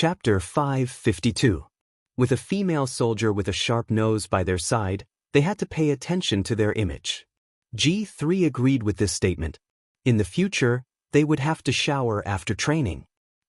Chapter 552. With a female soldier with a sharp nose by their side, they had to pay attention to their image. G3 agreed with this statement. In the future, they would have to shower after training.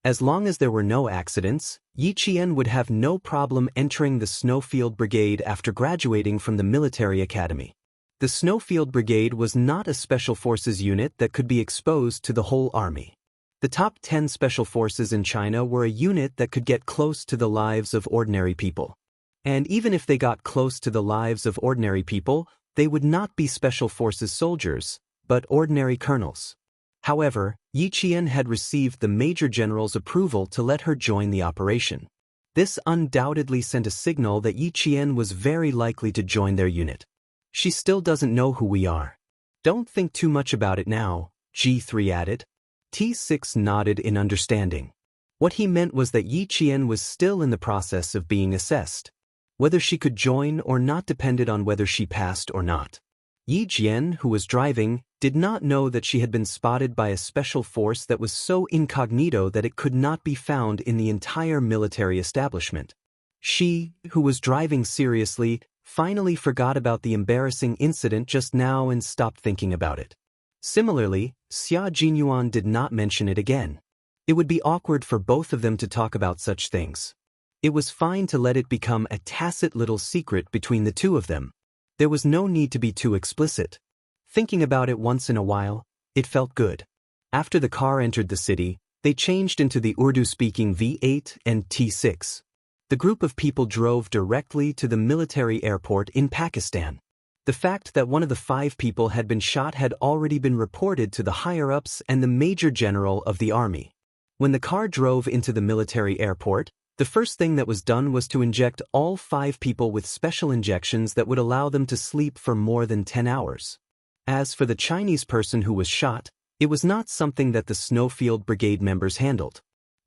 As long as there were no accidents, Yi Qian would have no problem entering the Snowfield Brigade after graduating from the military academy. The Snowfield Brigade was not a special forces unit that could be exposed to the whole army. The top 10 special forces in China were a unit that could get close to the lives of ordinary people. And even if they got close to the lives of ordinary people, they would not be special forces soldiers, but ordinary colonels. However, Yi Qian had received the Major General's approval to let her join the operation. This undoubtedly sent a signal that Yi Qian was very likely to join their unit. She still doesn't know who we are. Don't think too much about it now, G3 added. T6 nodded in understanding. What he meant was that Yi Qian was still in the process of being assessed. Whether she could join or not depended on whether she passed or not. Yi Jian, who was driving, did not know that she had been spotted by a special force that was so incognito that it could not be found in the entire military establishment. She, who was driving seriously, finally forgot about the embarrassing incident just now and stopped thinking about it. Similarly, Xia Jinyuan did not mention it again. It would be awkward for both of them to talk about such things. It was fine to let it become a tacit little secret between the two of them. There was no need to be too explicit. Thinking about it once in a while, it felt good. After the car entered the city, they changed into the Urdu-speaking V8 and T6. The group of people drove directly to the military airport in Pakistan. The fact that one of the 5 people had been shot had already been reported to the higher-ups and the Major General of the army. When the car drove into the military airport, the first thing that was done was to inject all 5 people with special injections that would allow them to sleep for more than 10 hours. As for the Chinese person who was shot, it was not something that the Snowfield Brigade members handled.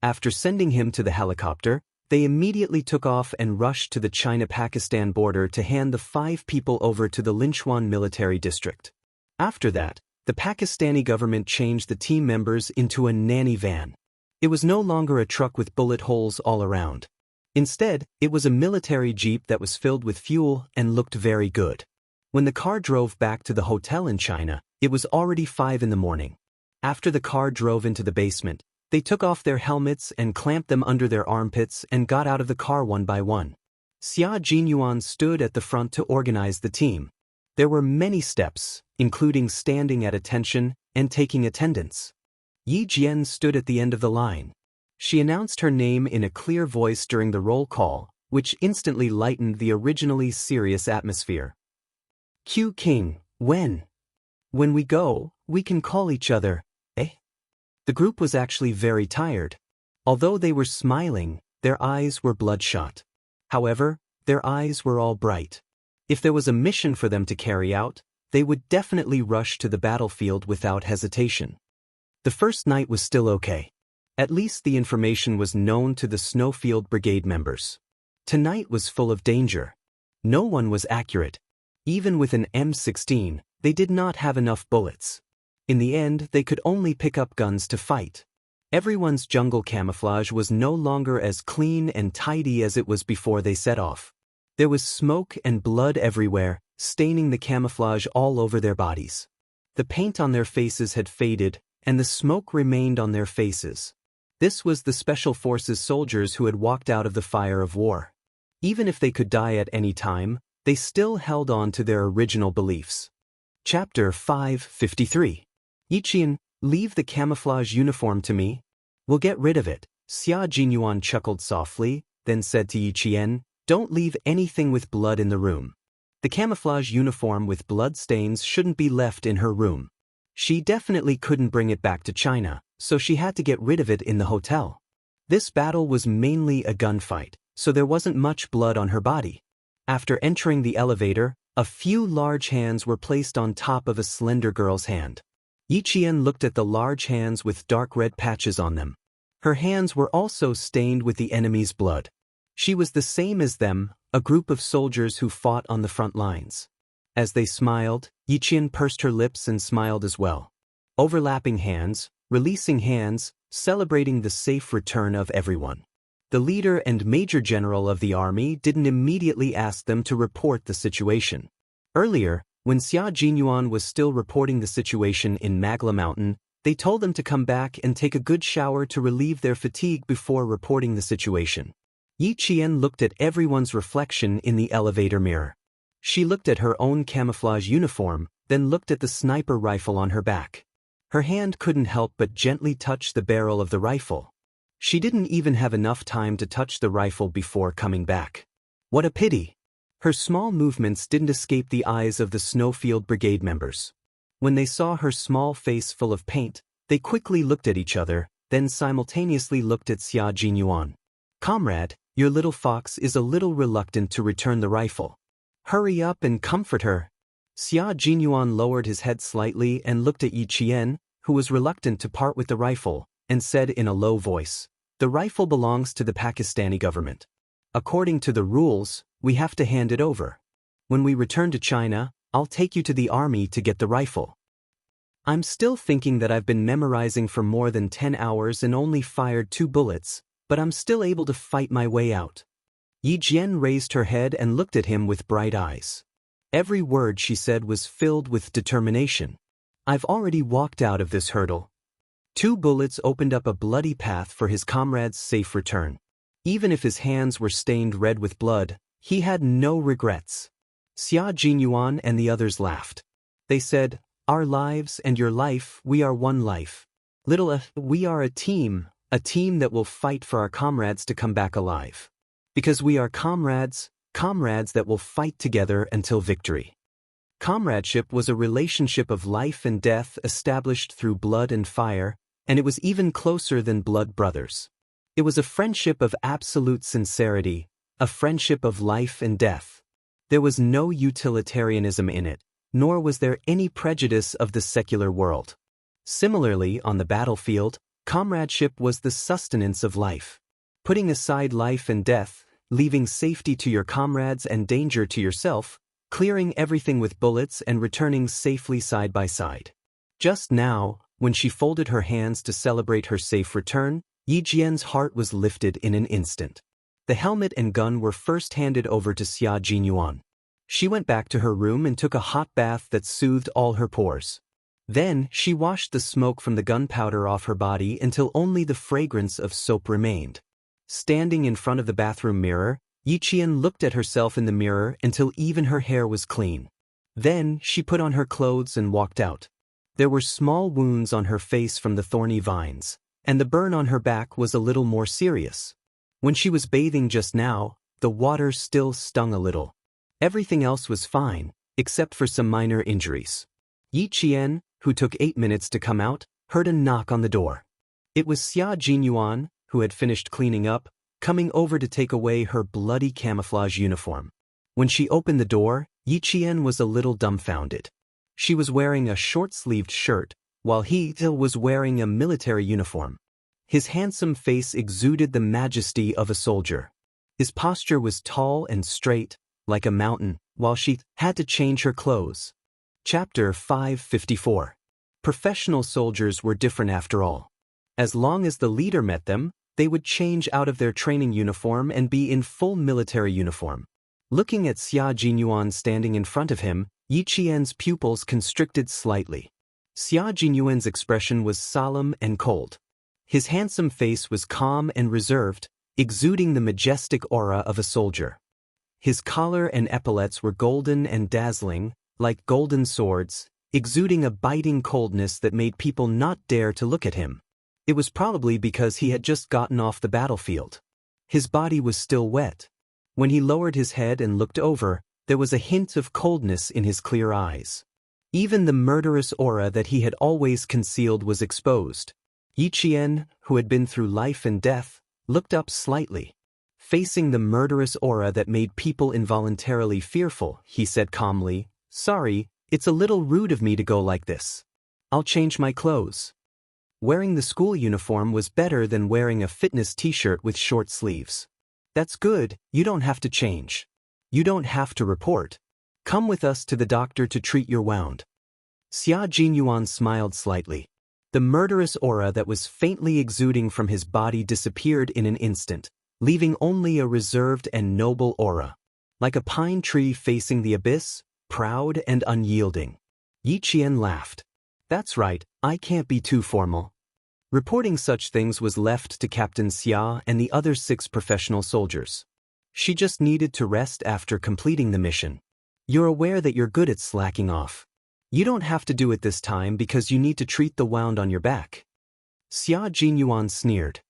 After sending him to the helicopter, they immediately took off and rushed to the China-Pakistan border to hand the 5 people over to the Linchuan military district. After that, the Pakistani government changed the team members into a nanny van. It was no longer a truck with bullet holes all around. Instead, it was a military jeep that was filled with fuel and looked very good. When the car drove back to the hotel in China, it was already 5 in the morning. After the car drove into the basement, they took off their helmets and clamped them under their armpits and got out of the car one by one. Xia Jinyuan stood at the front to organize the team. There were many steps, including standing at attention and taking attendance. Yi Jian stood at the end of the line. She announced her name in a clear voice during the roll call, which instantly lightened the originally serious atmosphere. Q King, when we go, we can call each other, eh? The group was actually very tired. Although they were smiling, their eyes were bloodshot. However, their eyes were all bright. If there was a mission for them to carry out, they would definitely rush to the battlefield without hesitation. The first night was still okay. At least the information was known to the Snowfield Brigade members. Tonight was full of danger. No one was accurate. Even with an M16, they did not have enough bullets. In the end, they could only pick up guns to fight. Everyone's jungle camouflage was no longer as clean and tidy as it was before they set off. There was smoke and blood everywhere, staining the camouflage all over their bodies. The paint on their faces had faded, and the smoke remained on their faces. This was the Special Forces soldiers who had walked out of the fire of war. Even if they could die at any time, they still held on to their original beliefs. Chapter 553. Yi Qian, leave the camouflage uniform to me. We'll get rid of it. Xia Jinyuan chuckled softly, then said to Yi Qian, don't leave anything with blood in the room. The camouflage uniform with blood stains shouldn't be left in her room. She definitely couldn't bring it back to China, so she had to get rid of it in the hotel. This battle was mainly a gunfight, so there wasn't much blood on her body. After entering the elevator, a few large hands were placed on top of a slender girl's hand. Yi Qian looked at the large hands with dark red patches on them. Her hands were also stained with the enemy's blood. She was the same as them, a group of soldiers who fought on the front lines. As they smiled, Yi Qian pursed her lips and smiled as well. Overlapping hands, releasing hands, celebrating the safe return of everyone. The leader and major general of the army didn't immediately ask them to report the situation. Earlier, when Xia Jinyuan was still reporting the situation in Magla Mountain, they told them to come back and take a good shower to relieve their fatigue before reporting the situation. Yi Qian looked at everyone's reflection in the elevator mirror. She looked at her own camouflage uniform, then looked at the sniper rifle on her back. Her hand couldn't help but gently touch the barrel of the rifle. She didn't even have enough time to touch the rifle before coming back. What a pity! Her small movements didn't escape the eyes of the Snowfield Brigade members. When they saw her small face full of paint, they quickly looked at each other, then simultaneously looked at Xia Jinyuan. "Comrade, your little fox is a little reluctant to return the rifle. Hurry up and comfort her." Xia Jinyuan lowered his head slightly and looked at Yi Qian, who was reluctant to part with the rifle, and said in a low voice, "The rifle belongs to the Pakistani government. According to the rules, we have to hand it over. When we return to China, I'll take you to the army to get the rifle." "I'm still thinking that I've been memorizing for more than 10 hours and only fired 2 bullets, but I'm still able to fight my way out." Yi Jian raised her head and looked at him with bright eyes. Every word she said was filled with determination. "I've already walked out of this hurdle." 2 bullets opened up a bloody path for his comrade's safe return. Even if his hands were stained red with blood, he had no regrets. Xia Jinyuan and the others laughed. They said, "Our lives and your life, we are one life. We are a team that will fight for our comrades to come back alive. Because we are comrades that will fight together until victory." Comradeship was a relationship of life and death established through blood and fire, and it was even closer than blood brothers. It was a friendship of absolute sincerity, a friendship of life and death. There was no utilitarianism in it, nor was there any prejudice of the secular world. Similarly, on the battlefield, comradeship was the sustenance of life. Putting aside life and death, leaving safety to your comrades and danger to yourself, clearing everything with bullets and returning safely side by side. Just now, when she folded her hands to celebrate her safe return, Yi Jian's heart was lifted in an instant. The helmet and gun were first handed over to Xia Jinyuan. She went back to her room and took a hot bath that soothed all her pores. Then, she washed the smoke from the gunpowder off her body until only the fragrance of soap remained. Standing in front of the bathroom mirror, Yi Qian looked at herself in the mirror until even her hair was clean. Then, she put on her clothes and walked out. There were small wounds on her face from the thorny vines, and the burn on her back was a little more serious. When she was bathing just now, the water still stung a little. Everything else was fine, except for some minor injuries. Yi Qian, who took 8 minutes to come out, heard a knock on the door. It was Xia Jinyuan, who had finished cleaning up, coming over to take away her bloody camouflage uniform. When she opened the door, Yi Qian was a little dumbfounded. She was wearing a short-sleeved shirt, while he was wearing a military uniform. His handsome face exuded the majesty of a soldier. His posture was tall and straight, like a mountain, while she had to change her clothes. Chapter 554. Professional soldiers were different after all. As long as the leader met them, they would change out of their training uniform and be in full military uniform. Looking at Xia Jinyuan standing in front of him, Yi Qian's pupils constricted slightly. Xia Jinyuan's expression was solemn and cold. His handsome face was calm and reserved, exuding the majestic aura of a soldier. His collar and epaulets were golden and dazzling, like golden swords, exuding a biting coldness that made people not dare to look at him. It was probably because he had just gotten off the battlefield. His body was still wet. When he lowered his head and looked over, there was a hint of coldness in his clear eyes. Even the murderous aura that he had always concealed was exposed. Yi Qian, who had been through life and death, looked up slightly. Facing the murderous aura that made people involuntarily fearful, he said calmly, "Sorry, it's a little rude of me to go like this. I'll change my clothes." Wearing the school uniform was better than wearing a fitness t-shirt with short sleeves. "That's good, you don't have to change. You don't have to report. Come with us to the doctor to treat your wound." Xia Jinyuan smiled slightly. The murderous aura that was faintly exuding from his body disappeared in an instant, leaving only a reserved and noble aura. Like a pine tree facing the abyss, proud and unyielding. Yi Qian laughed. That's right, I can't be too formal. Reporting such things was left to Captain Xia and the other 6 professional soldiers. She just needed to rest after completing the mission. You're aware that you're good at slacking off. You don't have to do it this time because you need to treat the wound on your back. Xia Jinyuan sneered.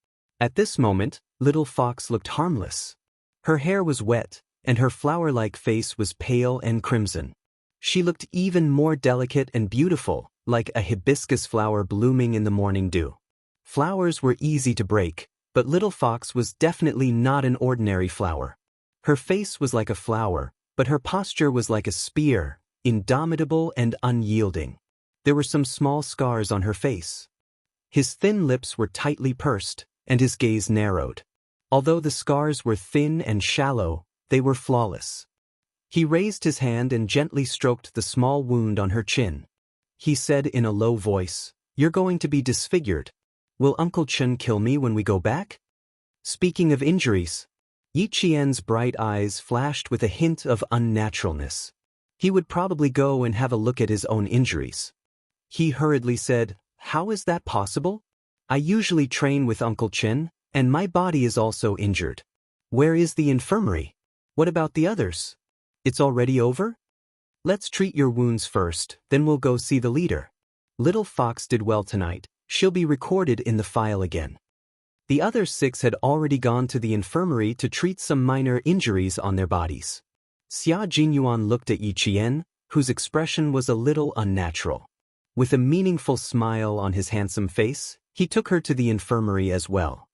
At this moment, Little Fox looked harmless. Her hair was wet, and her flower-like face was pale and crimson. She looked even more delicate and beautiful, like a hibiscus flower blooming in the morning dew. Flowers were easy to break, but Little Fox was definitely not an ordinary flower. Her face was like a flower, but her posture was like a spear, indomitable and unyielding. There were some small scars on her face. His thin lips were tightly pursed, and his gaze narrowed. Although the scars were thin and shallow, they were flawless. He raised his hand and gently stroked the small wound on her chin. He said in a low voice, "You're going to be disfigured. Will Uncle Chen kill me when we go back?" Speaking of injuries, Yi Qian's bright eyes flashed with a hint of unnaturalness. He would probably go and have a look at his own injuries. He hurriedly said, "How is that possible? I usually train with Uncle Chen, and my body is also injured. Where is the infirmary? What about the others? It's already over? Let's treat your wounds first, then we'll go see the leader. Little Fox did well tonight. She'll be recorded in the file again." The other 6 had already gone to the infirmary to treat some minor injuries on their bodies. Xia Jinyuan looked at Yi Qian, whose expression was a little unnatural. With a meaningful smile on his handsome face, he took her to the infirmary as well.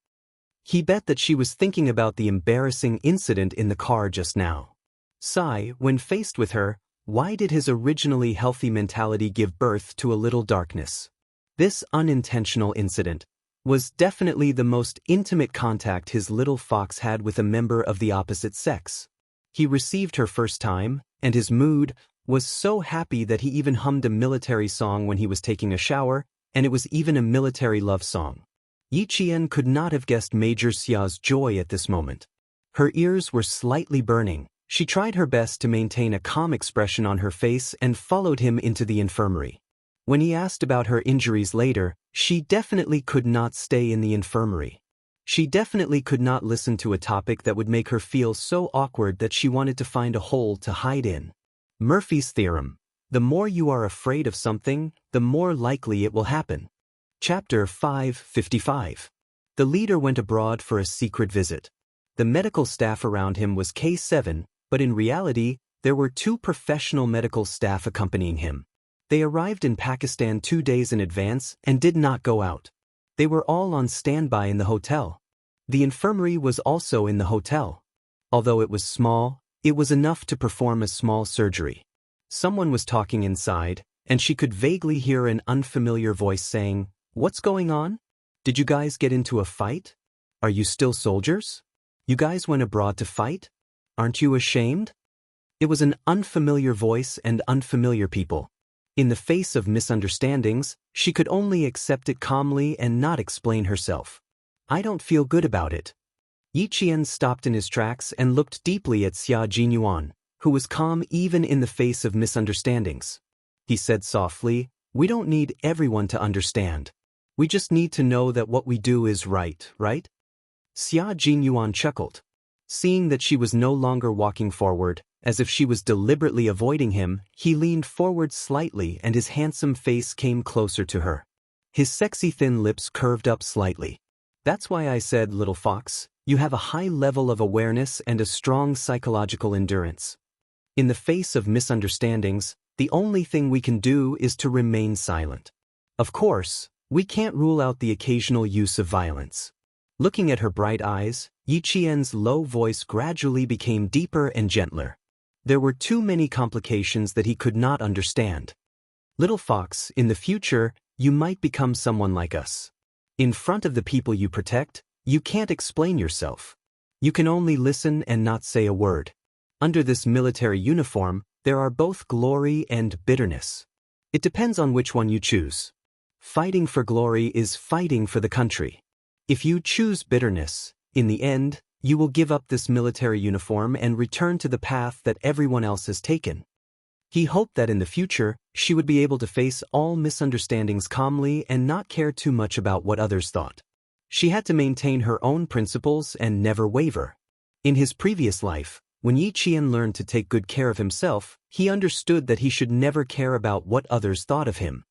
He bet that she was thinking about the embarrassing incident in the car just now. Sai, when faced with her, why did his originally healthy mentality give birth to a little darkness? This unintentional incident was definitely the most intimate contact his little fox had with a member of the opposite sex. He received her first time, and his mood was so happy that he even hummed a military song when he was taking a shower, and it was even a military love song. Yi Qian could not have guessed Major Xia's joy at this moment. Her ears were slightly burning. She tried her best to maintain a calm expression on her face and followed him into the infirmary. When he asked about her injuries later, she definitely could not stay in the infirmary. She definitely could not listen to a topic that would make her feel so awkward that she wanted to find a hole to hide in. Murphy's theorem: the more you are afraid of something, the more likely it will happen. Chapter 555. The leader went abroad for a secret visit. The medical staff around him was K7, but in reality, there were 2 professional medical staff accompanying him. They arrived in Pakistan 2 days in advance and did not go out. They were all on standby in the hotel. The infirmary was also in the hotel. Although it was small, it was enough to perform a small surgery. Someone was talking inside, and she could vaguely hear an unfamiliar voice saying, "What's going on? Did you guys get into a fight? Are you still soldiers? You guys went abroad to fight? Aren't you ashamed?" It was an unfamiliar voice and unfamiliar people. In the face of misunderstandings, she could only accept it calmly and not explain herself. "I don't feel good about it." Yi Qian stopped in his tracks and looked deeply at Xia Jinyuan, who was calm even in the face of misunderstandings. He said softly, "We don't need everyone to understand. We just need to know that what we do is right, right?" Xia Jinyuan chuckled. Seeing that she was no longer walking forward, as if she was deliberately avoiding him, he leaned forward slightly and his handsome face came closer to her. His sexy thin lips curved up slightly. "That's why I said, little fox, you have a high level of awareness and a strong psychological endurance. In the face of misunderstandings, the only thing we can do is to remain silent. Of course, we can't rule out the occasional use of violence." Looking at her bright eyes, Yi Qian's low voice gradually became deeper and gentler. There were too many complications that he could not understand. "Little fox, in the future, you might become someone like us. In front of the people you protect, you can't explain yourself. You can only listen and not say a word. Under this military uniform, there are both glory and bitterness. It depends on which one you choose. Fighting for glory is fighting for the country. If you choose bitterness, in the end, You will give up this military uniform and return to the path that everyone else has taken. He hoped that in the future, she would be able to face all misunderstandings calmly and not care too much about what others thought. She had to maintain her own principles and never waver. In his previous life, when Yi Qian learned to take good care of himself, he understood that he should never care about what others thought of him.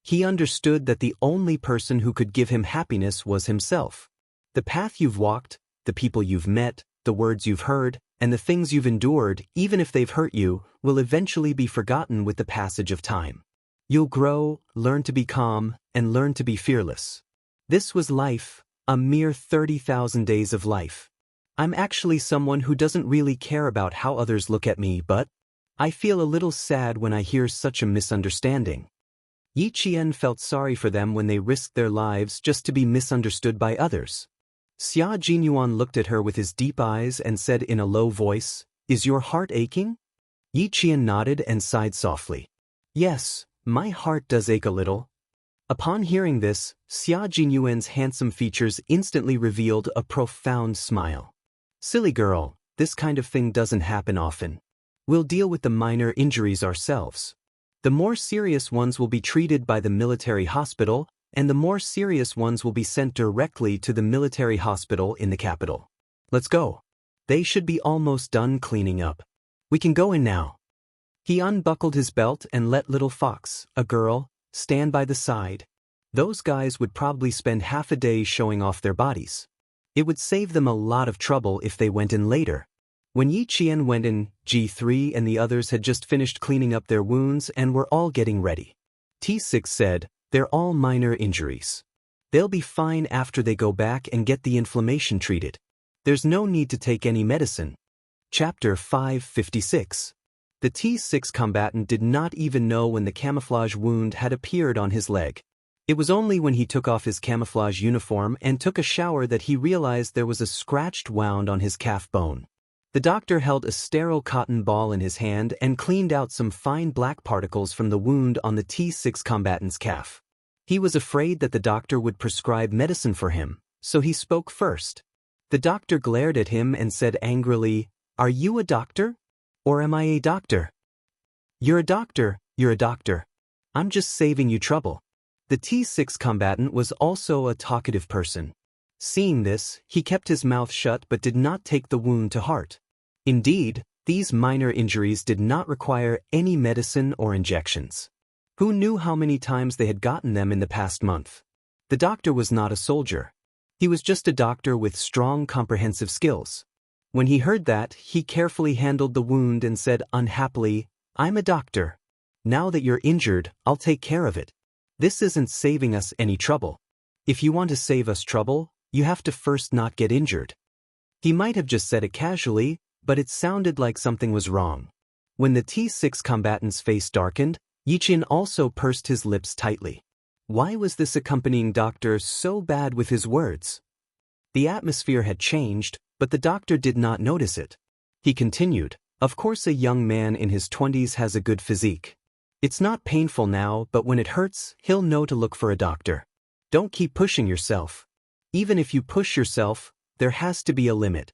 He understood that the only person who could give him happiness was himself. The path you've walked, the people you've met, the words you've heard, and the things you've endured, even if they've hurt you, will eventually be forgotten with the passage of time. You'll grow, learn to be calm, and learn to be fearless. This was life, a mere 30,000 days of life. I'm actually someone who doesn't really care about how others look at me, but I feel a little sad when I hear such a misunderstanding. Yi Qian felt sorry for them when they risked their lives just to be misunderstood by others. Xia Jinyuan looked at her with his deep eyes and said in a low voice, "Is your heart aching?" Yi Qian nodded and sighed softly. "Yes, my heart does ache a little." Upon hearing this, Xia Jinyuan's handsome features instantly revealed a profound smile. "Silly girl, this kind of thing doesn't happen often. We'll deal with the minor injuries ourselves. The more serious ones will be treated by the military hospital, and the more serious ones will be sent directly to the military hospital in the capital. Let's go. They should be almost done cleaning up. We can go in now." He unbuckled his belt and let Little Fox, a girl, stand by the side. Those guys would probably spend half a day showing off their bodies. It would save them a lot of trouble if they went in later. When Yi Qian went in, G3 and the others had just finished cleaning up their wounds and were all getting ready. T6 said, "They're all minor injuries. They'll be fine after they go back and get the inflammation treated. There's no need to take any medicine." Chapter 556. The T6 combatant did not even know when the camouflage wound had appeared on his leg. It was only when he took off his camouflage uniform and took a shower that he realized there was a scratched wound on his calf bone. The doctor held a sterile cotton ball in his hand and cleaned out some fine black particles from the wound on the T6 combatant's calf. He was afraid that the doctor would prescribe medicine for him, so he spoke first. The doctor glared at him and said angrily, "Are you a doctor? Or am I a doctor?" "You're a doctor, you're a doctor. I'm just saving you trouble." The T6 combatant was also a talkative person. Seeing this, he kept his mouth shut but did not take the wound to heart. Indeed, these minor injuries did not require any medicine or injections. Who knew how many times they had gotten them in the past month? The doctor was not a soldier. He was just a doctor with strong comprehensive skills. When he heard that, he carefully handled the wound and said unhappily, "I'm a doctor. Now that you're injured, I'll take care of it. This isn't saving us any trouble. If you want to save us trouble, you have to first not get injured." He might have just said it casually, but it sounded like something was wrong. When the T6 combatant's face darkened, Yi Qian also pursed his lips tightly. Why was this accompanying doctor so bad with his words? The atmosphere had changed, but the doctor did not notice it. He continued, "Of course a young man in his 20s has a good physique. It's not painful now, but when it hurts, he'll know to look for a doctor. Don't keep pushing yourself. Even if you push yourself, there has to be a limit.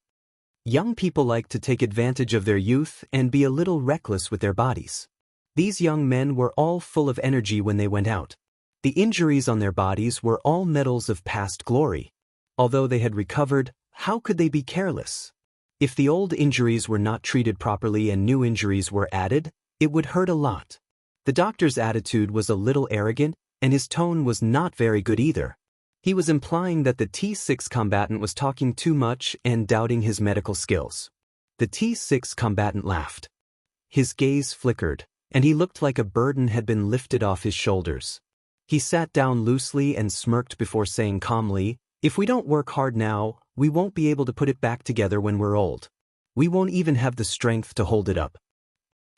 Young people like to take advantage of their youth and be a little reckless with their bodies." These young men were all full of energy when they went out. The injuries on their bodies were all medals of past glory. Although they had recovered, how could they be careless? If the old injuries were not treated properly and new injuries were added, it would hurt a lot. The doctor's attitude was a little arrogant, and his tone was not very good either. He was implying that the T6 combatant was talking too much and doubting his medical skills. The T6 combatant laughed. His gaze flickered, and he looked like a burden had been lifted off his shoulders. He sat down loosely and smirked before saying calmly, "If we don't work hard now, we won't be able to put it back together when we're old. We won't even have the strength to hold it up.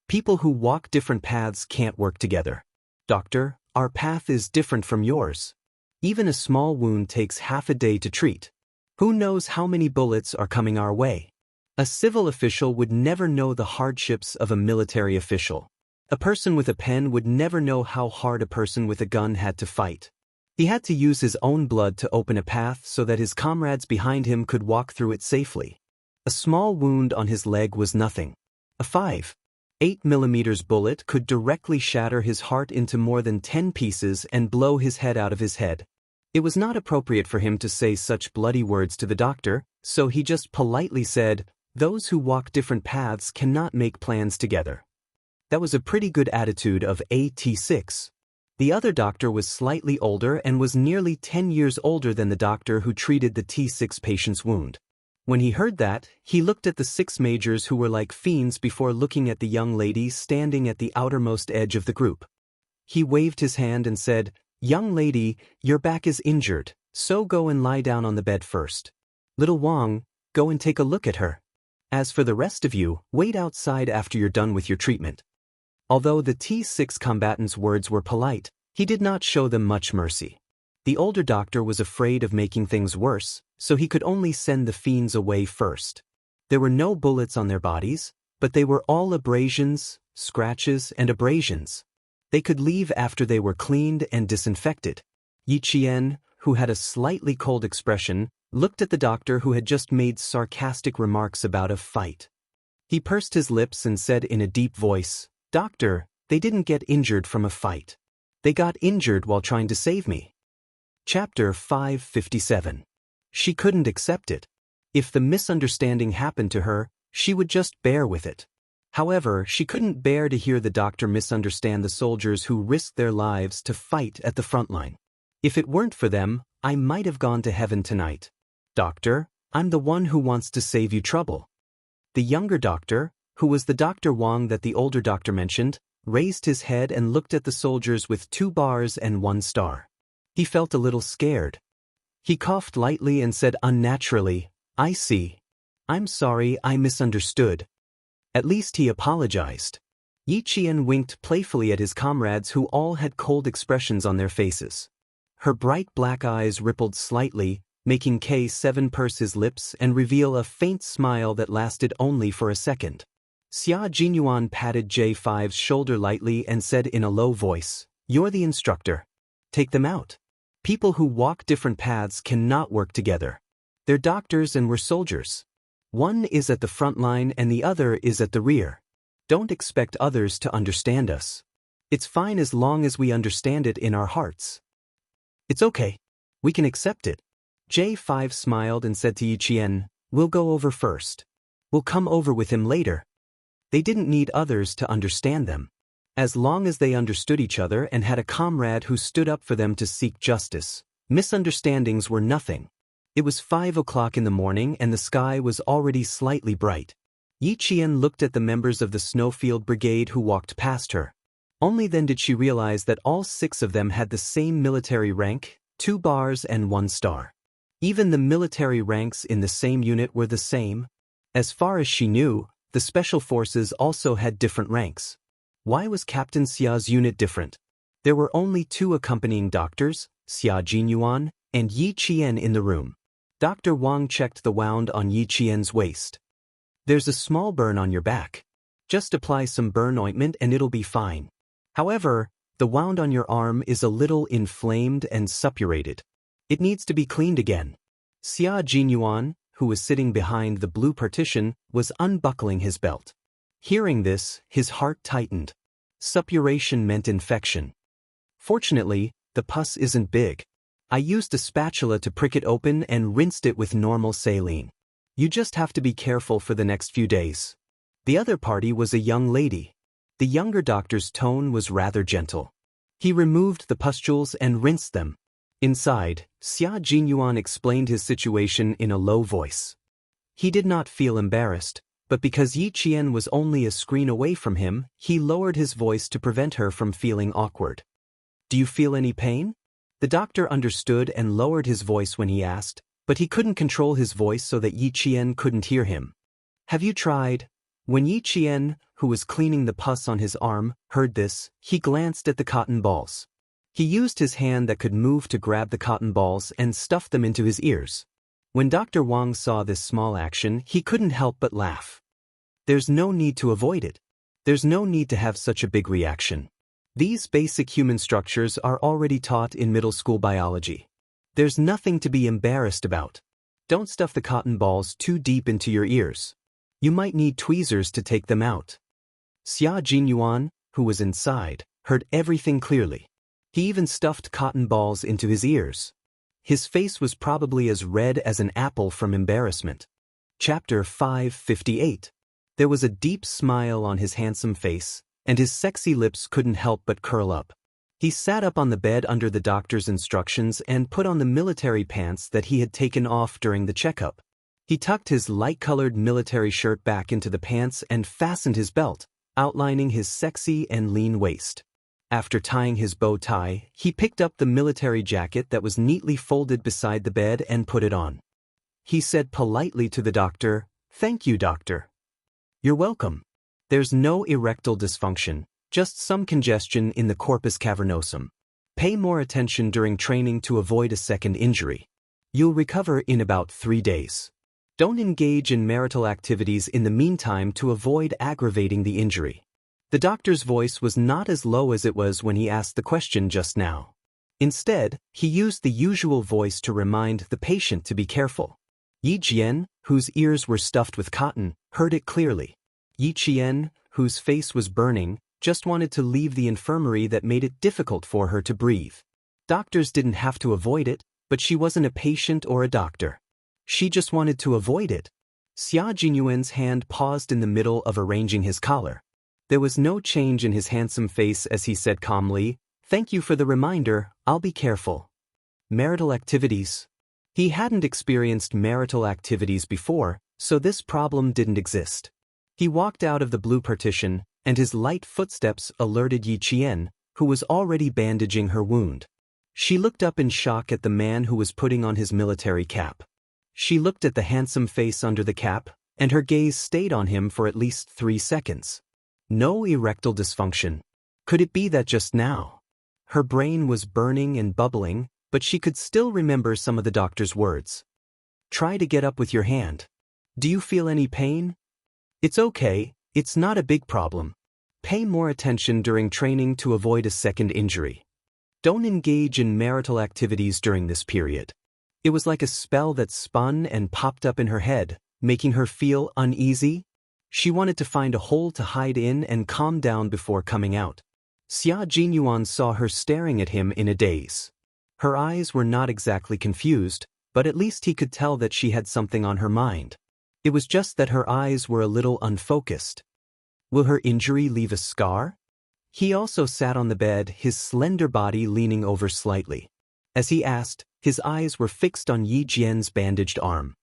People who walk different paths can't work together. Doctor, our path is different from yours. Even a small wound takes half a day to treat. Who knows how many bullets are coming our way? A civil official would never know the hardships of a military official. A person with a pen would never know how hard a person with a gun had to fight. He had to use his own blood to open a path so that his comrades behind him could walk through it safely. A small wound on his leg was nothing. A 5.8 mm bullet could directly shatter his heart into more than 10 pieces and blow his head out of his head. It was not appropriate for him to say such bloody words to the doctor, so he just politely said, "Those who walk different paths cannot make plans together." That was a pretty good attitude of a T6. The other doctor was slightly older and was nearly 10 years older than the doctor who treated the T6 patient's wound. When he heard that, he looked at the 6 majors who were like fiends before looking at the young lady standing at the outermost edge of the group. He waved his hand and said, "Young lady, your back is injured, so go and lie down on the bed first. Little Wang, go and take a look at her. As for the rest of you, wait outside after you're done with your treatment." Although the T6 combatant's words were polite, he did not show them much mercy. The older doctor was afraid of making things worse, so he could only send the fiends away first. There were no bullets on their bodies, but they were all abrasions, scratches, and abrasions. They could leave after they were cleaned and disinfected. Yi Qian, who had a slightly cold expression, looked at the doctor who had just made sarcastic remarks about a fight. He pursed his lips and said in a deep voice, "Doctor, they didn't get injured from a fight. They got injured while trying to save me." Chapter 557. She couldn't accept it. If the misunderstanding happened to her, she would just bear with it. However, she couldn't bear to hear the doctor misunderstand the soldiers who risked their lives to fight at the front line. "If it weren't for them, I might have gone to heaven tonight. Doctor, I'm the one who wants to save you trouble." The younger doctor, who was the Dr. Wang that the older doctor mentioned, raised his head and looked at the soldiers with 2 bars and 1 star. He felt a little scared. He coughed lightly and said unnaturally, "I see. I'm sorry, I misunderstood." At least he apologized. Yi Qian winked playfully at his comrades who all had cold expressions on their faces. Her bright black eyes rippled slightly, making K7 purse his lips and reveal a faint smile that lasted only for a second. Xia Jinyuan patted J5's shoulder lightly and said in a low voice, "You're the instructor. Take them out. People who walk different paths cannot work together. They're doctors and we're soldiers. One is at the front line and the other is at the rear. Don't expect others to understand us. It's fine as long as we understand it in our hearts. It's okay. We can accept it." J5 smiled and said to Yi Qian, "We'll go over first. We'll come over with him later." They didn't need others to understand them. As long as they understood each other and had a comrade who stood up for them to seek justice, misunderstandings were nothing. It was 5 o'clock in the morning and the sky was already slightly bright. Yi Qian looked at the members of the Snowfield Brigade who walked past her. Only then did she realize that all 6 of them had the same military rank, 2 bars and 1 star. Even the military ranks in the same unit were the same. As far as she knew, the Special Forces also had different ranks. Why was Captain Xia's unit different? There were only 2 accompanying doctors, Xia Jinyuan and Yi Qian, in the room. Dr. Wang checked the wound on Yi Qian's waist. "There's a small burn on your back. Just apply some burn ointment and it'll be fine. However, the wound on your arm is a little inflamed and suppurated. It needs to be cleaned again." Xia Jinyuan, who was sitting behind the blue partition, was unbuckling his belt. Hearing this, his heart tightened. Suppuration meant infection. "Fortunately, the pus isn't big. I used a spatula to prick it open and rinsed it with normal saline. You just have to be careful for the next few days." The other party was a young lady. The younger doctor's tone was rather gentle. He removed the pustules and rinsed them. Inside, Xia Jinyuan explained his situation in a low voice. He did not feel embarrassed, but because Yi Qian was only a screen away from him, he lowered his voice to prevent her from feeling awkward. "Do you feel any pain?" The doctor understood and lowered his voice when he asked, but he couldn't control his voice so that Yi Qian couldn't hear him. "Have you tried?" When Yi Qian, who was cleaning the pus on his arm, heard this, he glanced at the cotton balls. He used his hand that could move to grab the cotton balls and stuff them into his ears. When Dr. Wang saw this small action, he couldn't help but laugh. There's no need to avoid it. There's no need to have such a big reaction. These basic human structures are already taught in middle school biology. There's nothing to be embarrassed about. Don't stuff the cotton balls too deep into your ears. You might need tweezers to take them out. Xia Jinyuan, who was inside, heard everything clearly. He even stuffed cotton balls into his ears. His face was probably as red as an apple from embarrassment. Chapter 558. There was a deep smile on his handsome face, and his sexy lips couldn't help but curl up. He sat up on the bed under the doctor's instructions and put on the military pants that he had taken off during the checkup. He tucked his light-colored military shirt back into the pants and fastened his belt, outlining his sexy and lean waist. After tying his bow tie, he picked up the military jacket that was neatly folded beside the bed and put it on. He said politely to the doctor, "Thank you, doctor." "You're welcome. There's no erectile dysfunction, just some congestion in the corpus cavernosum. Pay more attention during training to avoid a second injury. You'll recover in about 3 days. Don't engage in marital activities in the meantime to avoid aggravating the injury." The doctor's voice was not as low as it was when he asked the question just now. Instead, he used the usual voice to remind the patient to be careful. Yi Jian, whose ears were stuffed with cotton, heard it clearly. Yi Qian, whose face was burning, just wanted to leave the infirmary that made it difficult for her to breathe. Doctors didn't have to avoid it, but she wasn't a patient or a doctor. She just wanted to avoid it. Xia Jinyuan's hand paused in the middle of arranging his collar. There was no change in his handsome face as he said calmly, "Thank you for the reminder, I'll be careful." Marital activities. He hadn't experienced marital activities before, so this problem didn't exist. He walked out of the blue partition, and his light footsteps alerted Yi Qian, who was already bandaging her wound. She looked up in shock at the man who was putting on his military cap. She looked at the handsome face under the cap, and her gaze stayed on him for at least 3 seconds. No erectile dysfunction. Could it be that just now? Her brain was burning and bubbling, but she could still remember some of the doctor's words. "Try to get up with your hand. Do you feel any pain?" "It's okay, it's not a big problem. Pay more attention during training to avoid a second injury. Don't engage in marital activities during this period." It was like a spell that spun and popped up in her head, making her feel uneasy. She wanted to find a hole to hide in and calm down before coming out. Xia Jinyuan saw her staring at him in a daze. Her eyes were not exactly confused, but at least he could tell that she had something on her mind. It was just that her eyes were a little unfocused. Will her injury leave a scar? He also sat on the bed, his slender body leaning over slightly. As he asked, his eyes were fixed on Yi Jian's bandaged arm.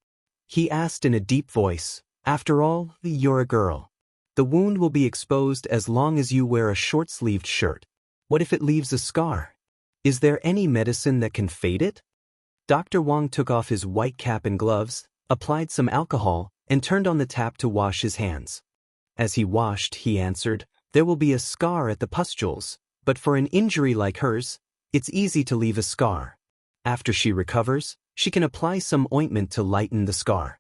He asked in a deep voice, "After all, you're a girl. The wound will be exposed as long as you wear a short-sleeved shirt. What if it leaves a scar? Is there any medicine that can fade it?" Dr. Wang took off his white cap and gloves, applied some alcohol, and turned on the tap to wash his hands. As he washed, he answered, "There will be a scar at the pustules, but for an injury like hers, it's easy to leave a scar. After she recovers, she can apply some ointment to lighten the scar."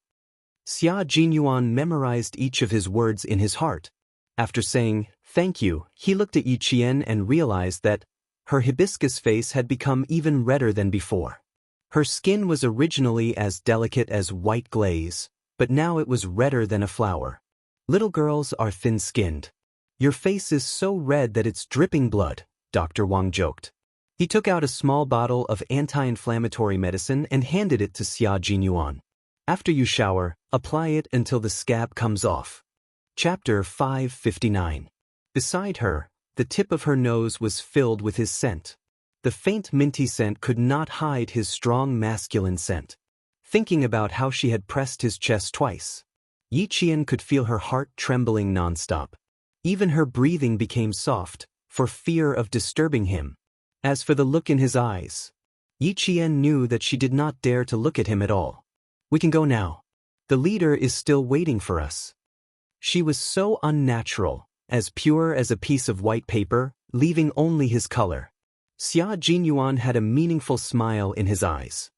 Xia Jinyuan memorized each of his words in his heart. After saying, "Thank you," he looked at Yi Qian and realized that her hibiscus face had become even redder than before. Her skin was originally as delicate as white glaze, but now it was redder than a flower. "Little girls are thin-skinned. Your face is so red that it's dripping blood," Dr. Wang joked. He took out a small bottle of anti-inflammatory medicine and handed it to Xia Jinyuan. "After you shower, apply it until the scab comes off." Chapter 559. Beside her, the tip of her nose was filled with his scent. The faint minty scent could not hide his strong masculine scent. Thinking about how she had pressed his chest twice, Yi Qian could feel her heart trembling nonstop. Even her breathing became soft, for fear of disturbing him. As for the look in his eyes, Yi Qian knew that she did not dare to look at him at all. "We can go now. The leader is still waiting for us." She was so unnatural, as pure as a piece of white paper, leaving only his color. Xia Jinyuan had a meaningful smile in his eyes.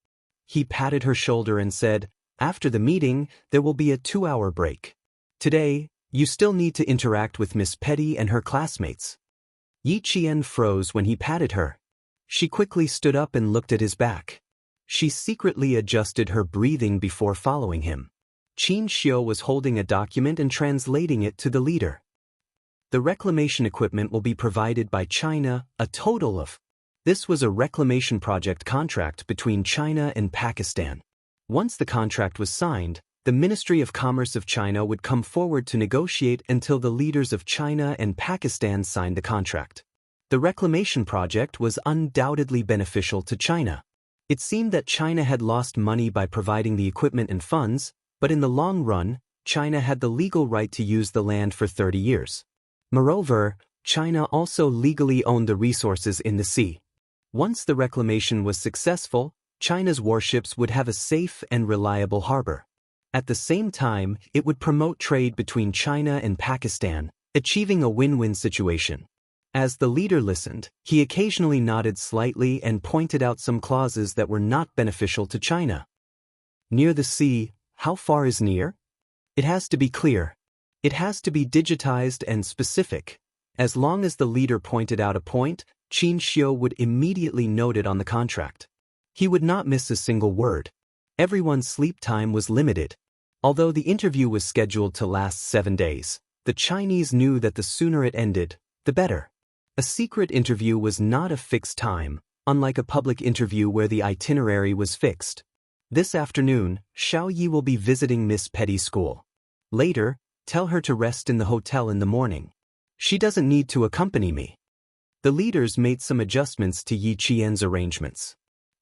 He patted her shoulder and said, "After the meeting, there will be a 2-hour break. Today, you still need to interact with Miss Petty and her classmates." Yi Qian froze when he patted her. She quickly stood up and looked at his back. She secretly adjusted her breathing before following him. Qin Xiu was holding a document and translating it to the leader. The reclamation equipment will be provided by China, a total of. This was a reclamation project contract between China and Pakistan. Once the contract was signed, the Ministry of Commerce of China would come forward to negotiate until the leaders of China and Pakistan signed the contract. The reclamation project was undoubtedly beneficial to China. It seemed that China had lost money by providing the equipment and funds, but in the long run, China had the legal right to use the land for 30 years. Moreover, China also legally owned the resources in the sea. Once the reclamation was successful, China's warships would have a safe and reliable harbor. At the same time, it would promote trade between China and Pakistan, achieving a win-win situation. As the leader listened, he occasionally nodded slightly and pointed out some clauses that were not beneficial to China. Near the sea, how far is near? It has to be clear. It has to be digitized and specific. As long as the leader pointed out a point, Qin Xiu would immediately note it on the contract. He would not miss a single word. Everyone's sleep time was limited. Although the interview was scheduled to last 7 days, the Chinese knew that the sooner it ended, the better. A secret interview was not a fixed time, unlike a public interview where the itinerary was fixed. This afternoon, Xiao Yi will be visiting Miss Petty's school. Later, tell her to rest in the hotel in the morning. She doesn't need to accompany me. The leaders made some adjustments to Yi Qian's arrangements.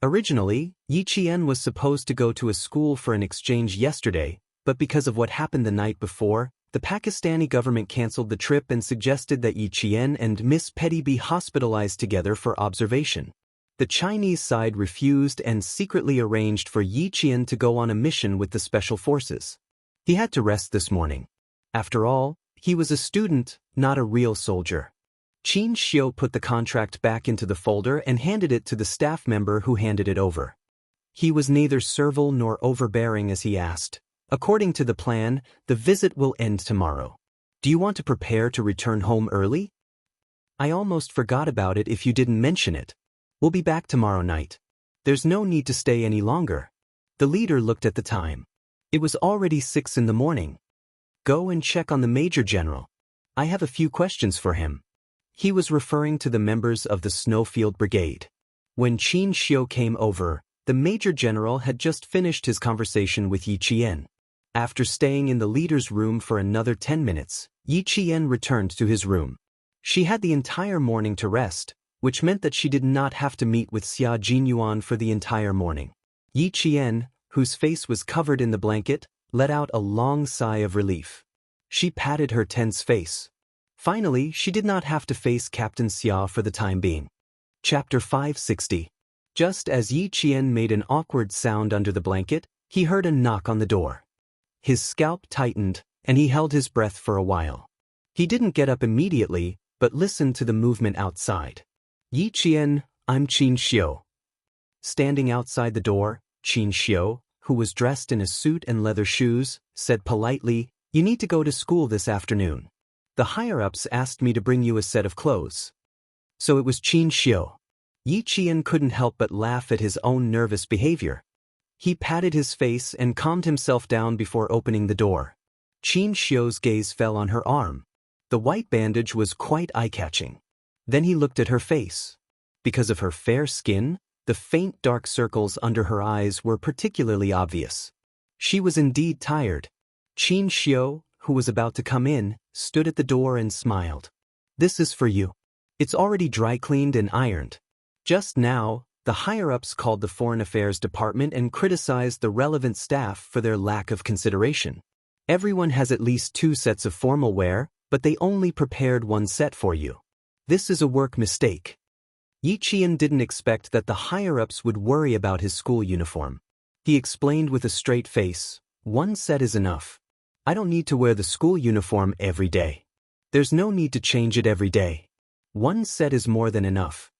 Originally, Yi Qian was supposed to go to a school for an exchange yesterday, but because of what happened the night before, the Pakistani government cancelled the trip and suggested that Yi Qian and Miss Petty be hospitalized together for observation. The Chinese side refused and secretly arranged for Yi Qian to go on a mission with the special forces. He had to rest this morning. After all, he was a student, not a real soldier. Qin Xiu put the contract back into the folder and handed it to the staff member who handed it over. He was neither servile nor overbearing as he asked, "According to the plan, the visit will end tomorrow. Do you want to prepare to return home early?" "I almost forgot about it if you didn't mention it. We'll be back tomorrow night. There's no need to stay any longer." The leader looked at the time. It was already 6 in the morning. "Go and check on the Major General. I have a few questions for him." He was referring to the members of the Snowfield Brigade. When Qin Xiu came over, the Major General had just finished his conversation with Yi Qian. After staying in the leader's room for another 10 minutes, Yi Qian returned to his room. She had the entire morning to rest, which meant that she did not have to meet with Xia Jinyuan for the entire morning. Yi Qian, whose face was covered in the blanket, let out a long sigh of relief. She patted her tense face. Finally, she did not have to face Captain Xia for the time being. Chapter 560. Just as Yi Qian made an awkward sound under the blanket, he heard a knock on the door. His scalp tightened, and he held his breath for a while. He didn't get up immediately, but listened to the movement outside. "Yi Qian, I'm Qin Xiu." Standing outside the door, Qin Xiu, who was dressed in a suit and leather shoes, said politely, "You need to go to school this afternoon. The higher-ups asked me to bring you a set of clothes." So it was Qin Xiu. Yi Qian couldn't help but laugh at his own nervous behavior. He patted his face and calmed himself down before opening the door. Qin Xiu's gaze fell on her arm. The white bandage was quite eye-catching. Then he looked at her face. Because of her fair skin, the faint dark circles under her eyes were particularly obvious. She was indeed tired. Qin Xiu, who was about to come in, stood at the door and smiled. "This is for you. It's already dry-cleaned and ironed." Just now, the higher-ups called the Foreign Affairs Department and criticized the relevant staff for their lack of consideration. Everyone has at least 2 sets of formal wear, but they only prepared 1 set for you. This is a work mistake. Yi Qian didn't expect that the higher-ups would worry about his school uniform. He explained with a straight face, "1 set is enough. I don't need to wear the school uniform every day. There's no need to change it every day. 1 set is more than enough.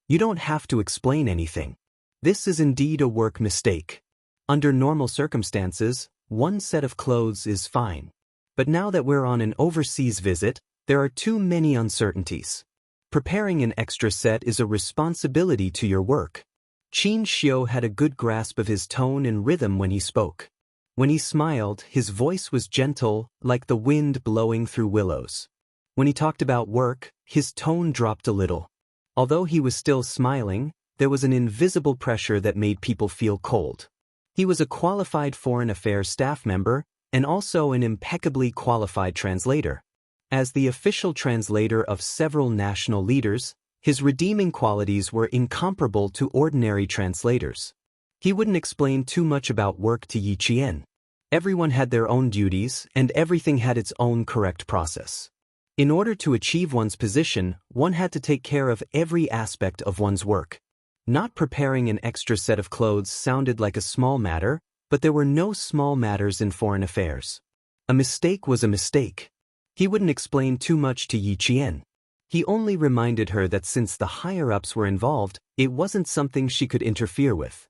You don't have to explain anything. This is indeed a work mistake. Under normal circumstances, 1 set of clothes is fine. But now that we're on an overseas visit, there are too many uncertainties. Preparing an extra set is a responsibility to your work. Qin Xiu had a good grasp of his tone and rhythm when he spoke. When he smiled, his voice was gentle, like the wind blowing through willows. When he talked about work, his tone dropped a little. Although he was still smiling, there was an invisible pressure that made people feel cold. He was a qualified foreign affairs staff member, and also an impeccably qualified translator. As the official translator of several national leaders, his redeeming qualities were incomparable to ordinary translators. He wouldn't explain too much about work to Yi Qian. Everyone had their own duties, and everything had its own correct process. In order to achieve one's position, one had to take care of every aspect of one's work. Not preparing an extra set of clothes sounded like a small matter, but there were no small matters in foreign affairs. A mistake was a mistake. He wouldn't explain too much to Yi Qian. He only reminded her that since the higher-ups were involved, it wasn't something she could interfere with.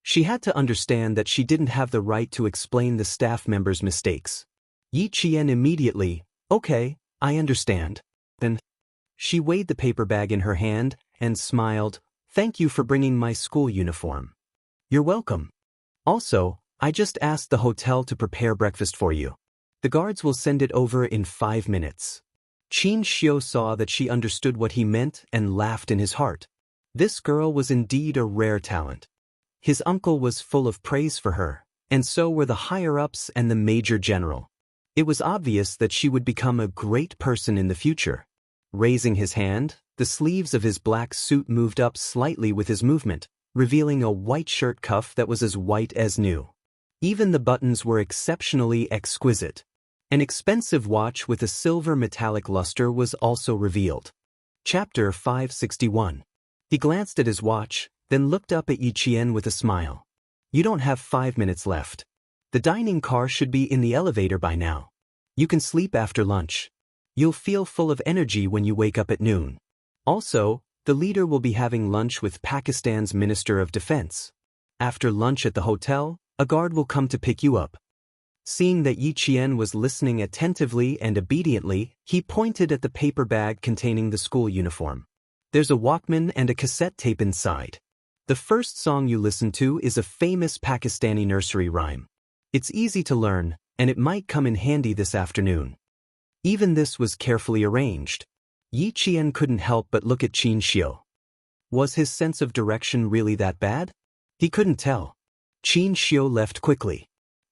She had to understand that she didn't have the right to explain the staff members' mistakes. Yi Qian immediately, "Okay, I understand." Then, she weighed the paper bag in her hand and smiled, "Thank you for bringing my school uniform." "You're welcome. Also, I just asked the hotel to prepare breakfast for you. The guards will send it over in 5 minutes. Qin Xiu saw that she understood what he meant and laughed in his heart. This girl was indeed a rare talent. His uncle was full of praise for her, and so were the higher-ups and the major general. It was obvious that she would become a great person in the future. Raising his hand, the sleeves of his black suit moved up slightly with his movement, revealing a white shirt cuff that was as white as new. Even the buttons were exceptionally exquisite. An expensive watch with a silver metallic luster was also revealed. Chapter 561. He glanced at his watch, then looked up at Yi Qian with a smile. "You don't have 5 minutes left. The dining car should be in the elevator by now. You can sleep after lunch. You'll feel full of energy when you wake up at noon. Also, the leader will be having lunch with Pakistan's Minister of Defense. After lunch at the hotel, a guard will come to pick you up." Seeing that Yi Qian was listening attentively and obediently, he pointed at the paper bag containing the school uniform. "There's a Walkman and a cassette tape inside. The first song you listen to is a famous Pakistani nursery rhyme. It's easy to learn, and it might come in handy this afternoon." Even this was carefully arranged. Yi Qian couldn't help but look at Qin Xiu. Was his sense of direction really that bad? He couldn't tell. Qin Xiu left quickly.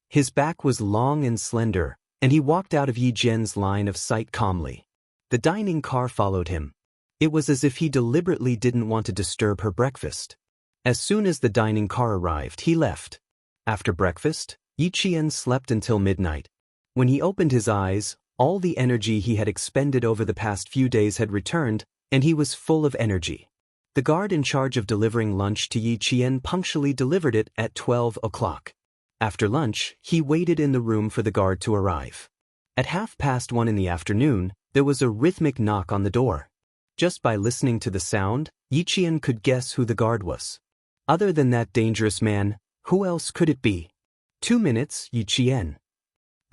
His back was long and slender, and he walked out of Yi Jian's line of sight calmly. The dining car followed him. It was as if he deliberately didn't want to disturb her breakfast. As soon as the dining car arrived, he left. After breakfast, Yi Qian slept until midnight. When he opened his eyes, all the energy he had expended over the past few days had returned, and he was full of energy. The guard in charge of delivering lunch to Yi Qian punctually delivered it at 12 o'clock. After lunch, he waited in the room for the guard to arrive. At 1:30 in the afternoon, there was a rhythmic knock on the door. Just by listening to the sound, Yi Qian could guess who the guard was. Other than that dangerous man, who else could it be? 2 minutes, Yi Qian.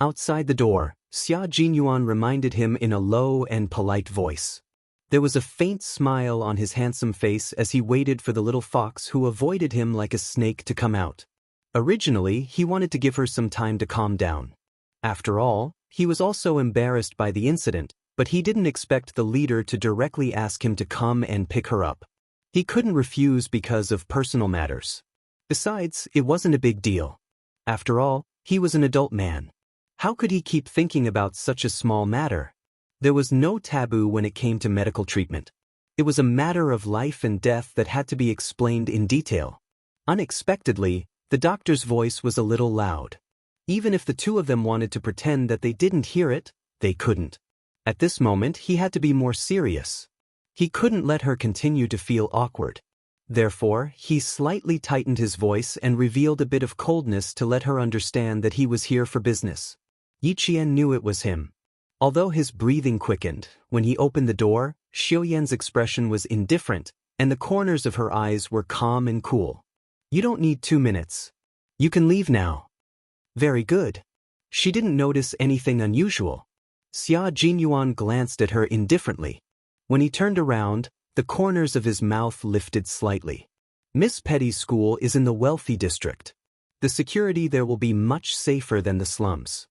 Outside the door, Xia Jinyuan reminded him in a low and polite voice. There was a faint smile on his handsome face as he waited for the little fox who avoided him like a snake to come out. Originally, he wanted to give her some time to calm down. After all, he was also embarrassed by the incident, but he didn't expect the leader to directly ask him to come and pick her up. He couldn't refuse because of personal matters. Besides, it wasn't a big deal. After all, he was an adult man. How could he keep thinking about such a small matter? There was no taboo when it came to medical treatment. It was a matter of life and death that had to be explained in detail. Unexpectedly, the doctor's voice was a little loud. Even if the two of them wanted to pretend that they didn't hear it, they couldn't. At this moment, he had to be more serious. He couldn't let her continue to feel awkward. Therefore, he slightly tightened his voice and revealed a bit of coldness to let her understand that he was here for business. Yi Qian knew it was him. Although his breathing quickened, when he opened the door, Xiuyan's expression was indifferent, and the corners of her eyes were calm and cool. "You don't need 2 minutes. You can leave now." "Very good." She didn't notice anything unusual. Xia Jinyuan glanced at her indifferently. When he turned around, the corners of his mouth lifted slightly. Miss Petty's school is in the wealthy district. The security there will be much safer than the slums.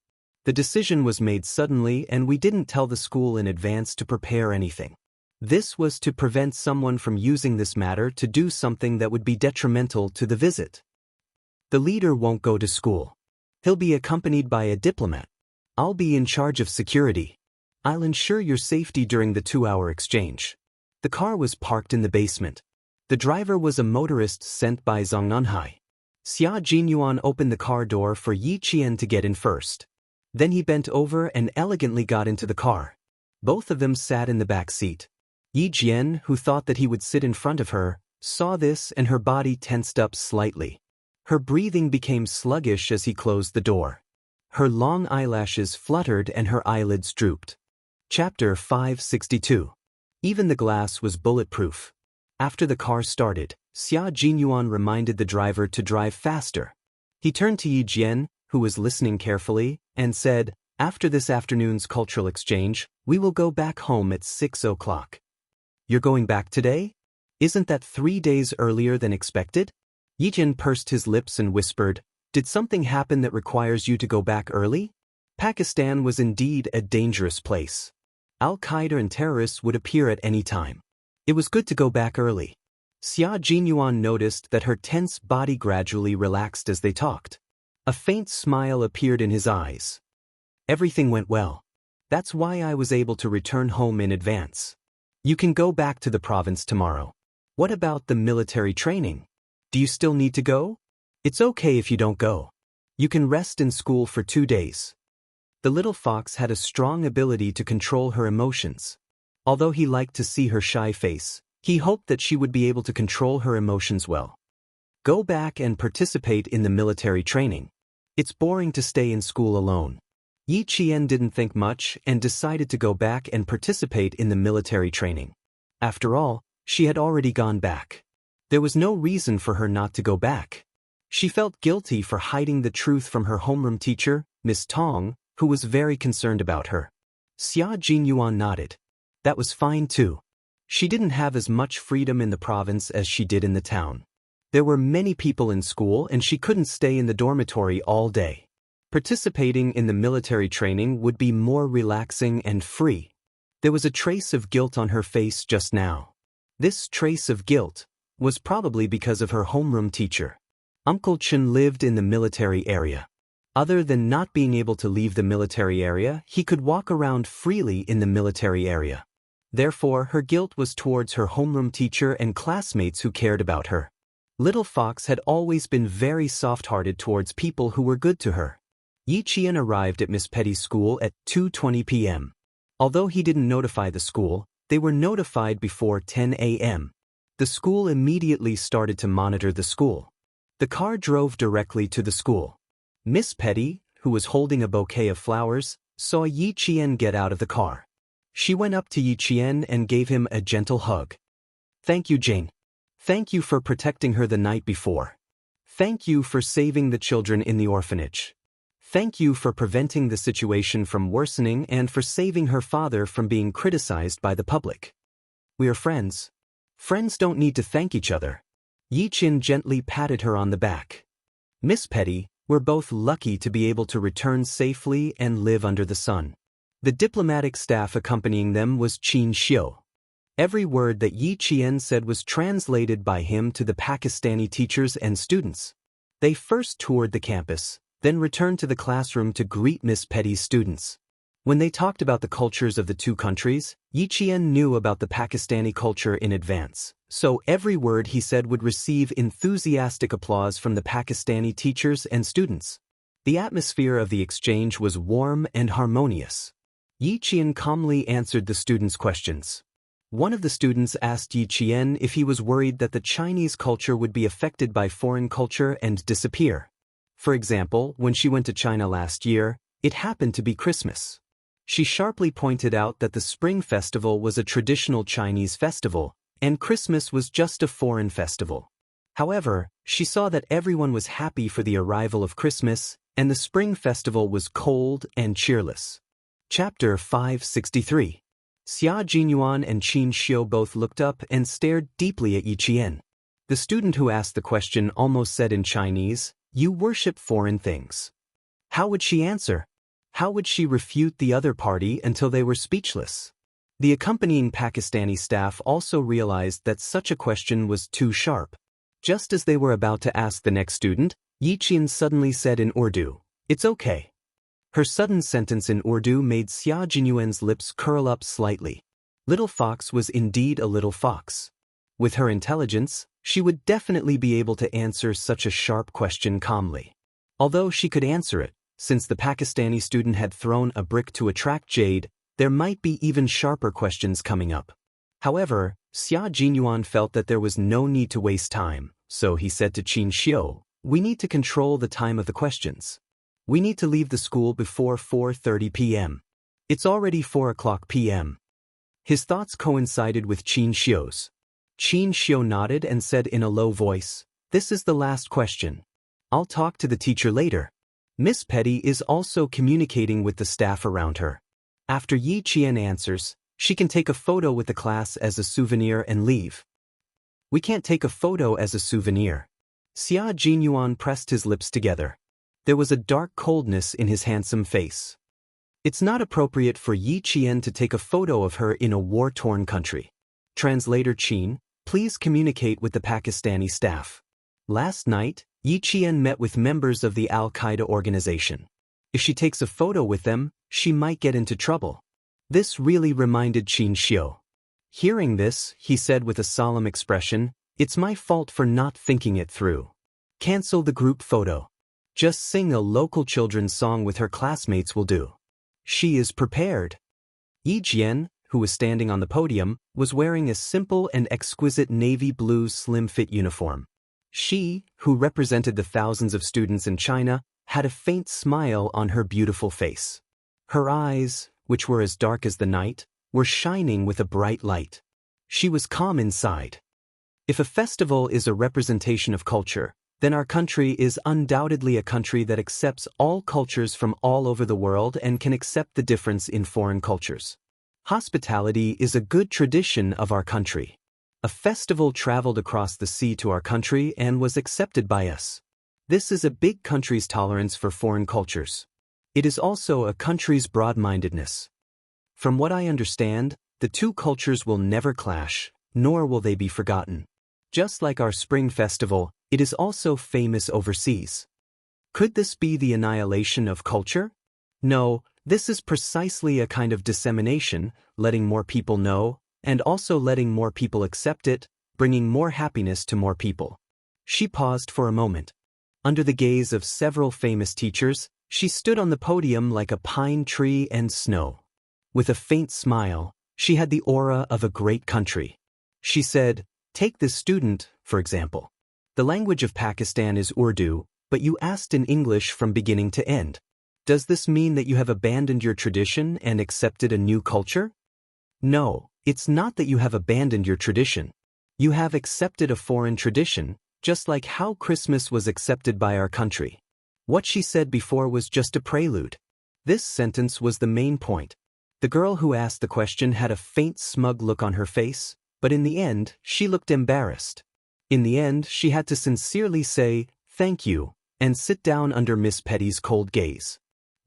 The decision was made suddenly and we didn't tell the school in advance to prepare anything. This was to prevent someone from using this matter to do something that would be detrimental to the visit. The leader won't go to school. He'll be accompanied by a diplomat. I'll be in charge of security. I'll ensure your safety during the 2-hour exchange. The car was parked in the basement. The driver was a motorist sent by Zhang Nanhai. Xia Jinyuan opened the car door for Yi Qian to get in first. Then he bent over and elegantly got into the car. Both of them sat in the back seat. Yi Jian, who thought that he would sit in front of her, saw this and her body tensed up slightly. Her breathing became sluggish as he closed the door. Her long eyelashes fluttered and her eyelids drooped. Chapter 562. Even the glass was bulletproof. After the car started, Xia Jinyuan reminded the driver to drive faster. He turned to Yi Jian, who was listening carefully, and said, "After this afternoon's cultural exchange, we will go back home at 6 o'clock. You're going back today? Isn't that 3 days earlier than expected?" Yi Jian pursed his lips and whispered, "Did something happen that requires you to go back early?" Pakistan was indeed a dangerous place. Al-Qaeda and terrorists would appear at any time. It was good to go back early. Xia Jinyuan noticed that her tense body gradually relaxed as they talked. A faint smile appeared in his eyes. "Everything went well. That's why I was able to return home in advance. You can go back to the province tomorrow. What about the military training? Do you still need to go? It's okay if you don't go. You can rest in school for 2 days." The little fox had a strong ability to control her emotions. Although he liked to see her shy face, he hoped that she would be able to control her emotions well. Go back and participate in the military training. It's boring to stay in school alone. Yi Qian didn't think much and decided to go back and participate in the military training. After all, she had already gone back. There was no reason for her not to go back. She felt guilty for hiding the truth from her homeroom teacher, Miss Tong, who was very concerned about her. Xia Jinyuan nodded. That was fine too. She didn't have as much freedom in the province as she did in the town. There were many people in school and she couldn't stay in the dormitory all day. Participating in the military training would be more relaxing and free. There was a trace of guilt on her face just now. This trace of guilt was probably because of her homeroom teacher. Uncle Chen lived in the military area. Other than not being able to leave the military area, he could walk around freely in the military area. Therefore, her guilt was towards her homeroom teacher and classmates who cared about her. Little Fox had always been very soft-hearted towards people who were good to her. Yi Qian arrived at Miss Petty's school at 2:20 p.m. Although he didn't notify the school, they were notified before 10 a.m. The school immediately started to monitor the school. The car drove directly to the school. Miss Petty, who was holding a bouquet of flowers, saw Yi Qian get out of the car. She went up to Yi Qian and gave him a gentle hug. "Thank you, Jane. Thank you for protecting her the night before. Thank you for saving the children in the orphanage. Thank you for preventing the situation from worsening and for saving her father from being criticized by the public. We are friends. Friends don't need to thank each other." Yi Qian gently patted her on the back. "Miss Petty, we're both lucky to be able to return safely and live under the sun." The diplomatic staff accompanying them was Qin Xiu. Every word that Yi Qian said was translated by him to the Pakistani teachers and students. They first toured the campus, then returned to the classroom to greet Miss Petty's students. When they talked about the cultures of the two countries, Yi Qian knew about the Pakistani culture in advance, so every word he said would receive enthusiastic applause from the Pakistani teachers and students. The atmosphere of the exchange was warm and harmonious. Yi Qian calmly answered the students' questions. One of the students asked Yi Qian if he was worried that the Chinese culture would be affected by foreign culture and disappear. For example, when she went to China last year, it happened to be Christmas. She sharply pointed out that the Spring Festival was a traditional Chinese festival, and Christmas was just a foreign festival. However, she saw that everyone was happy for the arrival of Christmas, and the Spring Festival was cold and cheerless. Chapter 563. Xia Jinyuan and Qin Xiu both looked up and stared deeply at Yi Qian. The student who asked the question almost said in Chinese, "You worship foreign things." How would she answer? How would she refute the other party until they were speechless? The accompanying Pakistani staff also realized that such a question was too sharp. Just as they were about to ask the next student, Yi Qian suddenly said in Urdu, "It's okay." Her sudden sentence in Urdu made Xia Jinyuan's lips curl up slightly. Little Fox was indeed a little fox. With her intelligence, she would definitely be able to answer such a sharp question calmly. Although she could answer it, since the Pakistani student had thrown a brick to attract jade, there might be even sharper questions coming up. However, Xia Jinyuan felt that there was no need to waste time, so he said to Qin Xiu, "We need to control the time of the questions. We need to leave the school before 4:30 p.m. It's already 4 o'clock p.m. His thoughts coincided with Qin Xiu's. Qin Xiu nodded and said in a low voice, "This is the last question. I'll talk to the teacher later." Miss Petty is also communicating with the staff around her. After Yi Qian answers, she can take a photo with the class as a souvenir and leave. "We can't take a photo as a souvenir." Xia Jinyuan pressed his lips together. There was a dark coldness in his handsome face. It's not appropriate for Yi Qian to take a photo of her in a war-torn country. Translator Qin, please communicate with the Pakistani staff. Last night, Yi Qian met with members of the Al-Qaeda organization. If she takes a photo with them, she might get into trouble. This really reminded Qin Xiu. Hearing this, he said with a solemn expression, "It's my fault for not thinking it through. Cancel the group photo. Just sing a local children's song with her classmates will do." She is prepared. Yi Jian, who was standing on the podium, was wearing a simple and exquisite navy blue slim-fit uniform. She, who represented the thousands of students in China, had a faint smile on her beautiful face. Her eyes, which were as dark as the night, were shining with a bright light. She was calm inside. If a festival is a representation of culture, then our country is undoubtedly a country that accepts all cultures from all over the world and can accept the difference in foreign cultures. Hospitality is a good tradition of our country. A festival traveled across the sea to our country and was accepted by us. This is a big country's tolerance for foreign cultures. It is also a country's broad-mindedness. From what I understand, the two cultures will never clash, nor will they be forgotten. Just like our spring festival, it is also famous overseas. Could this be the annihilation of culture? No, this is precisely a kind of dissemination, letting more people know, and also letting more people accept it, bringing more happiness to more people. She paused for a moment. Under the gaze of several famous teachers, she stood on the podium like a pine tree and snow. With a faint smile, she had the aura of a great country. She said, "Take this student, for example. The language of Pakistan is Urdu, but you asked in English from beginning to end. Does this mean that you have abandoned your tradition and accepted a new culture? No, it's not that you have abandoned your tradition. You have accepted a foreign tradition, just like how Christmas was accepted by our country." What she said before was just a prelude. This sentence was the main point. The girl who asked the question had a faint smug look on her face, but in the end, she looked embarrassed. In the end, she had to sincerely say, "Thank you," and sit down under Miss Petty's cold gaze.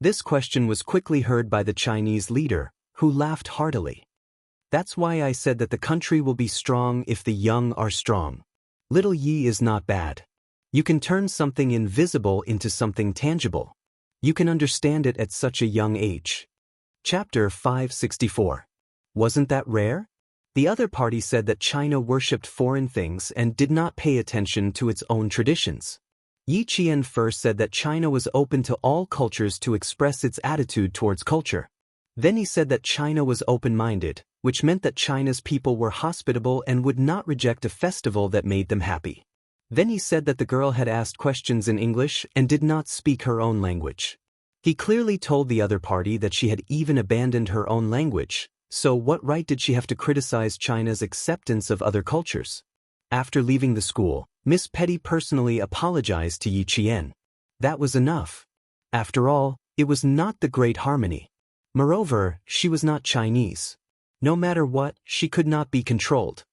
This question was quickly heard by the Chinese leader, who laughed heartily. "That's why I said that the country will be strong if the young are strong. Little Yi is not bad. You can turn something invisible into something tangible. You can understand it at such a young age." Chapter 564. Wasn't that rare? The other party said that China worshipped foreign things and did not pay attention to its own traditions. Yi Qian first said that China was open to all cultures to express its attitude towards culture. Then he said that China was open-minded, which meant that China's people were hospitable and would not reject a festival that made them happy. Then he said that the girl had asked questions in English and did not speak her own language. He clearly told the other party that she had even abandoned her own language, so what right did she have to criticize China's acceptance of other cultures? After leaving the school, Miss Petty personally apologized to Yi Qian. That was enough. After all, it was not the Great Harmony. Moreover, she was not Chinese. No matter what, she could not be controlled.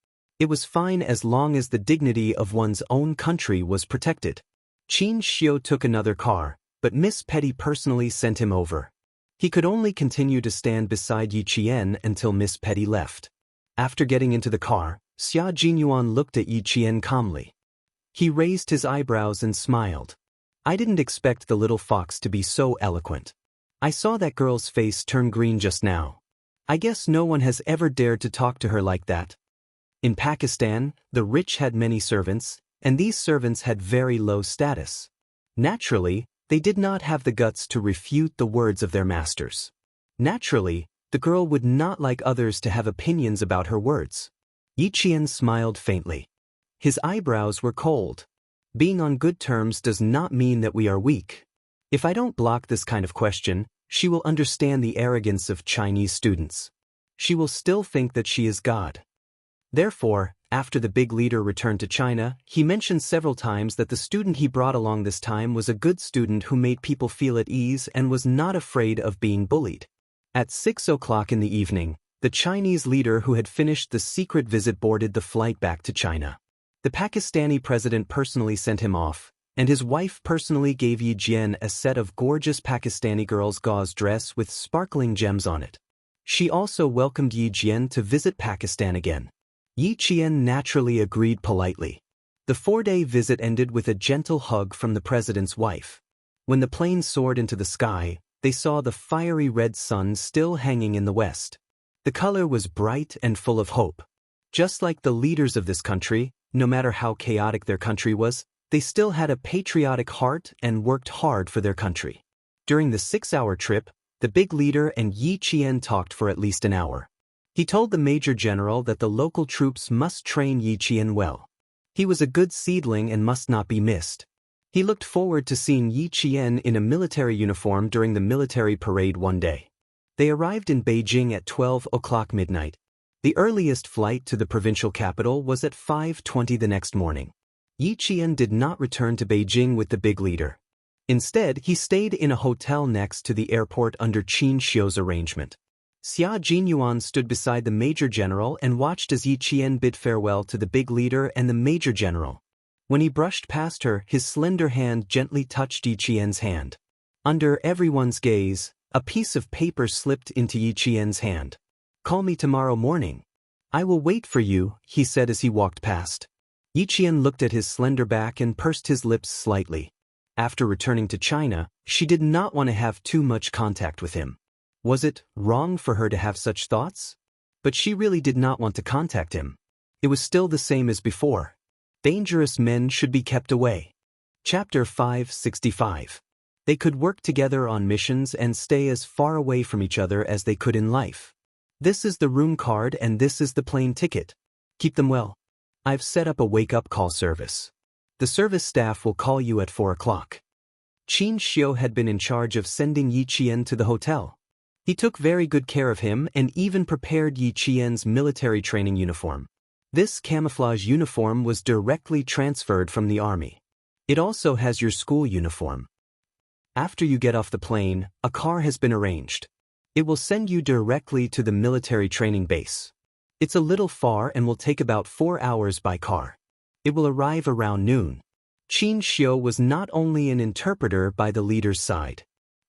It was fine as long as the dignity of one's own country was protected. Qin Xiu took another car, but Miss Petty personally sent him over. He could only continue to stand beside Yi Qian until Miss Petty left. After getting into the car, Xia Jinyuan looked at Yi Qian calmly. He raised his eyebrows and smiled. I didn't expect the little fox to be so eloquent. I saw that girl's face turn green just now. I guess no one has ever dared to talk to her like that. In Pakistan, the rich had many servants, and these servants had very low status. Naturally, they did not have the guts to refute the words of their masters. Naturally, the girl would not like others to have opinions about her words. Yi Qian smiled faintly. His eyebrows were cold. Being on good terms does not mean that we are weak. If I don't block this kind of question, she will understand the arrogance of Chinese students. She will still think that she is God. Therefore, after the big leader returned to China, he mentioned several times that the student he brought along this time was a good student who made people feel at ease and was not afraid of being bullied. At 6 o'clock in the evening, the Chinese leader who had finished the secret visit boarded the flight back to China. The Pakistani president personally sent him off, and his wife personally gave Yi Jian a set of gorgeous Pakistani girl's gauze dress with sparkling gems on it. She also welcomed Yi Jian to visit Pakistan again. Yi Qian naturally agreed politely. The 4-day visit ended with a gentle hug from the president's wife. When the plane soared into the sky, they saw the fiery red sun still hanging in the west. The color was bright and full of hope. Just like the leaders of this country, no matter how chaotic their country was, they still had a patriotic heart and worked hard for their country. During the 6-hour trip, the big leader and Yi Qian talked for at least an hour. He told the major general that the local troops must train Yi Qian well. He was a good seedling and must not be missed. He looked forward to seeing Yi Qian in a military uniform during the military parade one day. They arrived in Beijing at 12 o'clock midnight. The earliest flight to the provincial capital was at 5:20 the next morning. Yi Qian did not return to Beijing with the big leader. Instead, he stayed in a hotel next to the airport under Qin Xiu's arrangement. Xia Jinyuan stood beside the major general and watched as Yi Qian bid farewell to the big leader and the major general. When he brushed past her, his slender hand gently touched Yi Qian's hand. Under everyone's gaze, a piece of paper slipped into Yi Qian's hand. Call me tomorrow morning. I will wait for you, he said as he walked past. Yi Qian looked at his slender back and pursed his lips slightly. After returning to China, she did not want to have too much contact with him. Was it wrong for her to have such thoughts? But she really did not want to contact him. It was still the same as before. Dangerous men should be kept away. Chapter 565. They could work together on missions and stay as far away from each other as they could in life. This is the room card and this is the plane ticket. Keep them well. I've set up a wake-up call service. The service staff will call you at 4 o'clock. Qin Xiu had been in charge of sending Yi Qian to the hotel. He took very good care of him and even prepared Yi Qian's military training uniform. This camouflage uniform was directly transferred from the army. It also has your school uniform. After you get off the plane, a car has been arranged. It will send you directly to the military training base. It's a little far and will take about 4 hours by car. It will arrive around noon. Qin Xiu was not only an interpreter by the leader's side.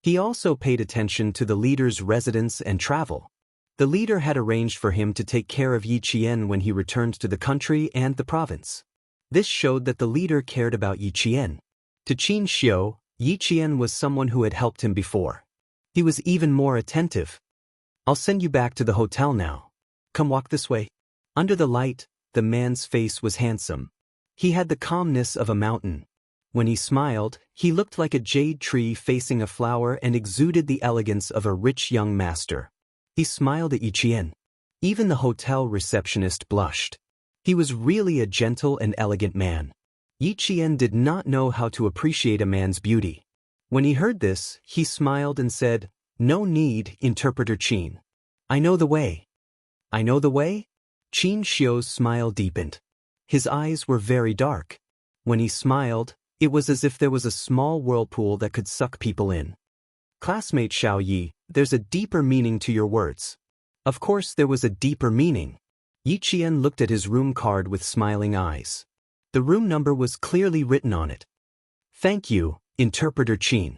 He also paid attention to the leader's residence and travel. The leader had arranged for him to take care of Yi Qian when he returned to the country and the province. This showed that the leader cared about Yi Qian. To Qin Xiu, Yi Qian was someone who had helped him before. He was even more attentive. I'll send you back to the hotel now. Come walk this way. Under the light, the man's face was handsome. He had the calmness of a mountain. When he smiled, he looked like a jade tree facing a flower and exuded the elegance of a rich young master. He smiled at Yi Qian. Even the hotel receptionist blushed. He was really a gentle and elegant man. Yi Qian did not know how to appreciate a man's beauty. When he heard this, he smiled and said, "No need, Interpreter Qin. I know the way." "I know the way?" Qin Xiu's smile deepened. His eyes were very dark. When he smiled, it was as if there was a small whirlpool that could suck people in. "Classmate Xiao Yi, there's a deeper meaning to your words." Of course there was a deeper meaning. Yi Qian looked at his room card with smiling eyes. The room number was clearly written on it. Thank you, Interpreter Qin.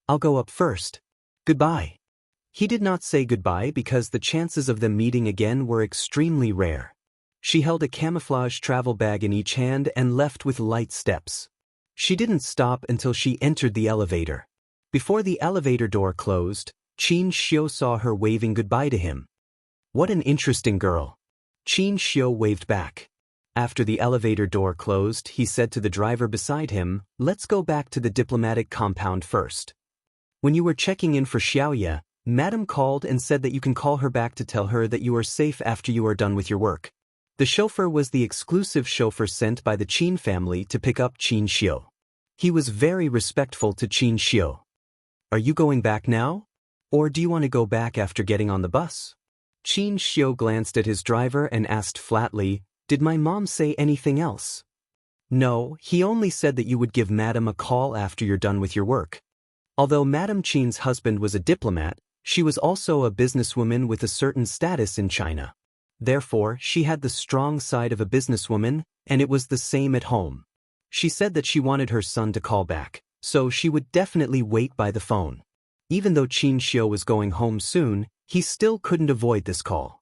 I'll go up first. Goodbye. He did not say goodbye because the chances of them meeting again were extremely rare. She held a camouflage travel bag in each hand and left with light steps. She didn't stop until she entered the elevator. Before the elevator door closed, Qin Xiu saw her waving goodbye to him. What an interesting girl. Qin Xiu waved back. After the elevator door closed, he said to the driver beside him, "Let's go back to the diplomatic compound first. When you were checking in for Xiaoya, Madam called and said that you can call her back to tell her that you are safe after you are done with your work." The chauffeur was the exclusive chauffeur sent by the Qin family to pick up Qin Xiu. He was very respectful to Qin Xiu. "Are you going back now? Or do you want to go back after getting on the bus?" Qin Xiu glanced at his driver and asked flatly, "Did my mom say anything else?" "No, he only said that you would give Madam a call after you're done with your work." Although Madam Qin's husband was a diplomat, she was also a businesswoman with a certain status in China. Therefore, she had the strong side of a businesswoman, and it was the same at home. She said that she wanted her son to call back, so she would definitely wait by the phone. Even though Qin Xiu was going home soon, he still couldn't avoid this call.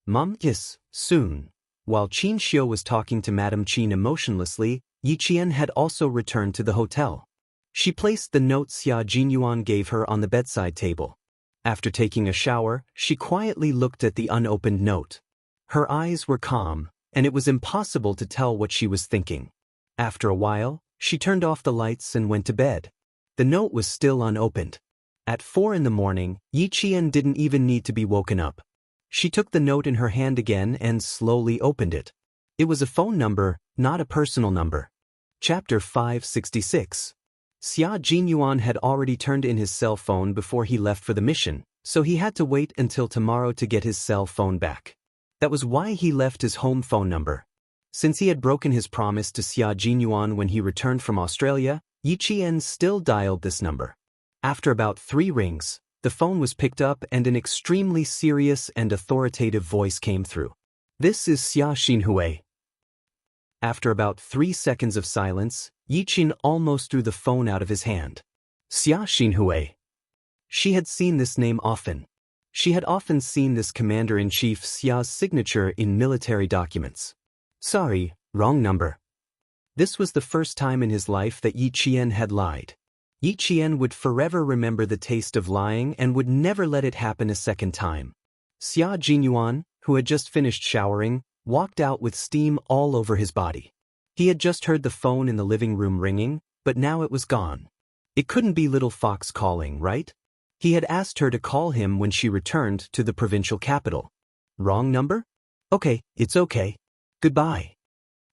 "Mom, yes, soon." While Qin Xiu was talking to Madam Qin emotionlessly, Yi Qian had also returned to the hotel. She placed the note Xia Jinyuan gave her on the bedside table. After taking a shower, she quietly looked at the unopened note. Her eyes were calm, and it was impossible to tell what she was thinking. After a while, she turned off the lights and went to bed. The note was still unopened. At 4 in the morning, Yi Qian didn't even need to be woken up. She took the note in her hand again and slowly opened it. It was a phone number, not a personal number. Chapter 566. Xia Jinyuan had already turned in his cell phone before he left for the mission, so he had to wait until tomorrow to get his cell phone back. That was why he left his home phone number. Since he had broken his promise to Xia Jinyuan when he returned from Australia, Yi Qian still dialed this number. After about 3 rings, the phone was picked up and an extremely serious and authoritative voice came through. "This is Xia Xinhui." After about 3 seconds of silence, Yi Qian almost threw the phone out of his hand. Xia Xinhui. She had seen this name often. She had often seen this Commander-in-Chief Xia's signature in military documents. "Sorry, wrong number." This was the first time in his life that Yi Qian had lied. Yi Qian would forever remember the taste of lying and would never let it happen a second time. Xia Jinyuan, who had just finished showering, walked out with steam all over his body. He had just heard the phone in the living room ringing, but now it was gone. It couldn't be Little Fox calling, right? He had asked her to call him when she returned to the provincial capital. Wrong number? Okay, it's okay. Goodbye.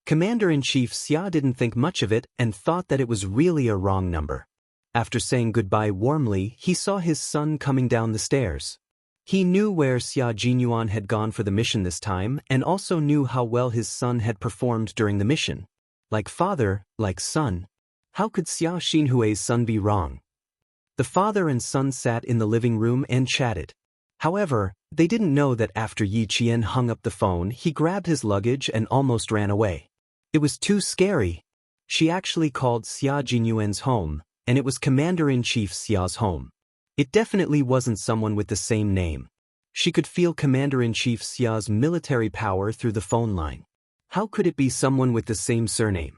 Commander-in-Chief Xia didn't think much of it and thought that it was really a wrong number. After saying goodbye warmly, he saw his son coming down the stairs. He knew where Xia Jinyuan had gone for the mission this time and also knew how well his son had performed during the mission. Like father, like son. How could Xia Xinhui's son be wrong? The father and son sat in the living room and chatted. However, they didn't know that after Yi Qian hung up the phone, he grabbed his luggage and almost ran away. It was too scary. She actually called Xia Jinyuan's home, and it was Commander-in-Chief Xia's home. It definitely wasn't someone with the same name. She could feel Commander-in-Chief Xia's military power through the phone line. How could it be someone with the same surname?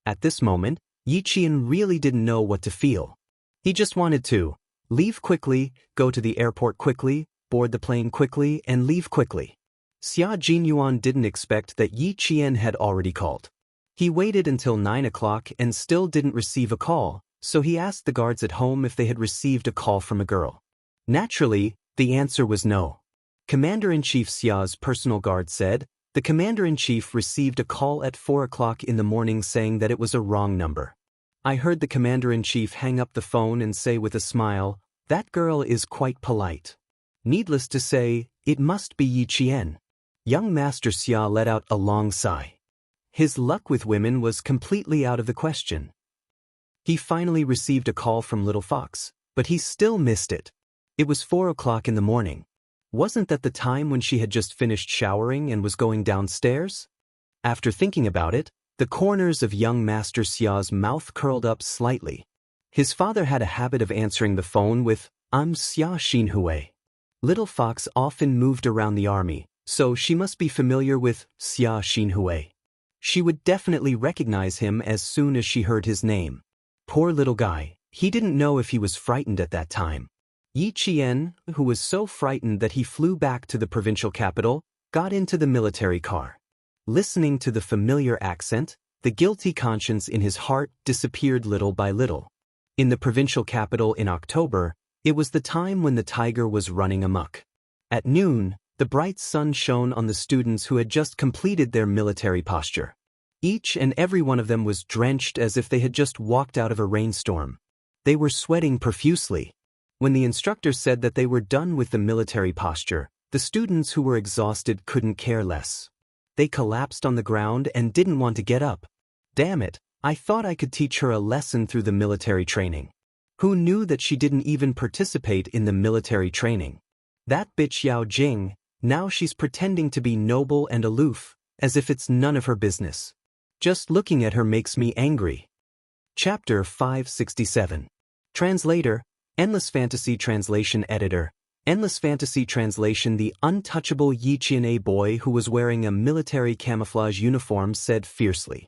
At this moment, Yi Qian really didn't know what to feel. He just wanted to leave quickly, go to the airport quickly, board the plane quickly, and leave quickly. Xia Jinyuan didn't expect that Yi Qian had already called. He waited until 9 o'clock and still didn't receive a call, so he asked the guards at home if they had received a call from a girl. Naturally, the answer was no. Commander-in-Chief Xia's personal guard said, the Commander-in-Chief received a call at 4 o'clock in the morning saying that it was a wrong number. I heard the Commander-in-Chief hang up the phone and say with a smile, "That girl is quite polite." Needless to say, it must be Yi Qian. Young Master Xia let out a long sigh. His luck with women was completely out of the question. He finally received a call from Little Fox, but he still missed it. It was 4 o'clock in the morning. Wasn't that the time when she had just finished showering and was going downstairs? After thinking about it, the corners of young Master Xia's mouth curled up slightly. His father had a habit of answering the phone with, "I'm Xia Xinhui." Little Fox often moved around the army, so she must be familiar with Xia Xinhui. She would definitely recognize him as soon as she heard his name. Poor little guy, he didn't know if he was frightened at that time. Yi Qian, who was so frightened that he flew back to the provincial capital, got into the military car. Listening to the familiar accent, the guilty conscience in his heart disappeared little by little. In the provincial capital in October, it was the time when the tiger was running amok. At noon, the bright sun shone on the students who had just completed their military posture. Each and every one of them was drenched as if they had just walked out of a rainstorm. They were sweating profusely. When the instructor said that they were done with the military posture, the students who were exhausted couldn't care less. They collapsed on the ground and didn't want to get up. Damn it, I thought I could teach her a lesson through the military training. Who knew that she didn't even participate in the military training? That bitch Yao Jing, now she's pretending to be noble and aloof, as if it's none of her business. Just looking at her makes me angry. Chapter 567. Translator, Endless Fantasy Translation Editor. Endless Fantasy Translation. The untouchable Yi Qian boy who was wearing a military camouflage uniform said fiercely.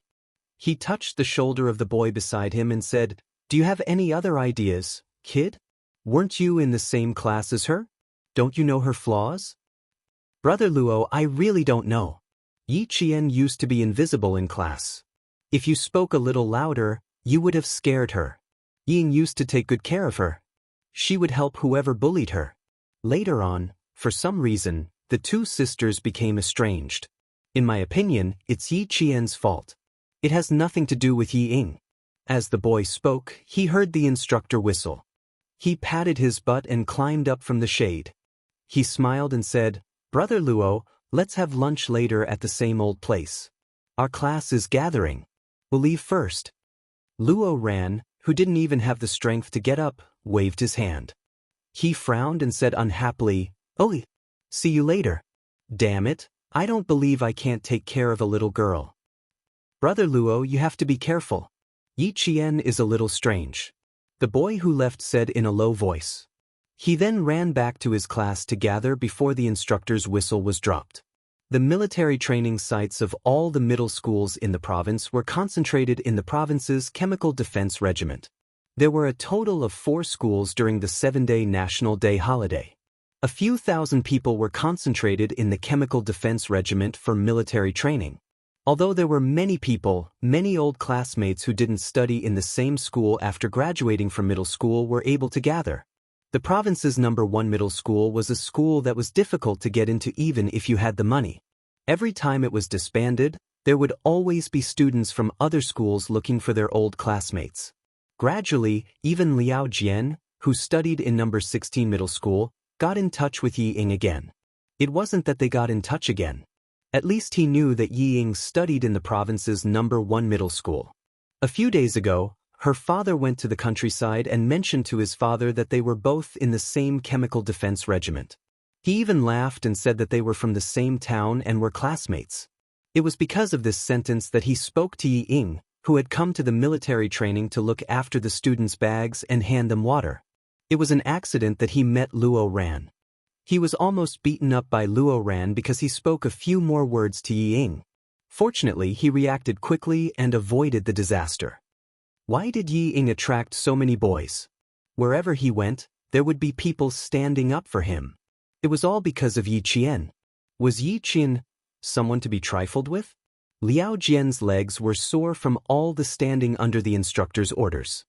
He touched the shoulder of the boy beside him and said, "Do you have any other ideas, kid? Weren't you in the same class as her? Don't you know her flaws?" "Brother Luo, I really don't know. Yi Qian used to be invisible in class. If you spoke a little louder, you would have scared her. Ying used to take good care of her. She would help whoever bullied her." Later on, for some reason, the two sisters became estranged. In my opinion, it's Yi Qian's fault. It has nothing to do with Yi Ying. As the boy spoke, he heard the instructor whistle. He patted his butt and climbed up from the shade. He smiled and said, "Brother Luo, let's have lunch later at the same old place. Our class is gathering. We'll leave first." Luo Ran, who didn't even have the strength to get up, waved his hand. He frowned and said unhappily, "Oh, see you later." Damn it, I don't believe I can't take care of a little girl. "Brother Luo, you have to be careful. Yi Qian is a little strange," the boy who left said in a low voice. He then ran back to his class to gather before the instructor's whistle was dropped. The military training sites of all the middle schools in the province were concentrated in the province's Chemical Defense Regiment. There were a total of 4 schools during the 7-day National Day holiday. A few thousand people were concentrated in the Chemical Defense Regiment for military training. Although there were many people, many old classmates who didn't study in the same school after graduating from middle school were able to gather. The province's #1 middle school was a school that was difficult to get into even if you had the money. Every time it was disbanded, there would always be students from other schools looking for their old classmates. Gradually, even Liao Jian, who studied in #16 middle school, got in touch with Yi Ying again. It wasn't that they got in touch again. At least he knew that Yi Ying studied in the province's #1 middle school. A few days ago, her father went to the countryside and mentioned to his father that they were both in the same Chemical Defense Regiment. He even laughed and said that they were from the same town and were classmates. It was because of this sentence that he spoke to Yi Ying, who had come to the military training to look after the students' bags and hand them water. It was an accident that he met Luo Ran. He was almost beaten up by Luo Ran because he spoke a few more words to Yi Ying. Fortunately, he reacted quickly and avoided the disaster. Why did Yi Ying attract so many boys? Wherever he went, there would be people standing up for him. It was all because of Yi Qian. Was Yi Qian someone to be trifled with? Liao Jian's legs were sore from all the standing under the instructor's orders.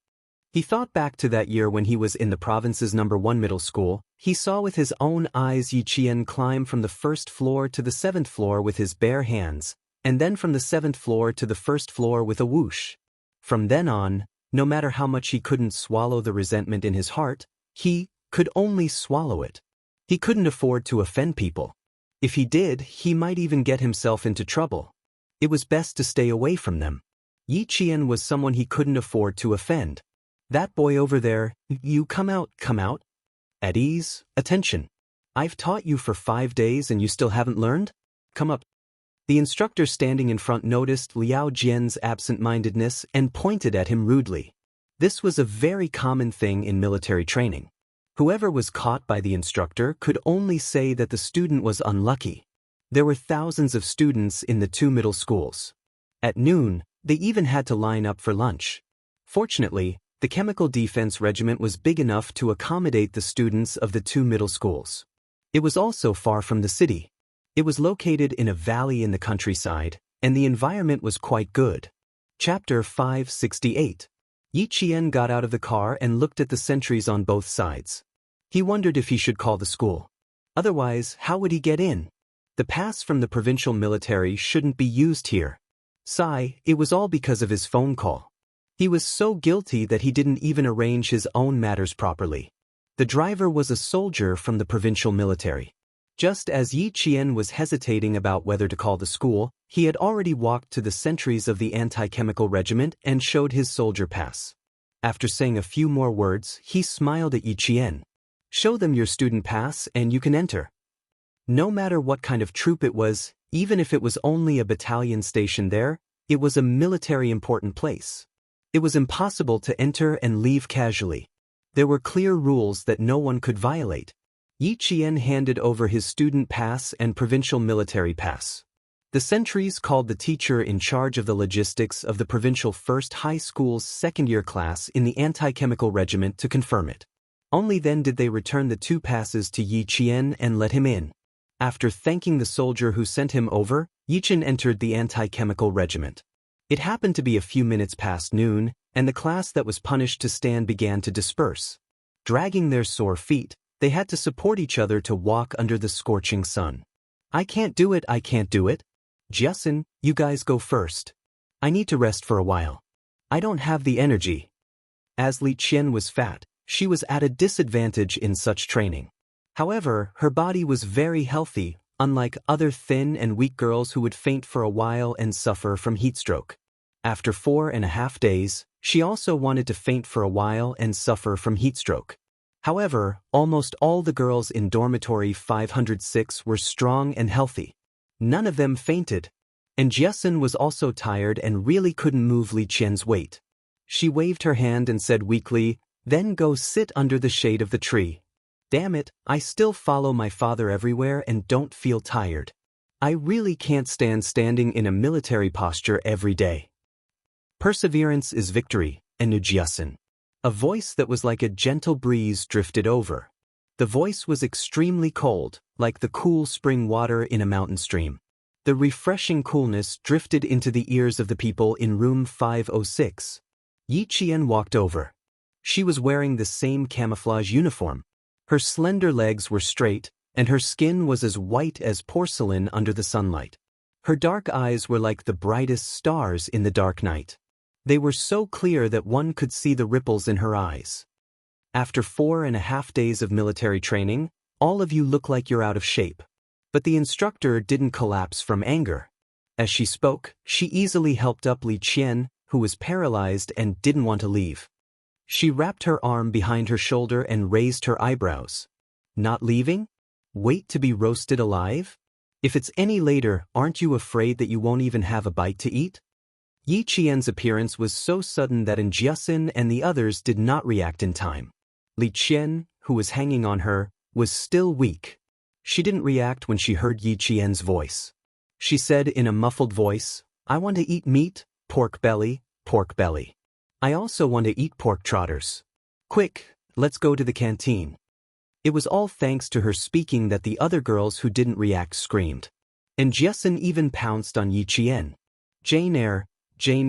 He thought back to that year when he was in the province's #1 middle school. He saw with his own eyes Yi Qian climb from the 1st floor to the 7th floor with his bare hands, and then from the 7th floor to the 1st floor with a whoosh. From then on, no matter how much he couldn't swallow the resentment in his heart, he could only swallow it. He couldn't afford to offend people. If he did, he might even get himself into trouble. It was best to stay away from them. Yi Qian was someone he couldn't afford to offend. That boy over there, you come out. At ease, attention. I've taught you for 5 days and you still haven't learned? Come up. The instructor standing in front noticed Liao Jian's absent-mindedness and pointed at him rudely. This was a very common thing in military training. Whoever was caught by the instructor could only say that the student was unlucky. There were thousands of students in the 2 middle schools. At noon, they even had to line up for lunch. Fortunately, the Chemical Defense Regiment was big enough to accommodate the students of the 2 middle schools. It was also far from the city. It was located in a valley in the countryside, and the environment was quite good. Chapter 568. Yi Qian got out of the car and looked at the sentries on both sides. He wondered if he should call the school. Otherwise, how would he get in? The pass from the provincial military shouldn't be used here. It was all because of his phone call. He was so guilty that he didn't even arrange his own matters properly. The driver was a soldier from the provincial military. Just as Yi Qian was hesitating about whether to call the school, he had already walked to the sentries of the anti-chemical regiment and showed his soldier pass. After saying a few more words, he smiled at Yi Qian. Show them your student pass and you can enter. No matter what kind of troop it was, even if it was only a battalion stationed there, it was a military important place. It was impossible to enter and leave casually. There were clear rules that no one could violate. Yi Qian handed over his student pass and provincial military pass. The sentries called the teacher in charge of the logistics of the provincial first high school's second-year class in the anti-chemical regiment to confirm it. Only then did they return the 2 passes to Yi Qian and let him in. After thanking the soldier who sent him over, Yi Qian entered the anti-chemical regiment. It happened to be a few minutes past noon, and the class that was punished to stand began to disperse. Dragging their sore feet, they had to support each other to walk under the scorching sun. I can't do it. Jiasun, you guys go first. I need to rest for a while. I don't have the energy. As Li Qian was fat, she was at a disadvantage in such training. However, her body was very healthy, unlike other thin and weak girls who would faint for a while and suffer from heatstroke. After 4.5 days, she also wanted to faint for a while and suffer from heatstroke. However, almost all the girls in dormitory 506 were strong and healthy. None of them fainted. And Jiasun was also tired and really couldn't move Li Qian's weight. She waved her hand and said weakly, "Then go sit under the shade of the tree." Damn it, I still follow my father everywhere and don't feel tired. I really can't stand standing in a military posture every day. Perseverance is victory, and Jiasun. A voice that was like a gentle breeze drifted over. The voice was extremely cold, like the cool spring water in a mountain stream. The refreshing coolness drifted into the ears of the people in room 506. Yi Qian walked over. She was wearing the same camouflage uniform. Her slender legs were straight, and her skin was as white as porcelain under the sunlight. Her dark eyes were like the brightest stars in the dark night. They were so clear that one could see the ripples in her eyes. After 4.5 days of military training, all of you look like you're out of shape. But the instructor didn't collapse from anger. As she spoke, she easily helped up Li Qian, who was paralyzed and didn't want to leave. She wrapped her arm behind her shoulder and raised her eyebrows. Not leaving? Wait to be roasted alive? If it's any later, aren't you afraid that you won't even have a bite to eat? Yi Qian's appearance was so sudden that Jiasun and the others did not react in time. Li Qian, who was hanging on her, was still weak. She didn't react when she heard Yi Qian's voice. She said in a muffled voice, "I want to eat meat, pork belly, pork belly. I also want to eat pork trotters. Quick, let's go to the canteen." It was all thanks to her speaking that the other girls who didn't react screamed. And Jiasun even pounced on Yi Qian. Jane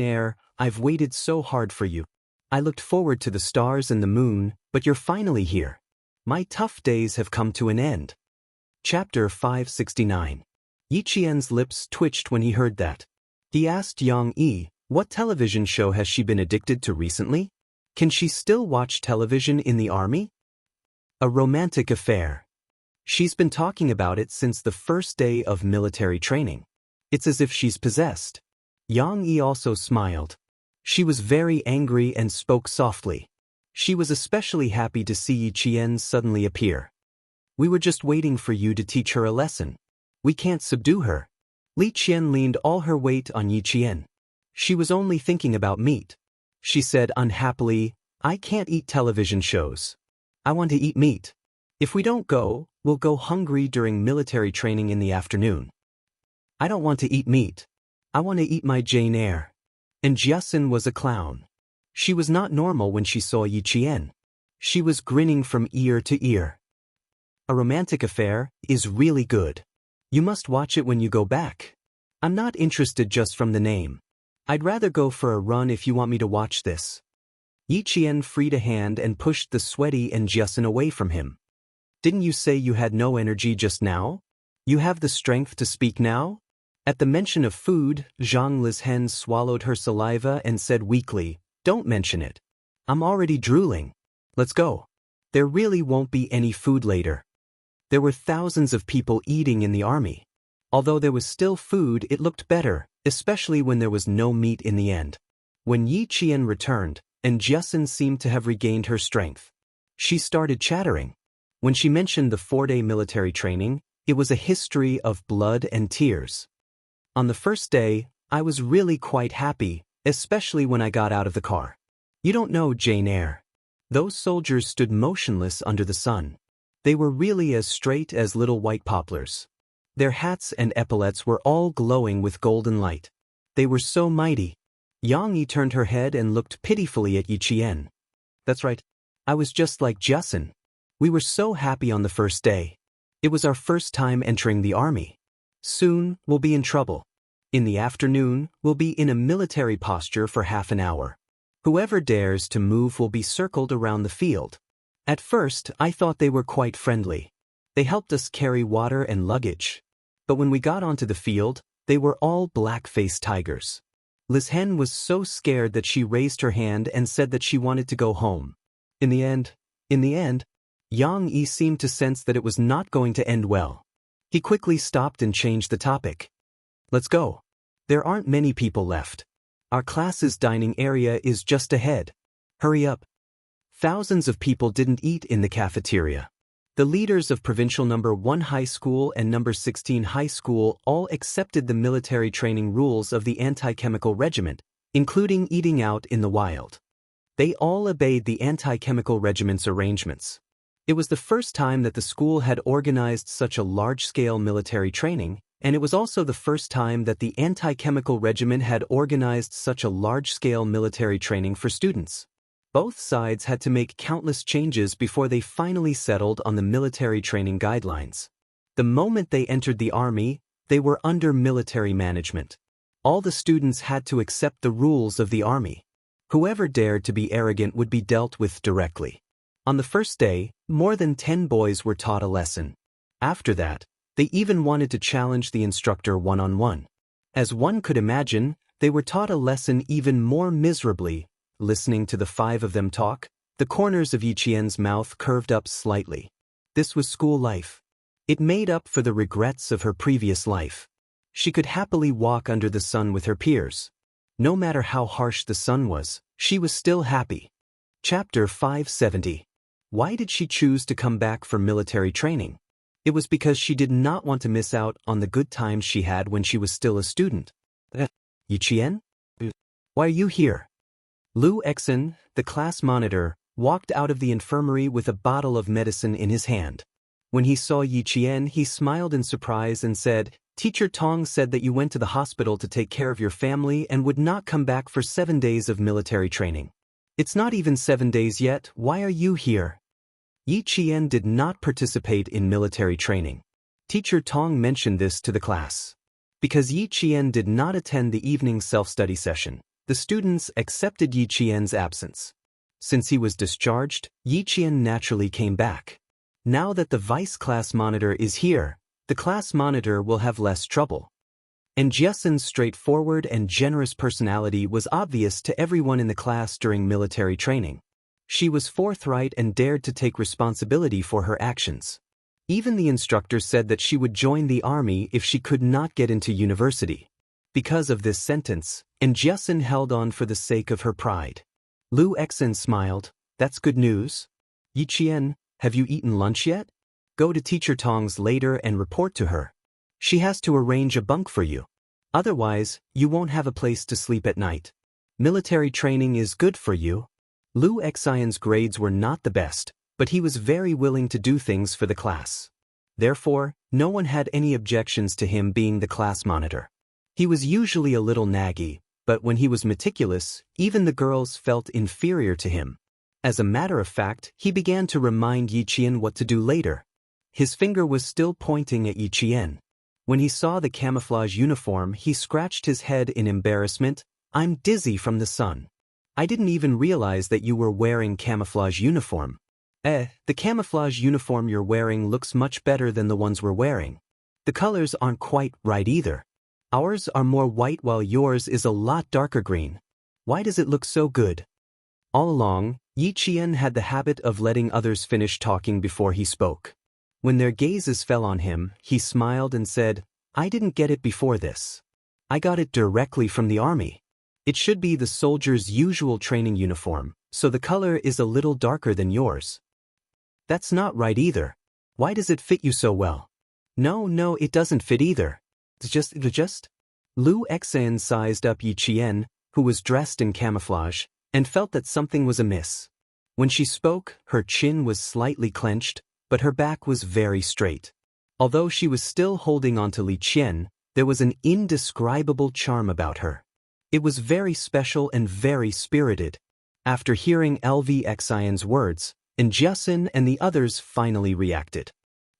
Eyre, I've waited so hard for you. I looked forward to the stars and the moon, but you're finally here. My tough days have come to an end. Chapter 569. Yi Qian's lips twitched when he heard that. He asked Yang Yi, what television show has she been addicted to recently? Can she still watch television in the army? A romantic affair. She's been talking about it since the first day of military training. It's as if she's possessed. Yang Yi also smiled. She was very angry and spoke softly. She was especially happy to see Yi Qian suddenly appear. We were just waiting for you to teach her a lesson. We can't subdue her. Li Qian leaned all her weight on Yi Qian. She was only thinking about meat. She said unhappily, I can't eat television shows. I want to eat meat. If we don't go, we'll go hungry during military training in the afternoon. I don't want to eat meat. I want to eat my Jane Eyre. And Jiasun was a clown. She was not normal when she saw Yi Qian. She was grinning from ear to ear. A romantic affair is really good. You must watch it when you go back. I'm not interested just from the name. I'd rather go for a run if you want me to watch this. Yi Qian freed a hand and pushed the sweaty and Jiasun away from him. Didn't you say you had no energy just now? You have the strength to speak now? At the mention of food, Zhang Lizhen swallowed her saliva and said weakly, Don't mention it. I'm already drooling. Let's go. There really won't be any food later. There were thousands of people eating in the army. Although there was still food, it looked better, especially when there was no meat in the end. When Yi Qian returned, and Jiasun seemed to have regained her strength, she started chattering. When she mentioned the 4-day military training, it was a history of blood and tears. On the first day, I was really quite happy, especially when I got out of the car. You don't know Jane Eyre. Those soldiers stood motionless under the sun. They were really as straight as little white poplars. Their hats and epaulets were all glowing with golden light. They were so mighty. Yang Yi turned her head and looked pitifully at Yi Qian. That's right. I was just like Jiasun. We were so happy on the first day. It was our first time entering the army. Soon, we'll be in trouble. In the afternoon, we'll be in a military posture for half an hour. Whoever dares to move will be circled around the field. At first, I thought they were quite friendly. They helped us carry water and luggage. But when we got onto the field, they were all black-faced tigers. Lizhen was so scared that she raised her hand and said that she wanted to go home. In the end, Yang Yi seemed to sense that it was not going to end well. He quickly stopped and changed the topic. Let's go. There aren't many people left. Our class's dining area is just ahead. Hurry up. Thousands of people didn't eat in the cafeteria. The leaders of Provincial No. 1 High School and No. 16 High School all accepted the military training rules of the anti-chemical regiment, including eating out in the wild. They all obeyed the anti-chemical regiment's arrangements. It was the first time that the school had organized such a large-scale military training, and it was also the first time that the anti-chemical regiment had organized such a large-scale military training for students. Both sides had to make countless changes before they finally settled on the military training guidelines. The moment they entered the army, they were under military management. All the students had to accept the rules of the army. Whoever dared to be arrogant would be dealt with directly. On the first day, more than 10 boys were taught a lesson. After that, they even wanted to challenge the instructor one-on-one. As one could imagine, they were taught a lesson even more miserably. Listening to the 5 of them talk, the corners of Yi Qian's mouth curved up slightly. This was school life. It made up for the regrets of her previous life. She could happily walk under the sun with her peers. No matter how harsh the sun was, she was still happy. Chapter 570. Why did she choose to come back for military training? It was because she did not want to miss out on the good times she had when she was still a student. Yi Qian? Why are you here? Lu Exen, the class monitor, walked out of the infirmary with a bottle of medicine in his hand. When he saw Yi Qian, he smiled in surprise and said, Teacher Tong said that you went to the hospital to take care of your family and would not come back for 7 days of military training. It's not even 7 days yet, why are you here? Yi Qian did not participate in military training. Teacher Tong mentioned this to the class. Because Yi Qian did not attend the evening self-study session, the students accepted Yi Qian's absence. Since he was discharged, Yi Qian naturally came back. Now that the vice class monitor is here, the class monitor will have less trouble. And Jiasun's straightforward and generous personality was obvious to everyone in the class during military training. She was forthright and dared to take responsibility for her actions. Even the instructor said that she would join the army if she could not get into university. Because of this sentence, and Jiasun held on for the sake of her pride. Lu Exen smiled, That's good news. Yi Qian, have you eaten lunch yet? go to Teacher Tong's later and report to her. She has to arrange a bunk for you. Otherwise, you won't have a place to sleep at night. Military training is good for you. Lu Xian's grades were not the best, but he was very willing to do things for the class. Therefore, no one had any objections to him being the class monitor. He was usually a little naggy, but when he was meticulous, even the girls felt inferior to him. As a matter of fact, he began to remind Yi Qian what to do later. His finger was still pointing at Yi Qian. When he saw the camouflage uniform, he scratched his head in embarrassment. "I'm dizzy from the sun. I didn't even realize that you were wearing camouflage uniform." The camouflage uniform you're wearing looks much better than the ones we're wearing. The colors aren't quite right either. Ours are more white while yours is a lot darker green. Why does it look so good? All along, Yi Qian had the habit of letting others finish talking before he spoke. When their gazes fell on him, he smiled and said, "I didn't get it before this. I got it directly from the army. It should be the soldier's usual training uniform, so the color is a little darker than yours." "That's not right either. Why does it fit you so well?" No, it doesn't fit either. It's just. Lu Xian sized up Yi Qian, who was dressed in camouflage, and felt that something was amiss. When she spoke, her chin was slightly clenched, but her back was very straight. Although she was still holding on to Li Qian, there was an indescribable charm about her. It was very special and very spirited. After hearing LV Xian's words, Jiasun and the others finally reacted.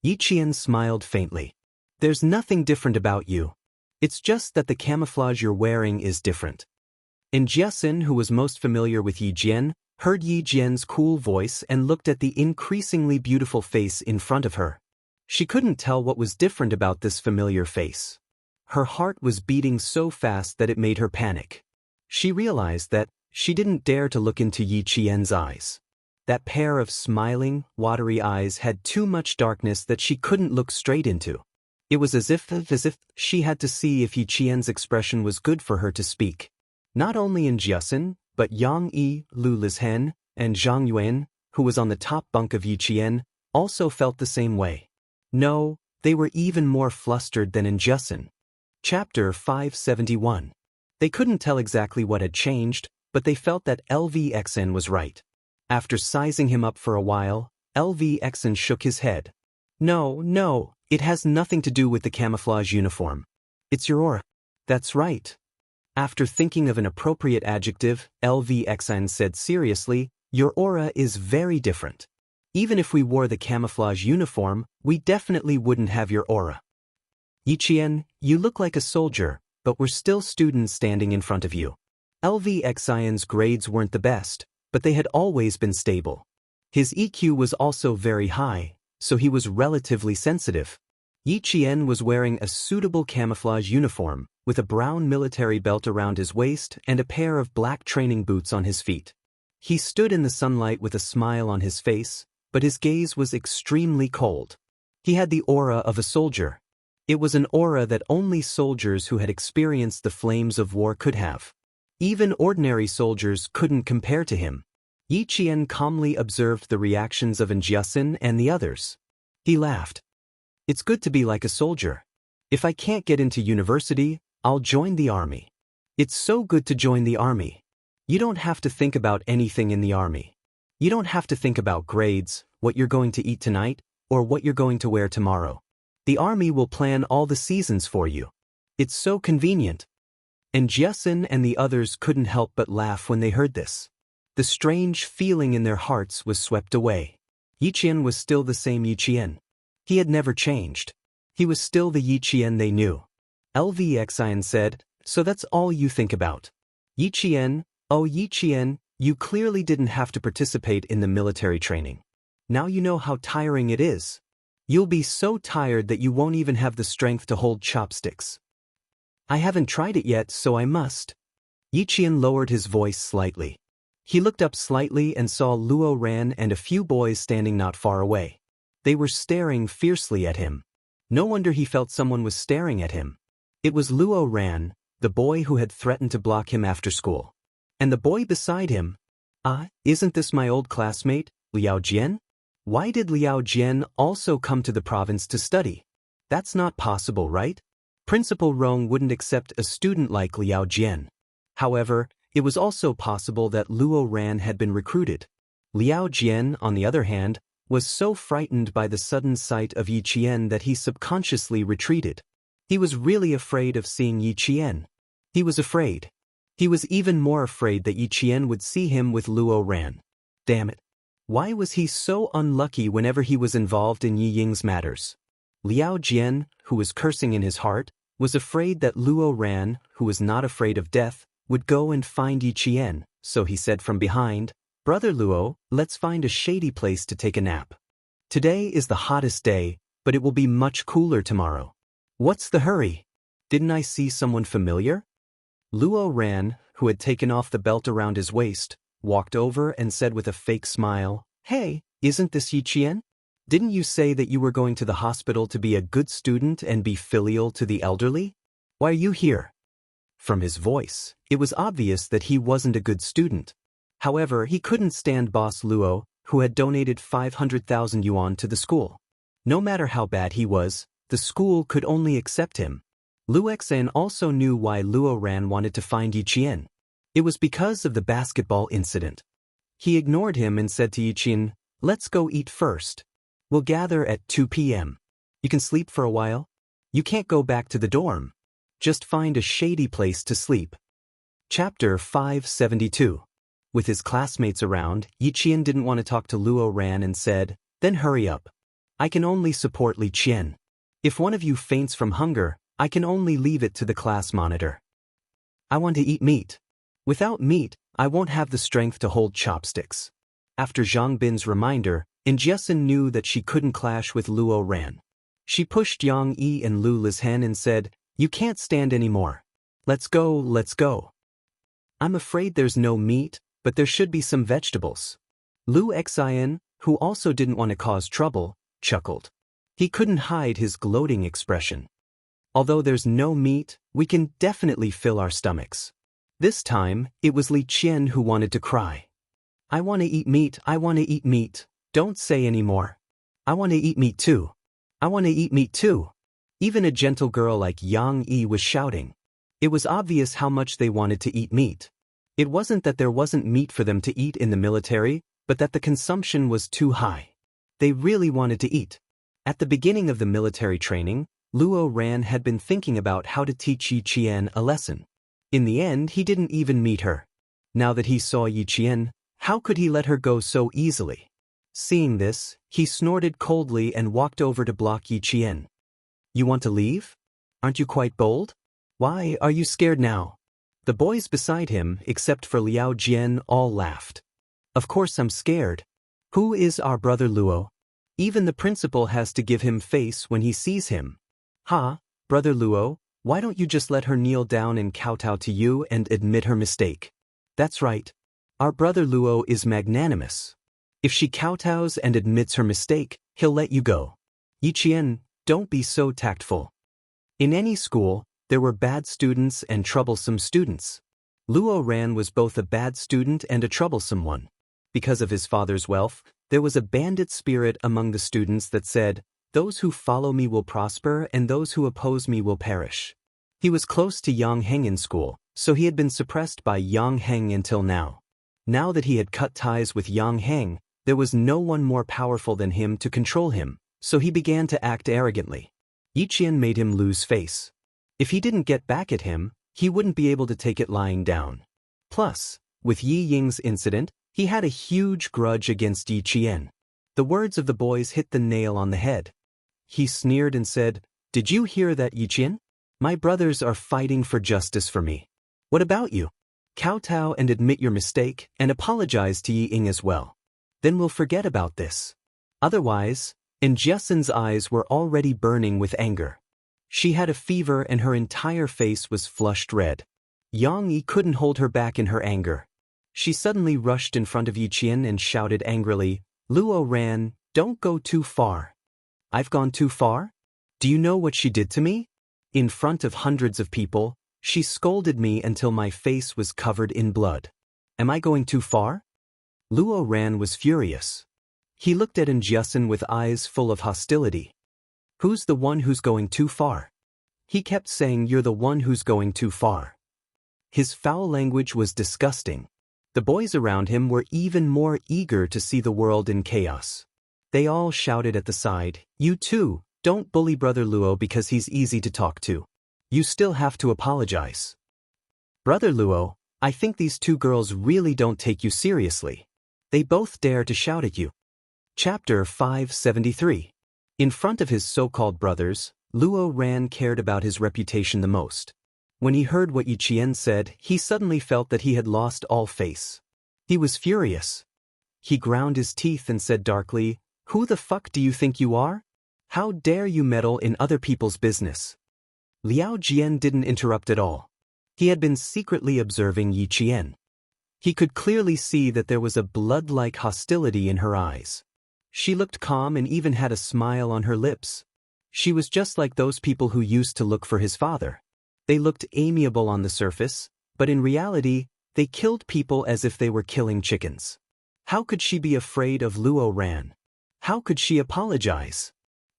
Yi Qian smiled faintly. "There's nothing different about you. It's just that the camouflage you're wearing is different." Jiasun, who was most familiar with Yi Jian, heard Yi Jian's cool voice and looked at the increasingly beautiful face in front of her. She couldn't tell what was different about this familiar face. Her heart was beating so fast that it made her panic. She realized that she didn't dare to look into Yi Qian's eyes. That pair of smiling, watery eyes had too much darkness that she couldn't look straight into. It was as if she had to see if Yi Qian's expression was good for her to speak. Not only Jiasun, but Yang Yi, Lu Lizhen, and Zhang Yuan, who was on the top bunk of Yi Qian, also felt the same way. No, they were even more flustered than Jiasun. Chapter 571. They couldn't tell exactly what had changed, but they felt that LVXN was right. After sizing him up for a while, LVXN shook his head. No, it has nothing to do with the camouflage uniform. It's your aura." "That's right." After thinking of an appropriate adjective, LVXN said seriously, "Your aura is very different. Even if we wore the camouflage uniform, we definitely wouldn't have your aura." "Yi Qian, you look like a soldier, but we're still students standing in front of you." LVXIN's grades weren't the best, but they had always been stable. His EQ was also very high, so he was relatively sensitive. Yi Qian was wearing a suitable camouflage uniform, with a brown military belt around his waist and a pair of black training boots on his feet. He stood in the sunlight with a smile on his face, but his gaze was extremely cold. He had the aura of a soldier. It was an aura that only soldiers who had experienced the flames of war could have. Even ordinary soldiers couldn't compare to him. Yi Qian calmly observed the reactions of Jiasun and the others. He laughed. "It's good to be like a soldier. If I can't get into university, I'll join the army. It's so good to join the army. You don't have to think about anything in the army. You don't have to think about grades, what you're going to eat tonight, or what you're going to wear tomorrow. The army will plan all the seasons for you. It's so convenient." Jiasun and the others couldn't help but laugh when they heard this. The strange feeling in their hearts was swept away. Yi Qian was still the same Yi Qian. He had never changed. He was still the Yi Qian they knew. LVXIN said, "So that's all you think about." Yi Qian, "Oh Yi Qian, you clearly didn't have to participate in the military training. Now you know how tiring it is. You'll be so tired that you won't even have the strength to hold chopsticks." "I haven't tried it yet, so I must." Yi Qian lowered his voice slightly. He looked up slightly and saw Luo Ran and a few boys standing not far away. They were staring fiercely at him. No wonder he felt someone was staring at him. It was Luo Ran, the boy who had threatened to block him after school. And the boy beside him. "Ah, isn't this my old classmate, Liao Jian?" Why did Liao Jian also come to the province to study? That's not possible, right? Principal Rong wouldn't accept a student like Liao Jian. However, it was also possible that Luo Ran had been recruited. Liao Jian, on the other hand, was so frightened by the sudden sight of Yi Qian that he subconsciously retreated. He was really afraid of seeing Yi Qian. He was afraid. He was even more afraid that Yi Qian would see him with Luo Ran. Damn it. Why was he so unlucky whenever he was involved in Yi Ying's matters? Liao Jian, who was cursing in his heart, was afraid that Luo Ran, who was not afraid of death, would go and find Yi Qian, so he said from behind, "Brother Luo, let's find a shady place to take a nap. Today is the hottest day, but it will be much cooler tomorrow. What's the hurry? Didn't I see someone familiar?" Luo Ran, who had taken off the belt around his waist, walked over and said with a fake smile, "Hey, isn't this Yi Qian? Didn't you say that you were going to the hospital to be a good student and be filial to the elderly? Why are you here?" From his voice, it was obvious that he wasn't a good student. However, he couldn't stand Boss Luo, who had donated 500,000 yuan to the school. No matter how bad he was, the school could only accept him. Lu Xan also knew why Luo Ran wanted to find Yi Qian. It was because of the basketball incident. He ignored him and said to Yi Qian, "Let's go eat first. We'll gather at 2 p.m. You can sleep for a while. You can't go back to the dorm. Just find a shady place to sleep." Chapter 572. With his classmates around, Yi Qian didn't want to talk to Luo Ran and said, "Then hurry up. I can only support Li Qian. If one of you faints from hunger, I can only leave it to the class monitor. I want to eat meat. Without meat, I won't have the strength to hold chopsticks." After Zhang Bin's reminder, Injesun knew that she couldn't clash with Luo Ran. She pushed Yang Yi and Lu Lizhen and said, "You can't stand anymore. Let's go, let's go." "I'm afraid there's no meat, but there should be some vegetables." Lu Xian, who also didn't want to cause trouble, chuckled. He couldn't hide his gloating expression. "Although there's no meat, we can definitely fill our stomachs." This time, it was Li Qian who wanted to cry. "I want to eat meat, I want to eat meat. Don't say any more. I want to eat meat too. I want to eat meat too." Even a gentle girl like Yang Yi was shouting. It was obvious how much they wanted to eat meat. It wasn't that there wasn't meat for them to eat in the military, but that the consumption was too high. They really wanted to eat. At the beginning of the military training, Luo Ran had been thinking about how to teach Yi Qian a lesson. In the end, he didn't even meet her. Now that he saw Yi Qian, how could he let her go so easily? Seeing this, he snorted coldly and walked over to block Yi Qian. "You want to leave? Aren't you quite bold? Why are you scared now?" The boys beside him, except for Liao Jian, all laughed. "Of course I'm scared. Who is our brother Luo? Even the principal has to give him face when he sees him." "Ha, brother Luo, why don't you just let her kneel down and kowtow to you and admit her mistake?" "That's right. Our brother Luo is magnanimous. If she kowtows and admits her mistake, he'll let you go. Yi Qian, don't be so tactful." In any school, there were bad students and troublesome students. Luo Ran was both a bad student and a troublesome one. Because of his father's wealth, there was a bandit spirit among the students that said, "Those who follow me will prosper and those who oppose me will perish." He was close to Yang Heng in school, so he had been suppressed by Yang Heng until now. Now that he had cut ties with Yang Heng, there was no one more powerful than him to control him, so he began to act arrogantly. Yi Qian made him lose face. If he didn't get back at him, he wouldn't be able to take it lying down. Plus, with Yi Ying's incident, he had a huge grudge against Yi Qian. The words of the boys hit the nail on the head. He sneered and said, "Did you hear that, Yi Qian? My brothers are fighting for justice for me. What about you? Kowtow and admit your mistake and apologize to Yi Ying as well. Then we'll forget about this. Otherwise," and Jesun's eyes were already burning with anger. She had a fever and her entire face was flushed red. Yang Yi couldn't hold her back in her anger. She suddenly rushed in front of Yi Qian and shouted angrily, "Luo Ran, don't go too far." "I've gone too far? Do you know what she did to me?" In front of hundreds of people, she scolded me until my face was covered in blood. Am I going too far? Luo Ran was furious. He looked at Jiasun with eyes full of hostility. Who's the one who's going too far? He kept saying, you're the one who's going too far. His foul language was disgusting. The boys around him were even more eager to see the world in chaos. They all shouted at the side, you too, don't bully Brother Luo because he's easy to talk to. You still have to apologize. Brother Luo, I think these two girls really don't take you seriously. They both dare to shout at you. Chapter 573. In front of his so-called brothers, Luo Ran cared about his reputation the most. When he heard what Yi Qian said, he suddenly felt that he had lost all face. He was furious. He ground his teeth and said darkly, who the fuck do you think you are? How dare you meddle in other people's business? Liao Jian didn't interrupt at all. He had been secretly observing Yi Qian. He could clearly see that there was a blood-like hostility in her eyes. She looked calm and even had a smile on her lips. She was just like those people who used to look for his father. They looked amiable on the surface, but in reality, they killed people as if they were killing chickens. How could she be afraid of Luo Ran? How could she apologize?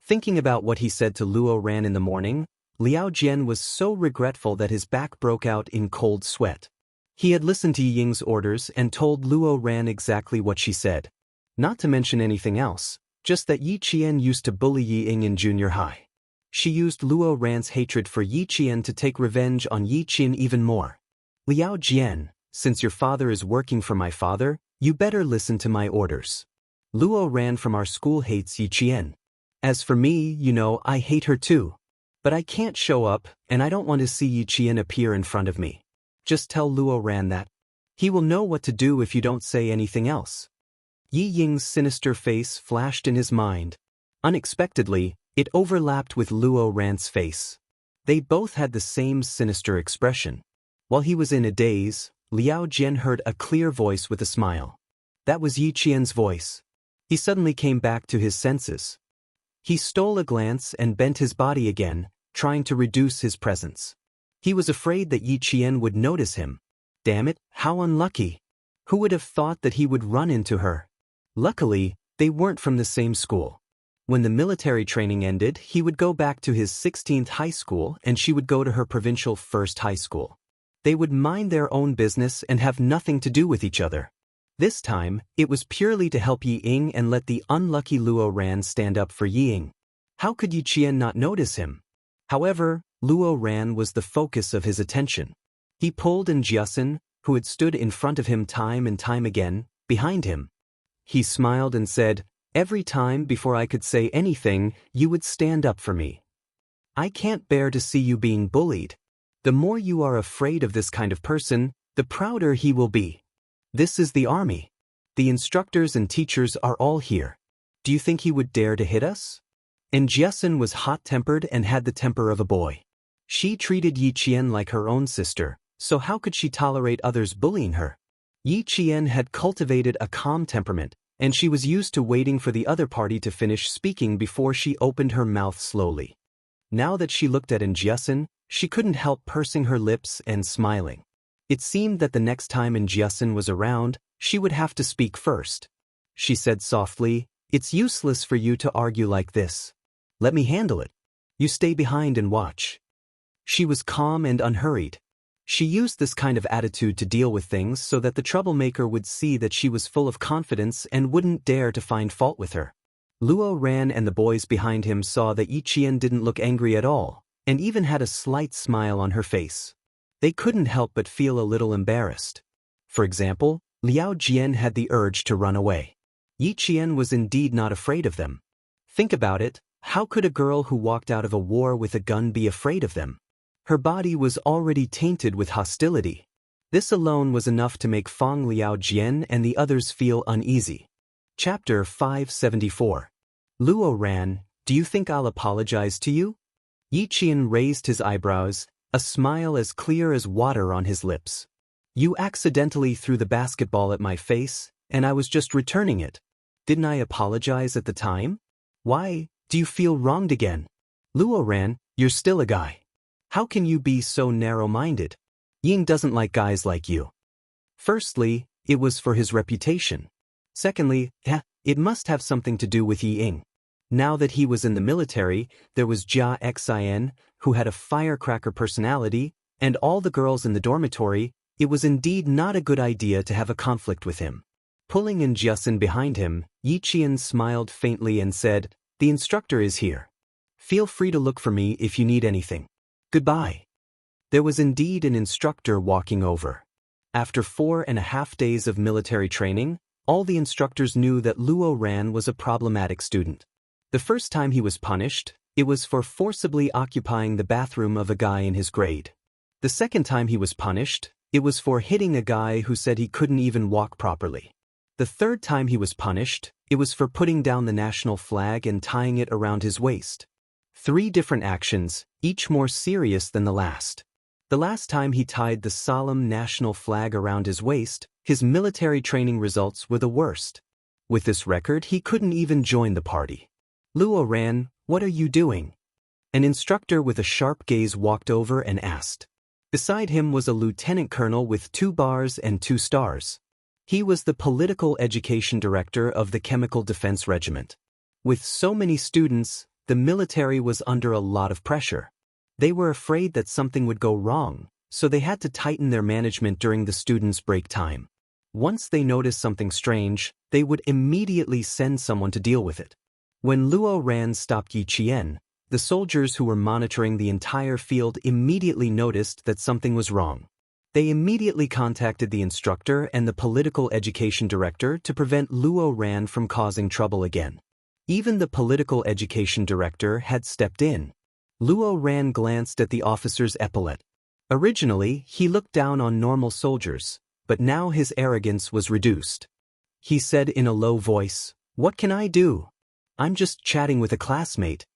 Thinking about what he said to Luo Ran in the morning, Liao Jian was so regretful that his back broke out in cold sweat. He had listened to Yi Ying's orders and told Luo Ran exactly what she said. Not to mention anything else, just that Yi Qian used to bully Yi Ying in junior high. She used Luo Ran's hatred for Yi Qian to take revenge on Yi Qian even more. Liao Jian, since your father is working for my father, you better listen to my orders. Luo Ran from our school hates Yi Qian. As for me, you know, I hate her too. But I can't show up, and I don't want to see Yi Qian appear in front of me. Just tell Luo Ran that. He will know what to do if you don't say anything else. Yi Ying's sinister face flashed in his mind. Unexpectedly, it overlapped with Luo Ran's face. They both had the same sinister expression. While he was in a daze, Liao Jian heard a clear voice with a smile. That was Yi Qian's voice. He suddenly came back to his senses. He stole a glance and bent his body again, trying to reduce his presence. He was afraid that Yi Qian would notice him. Damn it, how unlucky. Who would have thought that he would run into her? Luckily, they weren't from the same school. When the military training ended, he would go back to his 16th high school and she would go to her provincial first high school. They would mind their own business and have nothing to do with each other. This time, it was purely to help Yi Ying and let the unlucky Luo Ran stand up for Yi Ying. How could Yi Qian not notice him? However, Luo Ran was the focus of his attention. He pulled Jiasun, who had stood in front of him time and time again, behind him. He smiled and said, every time before I could say anything, you would stand up for me. I can't bear to see you being bullied. The more you are afraid of this kind of person, the prouder he will be. This is the army. The instructors and teachers are all here. Do you think he would dare to hit us? And Jiasun was hot-tempered and had the temper of a boy. She treated Yi Qian like her own sister, so how could she tolerate others bullying her? Yi Qian had cultivated a calm temperament, and she was used to waiting for the other party to finish speaking before she opened her mouth slowly. Now that she looked at Jiasun, she couldn't help pursing her lips and smiling. It seemed that the next time Jiasun was around, she would have to speak first. She said softly, it's useless for you to argue like this. Let me handle it. You stay behind and watch. She was calm and unhurried. She used this kind of attitude to deal with things so that the troublemaker would see that she was full of confidence and wouldn't dare to find fault with her. Luo Ran and the boys behind him saw that Yi Qian didn't look angry at all, and even had a slight smile on her face. They couldn't help but feel a little embarrassed. For example, Liao Jian had the urge to run away. Yi Qian was indeed not afraid of them. Think about it, how could a girl who walked out of a war with a gun be afraid of them? Her body was already tainted with hostility. This alone was enough to make Fang Liao Jian and the others feel uneasy. Chapter 574. Luo Ran, do you think I'll apologize to you? Yi Qian raised his eyebrows, a smile as clear as water on his lips. You accidentally threw the basketball at my face, and I was just returning it. Didn't I apologize at the time? Why, do you feel wronged again? Luo Ran, you're still a guy. How can you be so narrow-minded? Ying doesn't like guys like you. Firstly, it was for his reputation. Secondly, It must have something to do with Yi Ying. Now that he was in the military, there was Jia Xin, who had a firecracker personality, and all the girls in the dormitory. It was indeed not a good idea to have a conflict with him. Pulling in Jiasin behind him, Yi Qian smiled faintly and said, "The instructor is here. Feel free to look for me if you need anything. Goodbye." There was indeed an instructor walking over. After 4.5 days of military training, all the instructors knew that Luo Ran was a problematic student. The first time he was punished, it was for forcibly occupying the bathroom of a guy in his grade. The second time he was punished, it was for hitting a guy who said he couldn't even walk properly. The third time he was punished, it was for putting down the national flag and tying it around his waist. 3 different actions, each more serious than the last. The last time he tied the solemn national flag around his waist, his military training results were the worst. With this record, he couldn't even join the party. "Luo Ran, what are you doing?" An instructor with a sharp gaze walked over and asked. Beside him was a lieutenant colonel with 2 bars and 2 stars. He was the political education director of the Chemical Defense Regiment. With so many students, the military was under a lot of pressure. They were afraid that something would go wrong, so they had to tighten their management during the students' break time. Once they noticed something strange, they would immediately send someone to deal with it. When Luo Ran stopped Yi Qian, the soldiers who were monitoring the entire field immediately noticed that something was wrong. They immediately contacted the instructor and the political education director to prevent Luo Ran from causing trouble again. Even the political education director had stepped in. Luo Ran glanced at the officer's epaulette. Originally, he looked down on normal soldiers, but now his arrogance was reduced. He said in a low voice, "What can I do? I'm just chatting with a classmate."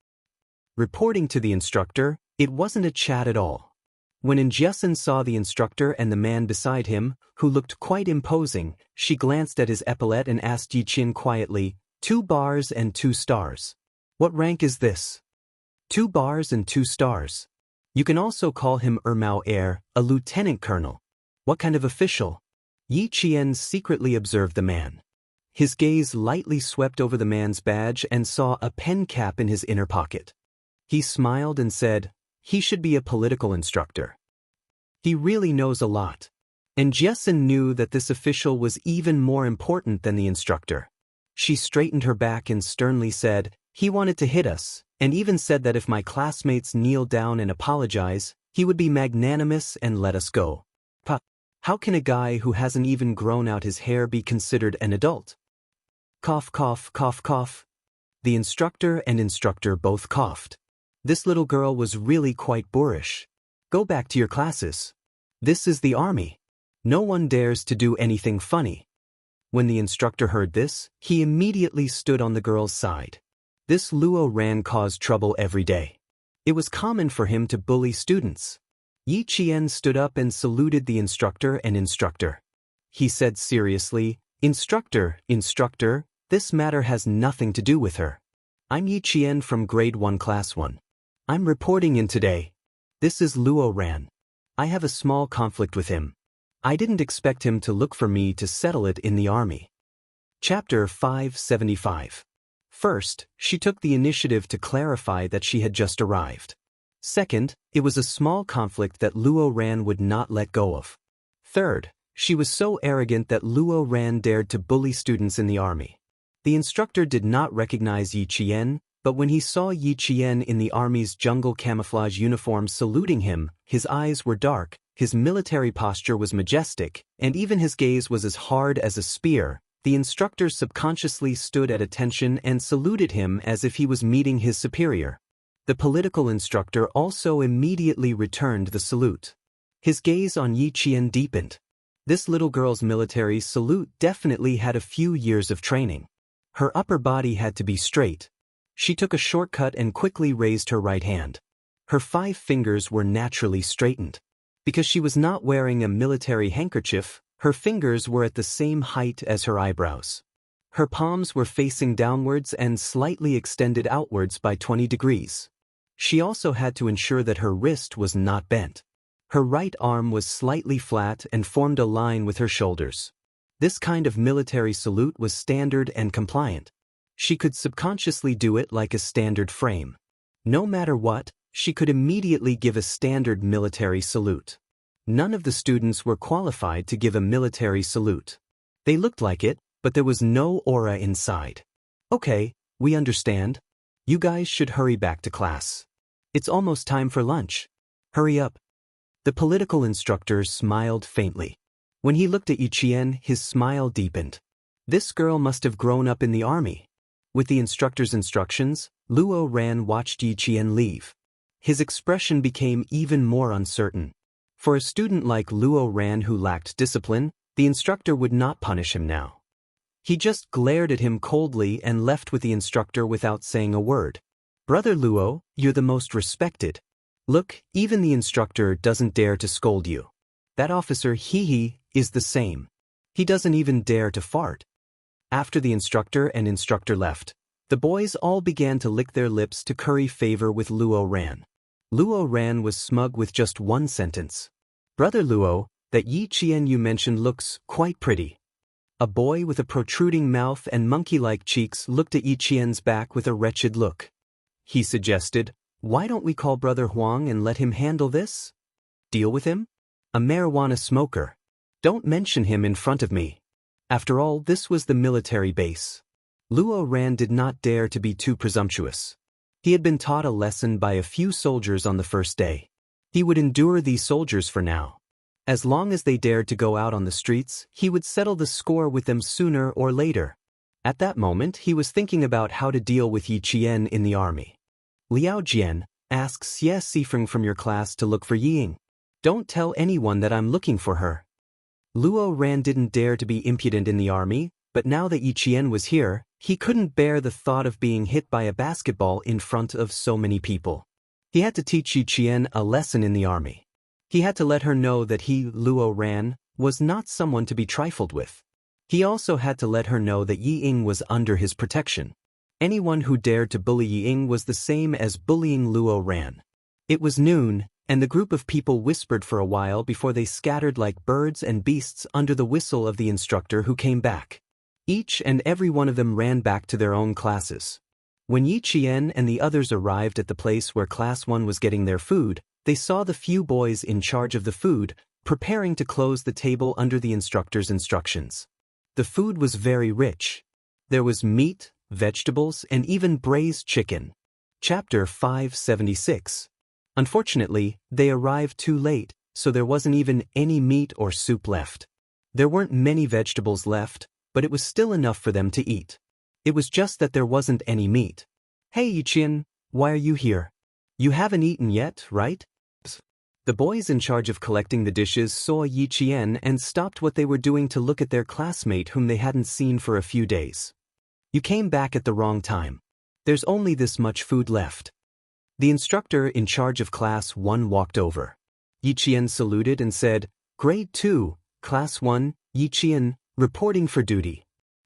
Reporting to the instructor, it wasn't a chat at all. When Jiasin saw the instructor and the man beside him, who looked quite imposing, she glanced at his epaulette and asked Yi Qian quietly, 2 bars and 2 stars. "What rank is this?" 2 bars and 2 stars. You can also call him Ermao Air, a lieutenant colonel. What kind of official? Yi Qian secretly observed the man. His gaze lightly swept over the man's badge and saw a pen cap in his inner pocket. He smiled and said, "He should be a political instructor. He really knows a lot." And Jiasin knew that this official was even more important than the instructor. She straightened her back and sternly said, "He wanted to hit us, and even said that if my classmates kneel down and apologize, he would be magnanimous and let us go. How can a guy who hasn't even grown out his hair be considered an adult?" Cough, cough, cough, cough. The instructor and instructor both coughed. This little girl was really quite boorish. "Go back to your classes. This is the army. No one dares to do anything funny." When the instructor heard this, he immediately stood on the girl's side. This Luo Ran caused trouble every day. It was common for him to bully students. Yi Qian stood up and saluted the instructor and instructor. He said seriously, Instructor, this matter has nothing to do with her. I'm Yi Qian from grade 1 class 1. I'm reporting in today. This is Luo Ran. I have a small conflict with him. I didn't expect him to look for me to settle it in the army." Chapter 575. First, she took the initiative to clarify that she had just arrived. Second, it was a small conflict that Luo Ran would not let go of. Third, she was so arrogant that Luo Ran dared to bully students in the army. The instructor did not recognize Yi Qian, but when he saw Yi Qian in the army's jungle camouflage uniform saluting him, his eyes were dark, his military posture was majestic, and even his gaze was as hard as a spear. The instructor subconsciously stood at attention and saluted him as if he was meeting his superior. The political instructor also immediately returned the salute. His gaze on Yi Qian deepened. This little girl's military salute definitely had a few years of training. Her upper body had to be straight. She took a shortcut and quickly raised her right hand. Her 5 fingers were naturally straightened. Because she was not wearing a military handkerchief, her fingers were at the same height as her eyebrows. Her palms were facing downwards and slightly extended outwards by 20 degrees. She also had to ensure that her wrist was not bent. Her right arm was slightly flat and formed a line with her shoulders. This kind of military salute was standard and compliant. She could subconsciously do it like a standard frame. No matter what, she could immediately give a standard military salute. None of the students were qualified to give a military salute. They looked like it, but there was no aura inside. Okay, we understand. You guys should hurry back to class. It's almost time for lunch. Hurry up. The political instructor smiled faintly. When he looked at Yiqian, his smile deepened. This girl must have grown up in the army. With the instructor's instructions, Luo Ran watched Yiqian leave. His expression became even more uncertain. For a student like Luo Ran who lacked discipline, the instructor would not punish him now. He just glared at him coldly and left with the instructor without saying a word. Brother Luo, you're the most respected. Look, even the instructor doesn't dare to scold you. That officer He is the same. He doesn't even dare to fart. After the instructor and instructor left, the boys all began to lick their lips to curry favor with Luo Ran. Luo Ran was smug with just one sentence. Brother Luo, that Yiqian you mentioned looks quite pretty. A boy with a protruding mouth and monkey-like cheeks looked at Yiqian's back with a wretched look. He suggested, why don't we call Brother Huang and let him handle this? Deal with him? A marijuana smoker. Don't mention him in front of me. After all, this was the military base. Luo Ran did not dare to be too presumptuous. He had been taught a lesson by a few soldiers on the first day. He would endure these soldiers for now. As long as they dared to go out on the streets, he would settle the score with them sooner or later. At that moment, he was thinking about how to deal with Yiqian in the army. Liao Jian, ask Xie Sifeng from your class to look for Ying. Don't tell anyone that I'm looking for her. Luo Ran didn't dare to be impudent in the army, but now that Yiqian was here, he couldn't bear the thought of being hit by a basketball in front of so many people. He had to teach Yiqian a lesson in the army. He had to let her know that he, Luo Ran, was not someone to be trifled with. He also had to let her know that Yi Ying was under his protection. Anyone who dared to bully Yi Ying was the same as bullying Luo Ran. It was noon, and the group of people whispered for a while before they scattered like birds and beasts under the whistle of the instructor who came back. Each and every one of them ran back to their own classes. When Yiqian and the others arrived at the place where Class 1 was getting their food, they saw the few boys in charge of the food, preparing to close the table under the instructor's instructions. The food was very rich. There was meat, vegetables, and even braised chicken. Chapter 576. Unfortunately, they arrived too late, so there wasn't even any meat or soup left. There weren't many vegetables left, but it was still enough for them to eat. It was just that there wasn't any meat. Hey Yiqian, why are you here? You haven't eaten yet, right? The boys in charge of collecting the dishes saw Yiqian and stopped what they were doing to look at their classmate whom they hadn't seen for a few days. You came back at the wrong time. There's only this much food left. The instructor in charge of Class 1 walked over. Yiqian saluted and said, Grade 2, Class 1, Yiqian, reporting for duty.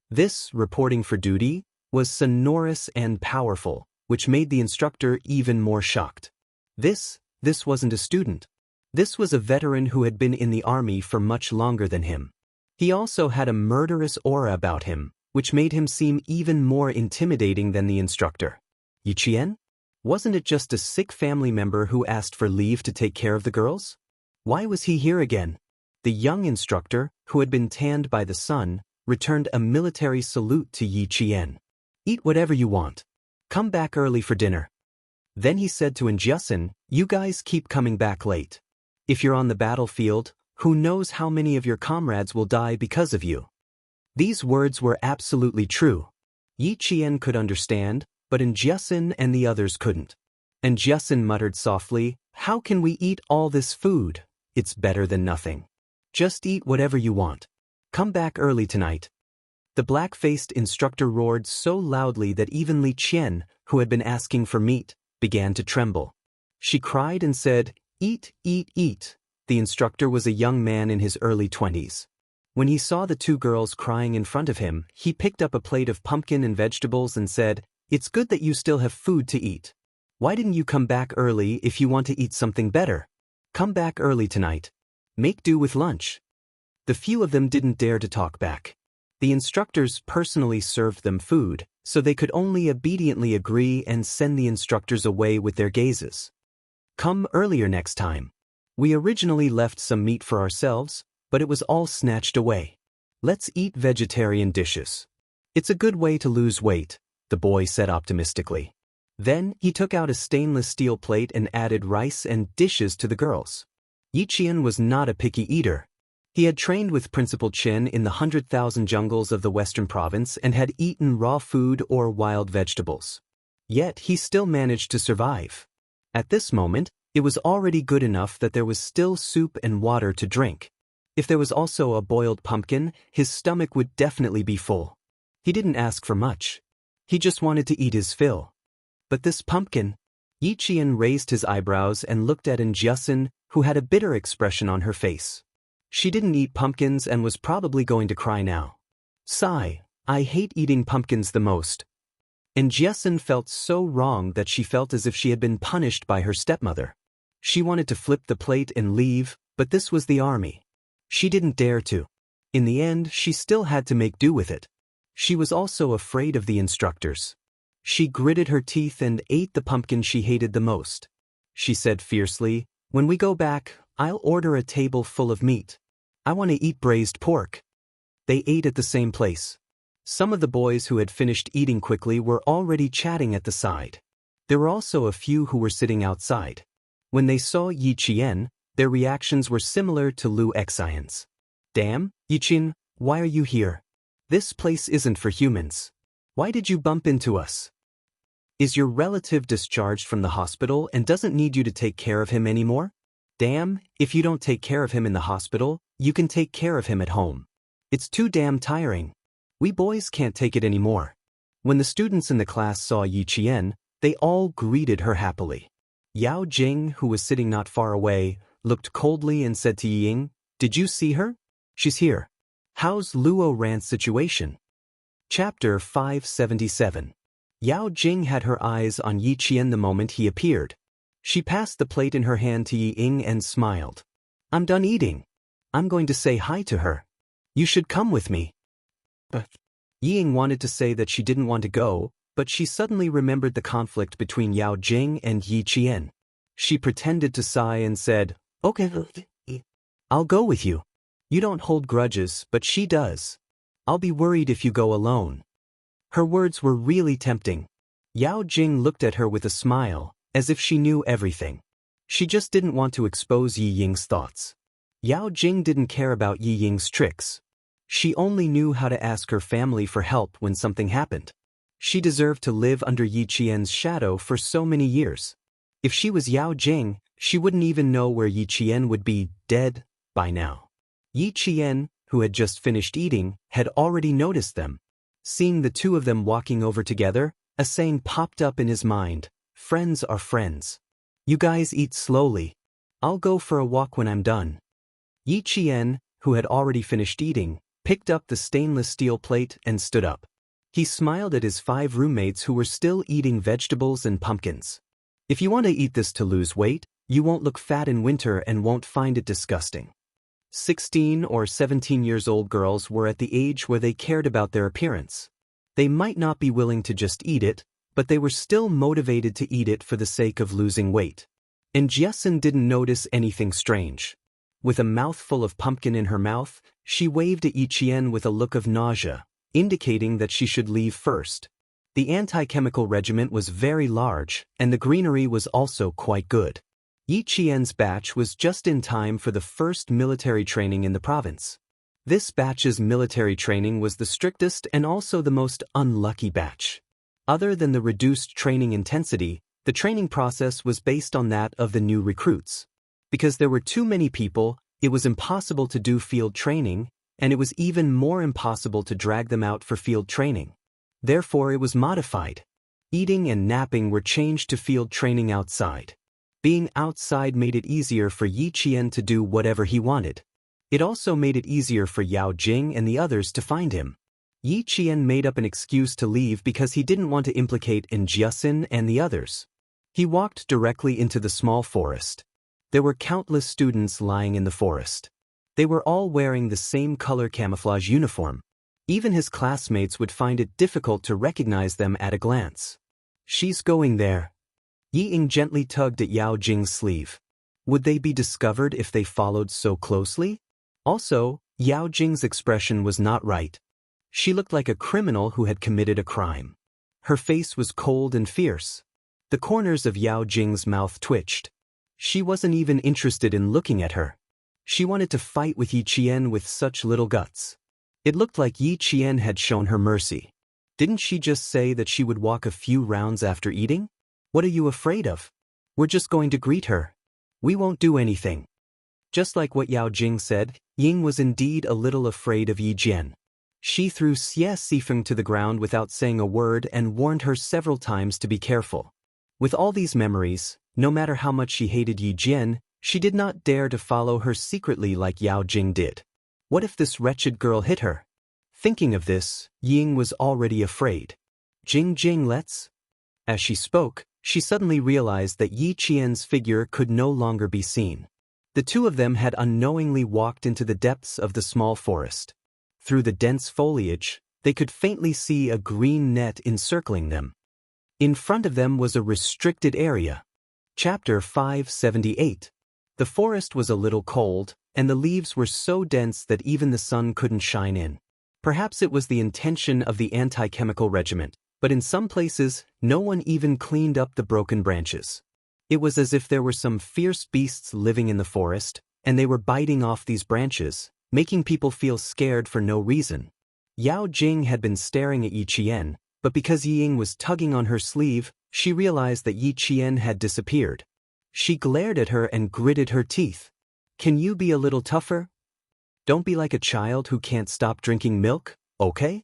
This reporting for duty was sonorous and powerful, which made the instructor even more shocked. This wasn't a student. This was a veteran who had been in the army for much longer than him. He also had a murderous aura about him, which made him seem even more intimidating than the instructor. Yiqian? Wasn't it just a sick family member who asked for leave to take care of the girls? Why was he here again? The young instructor, who had been tanned by the sun, returned a military salute to Yiqian. Eat whatever you want. Come back early for dinner. Then he said to Injusin, you guys keep coming back late. If you're on the battlefield, who knows how many of your comrades will die because of you. These words were absolutely true. Yiqian could understand, but Injusin and the others couldn't. Injusin muttered softly, how can we eat all this food? It's better than nothing. Just eat whatever you want. Come back early tonight. The black-faced instructor roared so loudly that even Li Qian, who had been asking for meat, began to tremble. She cried and said, eat, eat, eat. The instructor was a young man in his early 20s. When he saw the two girls crying in front of him, he picked up a plate of pumpkin and vegetables and said, it's good that you still have food to eat. Why didn't you come back early if you want to eat something better? Come back early tonight. Make do with lunch. The few of them didn't dare to talk back. The instructors personally served them food, so they could only obediently agree and send the instructors away with their gazes. Come earlier next time. We originally left some meat for ourselves, but it was all snatched away. Let's eat vegetarian dishes. It's a good way to lose weight, the boy said optimistically. Then he took out a stainless steel plate and added rice and dishes to the girls. Yiqian was not a picky eater. He had trained with Principal Chen in the 100,000 jungles of the western province and had eaten raw food or wild vegetables. Yet he still managed to survive. At this moment, it was already good enough that there was still soup and water to drink. If there was also a boiled pumpkin, his stomach would definitely be full. He didn't ask for much. He just wanted to eat his fill. But this pumpkin? Yiqian raised his eyebrows and looked at Jiasun, who had a bitter expression on her face. She didn't eat pumpkins and was probably going to cry now. Sigh, I hate eating pumpkins the most. And Jiasun felt so wrong that she felt as if she had been punished by her stepmother. She wanted to flip the plate and leave, but this was the army. She didn't dare to. In the end, she still had to make do with it. She was also afraid of the instructors. She gritted her teeth and ate the pumpkin she hated the most. She said fiercely, "When we go back, I'll order a table full of meat. I want to eat braised pork." They ate at the same place. Some of the boys who had finished eating quickly were already chatting at the side. There were also a few who were sitting outside. When they saw Yiqian, their reactions were similar to Lu Xian's. "Damn, Yiqian, why are you here? This place isn't for humans. Why did you bump into us? Is your relative discharged from the hospital and doesn't need you to take care of him anymore? Damn, if you don't take care of him in the hospital, you can take care of him at home. It's too damn tiring. We boys can't take it anymore." When the students in the class saw Yiqian, they all greeted her happily. Yao Jing, who was sitting not far away, looked coldly and said to Ying, "Did you see her? She's here. How's Luo Ran's situation?" Chapter 577. Yao Jing had her eyes on Yiqian the moment he appeared. She passed the plate in her hand to Ying and smiled. "I'm done eating. I'm going to say hi to her. You should come with me." But Ying wanted to say that she didn't want to go, but she suddenly remembered the conflict between Yao Jing and Yiqian. She pretended to sigh and said, "Okay, I'll go with you. You don't hold grudges, but she does. I'll be worried if you go alone." Her words were really tempting. Yao Jing looked at her with a smile, as if she knew everything. She just didn't want to expose Yi Ying's thoughts. Yao Jing didn't care about Yi Ying's tricks. She only knew how to ask her family for help when something happened. She deserved to live under Yiqian's shadow for so many years. If she was Yao Jing, she wouldn't even know where Yiqian would be dead by now. Yiqian, who had just finished eating, had already noticed them. Seeing the two of them walking over together, a saying popped up in his mind, "Friends are friends. You guys eat slowly. I'll go for a walk when I'm done." Yiqian, who had already finished eating, picked up the stainless steel plate and stood up. He smiled at his 5 roommates who were still eating vegetables and pumpkins. "If you want to eat this to lose weight, you won't look fat in winter and won't find it disgusting." 16 or 17 years old girls were at the age where they cared about their appearance. They might not be willing to just eat it, but they were still motivated to eat it for the sake of losing weight. And Jiasun didn't notice anything strange. With a mouthful of pumpkin in her mouth, she waved at Yiqian with a look of nausea, indicating that she should leave first. The anti-chemical regiment was very large, and the greenery was also quite good. Yiqian's batch was just in time for the first military training in the province. This batch's military training was the strictest and also the most unlucky batch. Other than the reduced training intensity, the training process was based on that of the new recruits. Because there were too many people, it was impossible to do field training, and it was even more impossible to drag them out for field training. Therefore, it was modified. Eating and napping were changed to field training outside. Being outside made it easier for Yiqian to do whatever he wanted. It also made it easier for Yao Jing and the others to find him. Yiqian made up an excuse to leave because he didn't want to implicate Jiasun and the others. He walked directly into the small forest. There were countless students lying in the forest. They were all wearing the same color camouflage uniform. Even his classmates would find it difficult to recognize them at a glance. She's going there. Yi Ying gently tugged at Yao Jing's sleeve. Would they be discovered if they followed so closely? Also, Yao Jing's expression was not right. She looked like a criminal who had committed a crime. Her face was cold and fierce. The corners of Yao Jing's mouth twitched. She wasn't even interested in looking at her. She wanted to fight with Yi Qian with such little guts. It looked like Yi Qian had shown her mercy. Didn't she just say that she would walk a few rounds after eating? What are you afraid of? We're just going to greet her. We won't do anything. Just like what Yao Jing said, Ying was indeed a little afraid of Yi Jian. She threw Xie Sifeng to the ground without saying a word and warned her several times to be careful. With all these memories, no matter how much she hated Yi Jian, she did not dare to follow her secretly like Yao Jing did. What if this wretched girl hit her? Thinking of this, Ying was already afraid. Jing, let's. As she spoke, she suddenly realized that Yi Qian's figure could no longer be seen. The two of them had unknowingly walked into the depths of the small forest. Through the dense foliage, they could faintly see a green net encircling them. In front of them was a restricted area. Chapter 578. The forest was a little cold, and the leaves were so dense that even the sun couldn't shine in. Perhaps it was the intention of the anti-chemical regiment, but in some places, no one even cleaned up the broken branches. It was as if there were some fierce beasts living in the forest, and they were biting off these branches, making people feel scared for no reason. Yao Jing had been staring at Yi Qian, but because Yi Ying was tugging on her sleeve, she realized that Yi Qian had disappeared. She glared at her and gritted her teeth. Can you be a little tougher? Don't be like a child who can't stop drinking milk, okay?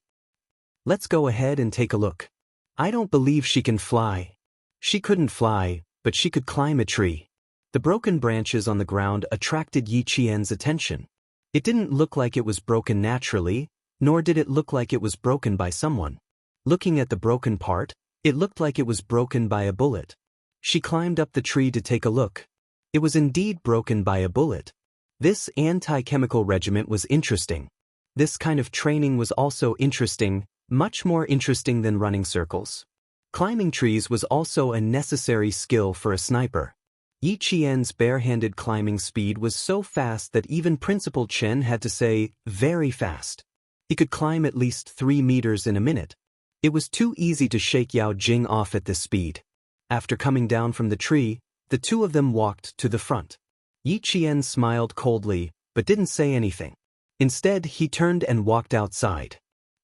Let's go ahead and take a look. I don't believe she can fly. She couldn't fly, but she could climb a tree. The broken branches on the ground attracted Yi Qian's attention. It didn't look like it was broken naturally, nor did it look like it was broken by someone. Looking at the broken part, it looked like it was broken by a bullet. She climbed up the tree to take a look. It was indeed broken by a bullet. This anti-chemical regiment was interesting. This kind of training was also interesting, much more interesting than running circles. Climbing trees was also a necessary skill for a sniper. Yi Qian's barehanded climbing speed was so fast that even Principal Chen had to say, very fast. He could climb at least 3 meters in a minute. It was too easy to shake Yao Jing off at this speed. After coming down from the tree, the two of them walked to the front. Yi Qian smiled coldly, but didn't say anything. Instead, he turned and walked outside.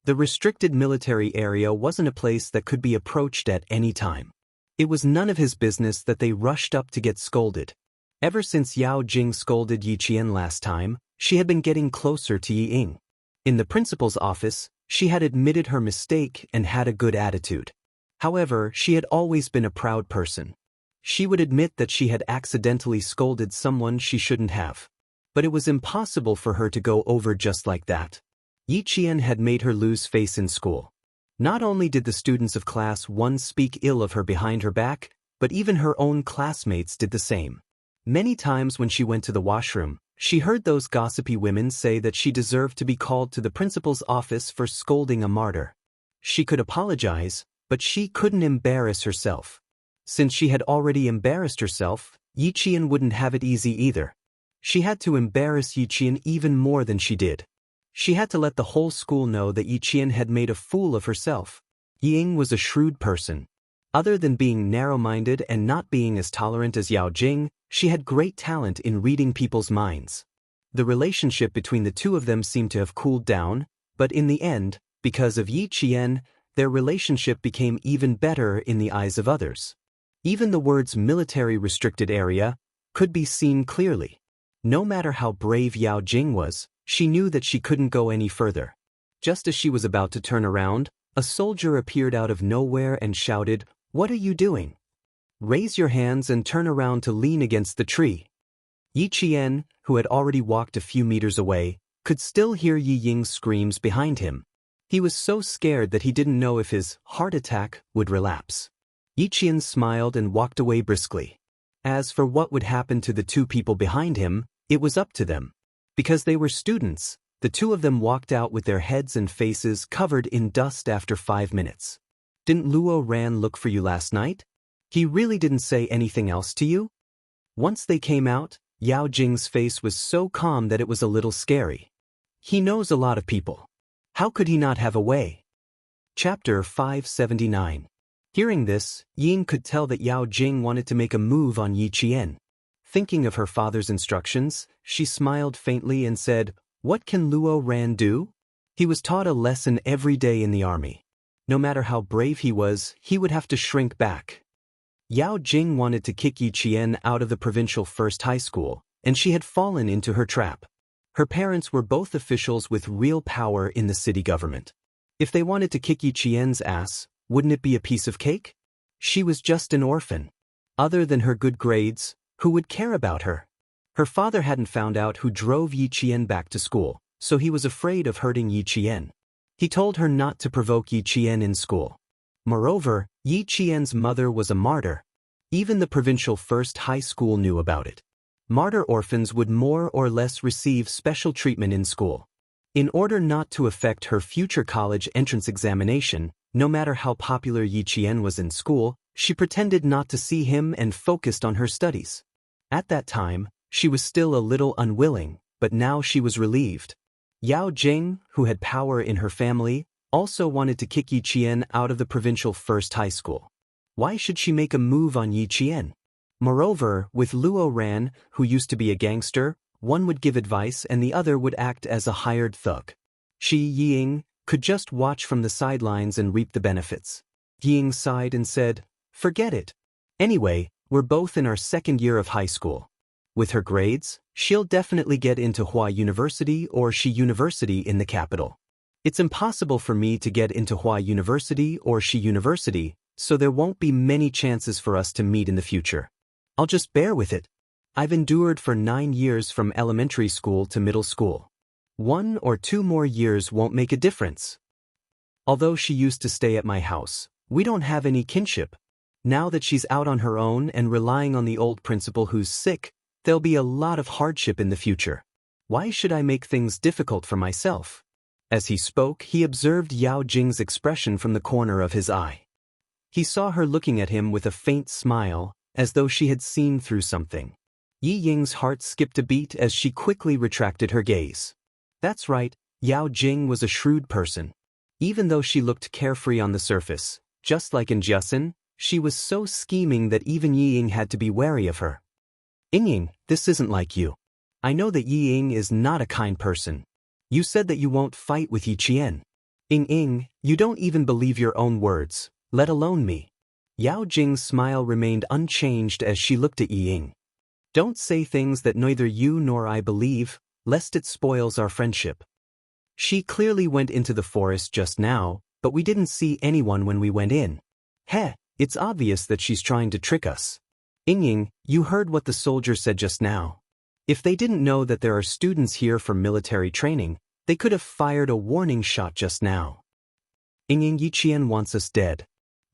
The restricted military area wasn't a place that could be approached at any time. It was none of his business that they rushed up to get scolded. Ever since Yao Jing scolded Yi Qian last time, she had been getting closer to Yi Ying. In the principal's office, she had admitted her mistake and had a good attitude. However, she had always been a proud person. She would admit that she had accidentally scolded someone she shouldn't have. But it was impossible for her to go over just like that. Yi Qian had made her lose face in school. Not only did the students of class 1 speak ill of her behind her back, but even her own classmates did the same. Many times when she went to the washroom, she heard those gossipy women say that she deserved to be called to the principal's office for scolding a martyr. She could apologize, but she couldn't embarrass herself. Since she had already embarrassed herself, Yi Qian wouldn't have it easy either. She had to embarrass Yi Qian even more than she did. She had to let the whole school know that Yi Qian had made a fool of herself. Yi Ying was a shrewd person. Other than being narrow-minded and not being as tolerant as Yao Jing, she had great talent in reading people's minds. The relationship between the two of them seemed to have cooled down, but in the end, because of Yi Qian, their relationship became even better in the eyes of others. Even the words military restricted area could be seen clearly. No matter how brave Yao Jing was, she knew that she couldn't go any further. Just as she was about to turn around, a soldier appeared out of nowhere and shouted, "What are you doing? Raise your hands and turn around to lean against the tree." Yi Qian, who had already walked a few meters away, could still hear Yi Ying's screams behind him. He was so scared that he didn't know if his heart attack would relapse. Yi Qian smiled and walked away briskly. As for what would happen to the two people behind him, it was up to them. Because they were students, the two of them walked out with their heads and faces covered in dust after 5 minutes. Didn't Luo Ran look for you last night? He really didn't say anything else to you? Once they came out, Yao Jing's face was so calm that it was a little scary. He knows a lot of people. How could he not have a way? Chapter 579. Hearing this, Ying could tell that Yao Jing wanted to make a move on Yi Qian. Thinking of her father's instructions, she smiled faintly and said, "What can Luo Ran do?" He was taught a lesson every day in the army. No matter how brave he was, he would have to shrink back. Yao Jing wanted to kick Yi Qian out of the provincial first high school, and she had fallen into her trap. Her parents were both officials with real power in the city government. If they wanted to kick Yi Qian's ass, wouldn't it be a piece of cake? She was just an orphan. Other than her good grades, who would care about her? Her father hadn't found out who drove Yi Qian back to school, so he was afraid of hurting Yi Qian. He told her not to provoke Yi Qian in school. Moreover, Yi Qian's mother was a martyr. Even the provincial first high school knew about it. Martyr orphans would more or less receive special treatment in school. In order not to affect her future college entrance examination, no matter how popular Yi Qian was in school, she pretended not to see him and focused on her studies. At that time, she was still a little unwilling, but now she was relieved. Yao Jing, who had power in her family, also wanted to kick Yi Qian out of the provincial first high school. Why should she make a move on Yi Qian? Moreover, with Luo Ran, who used to be a gangster, one would give advice and the other would act as a hired thug. She, Ying, could just watch from the sidelines and reap the benefits. Ying sighed and said, "Forget it. Anyway, we're both in our second year of high school. With her grades, she'll definitely get into Hua University or Shi University in the capital. It's impossible for me to get into Hua University or Shi University, so there won't be many chances for us to meet in the future. I'll just bear with it. I've endured for 9 years from elementary school to middle school. 1 or 2 more years won't make a difference. Although she used to stay at my house, we don't have any kinship. Now that she's out on her own and relying on the old principal who's sick, there'll be a lot of hardship in the future. Why should I make things difficult for myself?" As he spoke, he observed Yao Jing's expression from the corner of his eye. He saw her looking at him with a faint smile, as though she had seen through something. Yi Ying's heart skipped a beat as she quickly retracted her gaze. That's right, Yao Jing was a shrewd person. Even though she looked carefree on the surface, just like in Jiasen, she was so scheming that even Yi Ying had to be wary of her. "Ying, this isn't like you. I know that Yi Ying is not a kind person. You said that you won't fight with Yi Qian. Ying, you don't even believe your own words, let alone me." Yao Jing's smile remained unchanged as she looked at Yi Ying. "Don't say things that neither you nor I believe, lest it spoils our friendship. She clearly went into the forest just now, but we didn't see anyone when we went in. Heh, it's obvious that she's trying to trick us. Ying, you heard what the soldier said just now. If they didn't know that there are students here for military training, they could have fired a warning shot just now. Ying, Yi Qian wants us dead.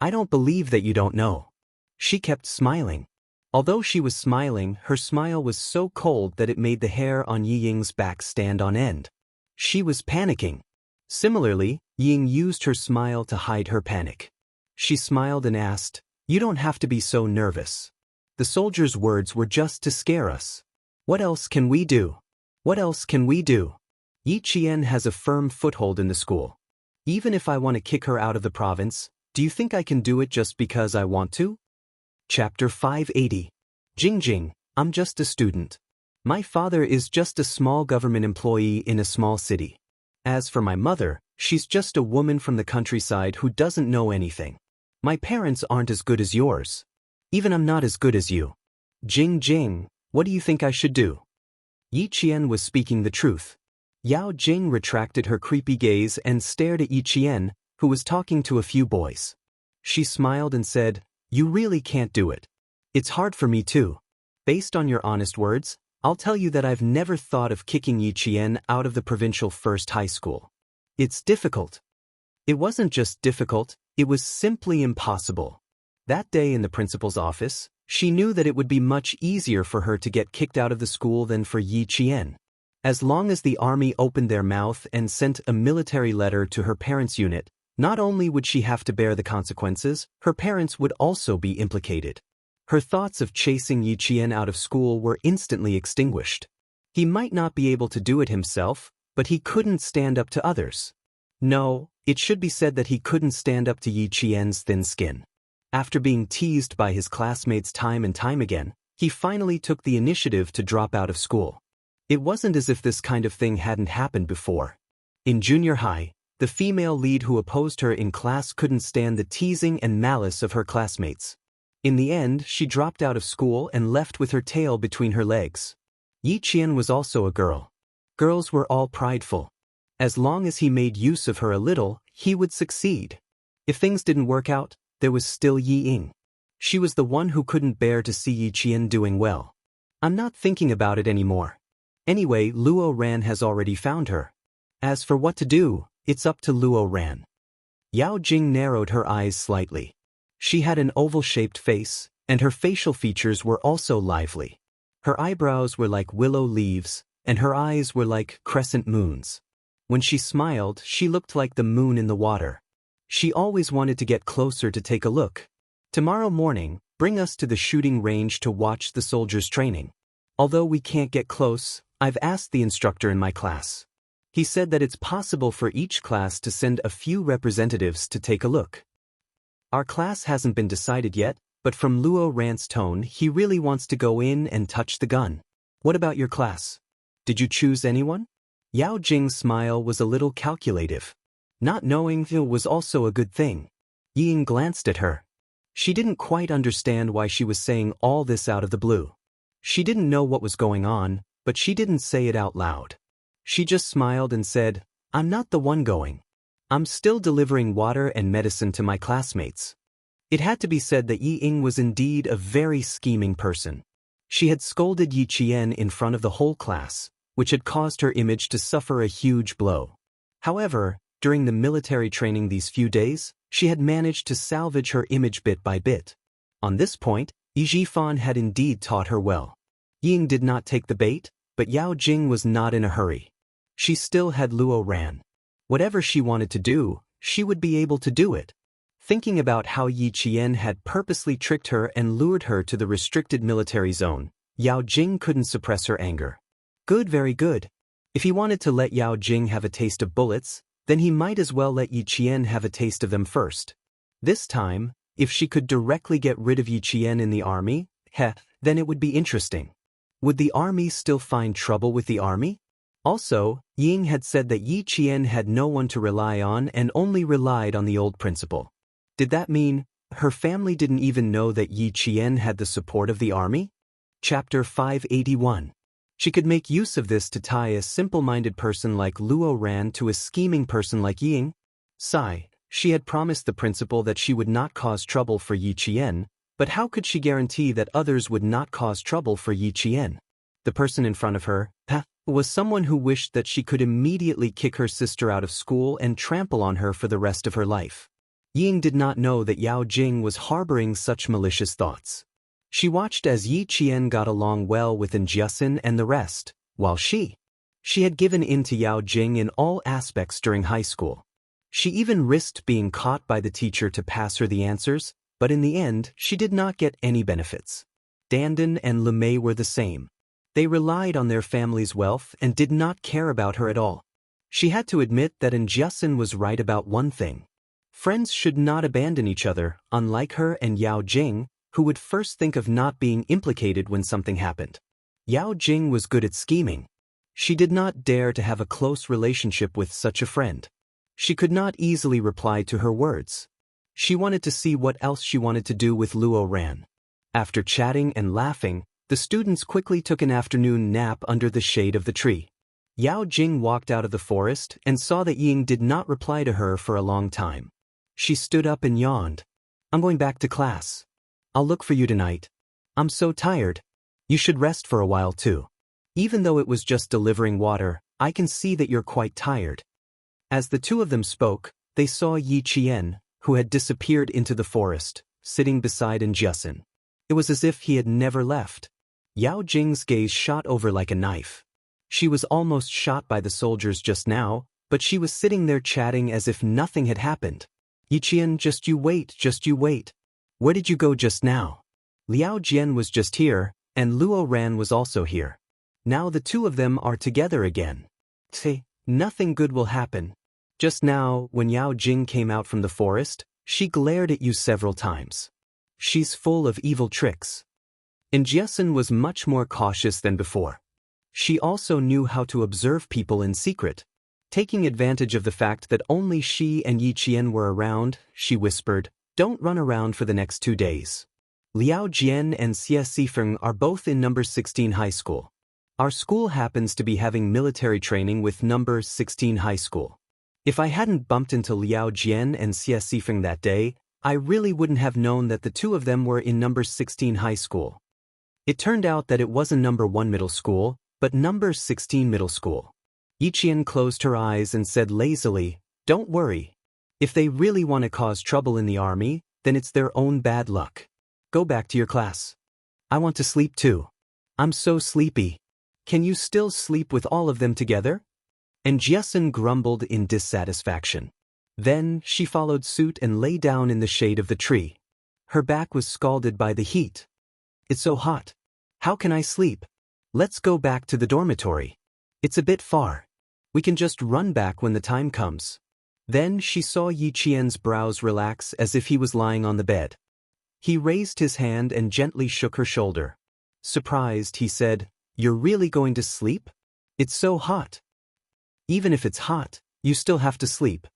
I don't believe that you don't know." She kept smiling. Although she was smiling, her smile was so cold that it made the hair on Yi Ying's back stand on end. She was panicking. Similarly, Ying used her smile to hide her panic. She smiled and asked, "You don't have to be so nervous. The soldier's words were just to scare us. What else can we do? What else can we do? Yi Qian has a firm foothold in the school. Even if I want to kick her out of the province, do you think I can do it just because I want to?" Chapter 580. Jing, I'm just a student. My father is just a small government employee in a small city. As for my mother, she's just a woman from the countryside who doesn't know anything. My parents aren't as good as yours. Even I'm not as good as you. Jing, what do you think I should do?" Yi Qian was speaking the truth. Yao Jing retracted her creepy gaze and stared at Yi Qian, who was talking to a few boys. She smiled and said, "You really can't do it. It's hard for me too. Based on your honest words, I'll tell you that I've never thought of kicking Yi Qian out of the provincial first high school. It's difficult." It wasn't just difficult, it was simply impossible. That day in the principal's office, she knew that it would be much easier for her to get kicked out of the school than for Yi Qian. As long as the army opened their mouth and sent a military letter to her parents' unit, not only would she have to bear the consequences, her parents would also be implicated. Her thoughts of chasing Yi Qian out of school were instantly extinguished. He might not be able to do it himself, but he couldn't stand up to others. No, it should be said that he couldn't stand up to Yi Qian's thin skin. After being teased by his classmates time and time again, he finally took the initiative to drop out of school. It wasn't as if this kind of thing hadn't happened before. In junior high, the female lead who opposed her in class couldn't stand the teasing and malice of her classmates. In the end, she dropped out of school and left with her tail between her legs. Yi Qian was also a girl. Girls were all prideful. As long as he made use of her a little, he would succeed. If things didn't work out, there was still Yi Ying. She was the one who couldn't bear to see Yi Qian doing well. I'm not thinking about it anymore. Anyway, Luo Ran has already found her. As for what to do, it's up to Luo Ran. Yao Jing narrowed her eyes slightly. She had an oval-shaped face, and her facial features were also lively. Her eyebrows were like willow leaves, and her eyes were like crescent moons. When she smiled, she looked like the moon in the water. She always wanted to get closer to take a look. Tomorrow morning, bring us to the shooting range to watch the soldiers training. Although we can't get close, I've asked the instructor in my class. He said that it's possible for each class to send a few representatives to take a look. Our class hasn't been decided yet, but from Luo Ran's tone, he really wants to go in and touch the gun. What about your class? Did you choose anyone? Yao Jing's smile was a little calculative. Not knowing was also a good thing. Ying glanced at her. She didn't quite understand why she was saying all this out of the blue. She didn't know what was going on, but she didn't say it out loud. She just smiled and said, I'm not the one going. I'm still delivering water and medicine to my classmates. It had to be said that Yi Ying was indeed a very scheming person. She had scolded Yi Qian in front of the whole class, which had caused her image to suffer a huge blow. However, during the military training these few days, she had managed to salvage her image bit by bit. On this point, Yi Jifan had indeed taught her well. Ying did not take the bait, but Yao Jing was not in a hurry. She still had Luo Ran. Whatever she wanted to do, she would be able to do it. Thinking about how Yi Qian had purposely tricked her and lured her to the restricted military zone, Yao Jing couldn't suppress her anger. Good, very good. If he wanted to let Yao Jing have a taste of bullets, then he might as well let Yi Qian have a taste of them first. This time, if she could directly get rid of Yi Qian in the army, then it would be interesting. Would the army still find trouble with the army? Also, Ying had said that Yi Qian had no one to rely on and only relied on the old principal. Did that mean her family didn't even know that Yi Qian had the support of the army? Chapter 581. She could make use of this to tie a simple-minded person like Luo Ran to a scheming person like Ying. Sigh, she had promised the principal that she would not cause trouble for Yi Qian, but how could she guarantee that others would not cause trouble for Yi Qian? The person in front of her, was someone who wished that she could immediately kick her sister out of school and trample on her for the rest of her life. Ying did not know that Yao Jing was harboring such malicious thoughts. She watched as Yi Qian got along well with Jiasin and the rest, while she had given in to Yao Jing in all aspects during high school. She even risked being caught by the teacher to pass her the answers, but in the end, she did not get any benefits. Dandan and Lemay were the same. They relied on their family's wealth and did not care about her at all. She had to admit that Jiasin was right about one thing. Friends should not abandon each other, unlike her and Yao Jing, who would first think of not being implicated when something happened. Yao Jing was good at scheming. She did not dare to have a close relationship with such a friend. She could not easily reply to her words. She wanted to see what else she wanted to do with Luo Ran. After chatting and laughing, the students quickly took an afternoon nap under the shade of the tree. Yao Jing walked out of the forest and saw that Ying did not reply to her for a long time. She stood up and yawned. I'm going back to class. I'll look for you tonight. I'm so tired. You should rest for a while too. Even though it was just delivering water, I can see that you're quite tired. As the two of them spoke, they saw Yi Qian, who had disappeared into the forest, sitting beside Jiasin. It was as if he had never left. Yao Jing's gaze shot over like a knife. She was almost shot by the soldiers just now, but she was sitting there chatting as if nothing had happened. Yiqian, just you wait, just you wait. Where did you go just now? Liao Jian was just here, and Luo Ran was also here. Now the two of them are together again. Say, nothing good will happen. Just now, when Yao Jing came out from the forest, she glared at you several times. She's full of evil tricks. And Jiesun was much more cautious than before. She also knew how to observe people in secret. Taking advantage of the fact that only she and Yi Qian were around, she whispered, "Don't run around for the next 2 days. Liao Jian and Xie Sifeng are both in number 16 high school. Our school happens to be having military training with number 16 high school. If I hadn't bumped into Liao Jian and Xie Sifeng that day, I really wouldn't have known that the two of them were in number 16 high school." It turned out that it wasn't number 1 middle school, but number 16 middle school. Yiqian closed her eyes and said lazily, "Don't worry. If they really want to cause trouble in the army, then it's their own bad luck. Go back to your class. I want to sleep too. I'm so sleepy. Can you still sleep with all of them together?" And Jiesun grumbled in dissatisfaction. Then she followed suit and lay down in the shade of the tree. Her back was scalded by the heat. "It's so hot. How can I sleep? Let's go back to the dormitory. It's a bit far. We can just run back when the time comes." Then she saw Yi Qian's brows relax as if he was lying on the bed. He raised his hand and gently shook her shoulder. Surprised, he said, "You're really going to sleep? It's so hot." "Even if it's hot, you still have to sleep.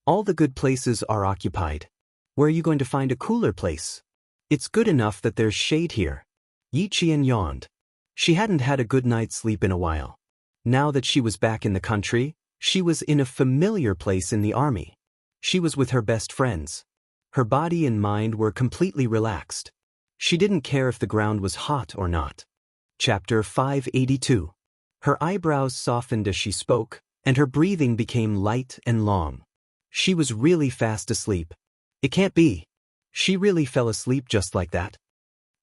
All the good places are occupied. Where are you going to find a cooler place? It's good enough that there's shade here." Yi Qian yawned. She hadn't had a good night's sleep in a while. Now that she was back in the country, she was in a familiar place in the army. She was with her best friends. Her body and mind were completely relaxed. She didn't care if the ground was hot or not. Chapter 582. Her eyebrows softened as she spoke, and her breathing became light and long. She was really fast asleep. It can't be. She really fell asleep just like that.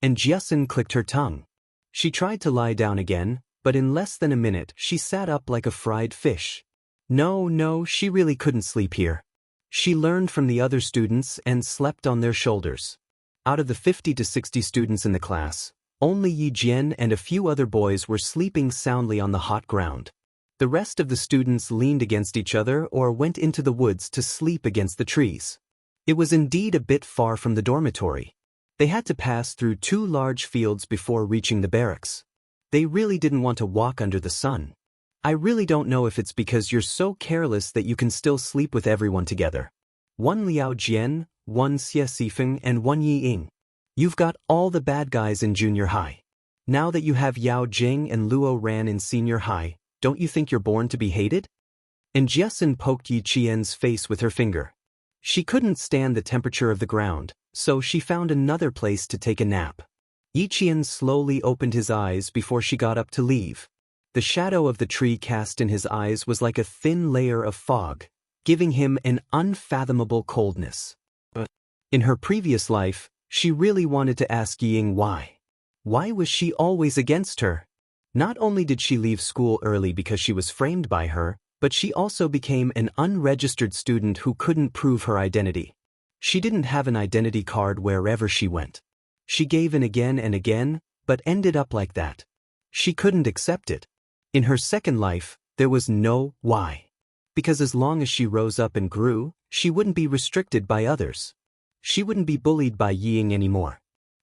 And Jiesun clicked her tongue. She tried to lie down again, but in less than a minute she sat up like a fried fish. No, she really couldn't sleep here. She learned from the other students and slept on their shoulders. Out of the 50 to 60 students in the class, only Yi Jian and a few other boys were sleeping soundly on the hot ground. The rest of the students leaned against each other or went into the woods to sleep against the trees. It was indeed a bit far from the dormitory. They had to pass through 2 large fields before reaching the barracks. They really didn't want to walk under the sun. "I really don't know if it's because you're so careless that you can still sleep with everyone together. 1 Liao Jian, 1 Xie Sifeng, and 1 Yi Ying. You've got all the bad guys in junior high. Now that you have Yao Jing and Luo Ran in senior high, don't you think you're born to be hated?" And Jiesun poked Yi Qian's face with her finger. She couldn't stand the temperature of the ground, so she found another place to take a nap. Yi Qian slowly opened his eyes before she got up to leave. The shadow of the tree cast in his eyes was like a thin layer of fog, giving him an unfathomable coldness. But in her previous life, she really wanted to ask Yi Ying why. Why was she always against her? Not only did she leave school early because she was framed by her, but she also became an unregistered student who couldn't prove her identity. She didn't have an identity card wherever she went. She gave in again and again, but ended up like that. She couldn't accept it. In her second life, there was no why. Because as long as she rose up and grew, she wouldn't be restricted by others. She wouldn't be bullied by Yi Ying anymore.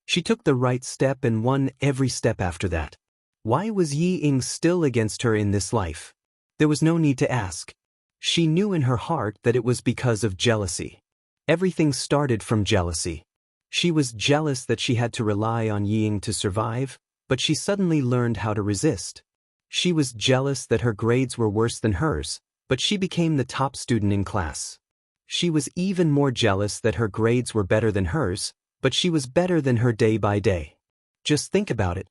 She took the right step and won every step after that. Why was Yi Ying still against her in this life? There was no need to ask. She knew in her heart that it was because of jealousy. Everything started from jealousy. She was jealous that she had to rely on Yi Ying to survive, but she suddenly learned how to resist. She was jealous that her grades were worse than hers, but she became the top student in class. She was even more jealous that her grades were better than hers, but she was better than her day by day. Just think about it.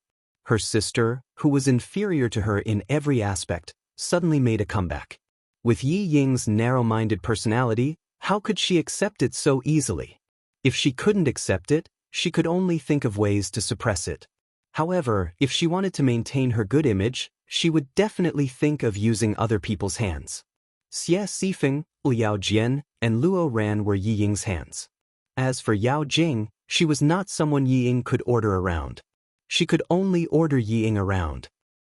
Her sister, who was inferior to her in every aspect, suddenly made a comeback. With Yi Ying's narrow-minded personality, how could she accept it so easily? If she couldn't accept it, she could only think of ways to suppress it. However, if she wanted to maintain her good image, she would definitely think of using other people's hands. Xie Xifeng, Liao Jian, and Luo Ran were Yi Ying's hands. As for Yao Jing, she was not someone Yi Ying could order around. She could only order Yi Ying around.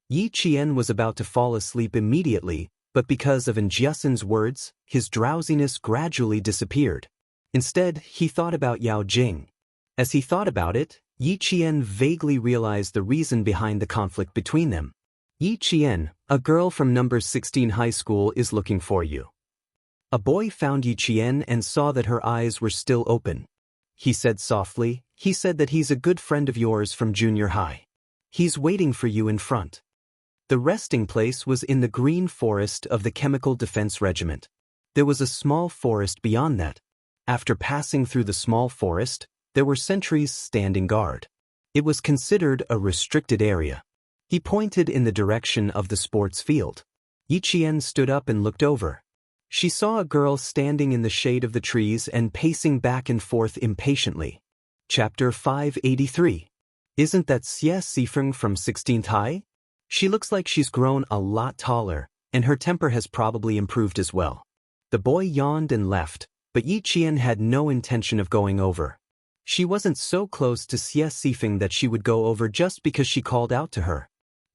Yi Qian was about to fall asleep immediately, but because of Jiasen's words, his drowsiness gradually disappeared. Instead, he thought about Yao Jing. As he thought about it, Yi Qian vaguely realized the reason behind the conflict between them. Yi Qian, a girl from number 16 high school is looking for you. A boy found Yi Qian and saw that her eyes were still open. He said softly, he said that he's a good friend of yours from junior high. He's waiting for you in front. The resting place was in the green forest of the Chemical Defense Regiment. There was a small forest beyond that. After passing through the small forest, there were sentries standing guard. It was considered a restricted area. He pointed in the direction of the sports field. Yi Qian stood up and looked over. She saw a girl standing in the shade of the trees and pacing back and forth impatiently. Chapter 583. Isn't that Xie Xifeng from 16th High? She looks like she's grown a lot taller, and her temper has probably improved as well. The boy yawned and left, but Yi Qian had no intention of going over. She wasn't so close to Xie Xifeng that she would go over just because she called out to her.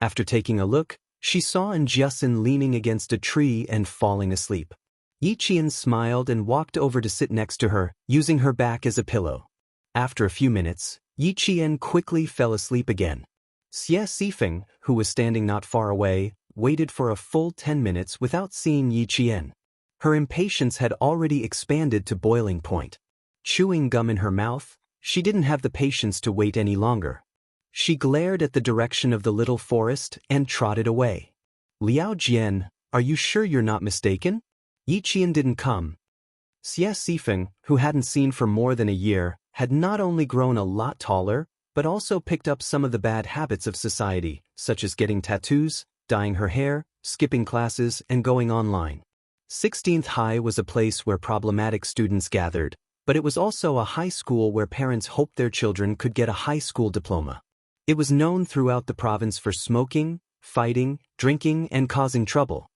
After taking a look, she saw Jiasen leaning against a tree and falling asleep. Yi Qian smiled and walked over to sit next to her, using her back as a pillow. After a few minutes, Yi Qian quickly fell asleep again. Xie Xifeng, who was standing not far away, waited for a full 10 minutes without seeing Yi Qian. Her impatience had already expanded to boiling point. Chewing gum in her mouth, she didn't have the patience to wait any longer. She glared at the direction of the little forest and trotted away. Liao Jian, are you sure you're not mistaken? Yi Qian didn't come. Xie Xifeng, who hadn't seen for more than a year, had not only grown a lot taller, but also picked up some of the bad habits of society, such as getting tattoos, dyeing her hair, skipping classes, and going online. 16th High was a place where problematic students gathered, but it was also a high school where parents hoped their children could get a high school diploma. It was known throughout the province for smoking, fighting, drinking, and causing trouble.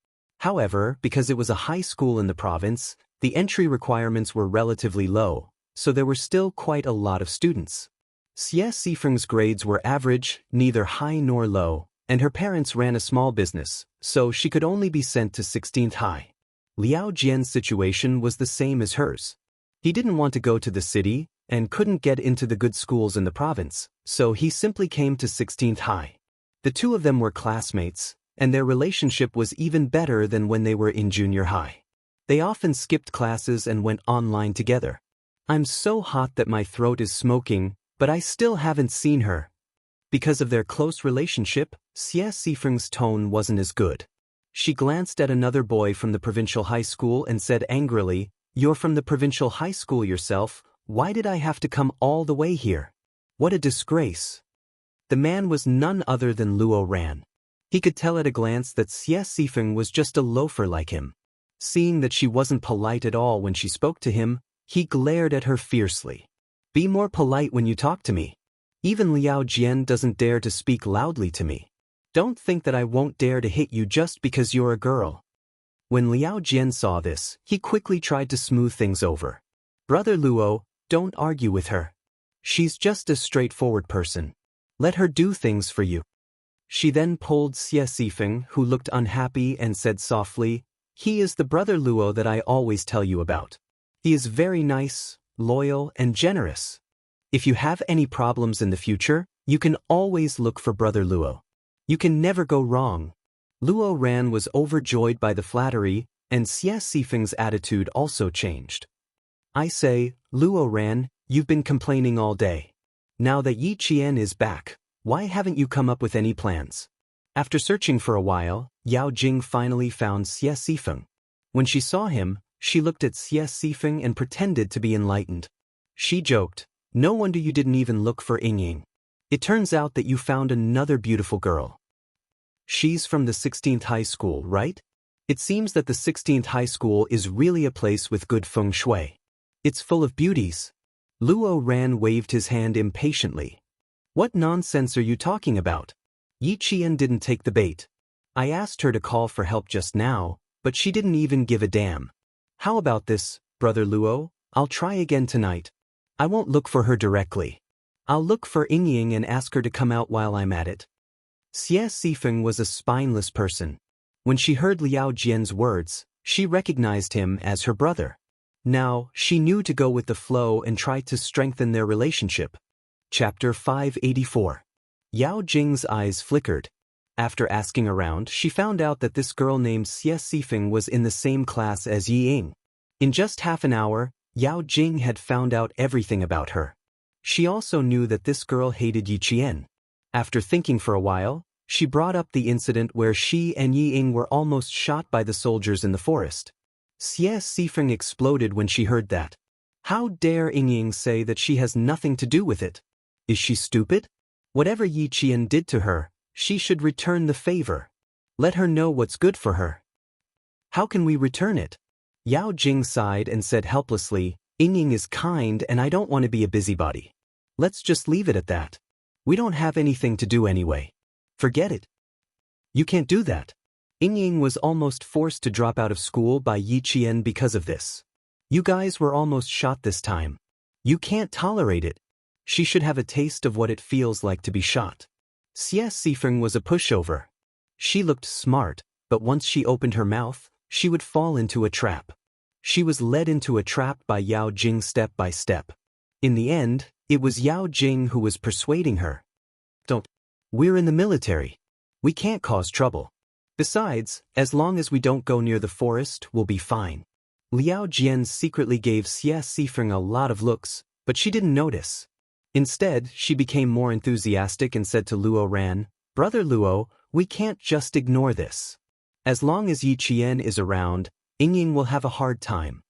However, because it was a high school in the province, the entry requirements were relatively low, so there were still quite a lot of students. Xie Xifeng's grades were average, neither high nor low, and her parents ran a small business, so she could only be sent to 16th High. Liao Jian's situation was the same as hers. He didn't want to go to the city, and couldn't get into the good schools in the province, so he simply came to 16th High. The two of them were classmates, and their relationship was even better than when they were in junior high. They often skipped classes and went online together. I'm so hot that my throat is smoking, but I still haven't seen her. Because of their close relationship, Xie Xifeng's tone wasn't as good. She glanced at another boy from the provincial high school and said angrily, "You're from the provincial high school yourself, why did I have to come all the way here? What a disgrace." The man was none other than Luo Ran. He could tell at a glance that Xie Xifeng was just a loafer like him. Seeing that she wasn't polite at all when she spoke to him, he glared at her fiercely. "Be more polite when you talk to me. Even Liao Jian doesn't dare to speak loudly to me. Don't think that I won't dare to hit you just because you're a girl." When Liao Jian saw this, he quickly tried to smooth things over. "Brother Luo, don't argue with her. She's just a straightforward person. Let her do things for you." She then pulled Xie Xifeng, who looked unhappy, and said softly, "He is the brother Luo that I always tell you about. He is very nice, loyal, and generous. If you have any problems in the future, you can always look for brother Luo. You can never go wrong." Luo Ran was overjoyed by the flattery, and Xie Xifeng's attitude also changed. "I say, Luo Ran, you've been complaining all day. Now that Yi Qian is back, why haven't you come up with any plans?" After searching for a while, Yao Jing finally found Xie Xifeng. When she saw him, she looked at Xie Xifeng and pretended to be enlightened. She joked, "No wonder you didn't even look for Ying. It turns out that you found another beautiful girl. She's from the 16th High School, right? It seems that the 16th High School is really a place with good feng shui. It's full of beauties." Luo Ran waved his hand impatiently. "What nonsense are you talking about?" Yi Qian didn't take the bait. I asked her to call for help just now, but she didn't even give a damn. How about this, Brother Luo? I'll try again tonight. I won't look for her directly. I'll look for Yingying and ask her to come out while I'm at it. Xie Sifeng was a spineless person. When she heard Liao Jian's words, she recognized him as her brother. Now, she knew to go with the flow and try to strengthen their relationship. Chapter 584. Yao Jing's eyes flickered. After asking around, she found out that this girl named Xie Sifeng was in the same class as Yi Ying. In just half an hour, Yao Jing had found out everything about her. She also knew that this girl hated Yi Qian. After thinking for a while, she brought up the incident where she and Yi Ying were almost shot by the soldiers in the forest. Xie Sifeng exploded when she heard that. How dare Yingying say that she has nothing to do with it? Is she stupid? Whatever Yi Qian did to her, she should return the favor. Let her know what's good for her. How can we return it? Yao Jing sighed and said helplessly, Yingying is kind and I don't want to be a busybody. Let's just leave it at that. We don't have anything to do anyway. Forget it. You can't do that. Yingying was almost forced to drop out of school by Yi Qian because of this. You guys were almost shot this time. You can't tolerate it. She should have a taste of what it feels like to be shot. Xie Sifeng was a pushover. She looked smart, but once she opened her mouth, she would fall into a trap. She was led into a trap by Yao Jing step by step. In the end, it was Yao Jing who was persuading her. Don't. We're in the military. We can't cause trouble. Besides, as long as we don't go near the forest, we'll be fine. Liao Jian secretly gave Xie Sifeng a lot of looks, but she didn't notice. Instead, she became more enthusiastic and said to Luo Ran, Brother Luo, we can't just ignore this. As long as Yi Qian is around, Yingying will have a hard time.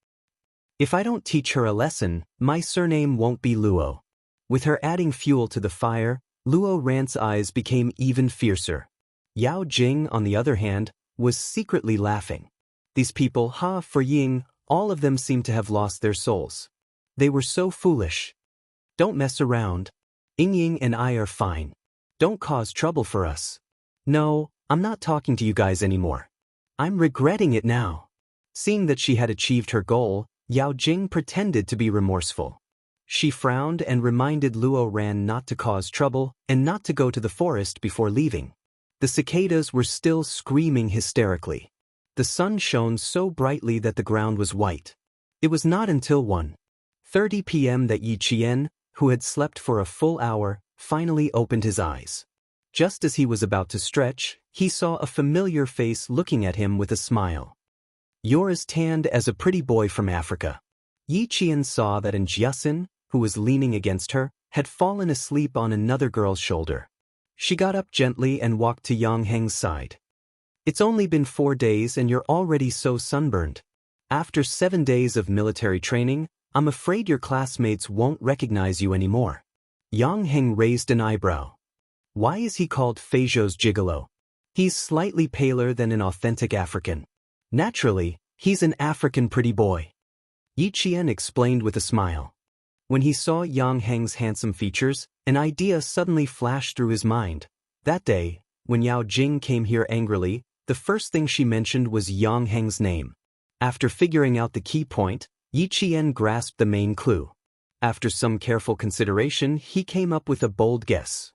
If I don't teach her a lesson, my surname won't be Luo. With her adding fuel to the fire, Luo Ran's eyes became even fiercer. Yao Jing, on the other hand, was secretly laughing. These people, for Ying, all of them seemed to have lost their souls. They were so foolish. Don't mess around. Yingying and I are fine. Don't cause trouble for us. No, I'm not talking to you guys anymore. I'm regretting it now. Seeing that she had achieved her goal, Yao Jing pretended to be remorseful. She frowned and reminded Luo Ran not to cause trouble and not to go to the forest before leaving. The cicadas were still screaming hysterically. The sun shone so brightly that the ground was white. It was not until 1:30 p.m. that Yi Qian, who had slept for a full hour, finally opened his eyes. Just as he was about to stretch, he saw a familiar face looking at him with a smile. You're as tanned as a pretty boy from Africa. Yi Qian saw that Jiasin, who was leaning against her, had fallen asleep on another girl's shoulder. She got up gently and walked to Yang Heng's side. It's only been 4 days and you're already so sunburned. After 7 days of military training, I'm afraid your classmates won't recognize you anymore. Yang Heng raised an eyebrow. Why is he called Feizhou's gigolo? He's slightly paler than an authentic African. Naturally, he's an African pretty boy. Yi Qian explained with a smile. When he saw Yang Heng's handsome features, an idea suddenly flashed through his mind. That day, when Yao Jing came here angrily, the first thing she mentioned was Yang Heng's name. After figuring out the key point, Yi Qian grasped the main clue. After some careful consideration, he came up with a bold guess.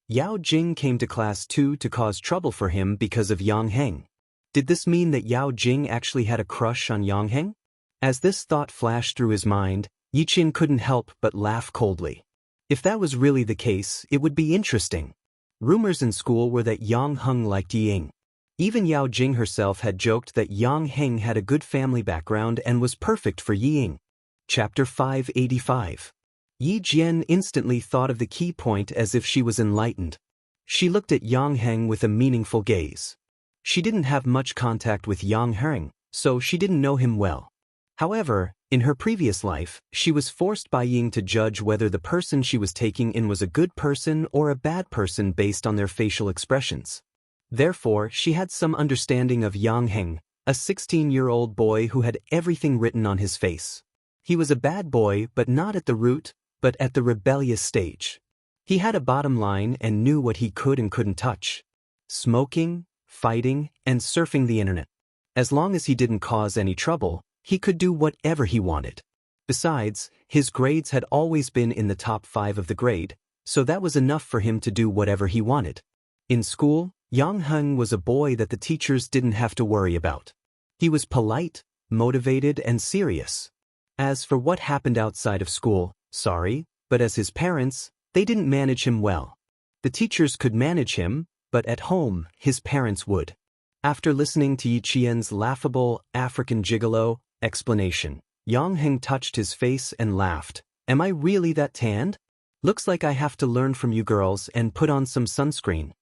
Yao Jing came to class 2 to cause trouble for him because of Yang Heng. Did this mean that Yao Jing actually had a crush on Yang Heng? As this thought flashed through his mind, Yi Qian couldn't help but laugh coldly. If that was really the case, it would be interesting. Rumors in school were that Yang Heng liked Yi Ying. Even Yao Jing herself had joked that Yang Heng had a good family background and was perfect for Yi Ying. Chapter 585. Yi Jian instantly thought of the key point as if she was enlightened. She looked at Yang Heng with a meaningful gaze. She didn't have much contact with Yang Heng, so she didn't know him well. However, in her previous life, she was forced by Ying to judge whether the person she was taking in was a good person or a bad person based on their facial expressions. Therefore, she had some understanding of Yang Heng, a 16-year-old boy who had everything written on his face. He was a bad boy, but not at the root, but at the rebellious stage. He had a bottom line and knew what he could and couldn't touch. Smoking, fighting, and surfing the internet. As long as he didn't cause any trouble, he could do whatever he wanted. Besides, his grades had always been in the top 5 of the grade, so that was enough for him to do whatever he wanted. In school, Yang Heng was a boy that the teachers didn't have to worry about. He was polite, motivated, and serious. As for what happened outside of school, sorry, but as his parents, they didn't manage him well. The teachers could manage him, but at home, his parents would. After listening to Yi Qian's laughable African gigolo explanation, Yang Heng touched his face and laughed. Am I really that tanned? Looks like I have to learn from you girls and put on some sunscreen.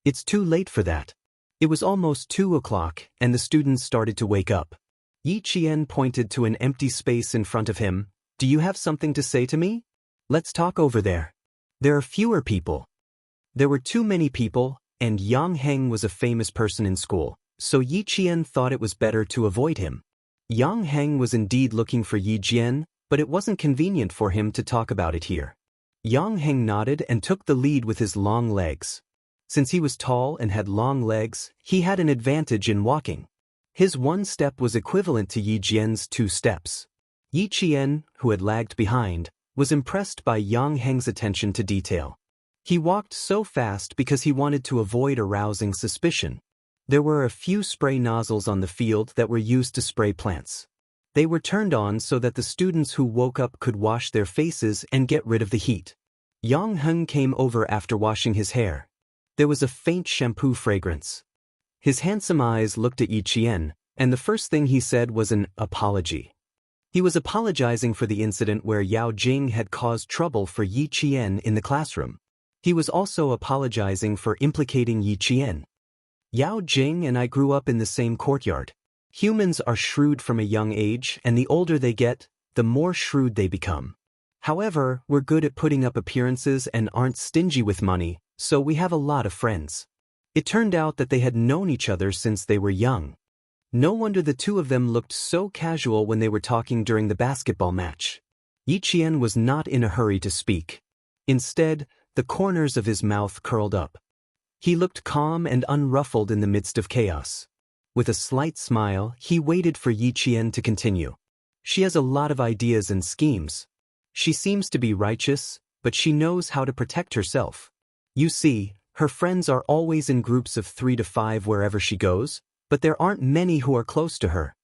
It's too late for that. It was almost 2 o'clock and the students started to wake up. Yi Qian pointed to an empty space in front of him. Do you have something to say to me? Let's talk over there. There are fewer people. There were too many people, and Yang Heng was a famous person in school, so Yi Qian thought it was better to avoid him. Yang Heng was indeed looking for Yi Jian, but it wasn't convenient for him to talk about it here. Yang Heng nodded and took the lead with his long legs. Since he was tall and had long legs, he had an advantage in walking. His 1 step was equivalent to Yi Jian's 2 steps. Yi Qian, who had lagged behind, was impressed by Yang Heng's attention to detail. He walked so fast because he wanted to avoid arousing suspicion. There were a few spray nozzles on the field that were used to spray plants. They were turned on so that the students who woke up could wash their faces and get rid of the heat. Yang Heng came over after washing his hair. There was a faint shampoo fragrance. His handsome eyes looked at Yi Qian, and the first thing he said was an apology. He was apologizing for the incident where Yao Jing had caused trouble for Yi Qian in the classroom. He was also apologizing for implicating Yi Qian. Yao Jing and I grew up in the same courtyard. Humans are shrewd from a young age, and the older they get, the more shrewd they become. However, we're good at putting up appearances and aren't stingy with money, so we have a lot of friends. It turned out that they had known each other since they were young. No wonder the two of them looked so casual when they were talking during the basketball match. Yi Qian was not in a hurry to speak. Instead, the corners of his mouth curled up. He looked calm and unruffled in the midst of chaos. With a slight smile, he waited for Yi Qian to continue. She has a lot of ideas and schemes. She seems to be righteous, but she knows how to protect herself. You see, her friends are always in groups of 3 to 5 wherever she goes, but there aren't many who are close to her.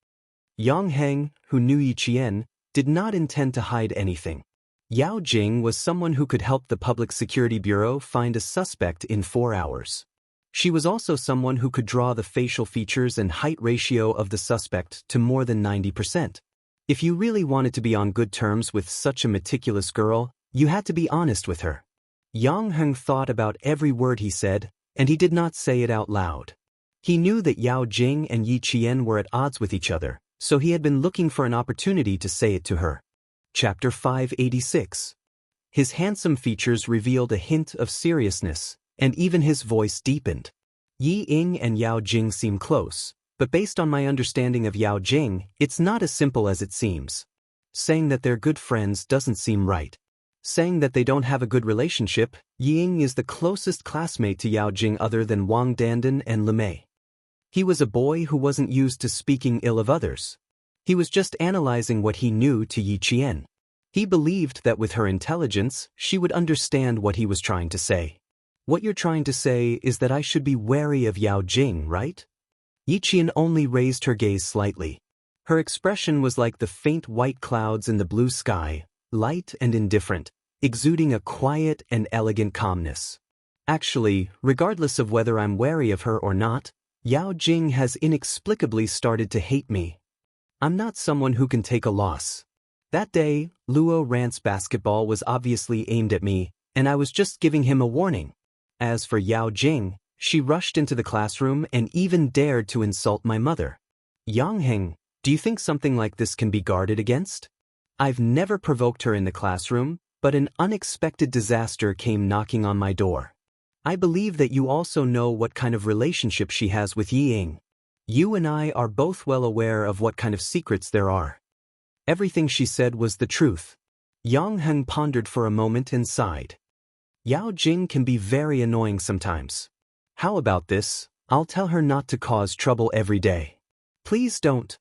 Yang Heng, who knew Yi Qian, did not intend to hide anything. Yao Jing was someone who could help the Public Security Bureau find a suspect in 4 hours. She was also someone who could draw the facial features and height ratio of the suspect to more than 90%. If you really wanted to be on good terms with such a meticulous girl, you had to be honest with her. Yang Heng thought about every word he said, and he did not say it out loud. He knew that Yao Jing and Yi Qian were at odds with each other, so he had been looking for an opportunity to say it to her. Chapter 586. His handsome features revealed a hint of seriousness, and even his voice deepened. Yi Ying and Yao Jing seem close, but based on my understanding of Yao Jing, it's not as simple as it seems. Saying that they're good friends doesn't seem right. Saying that they don't have a good relationship, Yi Ying is the closest classmate to Yao Jing other than Wang Dandan and Lemay. He was a boy who wasn't used to speaking ill of others. He was just analyzing what he knew to Yi Qian. He believed that with her intelligence, she would understand what he was trying to say. What you're trying to say is that I should be wary of Yao Jing, right? Yi Qian only raised her gaze slightly. Her expression was like the faint white clouds in the blue sky, light and indifferent, exuding a quiet and elegant calmness. Actually, regardless of whether I'm wary of her or not, Yao Jing has inexplicably started to hate me. I'm not someone who can take a loss. That day, Luo Rant's basketball was obviously aimed at me, and I was just giving him a warning. As for Yao Jing, she rushed into the classroom and even dared to insult my mother. Yang Heng, do you think something like this can be guarded against? I've never provoked her in the classroom, but an unexpected disaster came knocking on my door. I believe that you also know what kind of relationship she has with Yi Ying. You and I are both well aware of what kind of secrets there are. Everything she said was the truth. Yang Heng pondered for a moment and sighed. Yao Jing can be very annoying sometimes. How about this? I'll tell her not to cause trouble every day. Please don't.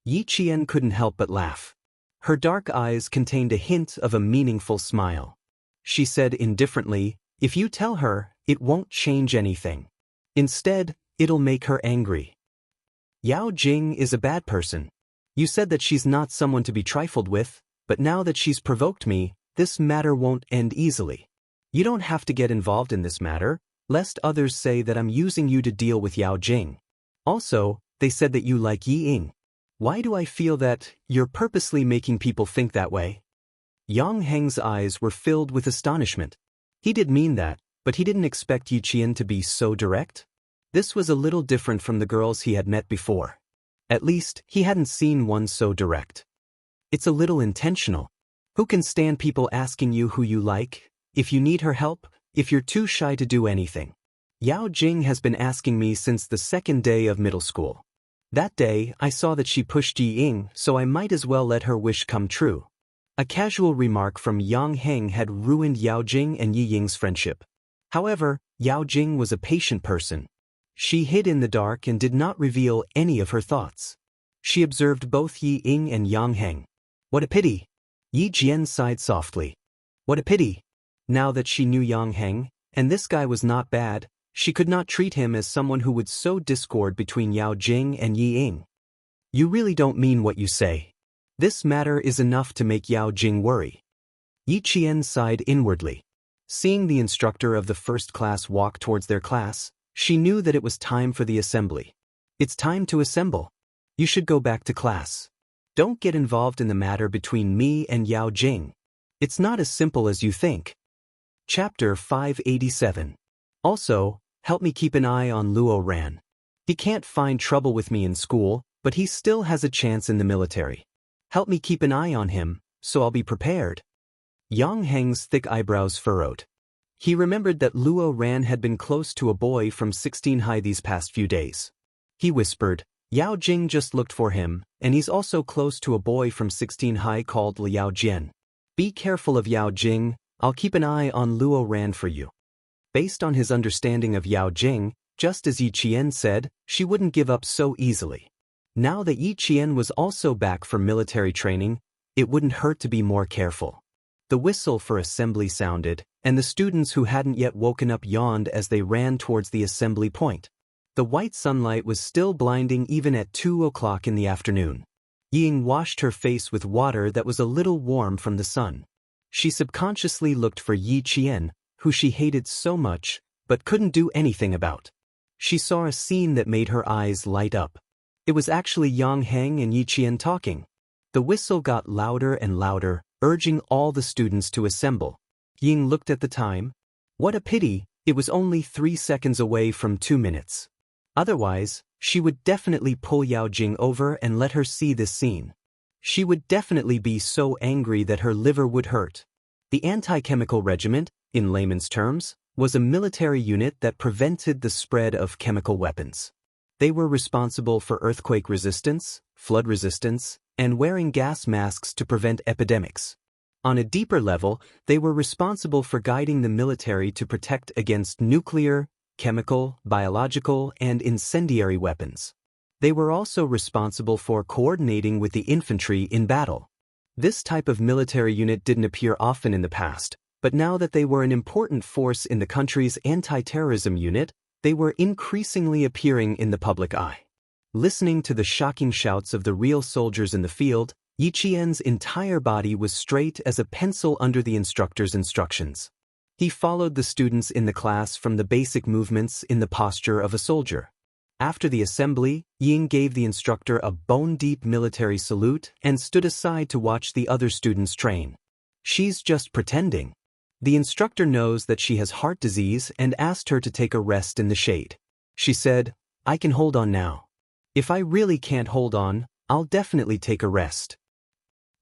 Yi Qian couldn't help but laugh. Her dark eyes contained a hint of a meaningful smile. She said indifferently, if you tell her, it won't change anything. Instead, it'll make her angry. Yao Jing is a bad person. You said that she's not someone to be trifled with, but now that she's provoked me, this matter won't end easily. You don't have to get involved in this matter, lest others say that I'm using you to deal with Yao Jing. Also, they said that you like Yi Ying. Why do I feel that you're purposely making people think that way? Yang Heng's eyes were filled with astonishment. He did mean that, but he didn't expect Yi Qian to be so direct. This was a little different from the girls he had met before. At least, he hadn't seen one so direct. It's a little intentional. Who can stand people asking you who you like, if you need her help, if you're too shy to do anything? Yao Jing has been asking me since the second day of middle school. That day, I saw that she pushed Yi Ying, so I might as well let her wish come true. A casual remark from Yang Heng had ruined Yao Jing and Yi Ying's friendship. However, Yao Jing was a patient person. She hid in the dark and did not reveal any of her thoughts. She observed both Yi Ying and Yang Heng. What a pity! Yi Jian sighed softly. What a pity! Now that she knew Yang Heng, and this guy was not bad, she could not treat him as someone who would sow discord between Yao Jing and Yi Ying. You really don't mean what you say. This matter is enough to make Yao Jing worry. Yi Qian sighed inwardly. Seeing the instructor of the first class walk towards their class, she knew that it was time for the assembly. It's time to assemble. You should go back to class. Don't get involved in the matter between me and Yao Jing. It's not as simple as you think. Chapter 587. Also, help me keep an eye on Luo Ran. He can't find trouble with me in school, but he still has a chance in the military. Help me keep an eye on him, so I'll be prepared. Yang Heng's thick eyebrows furrowed. He remembered that Luo Ran had been close to a boy from 16 High these past few days. He whispered, Yao Jing just looked for him, and he's also close to a boy from 16 High called Liao Jian. Be careful of Yao Jing, I'll keep an eye on Luo Ran for you. Based on his understanding of Yao Jing, just as Yi Qian said, she wouldn't give up so easily. Now that Yi Qian was also back from military training, it wouldn't hurt to be more careful. The whistle for assembly sounded, and the students who hadn't yet woken up yawned as they ran towards the assembly point. The white sunlight was still blinding even at 2 o'clock in the afternoon. Ying washed her face with water that was a little warm from the sun. She subconsciously looked for Yi Qian, who she hated so much, but couldn't do anything about. She saw a scene that made her eyes light up. It was actually Yang Heng and Yi Qian talking. The whistle got louder and louder, urging all the students to assemble. Ying looked at the time. What a pity, it was only 3 seconds away from 2 minutes. Otherwise, she would definitely pull Yao Jing over and let her see this scene. She would definitely be so angry that her liver would hurt. The anti-chemical regiment, in layman's terms, was a military unit that prevented the spread of chemical weapons. They were responsible for earthquake resistance, flood resistance, and wearing gas masks to prevent epidemics. On a deeper level, they were responsible for guiding the military to protect against nuclear, chemical, biological, and incendiary weapons. They were also responsible for coordinating with the infantry in battle. This type of military unit didn't appear often in the past, but now that they were an important force in the country's anti-terrorism unit, they were increasingly appearing in the public eye. Listening to the shocking shouts of the real soldiers in the field, Yi Qian's entire body was straight as a pencil under the instructor's instructions. He followed the students in the class from the basic movements in the posture of a soldier. After the assembly, Ying gave the instructor a bone-deep military salute and stood aside to watch the other students train. She's just pretending. The instructor knows that she has heart disease and asked her to take a rest in the shade. She said, I can hold on now. If I really can't hold on, I'll definitely take a rest.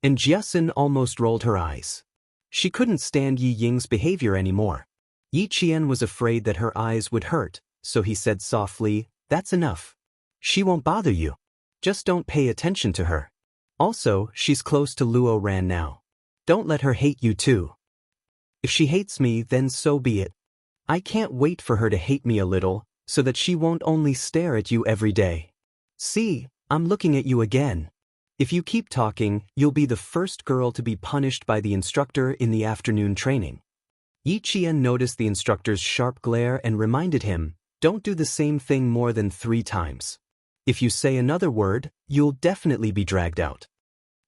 And Jiasun almost rolled her eyes. She couldn't stand Yi Ying's behavior anymore. Yi Qian was afraid that her eyes would hurt, so he said softly, That's enough. She won't bother you. Just don't pay attention to her. Also, she's close to Luo Ran now. Don't let her hate you too. If she hates me, then so be it. I can't wait for her to hate me a little, so that she won't only stare at you every day. See, I'm looking at you again. If you keep talking, you'll be the first girl to be punished by the instructor in the afternoon training. Yi Qian noticed the instructor's sharp glare and reminded him, don't do the same thing more than 3 times. If you say another word, you'll definitely be dragged out.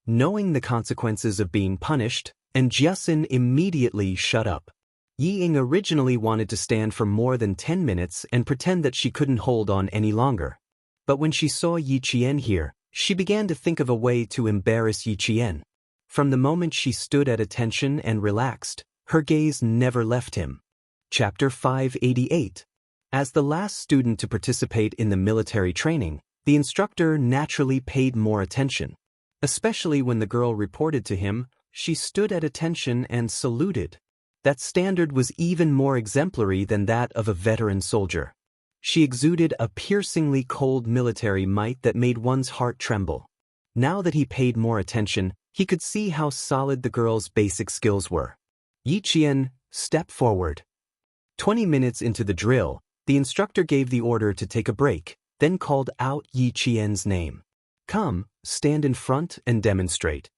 Knowing the consequences of being punished, and Jiasin immediately shut up. Yi Ying originally wanted to stand for more than 10 minutes and pretend that she couldn't hold on any longer. But when she saw Yi Qian here, she began to think of a way to embarrass Yi Qian. From the moment she stood at attention and relaxed, her gaze never left him. Chapter 588. As the last student to participate in the military training, the instructor naturally paid more attention. Especially when the girl reported to him, she stood at attention and saluted. That standard was even more exemplary than that of a veteran soldier. She exuded a piercingly cold military might that made one's heart tremble. Now that he paid more attention, he could see how solid the girl's basic skills were. Yi Qian, step forward. 20 minutes into the drill, the instructor gave the order to take a break, then called out Yi Qian's name. Come, stand in front and demonstrate.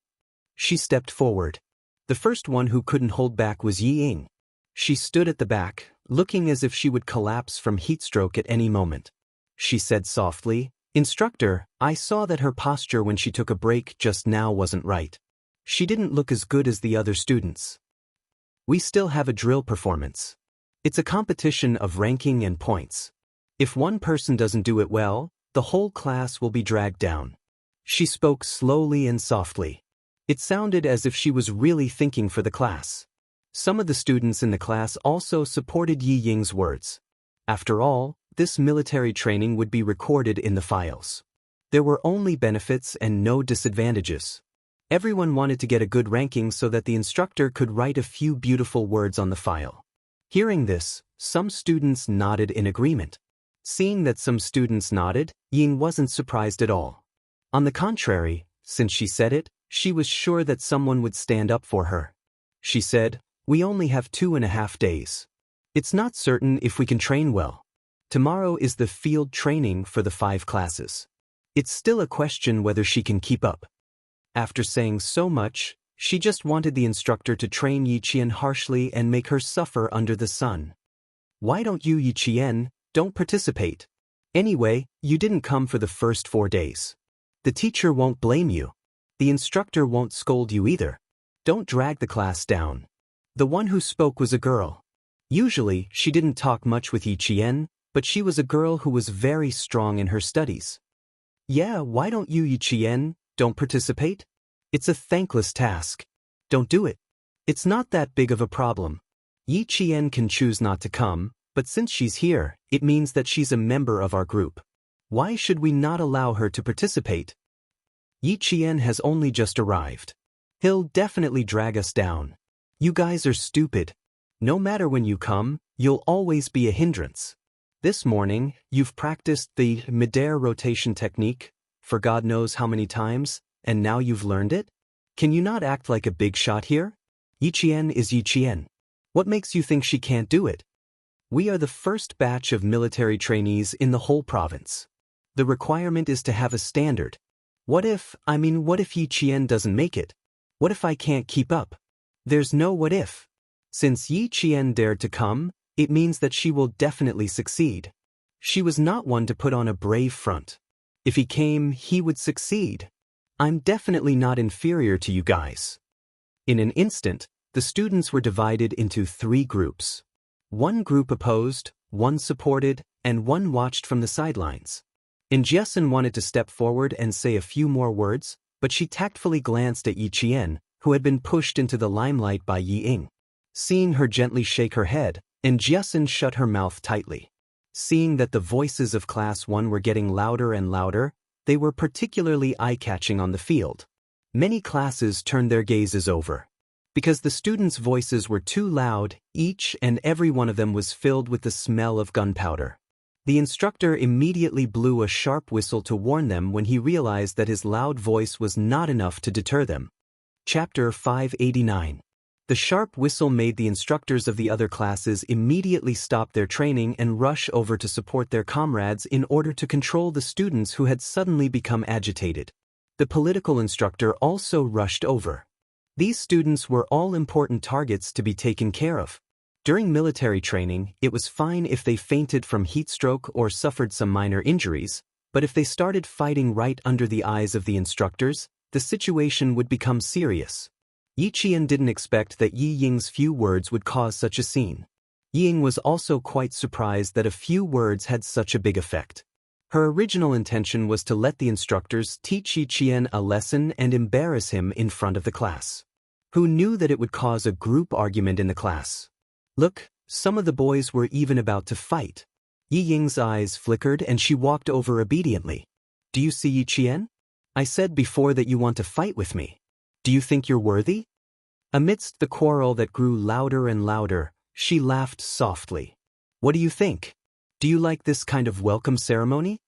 She stepped forward. The first one who couldn't hold back was Yi Ying. She stood at the back, looking as if she would collapse from heatstroke at any moment. She said softly, Instructor, I saw that her posture when she took a break just now wasn't right. She didn't look as good as the other students. We still have a drill performance. It's a competition of ranking and points. If one person doesn't do it well, the whole class will be dragged down. She spoke slowly and softly. It sounded as if she was really thinking for the class. Some of the students in the class also supported Yi Ying's words. After all, this military training would be recorded in the files. There were only benefits and no disadvantages. Everyone wanted to get a good ranking so that the instructor could write a few beautiful words on the file. Hearing this, some students nodded in agreement. Seeing that some students nodded, Ying wasn't surprised at all. On the contrary, since she said it, she was sure that someone would stand up for her. She said, We only have 2.5 days. It's not certain if we can train well. Tomorrow is the field training for the 5 classes. It's still a question whether she can keep up. After saying so much, she just wanted the instructor to train Yi Qian harshly and make her suffer under the sun. Why don't you, Yi Qian, don't participate? Anyway, you didn't come for the first 4 days. The teacher won't blame you. The instructor won't scold you either. Don't drag the class down. The one who spoke was a girl. Usually, she didn't talk much with Yi Qian, but she was a girl who was very strong in her studies. Yeah, why don't you, Yi Qian, don't participate? It's a thankless task. Don't do it. It's not that big of a problem. Yi Qian can choose not to come, but since she's here, it means that she's a member of our group. Why should we not allow her to participate? Yi Qian has only just arrived. He'll definitely drag us down. You guys are stupid. No matter when you come, you'll always be a hindrance. This morning, you've practiced the midair rotation technique for God knows how many times, and now you've learned it? Can you not act like a big shot here? Yi Qian is Yi Qian. What makes you think she can't do it? We are the first batch of military trainees in the whole province. The requirement is to have a standard. What if Yi Qian doesn't make it? What if I can't keep up? There's no what if. Since Yi Qian dared to come, it means that she will definitely succeed. She was not one to put on a brave front. If he came, he would succeed. I'm definitely not inferior to you guys. In an instant, the students were divided into 3 groups. One group opposed, one supported, and one watched from the sidelines. Jiasin wanted to step forward and say a few more words, but she tactfully glanced at Yi Qian, who had been pushed into the limelight by Yi Ying. Seeing her gently shake her head, Jiasin shut her mouth tightly. Seeing that the voices of Class 1 were getting louder and louder, they were particularly eye-catching on the field. Many classes turned their gazes over. Because the students' voices were too loud, each and every one of them was filled with the smell of gunpowder. The instructor immediately blew a sharp whistle to warn them when he realized that his loud voice was not enough to deter them. Chapter 589. The sharp whistle made the instructors of the other classes immediately stop their training and rush over to support their comrades in order to control the students who had suddenly become agitated. The political instructor also rushed over. These students were all important targets to be taken care of. During military training, it was fine if they fainted from heat stroke or suffered some minor injuries, but if they started fighting right under the eyes of the instructors, the situation would become serious. Yi Qian didn't expect that Yi Ying's few words would cause such a scene. Yi Ying was also quite surprised that a few words had such a big effect. Her original intention was to let the instructors teach Yi Qian a lesson and embarrass him in front of the class. Who knew that it would cause a group argument in the class? Look, some of the boys were even about to fight. Yi Ying's eyes flickered and she walked over obediently. Do you see, Yi Qian? I said before that you want to fight with me. Do you think you're worthy? Amidst the quarrel that grew louder and louder, she laughed softly. What do you think? Do you like this kind of welcome ceremony?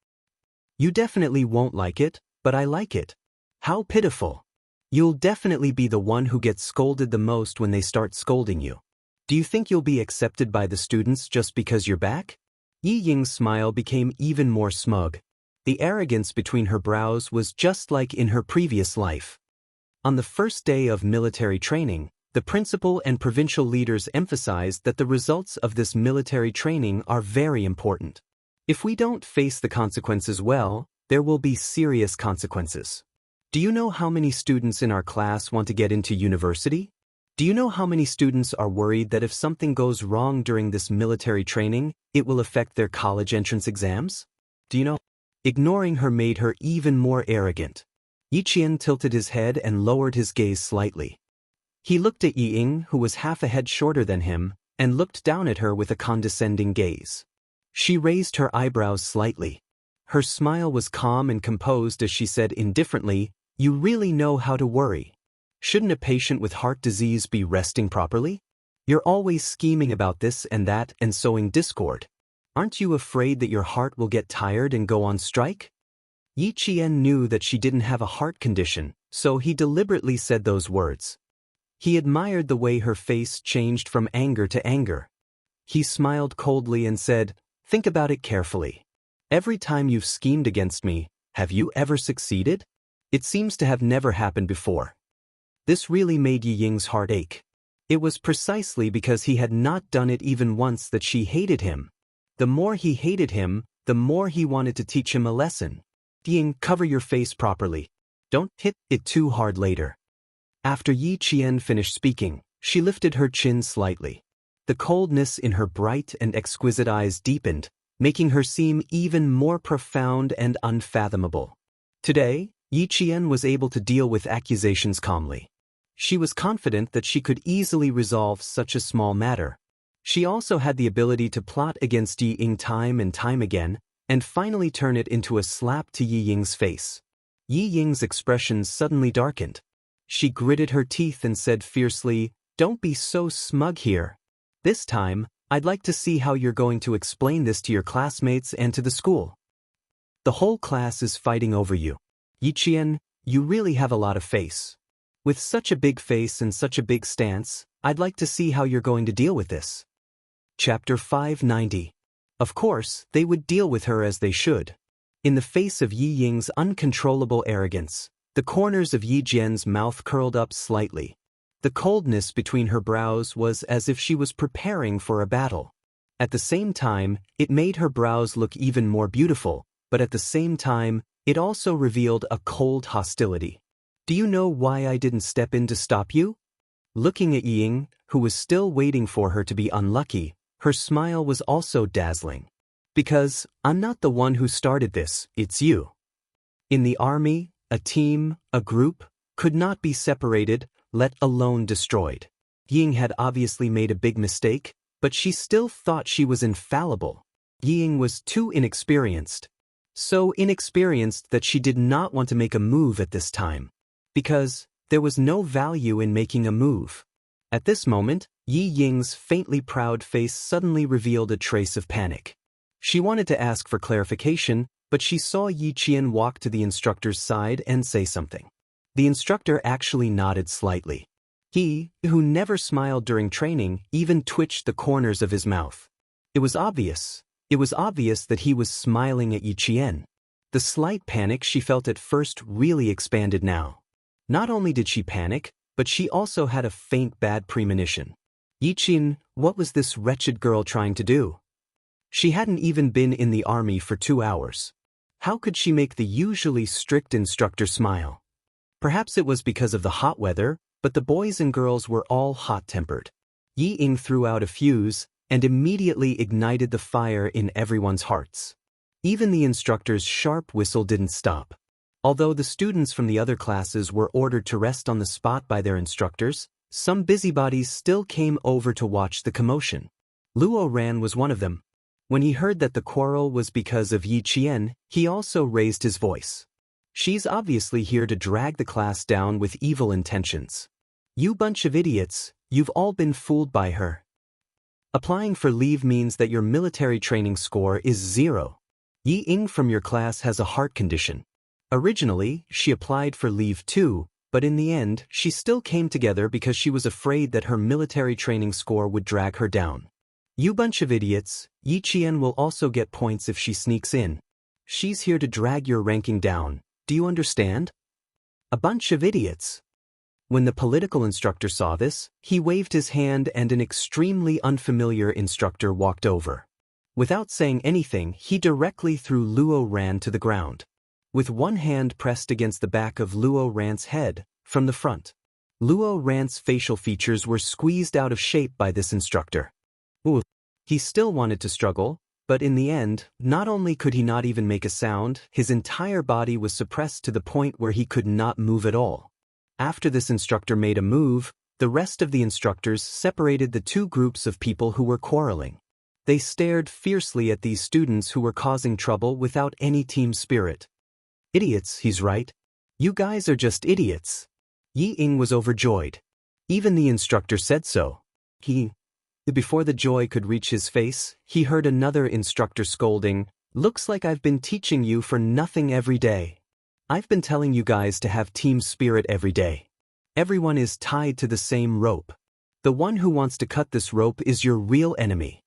You definitely won't like it, but I like it. How pitiful. You'll definitely be the one who gets scolded the most when they start scolding you. Do you think you'll be accepted by the students just because you're back? Yi Ying's smile became even more smug. The arrogance between her brows was just like in her previous life. On the first day of military training, the principal and provincial leaders emphasized that the results of this military training are very important. If we don't face the consequences well, there will be serious consequences. Do you know how many students in our class want to get into university? Do you know how many students are worried that if something goes wrong during this military training, it will affect their college entrance exams? Do you know? Ignoring her made her even more arrogant. Yi Qian tilted his head and lowered his gaze slightly. He looked at Yi Ying, who was half a head shorter than him, and looked down at her with a condescending gaze. She raised her eyebrows slightly. Her smile was calm and composed as she said indifferently, "You really know how to worry. Shouldn't a patient with heart disease be resting properly? You're always scheming about this and that and sowing discord. Aren't you afraid that your heart will get tired and go on strike?" Yi Qian knew that she didn't have a heart condition, so he deliberately said those words. He admired the way her face changed from anger to anger. He smiled coldly and said, "Think about it carefully. Every time you've schemed against me, have you ever succeeded? It seems to have never happened before." This really made Yi Ying's heart ache. It was precisely because he had not done it even once that she hated him. The more he hated him, the more he wanted to teach him a lesson. Ying, cover your face properly. Don't hit it too hard later. After Yi Qian finished speaking, she lifted her chin slightly. The coldness in her bright and exquisite eyes deepened, making her seem even more profound and unfathomable. Today, Yi Qian was able to deal with accusations calmly. She was confident that she could easily resolve such a small matter. She also had the ability to plot against Yi Ying time and time again, and finally turn it into a slap to Yi Ying's face. Yi Ying's expression suddenly darkened. She gritted her teeth and said fiercely, "Don't be so smug here. This time, I'd like to see how you're going to explain this to your classmates and to the school. The whole class is fighting over you. Yi Qian, you really have a lot of face. With such a big face and such a big stance, I'd like to see how you're going to deal with this." Chapter 590. Of course, they would deal with her as they should. In the face of Yi Ying's uncontrollable arrogance, the corners of Yi Jian's mouth curled up slightly. The coldness between her brows was as if she was preparing for a battle. At the same time, it made her brows look even more beautiful, but at the same time, it also revealed a cold hostility. "Do you know why I didn't step in to stop you?" Looking at Yi Ying, who was still waiting for her to be unlucky, her smile was also dazzling. "Because I'm not the one who started this, it's you." In the army, a team, a group, could not be separated, let alone destroyed. Yi Ying had obviously made a big mistake, but she still thought she was infallible. Yi Ying was too inexperienced. So inexperienced that she did not want to make a move at this time. Because there was no value in making a move. At this moment, Yi Ying's faintly proud face suddenly revealed a trace of panic. She wanted to ask for clarification, but she saw Yi Qian walk to the instructor's side and say something. The instructor actually nodded slightly. He, who never smiled during training, even twitched the corners of his mouth. It was obvious. It was obvious that he was smiling at Yi Qian. The slight panic she felt at first really expanded now. Not only did she panic, but she also had a faint bad premonition. Yi Qian, what was this wretched girl trying to do? She hadn't even been in the army for 2 hours. How could she make the usually strict instructor smile? Perhaps it was because of the hot weather, but the boys and girls were all hot-tempered. Yi Ying threw out a fuse and immediately ignited the fire in everyone's hearts. Even the instructor's sharp whistle didn't stop. Although the students from the other classes were ordered to rest on the spot by their instructors, some busybodies still came over to watch the commotion. Luo Ran was one of them. When he heard that the quarrel was because of Yi Qian, he also raised his voice. She's obviously here to drag the class down with evil intentions. You bunch of idiots, you've all been fooled by her. Applying for leave means that your military training score is 0. Yi Ying from your class has a heart condition. Originally, she applied for leave too, but in the end, she still came together because she was afraid that her military training score would drag her down. You bunch of idiots, Yi Qian will also get points if she sneaks in. She's here to drag your ranking down, do you understand? A bunch of idiots. When the political instructor saw this, he waved his hand and an extremely unfamiliar instructor walked over. Without saying anything, he directly threw Luo Ran to the ground. With one hand pressed against the back of Luo Ran's head, from the front. Luo Ran's facial features were squeezed out of shape by this instructor. Ooh. He still wanted to struggle, but in the end, not only could he not even make a sound, his entire body was suppressed to the point where he could not move at all. After this instructor made a move, the rest of the instructors separated the two groups of people who were quarreling. They stared fiercely at these students who were causing trouble without any team spirit. Idiots, he's right. You guys are just idiots. Yi Ying was overjoyed. Even the instructor said so. Before the joy could reach his face, he heard another instructor scolding, "Looks like I've been teaching you for nothing every day. I've been telling you guys to have team spirit every day. Everyone is tied to the same rope. The one who wants to cut this rope is your real enemy."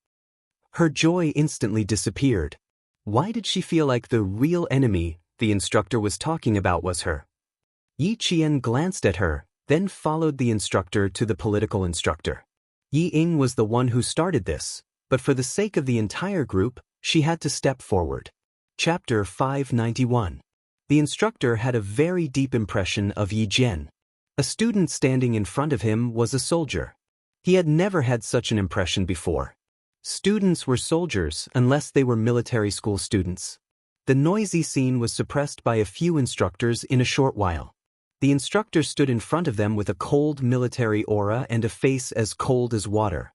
Her joy instantly disappeared. Why did she feel like the real enemy the instructor was talking about was her? Yi Qian glanced at her, then followed the instructor to the political instructor. Yi Ying was the one who started this, but for the sake of the entire group, she had to step forward. Chapter 591. The instructor had a very deep impression of Yi Jian. A student standing in front of him was a soldier. He had never had such an impression before. Students were soldiers unless they were military school students. The noisy scene was suppressed by a few instructors in a short while. The instructor stood in front of them with a cold military aura and a face as cold as water.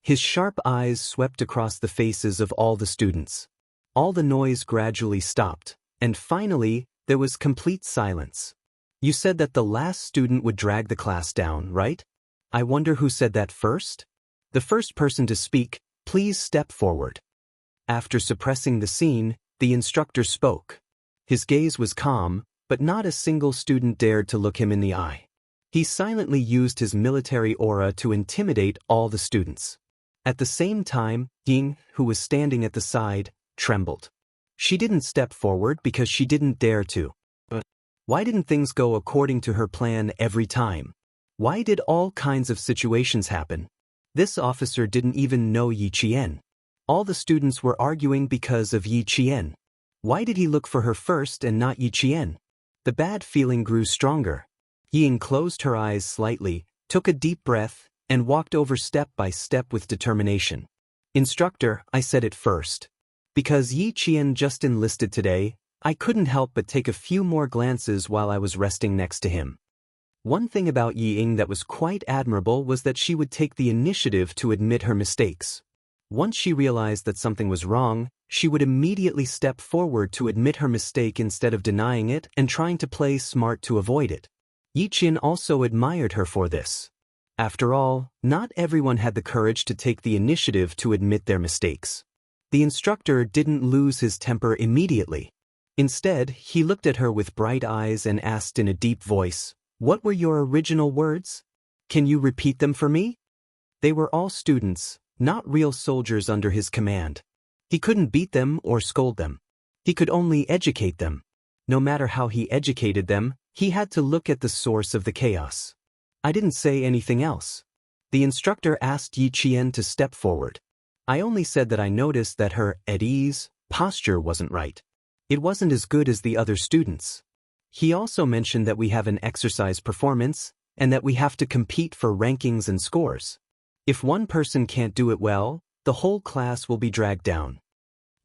His sharp eyes swept across the faces of all the students. All the noise gradually stopped, and finally, there was complete silence. You said that the last student would drag the class down, right? I wonder who said that first? The first person to speak, please step forward. After suppressing the scene, the instructor spoke. His gaze was calm, but not a single student dared to look him in the eye. He silently used his military aura to intimidate all the students. At the same time, Ying, who was standing at the side, trembled. She didn't step forward because she didn't dare to. But why didn't things go according to her plan every time? Why did all kinds of situations happen? This officer didn't even know Yi Qian. All the students were arguing because of Yi Qian. Why did he look for her first and not Yi Qian? The bad feeling grew stronger. Ying closed her eyes slightly, took a deep breath, and walked over step by step with determination. Instructor, I said it first. Because Yi Qian just enlisted today, I couldn't help but take a few more glances while I was resting next to him. One thing about Yi Ying that was quite admirable was that she would take the initiative to admit her mistakes. Once she realized that something was wrong, she would immediately step forward to admit her mistake instead of denying it and trying to play smart to avoid it. Yi Qian also admired her for this. After all, not everyone had the courage to take the initiative to admit their mistakes. The instructor didn't lose his temper immediately. Instead, he looked at her with bright eyes and asked in a deep voice, "What were your original words?" Can you repeat them for me? They were all students, not real soldiers under his command. He couldn't beat them or scold them. He could only educate them. No matter how he educated them, he had to look at the source of the chaos. I didn't say anything else. The instructor asked Yi Qian to step forward. I only said that I noticed that her at ease posture wasn't right. It wasn't as good as the other students. He also mentioned that we have an exercise performance and that we have to compete for rankings and scores. If one person can't do it well, the whole class will be dragged down.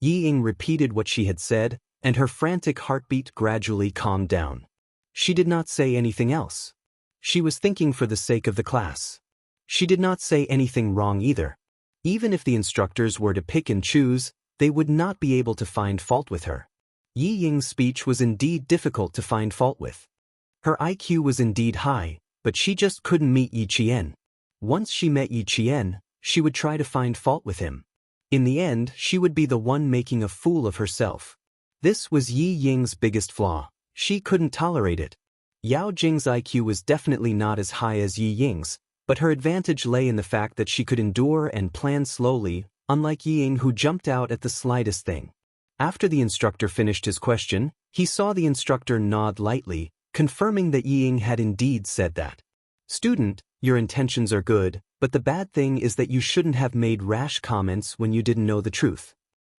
Yi Ying repeated what she had said, and her frantic heartbeat gradually calmed down. She did not say anything else. She was thinking for the sake of the class. She did not say anything wrong either. Even if the instructors were to pick and choose, they would not be able to find fault with her. Yi Ying's speech was indeed difficult to find fault with. Her IQ was indeed high, but she just couldn't meet Yi Qian. Once she met Yi Qian, she would try to find fault with him. In the end, she would be the one making a fool of herself. This was Yi Ying's biggest flaw. She couldn't tolerate it. Yao Jing's IQ was definitely not as high as Yi Ying's, but her advantage lay in the fact that she could endure and plan slowly, unlike Yi Ying who jumped out at the slightest thing. After the instructor finished his question, he saw the instructor nod lightly, confirming that Yi Ying had indeed said that. Student, your intentions are good, but the bad thing is that you shouldn't have made rash comments when you didn't know the truth.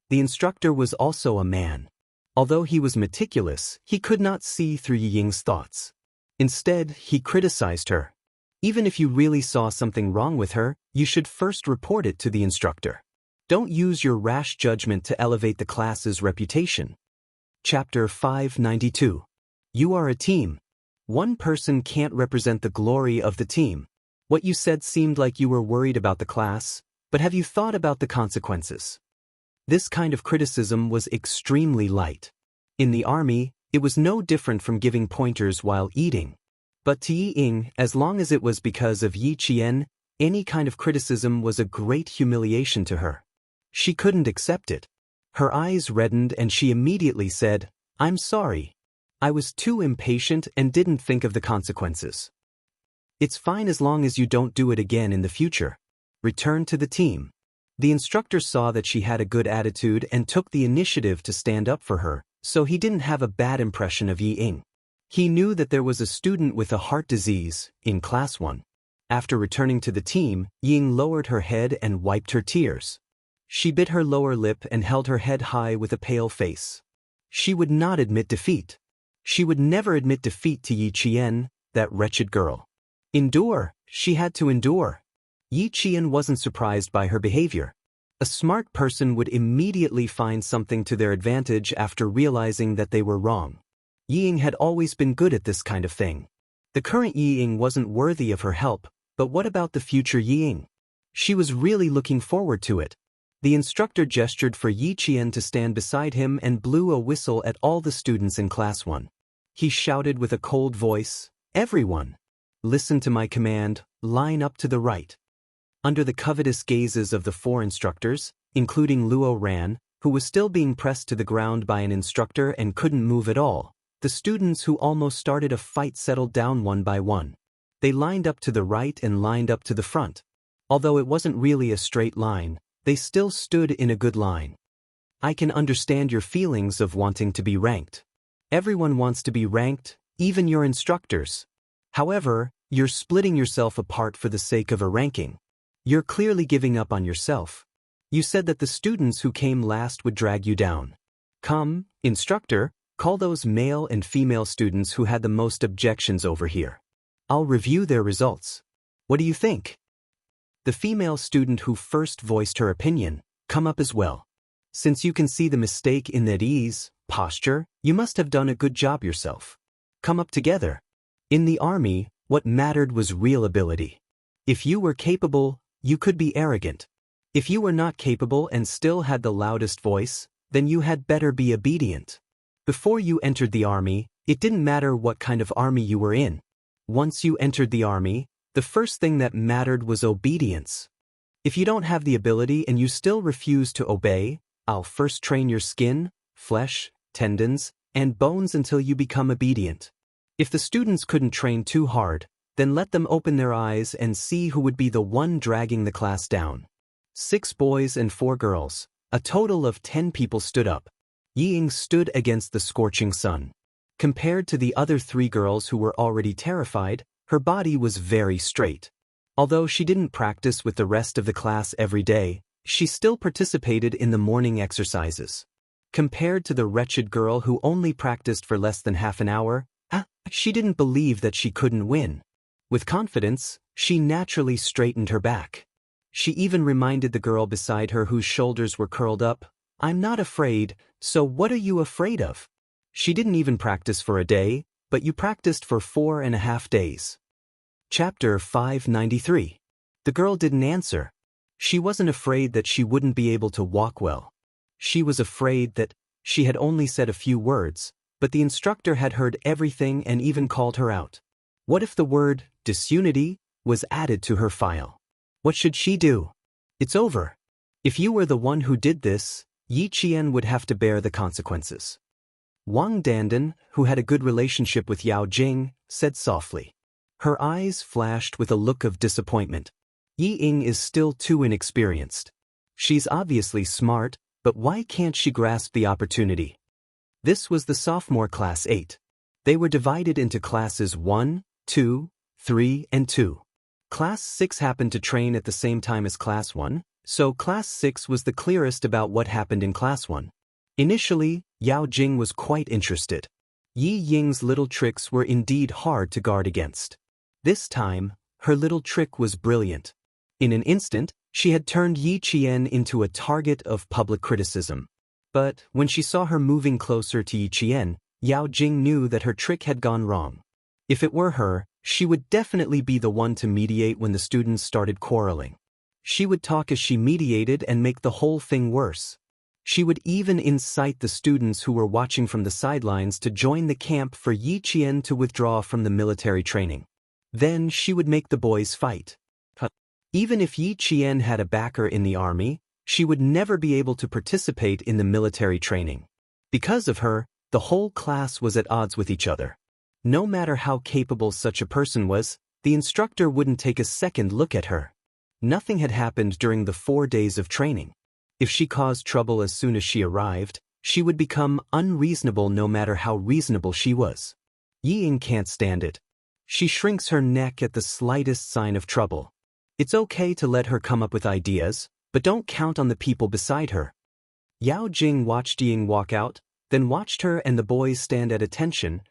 The instructor was also a man. Although he was meticulous, he could not see through Yi Ying's thoughts. Instead, he criticized her. Even if you really saw something wrong with her, you should first report it to the instructor. Don't use your rash judgment to elevate the class's reputation. Chapter 592. You are a team. One person can't represent the glory of the team. What you said seemed like you were worried about the class, but have you thought about the consequences? This kind of criticism was extremely light. In the army, it was no different from giving pointers while eating. But to Yi Ying, as long as it was because of Yi Qian, any kind of criticism was a great humiliation to her. She couldn't accept it. Her eyes reddened and she immediately said, "I'm sorry. I was too impatient and didn't think of the consequences. It's fine as long as you don't do it again in the future. Return to the team." The instructor saw that she had a good attitude and took the initiative to stand up for her, so he didn't have a bad impression of Yi Ying. He knew that there was a student with a heart disease in class 1. After returning to the team, Yi Ying lowered her head and wiped her tears. She bit her lower lip and held her head high with a pale face. She would not admit defeat. She would never admit defeat to Yi Qian, that wretched girl. Endure, she had to endure. Yi Qian wasn't surprised by her behavior. A smart person would immediately find something to their advantage after realizing that they were wrong. Yi Ying had always been good at this kind of thing. The current Yi Ying wasn't worthy of her help, but what about the future Yi Ying? She was really looking forward to it. The instructor gestured for Yi Qian to stand beside him and blew a whistle at all the students in class 1. He shouted with a cold voice, "Everyone! Listen to my command, line up to the right." Under the covetous gazes of the 4 instructors, including Luo Ran, who was still being pressed to the ground by an instructor and couldn't move at all, the students who almost started a fight settled down one by one. They lined up to the right and lined up to the front. Although it wasn't really a straight line, they still stood in a good line. I can understand your feelings of wanting to be ranked. Everyone wants to be ranked, even your instructors. However, you're splitting yourself apart for the sake of a ranking. You're clearly giving up on yourself. You said that the students who came last would drag you down. Come, instructor, call those male and female students who had the most objections over here. I'll review their results. What do you think? The female student who first voiced her opinion, come up as well. Since you can see the mistake in that ease, posture, you must have done a good job yourself. Come up together. In the army, what mattered was real ability. If you were capable, you could be arrogant. If you were not capable and still had the loudest voice, then you had better be obedient. Before you entered the army, it didn't matter what kind of army you were in. Once you entered the army, the first thing that mattered was obedience. If you don't have the ability and you still refuse to obey, I'll first train your skin, flesh, tendons, and bones until you become obedient. If the students couldn't train too hard, then let them open their eyes and see who would be the one dragging the class down. 6 boys and 4 girls, a total of 10 people stood up. Ying stood against the scorching sun. Compared to the other 3 girls who were already terrified, her body was very straight. Although she didn't practice with the rest of the class every day, she still participated in the morning exercises. Compared to the wretched girl who only practiced for less than half an hour, she didn't believe that she couldn't win. With confidence, she naturally straightened her back. She even reminded the girl beside her whose shoulders were curled up, "I'm not afraid, so what are you afraid of?" She didn't even practice for a day, but you practiced for 4.5 days. Chapter 593. The girl didn't answer. She wasn't afraid that she wouldn't be able to walk well. She was afraid that she had only said a few words, but the instructor had heard everything and even called her out. What if the word disunity was added to her file? What should she do? It's over. If you were the one who did this, Yi Qian would have to bear the consequences. Wang Dandan, who had a good relationship with Yao Jing, said softly. Her eyes flashed with a look of disappointment. Yi Ying is still too inexperienced. She's obviously smart, but why can't she grasp the opportunity? This was the sophomore class 8. They were divided into classes 1, 2, 3, and 2. Class 6 happened to train at the same time as Class 1, so Class 6 was the clearest about what happened in Class 1. Initially, Yao Jing was quite interested. Yi Ying's little tricks were indeed hard to guard against. This time, her little trick was brilliant. In an instant, she had turned Yi Qian into a target of public criticism. But when she saw her moving closer to Yi Qian, Yao Jing knew that her trick had gone wrong. If it were her, she would definitely be the one to mediate when the students started quarreling. She would talk as she mediated and make the whole thing worse. She would even incite the students who were watching from the sidelines to join the camp for Yi Qian to withdraw from the military training. Then she would make the boys fight. Even if Yi Qian had a backer in the army, she would never be able to participate in the military training. Because of her, the whole class was at odds with each other. No matter how capable such a person was, the instructor wouldn't take a second look at her. Nothing had happened during the 4 days of training. If she caused trouble as soon as she arrived, she would become unreasonable no matter how reasonable she was. Yi Ying can't stand it. She shrinks her neck at the slightest sign of trouble. It's okay to let her come up with ideas, but don't count on the people beside her. Yao Jing watched Ying walk out, then watched her and the boys stand at attention,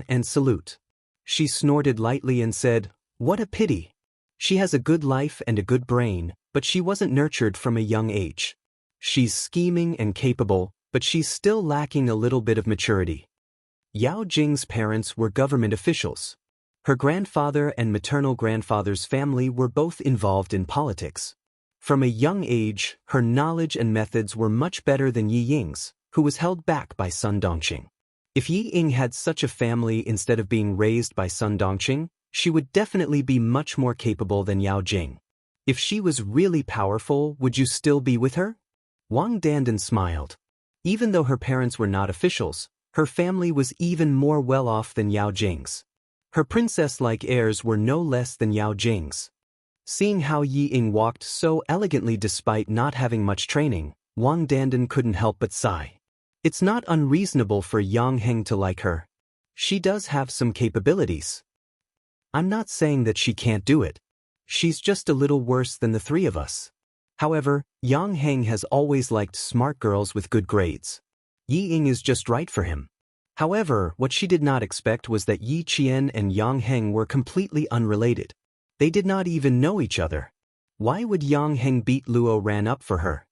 and salute. She snorted lightly and said, "What a pity. She has a good life and a good brain, but she wasn't nurtured from a young age. She's scheming and capable, but she's still lacking a little bit of maturity." Yao Jing's parents were government officials. Her grandfather and maternal grandfather's family were both involved in politics. From a young age, her knowledge and methods were much better than Yi Ying's, who was held back by Sun Dongqing. If Yi Ying had such a family instead of being raised by Sun Dongqing, she would definitely be much more capable than Yao Jing. If she was really powerful, would you still be with her? Wang Dandan smiled. Even though her parents were not officials, her family was even more well-off than Yao Jing's. Her princess-like heirs were no less than Yao Jing's. Seeing how Yi Ying walked so elegantly despite not having much training, Wang Dandan couldn't help but sigh. It's not unreasonable for Yang Heng to like her. She does have some capabilities. I'm not saying that she can't do it. She's just a little worse than the 3 of us. However, Yang Heng has always liked smart girls with good grades. Yi Ying is just right for him. However, what she did not expect was that Yi Qian and Yang Heng were completely unrelated. They did not even know each other. Why would Yang Heng beat Luo Ran up for her?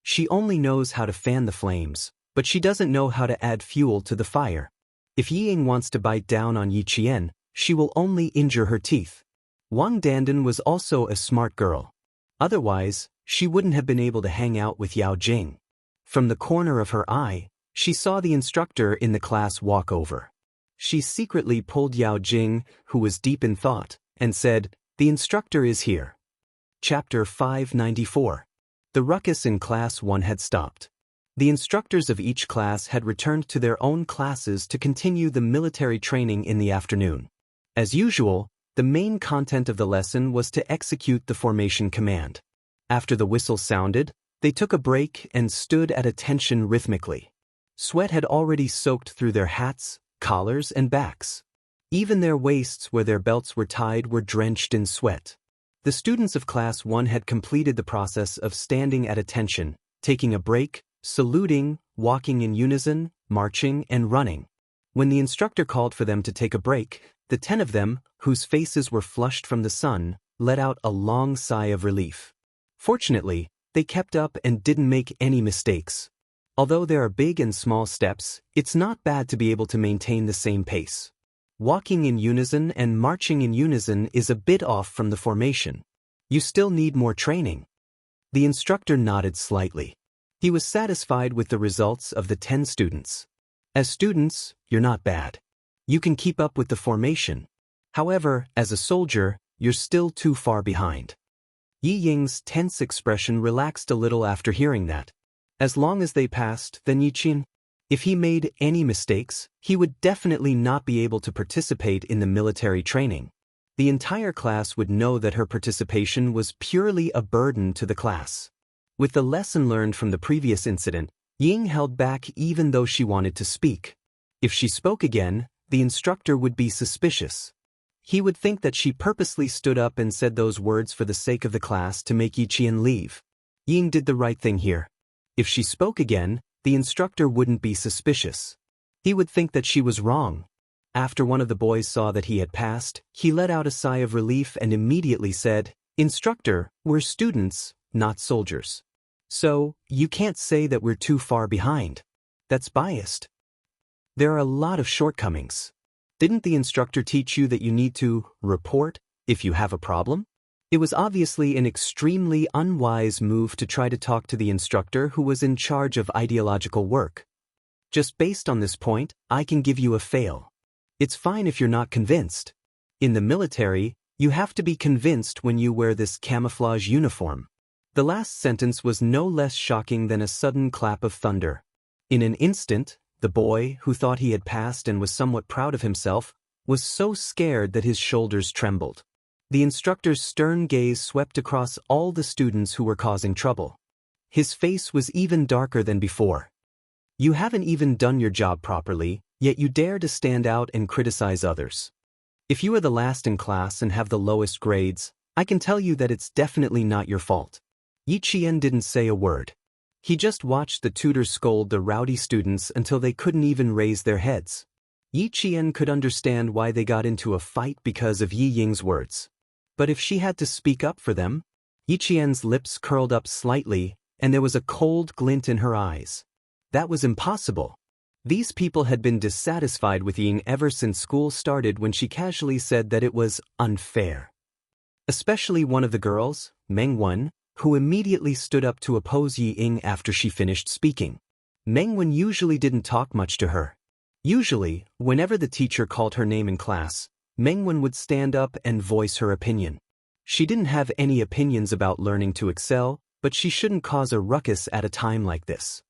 She only knows how to fan the flames, but she doesn't know how to add fuel to the fire. If Yi Ying wants to bite down on Yi Qian, she will only injure her teeth. Wang Dandan was also a smart girl. Otherwise, she wouldn't have been able to hang out with Yao Jing. From the corner of her eye, she saw the instructor in the class walk over. She secretly pulled Yao Jing, who was deep in thought, and said, "The instructor is here." Chapter 594. The ruckus in Class 1 had stopped. The instructors of each class had returned to their own classes to continue the military training in the afternoon. As usual, the main content of the lesson was to execute the formation command. After the whistle sounded, they took a break and stood at attention rhythmically. Sweat had already soaked through their hats, collars, and backs. Even their waists where their belts were tied were drenched in sweat. The students of Class 1 had completed the process of standing at attention, taking a break, saluting, walking in unison, marching, and running. When the instructor called for them to take a break, the 10 of them, whose faces were flushed from the sun, let out a long sigh of relief. Fortunately, they kept up and didn't make any mistakes. Although there are big and small steps, it's not bad to be able to maintain the same pace. Walking in unison and marching in unison is a bit off from the formation. You still need more training. The instructor nodded slightly. He was satisfied with the results of the 10 students. As students, you're not bad. You can keep up with the formation. However, as a soldier, you're still too far behind. Yi Ying's tense expression relaxed a little after hearing that. As long as they passed, then Yi Qian, if he made any mistakes, he would definitely not be able to participate in the military training. The entire class would know that her participation was purely a burden to the class. With the lesson learned from the previous incident, Ying held back even though she wanted to speak. If she spoke again, the instructor would be suspicious. He would think that she purposely stood up and said those words for the sake of the class to make Yi Qian leave. Ying did the right thing here. If she spoke again, the instructor wouldn't be suspicious. He would think that she was wrong. After one of the boys saw that he had passed, he let out a sigh of relief and immediately said, "Instructor, we're students, not soldiers. So, you can't say that we're too far behind. That's biased. There are a lot of shortcomings. Didn't the instructor teach you that you need to report if you have a problem?" It was obviously an extremely unwise move to try to talk to the instructor who was in charge of ideological work. Just based on this point, I can give you a fail. It's fine if you're not convinced. In the military, you have to be convinced when you wear this camouflage uniform. The last sentence was no less shocking than a sudden clap of thunder. In an instant, the boy, who thought he had passed and was somewhat proud of himself, was so scared that his shoulders trembled. The instructor's stern gaze swept across all the students who were causing trouble. His face was even darker than before. You haven't even done your job properly, yet you dare to stand out and criticize others. If you are the last in class and have the lowest grades, I can tell you that it's definitely not your fault. Yi Qian didn't say a word. He just watched the tutor scold the rowdy students until they couldn't even raise their heads. Yi Qian could understand why they got into a fight because of Yi Ying's words. But if she had to speak up for them, Yi Qian's lips curled up slightly, and there was a cold glint in her eyes. That was impossible. These people had been dissatisfied with Ying ever since school started when she casually said that it was unfair. Especially one of the girls, Meng Wen, who immediately stood up to oppose Yi Ying after she finished speaking. Meng Wen usually didn't talk much to her. Usually, whenever the teacher called her name in class, Meng Wen would stand up and voice her opinion. She didn't have any opinions about learning to excel, but she shouldn't cause a ruckus at a time like this.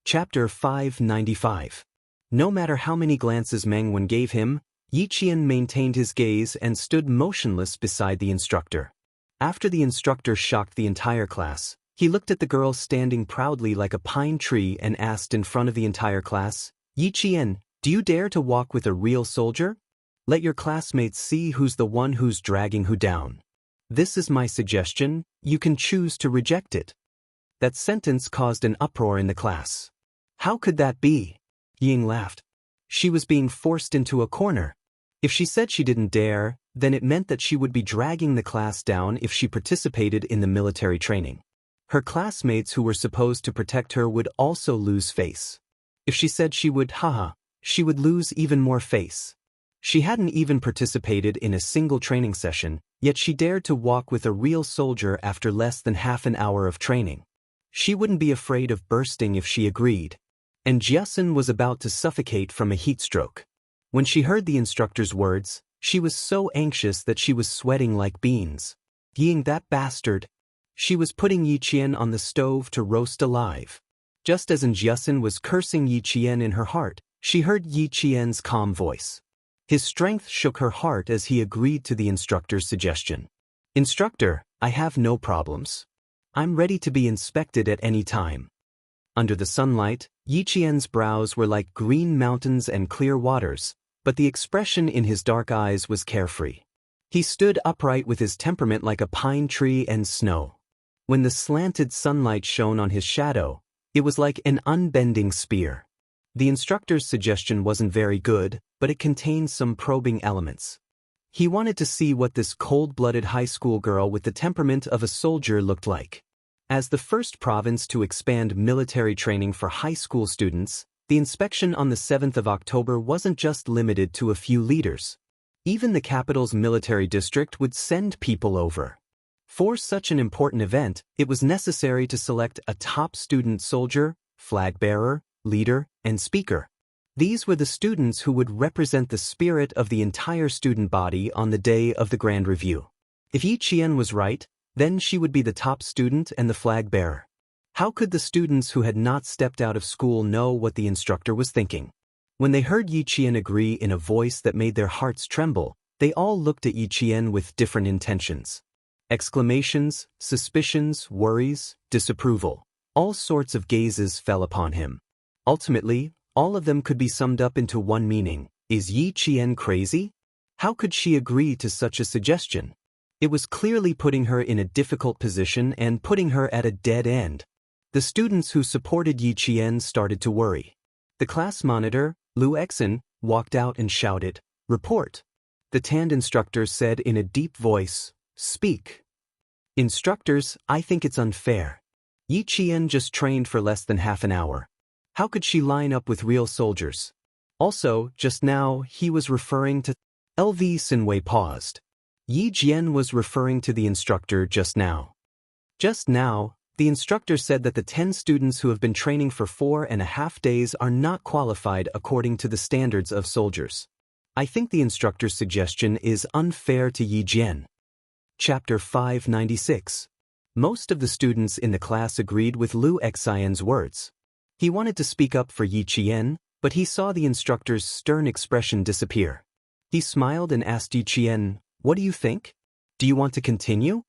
Chapter 595. No matter how many glances Meng Wen gave him, Yi Qian maintained his gaze and stood motionless beside the instructor. After the instructor shocked the entire class, he looked at the girl standing proudly like a pine tree and asked in front of the entire class, "Yi Qian, do you dare to walk with a real soldier? Let your classmates see who's the one who's dragging who down. This is my suggestion, you can choose to reject it." That sentence caused an uproar in the class. How could that be? Ying laughed. She was being forced into a corner. If she said she didn't dare, then it meant that she would be dragging the class down if she participated in the military training. Her classmates who were supposed to protect her would also lose face. If she said she would, she would lose even more face. She hadn't even participated in a single training session, yet she dared to walk with a real soldier after less than half an hour of training. She wouldn't be afraid of bursting if she agreed. And Jiasun was about to suffocate from a heat stroke. When she heard the instructor's words, she was so anxious that she was sweating like beans. Ying, that bastard! She was putting Yi Qian on the stove to roast alive. Just as Jiasun was cursing Yi Qian in her heart, she heard Yi Qian's calm voice. His strength shook her heart as he agreed to the instructor's suggestion. "Instructor, I have no problems. I'm ready to be inspected at any time." Under the sunlight, Yi Qian's brows were like green mountains and clear waters, but the expression in his dark eyes was carefree. He stood upright with his temperament like a pine tree and snow. When the slanted sunlight shone on his shadow, it was like an unbending spear. The instructor's suggestion wasn't very good, but it contained some probing elements. He wanted to see what this cold-blooded high school girl with the temperament of a soldier looked like. As the first province to expand military training for high school students, the inspection on the 7th of October wasn't just limited to a few leaders. Even the capital's military district would send people over. For such an important event, it was necessary to select a top student soldier, flag bearer, leader, and speaker. These were the students who would represent the spirit of the entire student body on the day of the Grand Review. If Yi Qian was right, then she would be the top student and the flag bearer. How could the students who had not stepped out of school know what the instructor was thinking? When they heard Yi Qian agree in a voice that made their hearts tremble, they all looked at Yi Qian with different intentions. Exclamations, suspicions, worries, disapproval. All sorts of gazes fell upon him. Ultimately, all of them could be summed up into one meaning. Is Yi Qian crazy? How could she agree to such a suggestion? It was clearly putting her in a difficult position and putting her at a dead end. The students who supported Yi Qian started to worry. The class monitor, Lu Exin, walked out and shouted, "Report." The tanned instructor said in a deep voice, "Speak." "Instructors, I think it's unfair. Yi Qian just trained for less than half an hour. How could she line up with real soldiers? Also, just now, he was referring to..." LV Sinwei paused. Yi Jian was referring to the instructor just now. Just now, the instructor said that the 10 students who have been training for 4.5 days are not qualified according to the standards of soldiers. I think the instructor's suggestion is unfair to Yi Jian. Chapter 596. Most of the students in the class agreed with Lu Xian's words. He wanted to speak up for Yi Qian, but he saw the instructor's stern expression disappear. He smiled and asked Yi Qian, "What do you think? Do you want to continue?"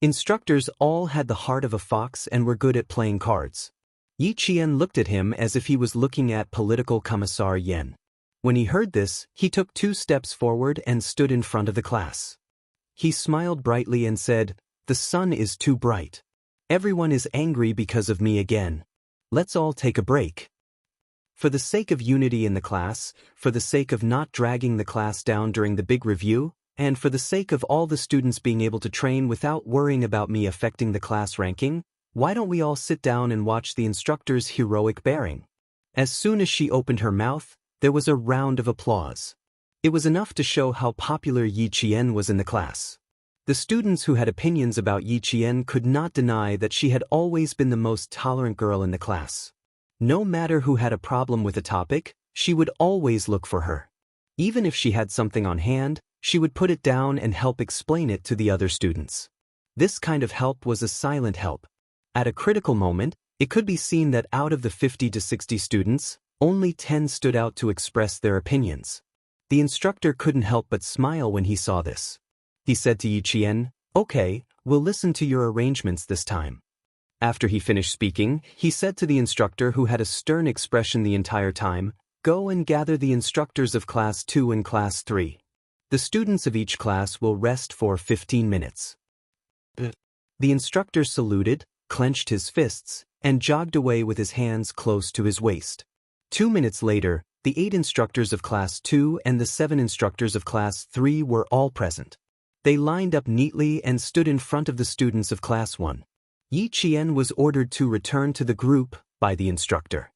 Instructors all had the heart of a fox and were good at playing cards. Yi Qian looked at him as if he was looking at political commissar Yen. When he heard this, he took 2 steps forward and stood in front of the class. He smiled brightly and said, "The sun is too bright. Everyone is angry because of me again. Let's all take a break. For the sake of unity in the class, for the sake of not dragging the class down during the big review, and for the sake of all the students being able to train without worrying about me affecting the class ranking, why don't we all sit down and watch the instructor's heroic bearing?" As soon as she opened her mouth, there was a round of applause. It was enough to show how popular Yi Qian was in the class. The students who had opinions about Yi Qian could not deny that she had always been the most tolerant girl in the class. No matter who had a problem with a topic, she would always look for her. Even if she had something on hand, she would put it down and help explain it to the other students. This kind of help was a silent help. At a critical moment, it could be seen that out of the 50 to 60 students, only 10 stood out to express their opinions. The instructor couldn't help but smile when he saw this. He said to Yi Qian, "Okay, we'll listen to your arrangements this time." After he finished speaking, he said to the instructor who had a stern expression the entire time, "Go and gather the instructors of Class 2 and Class 3. The students of each class will rest for 15 minutes. The instructor saluted, clenched his fists, and jogged away with his hands close to his waist. 2 minutes later, the 8 instructors of Class 2 and the 7 instructors of Class 3 were all present. They lined up neatly and stood in front of the students of Class 1. Yi Qian was ordered to return to the group by the instructor.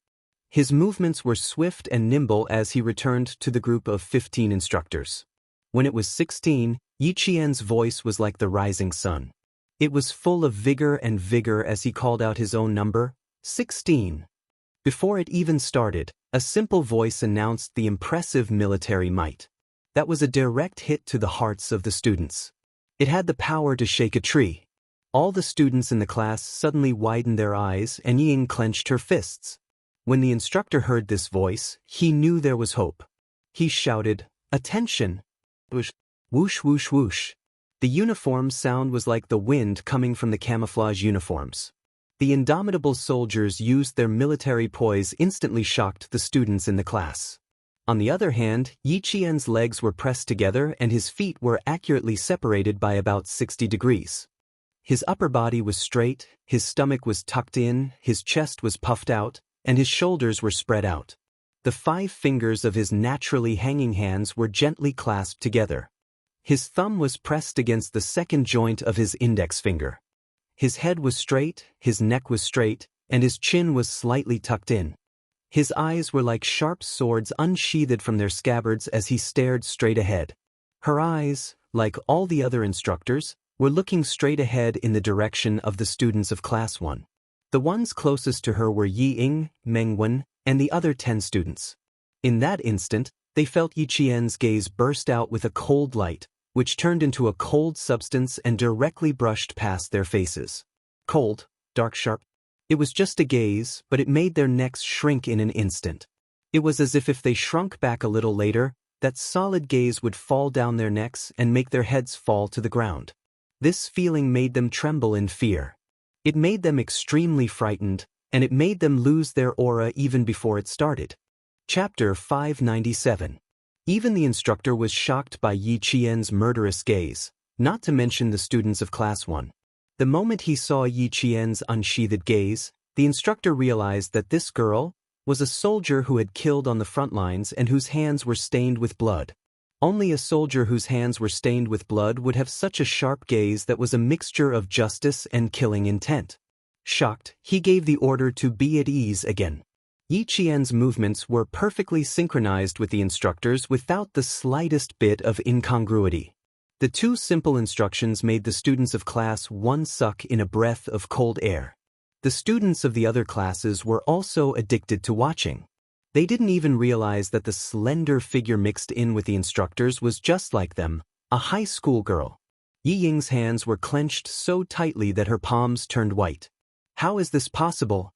His movements were swift and nimble as he returned to the group of 15 instructors. When it was 16, Yi Qian's voice was like the rising sun. It was full of vigor as he called out his own number, 16. Before it even started, a simple voice announced the impressive military might. That was a direct hit to the hearts of the students. It had the power to shake a tree. All the students in the class suddenly widened their eyes and Ying clenched her fists. When the instructor heard this voice, he knew there was hope. He shouted, Attention! Whoosh, whoosh, whoosh, whoosh. The uniform sound was like the wind coming from the camouflage uniforms. The indomitable soldiers used their military poise instantly shocked the students in the class. On the other hand, Yi Qian's legs were pressed together and his feet were accurately separated by about 60 degrees. His upper body was straight, his stomach was tucked in, his chest was puffed out, and his shoulders were spread out. The 5 fingers of his naturally hanging hands were gently clasped together. His thumb was pressed against the second joint of his index finger. His head was straight, his neck was straight, and his chin was slightly tucked in. His eyes were like sharp swords unsheathed from their scabbards as he stared straight ahead. Her eyes, like all the other instructors, were looking straight ahead in the direction of the students of Class 1. The ones closest to her were Yi Ying, Meng Wen, and the other 10 students. In that instant, they felt Yi Qian's gaze burst out with a cold light, which turned into a cold substance and directly brushed past their faces. Cold, dark, sharp. It was just a gaze, but it made their necks shrink in an instant. It was as if they shrunk back a little later, that solid gaze would fall down their necks and make their heads fall to the ground. This feeling made them tremble in fear. It made them extremely frightened, and it made them lose their aura even before it started. Chapter 597. Even the instructor was shocked by Yi Qian's murderous gaze, not to mention the students of Class 1. The moment he saw Yi Qian's unsheathed gaze, the instructor realized that this girl was a soldier who had killed on the front lines and whose hands were stained with blood. Only a soldier whose hands were stained with blood would have such a sharp gaze that was a mixture of justice and killing intent. Shocked, he gave the order to be at ease again. Yi Qian's movements were perfectly synchronized with the instructor's without the slightest bit of incongruity. The 2 simple instructions made the students of Class 1 suck in a breath of cold air. The students of the other classes were also addicted to watching. They didn't even realize that the slender figure mixed in with the instructors was just like them, a high school girl. Yi Ying's hands were clenched so tightly that her palms turned white. How is this possible?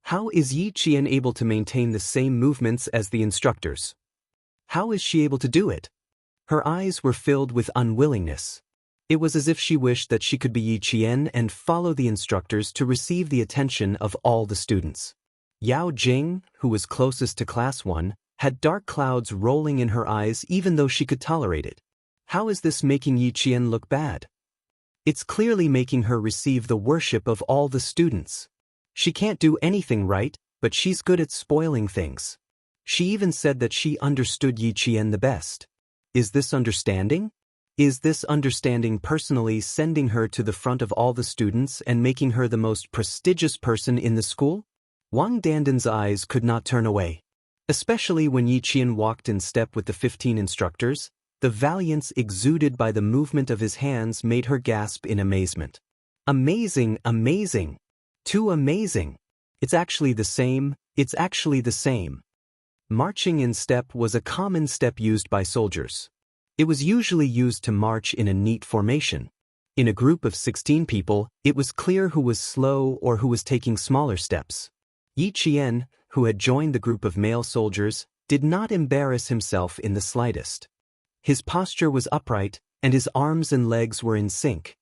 How is Yi Qian able to maintain the same movements as the instructors? How is she able to do it? Her eyes were filled with unwillingness. It was as if she wished that she could be Yi Qian and follow the instructors to receive the attention of all the students. Yao Jing, who was closest to Class 1, had dark clouds rolling in her eyes even though she could tolerate it. How is this making Yi Qian look bad? It's clearly making her receive the worship of all the students. She can't do anything right, but she's good at spoiling things. She even said that she understood Yi Qian the best. Is this understanding? Is this understanding personally sending her to the front of all the students and making her the most prestigious person in the school? Wang Dandan's eyes could not turn away. Especially when Yi Qian walked in step with the 15 instructors, the valiance exuded by the movement of his hands made her gasp in amazement. Amazing, amazing. Too amazing. It's actually the same. It's actually the same. Marching in step was a common step used by soldiers. It was usually used to march in a neat formation. In a group of 16 people, it was clear who was slow or who was taking smaller steps. Yi Qian, who had joined the group of male soldiers, did not embarrass himself in the slightest. His posture was upright, and his arms and legs were in sync.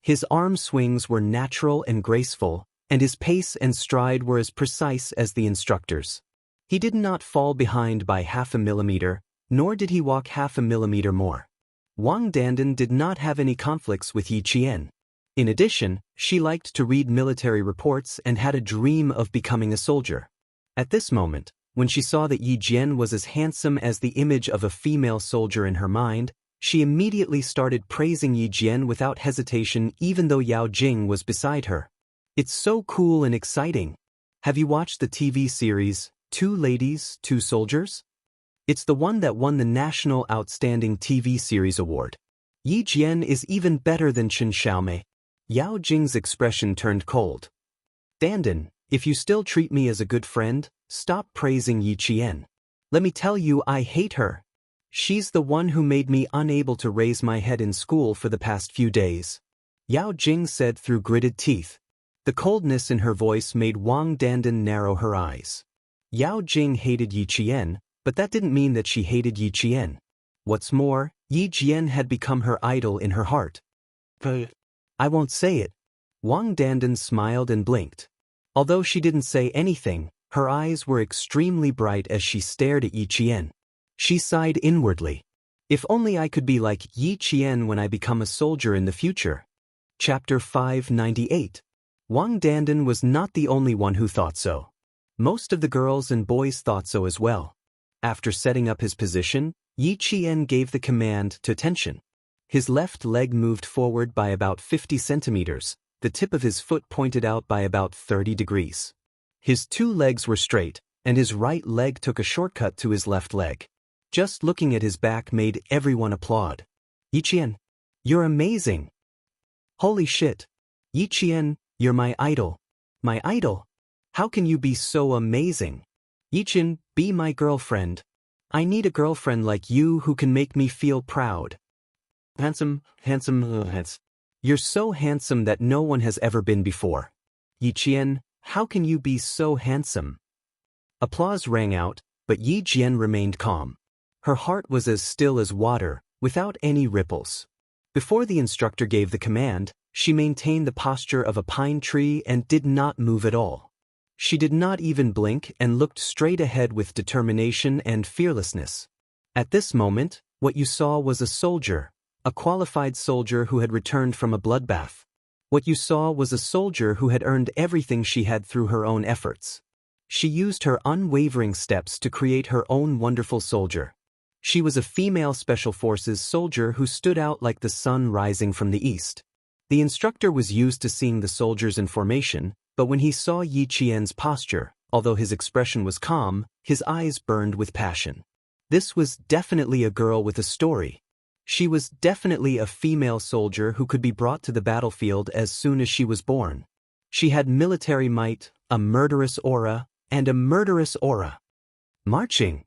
His arm swings were natural and graceful, and his pace and stride were as precise as the instructors. He did not fall behind by half a millimeter, nor did he walk half a millimeter more. Wang Dandan did not have any conflicts with Yi Qian. In addition, she liked to read military reports and had a dream of becoming a soldier. At this moment, when she saw that Yi Jian was as handsome as the image of a female soldier in her mind, she immediately started praising Yi Jian without hesitation even though Yao Jing was beside her. It's so cool and exciting. Have you watched the TV series, 2 Ladies, 2 Soldiers? It's the one that won the National Outstanding TV Series Award. Yi Jian is even better than Chen Xiaomei. Yao Jing's expression turned cold. Dandan, if you still treat me as a good friend, stop praising Yi Qian. Let me tell you I hate her. She's the one who made me unable to raise my head in school for the past few days. Yao Jing said through gritted teeth. The coldness in her voice made Wang Dandan narrow her eyes. Yao Jing hated Yi Qian, but that didn't mean that she hated Yi Qian. What's more, Yi Jian had become her idol in her heart. I won't say it. Wang Dandan smiled and blinked. Although she didn't say anything, her eyes were extremely bright as she stared at Yi Qian. She sighed inwardly. If only I could be like Yi Qian when I become a soldier in the future. Chapter 598. Wang Dandan was not the only one who thought so. Most of the girls and boys thought so as well. After setting up his position, Yi Qian gave the command to attention. His left leg moved forward by about 50 centimeters, the tip of his foot pointed out by about 30 degrees. His two legs were straight, and his right leg took a shortcut to his left leg. Just looking at his back made everyone applaud. Yi Qian, you're amazing. Holy shit. Yi Qian, you're my idol. My idol? How can you be so amazing? Yi Qian, be my girlfriend. I need a girlfriend like you who can make me feel proud. Handsome. You're so handsome that no one has ever been before. Yi Qian, how can you be so handsome? Applause rang out, but Yi Jian remained calm. Her heart was as still as water, without any ripples. Before the instructor gave the command, she maintained the posture of a pine tree and did not move at all. She did not even blink and looked straight ahead with determination and fearlessness. At this moment, what you saw was a soldier, a qualified soldier who had returned from a bloodbath. What you saw was a soldier who had earned everything she had through her own efforts. She used her unwavering steps to create her own wonderful soldier. She was a female Special Forces soldier who stood out like the sun rising from the east. The instructor was used to seeing the soldiers in formation, but when he saw Yi Qian's posture, although his expression was calm, his eyes burned with passion. This was definitely a girl with a story. She was definitely a female soldier who could be brought to the battlefield as soon as she was born. She had military might, a murderous aura, and a murderous aura. Marching.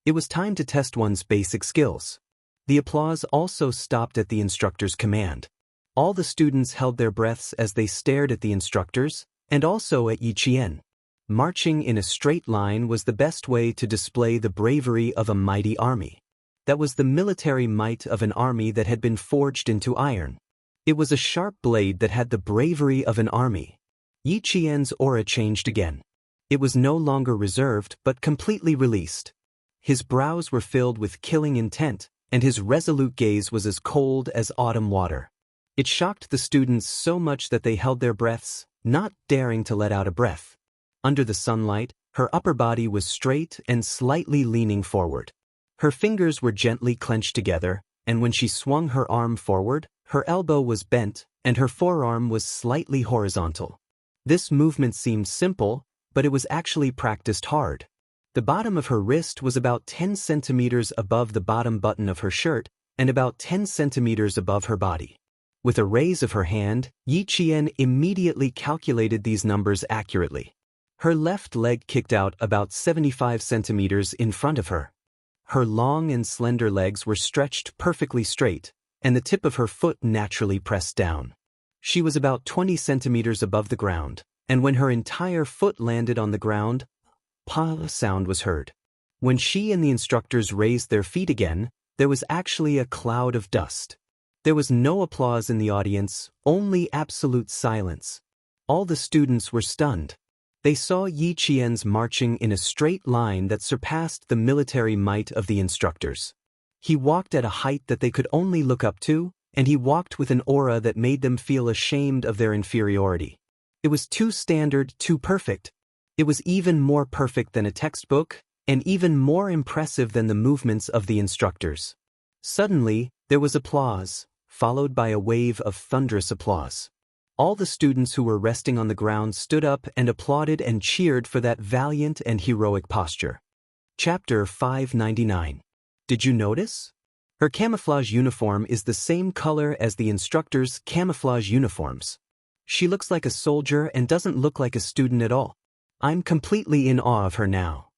It was time to test one's basic skills. The applause also stopped at the instructor's command. All the students held their breaths as they stared at the instructors, and also at Yi Qian. Marching in a straight line was the best way to display the bravery of a mighty army. That was the military might of an army that had been forged into iron. It was a sharp blade that had the bravery of an army. Yi Qian's aura changed again. It was no longer reserved but completely released. His brows were filled with killing intent, and his resolute gaze was as cold as autumn water. It shocked the students so much that they held their breaths, not daring to let out a breath. Under the sunlight, her upper body was straight and slightly leaning forward. Her fingers were gently clenched together, and when she swung her arm forward, her elbow was bent, and her forearm was slightly horizontal. This movement seemed simple, but it was actually practiced hard. The bottom of her wrist was about 10 centimeters above the bottom button of her shirt, and about 10 centimeters above her body. With a raise of her hand, Yi Qian immediately calculated these numbers accurately. Her left leg kicked out about 75 centimeters in front of her. Her long and slender legs were stretched perfectly straight, and the tip of her foot naturally pressed down. She was about 20 centimeters above the ground, and when her entire foot landed on the ground, a sound was heard. When she and the instructors raised their feet again, there was actually a cloud of dust. There was no applause in the audience, only absolute silence. All the students were stunned. They saw Yi Qian's marching in a straight line that surpassed the military might of the instructors. He walked at a height that they could only look up to, and he walked with an aura that made them feel ashamed of their inferiority. It was too standard, too perfect. It was even more perfect than a textbook, and even more impressive than the movements of the instructors. Suddenly, there was applause, followed by a wave of thunderous applause. All the students who were resting on the ground stood up and applauded and cheered for that valiant and heroic posture. Chapter 599. Did you notice? Her camouflage uniform is the same color as the instructors' camouflage uniforms. She looks like a soldier and doesn't look like a student at all. I'm completely in awe of her now.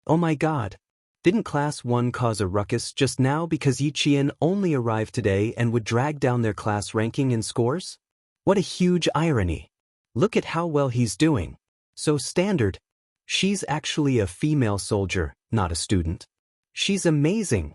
Oh my God! Didn't Class 1 cause a ruckus just now because Yi Qian only arrived today and would drag down their class ranking and scores? What a huge irony. Look at how well he's doing. So standard. She's actually a female soldier, not a student. She's amazing.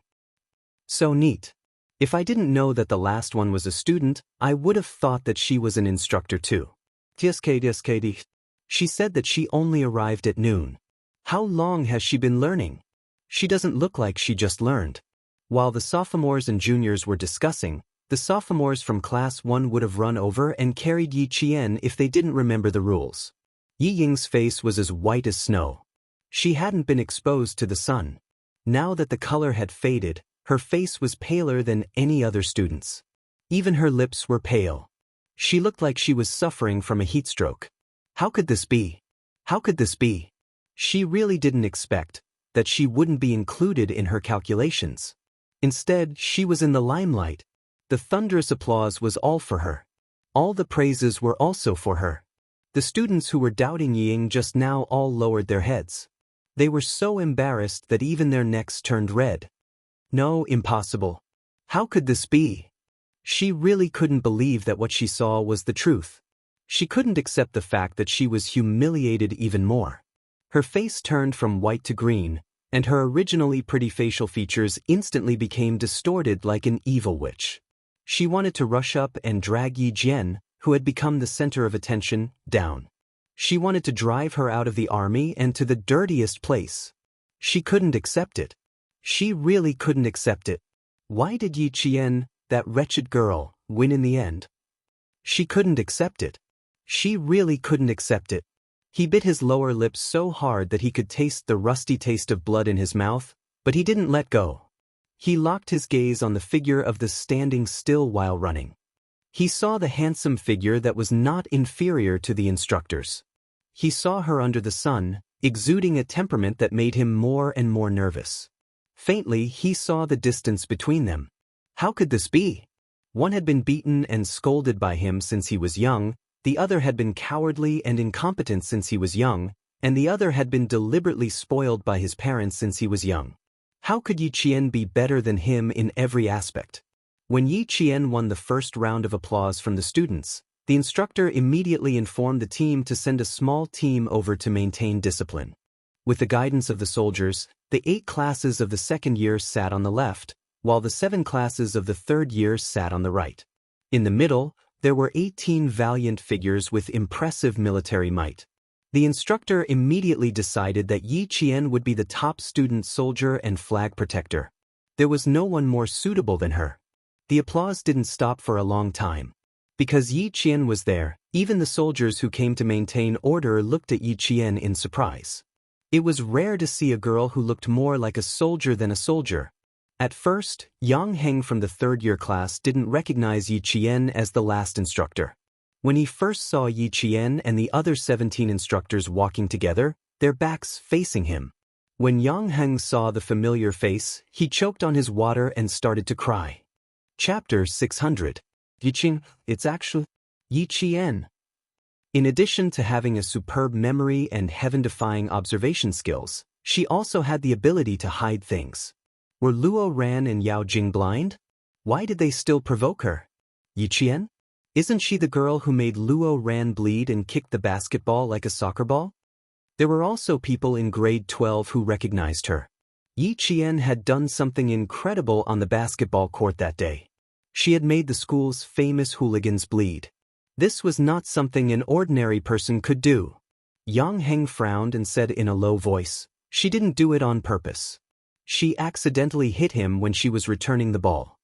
So neat. If I didn't know that the last one was a student, I would have thought that she was an instructor too. TSK. She said that she only arrived at noon. How long has she been learning? She doesn't look like she just learned. While the sophomores and juniors were discussing, the sophomores from class 1 would have run over and carried Yi Qian if they didn't remember the rules. Yi Ying's face was as white as snow. She hadn't been exposed to the sun. Now that the color had faded, her face was paler than any other student's. Even her lips were pale. She looked like she was suffering from a heat stroke. How could this be? How could this be? She really didn't expect that she wouldn't be included in her calculations. Instead, she was in the limelight. The thunderous applause was all for her. All the praises were also for her. The students who were doubting Ying just now all lowered their heads. They were so embarrassed that even their necks turned red. No, impossible. How could this be? She really couldn't believe that what she saw was the truth. She couldn't accept the fact that she was humiliated even more. Her face turned from white to green, and her originally pretty facial features instantly became distorted like an evil witch. She wanted to rush up and drag Yi Jian, who had become the center of attention, down. She wanted to drive her out of the army and to the dirtiest place. She couldn't accept it. She really couldn't accept it. Why did Yi Qian, that wretched girl, win in the end? She couldn't accept it. She really couldn't accept it. He bit his lower lip so hard that he could taste the rusty taste of blood in his mouth, but he didn't let go. He locked his gaze on the figure of the standing still while running. He saw the handsome figure that was not inferior to the instructors. He saw her under the sun, exuding a temperament that made him more and more nervous. Faintly, he saw the distance between them. How could this be? One had been beaten and scolded by him since he was young, the other had been cowardly and incompetent since he was young, and the other had been deliberately spoiled by his parents since he was young. How could Yi Qian be better than him in every aspect? When Yi Qian won the first round of applause from the students, the instructor immediately informed the team to send a small team over to maintain discipline. With the guidance of the soldiers, the 8 classes of the second year sat on the left, while the 7 classes of the third year sat on the right. In the middle, there were 18 valiant figures with impressive military might. The instructor immediately decided that Yi Qian would be the top student soldier and flag protector. There was no one more suitable than her. The applause didn't stop for a long time. Because Yi Qian was there, even the soldiers who came to maintain order looked at Yi Qian in surprise. It was rare to see a girl who looked more like a soldier than a soldier. At first, Yang Heng from the third-year class didn't recognize Yi Qian as the last instructor. When he first saw Yi Qian and the other 17 instructors walking together, their backs facing him. When Yang Heng saw the familiar face, he choked on his water and started to cry. Chapter 600. Yi Qing, it's actually Yi Qian. In addition to having a superb memory and heaven-defying observation skills, she also had the ability to hide things. Were Luo Ran and Yao Jing blind? Why did they still provoke her? Yi Qian? Isn't she the girl who made Luo Ran bleed and kicked the basketball like a soccer ball? There were also people in grade 12 who recognized her. Yi Qian had done something incredible on the basketball court that day. She had made the school's famous hooligans bleed. This was not something an ordinary person could do. Yang Heng frowned and said in a low voice, "She didn't do it on purpose. She accidentally hit him when she was returning the ball."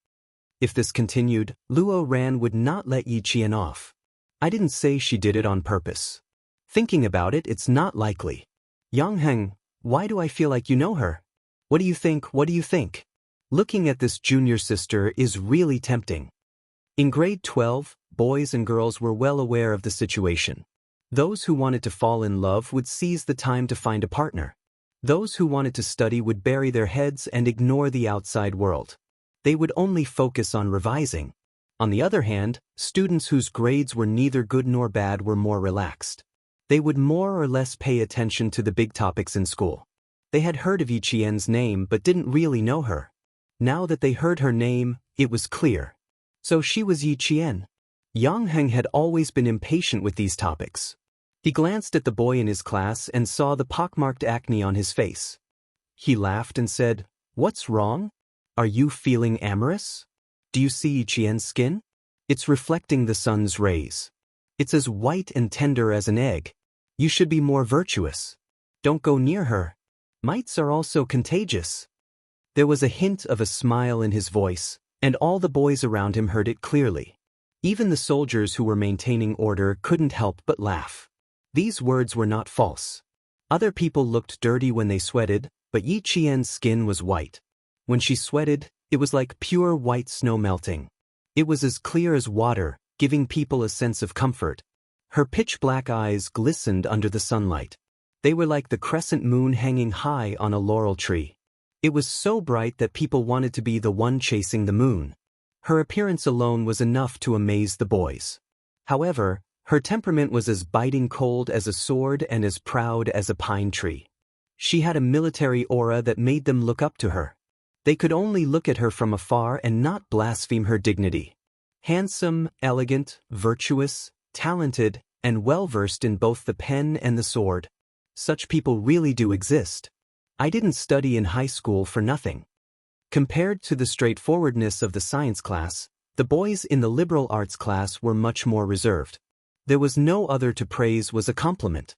If this continued, Luo Ran would not let Yi Qian off. I didn't say she did it on purpose. Thinking about it, it's not likely. Yang Heng, why do I feel like you know her? What do you think? What do you think? Looking at this junior sister is really tempting. In grade 12, boys and girls were well aware of the situation. Those who wanted to fall in love would seize the time to find a partner. Those who wanted to study would bury their heads and ignore the outside world. They would only focus on revising. On the other hand, students whose grades were neither good nor bad were more relaxed. They would more or less pay attention to the big topics in school. They had heard of Yi Qian's name but didn't really know her. Now that they heard her name, it was clear. So she was Yi Qian. Yang Heng had always been impatient with these topics. He glanced at the boy in his class and saw the pockmarked acne on his face. He laughed and said, "What's wrong?" Are you feeling amorous? Do you see Yiqian's skin? It's reflecting the sun's rays. It's as white and tender as an egg. You should be more virtuous. Don't go near her. Mites are also contagious. There was a hint of a smile in his voice, and all the boys around him heard it clearly. Even the soldiers who were maintaining order couldn't help but laugh. These words were not false. Other people looked dirty when they sweated, but Yi Qian's skin was white. When she sweated, it was like pure white snow melting. It was as clear as water, giving people a sense of comfort. Her pitch-black eyes glistened under the sunlight. They were like the crescent moon hanging high on a laurel tree. It was so bright that people wanted to be the one chasing the moon. Her appearance alone was enough to amaze the boys. However, her temperament was as biting cold as a sword and as proud as a pine tree. She had a military aura that made them look up to her. They could only look at her from afar and not blaspheme her dignity. Handsome, elegant, virtuous, talented, and well-versed in both the pen and the sword. Such people really do exist. I didn't study in high school for nothing. Compared to the straightforwardness of the science class, the boys in the liberal arts class were much more reserved. There was no other to praise was a compliment.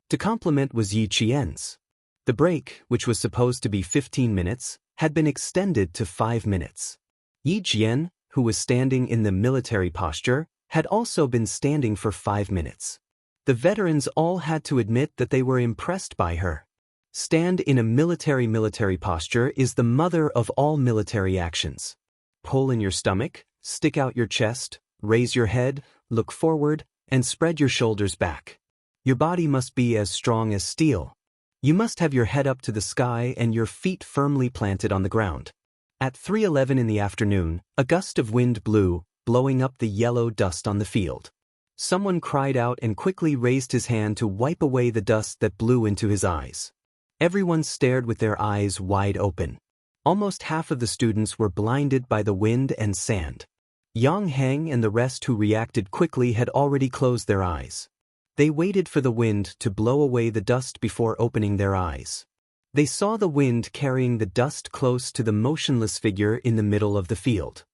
To compliment was Yi Qian's. The break, which was supposed to be 15 minutes, had been extended to 5 minutes. Yi Qian, who was standing in the military posture, had also been standing for 5 minutes. The veterans all had to admit that they were impressed by her. Stand in a military posture is the mother of all military actions. Pull in your stomach, stick out your chest, raise your head, look forward, and spread your shoulders back. Your body must be as strong as steel. You must have your head up to the sky and your feet firmly planted on the ground. At 3:11 in the afternoon, a gust of wind blew, blowing up the yellow dust on the field. Someone cried out and quickly raised his hand to wipe away the dust that blew into his eyes. Everyone stared with their eyes wide open. Almost half of the students were blinded by the wind and sand. Yang Heng and the rest who reacted quickly had already closed their eyes. They waited for the wind to blow away the dust before opening their eyes. They saw the wind carrying the dust close to the motionless figure in the middle of the field.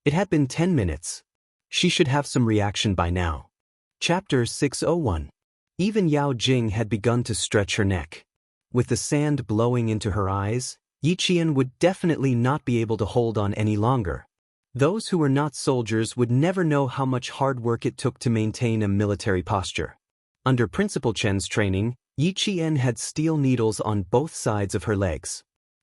It had been 10 minutes. She should have some reaction by now. Chapter 601. Even Yao Jing had begun to stretch her neck. With the sand blowing into her eyes, Yi Qian would definitely not be able to hold on any longer. Those who were not soldiers would never know how much hard work it took to maintain a military posture. Under Principal Chen's training, Yi Qian had steel needles on both sides of her legs.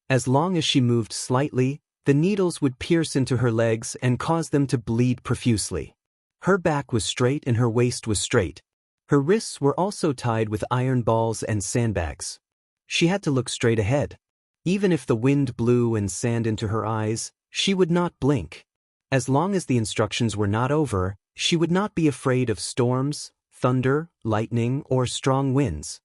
As long as she moved slightly, the needles would pierce into her legs and cause them to bleed profusely. Her back was straight and her waist was straight. Her wrists were also tied with iron balls and sandbags. She had to look straight ahead. Even if the wind blew and sand into her eyes, she would not blink. As long as the instructions were not over, she would not be afraid of storms, thunder, lightning, or strong winds.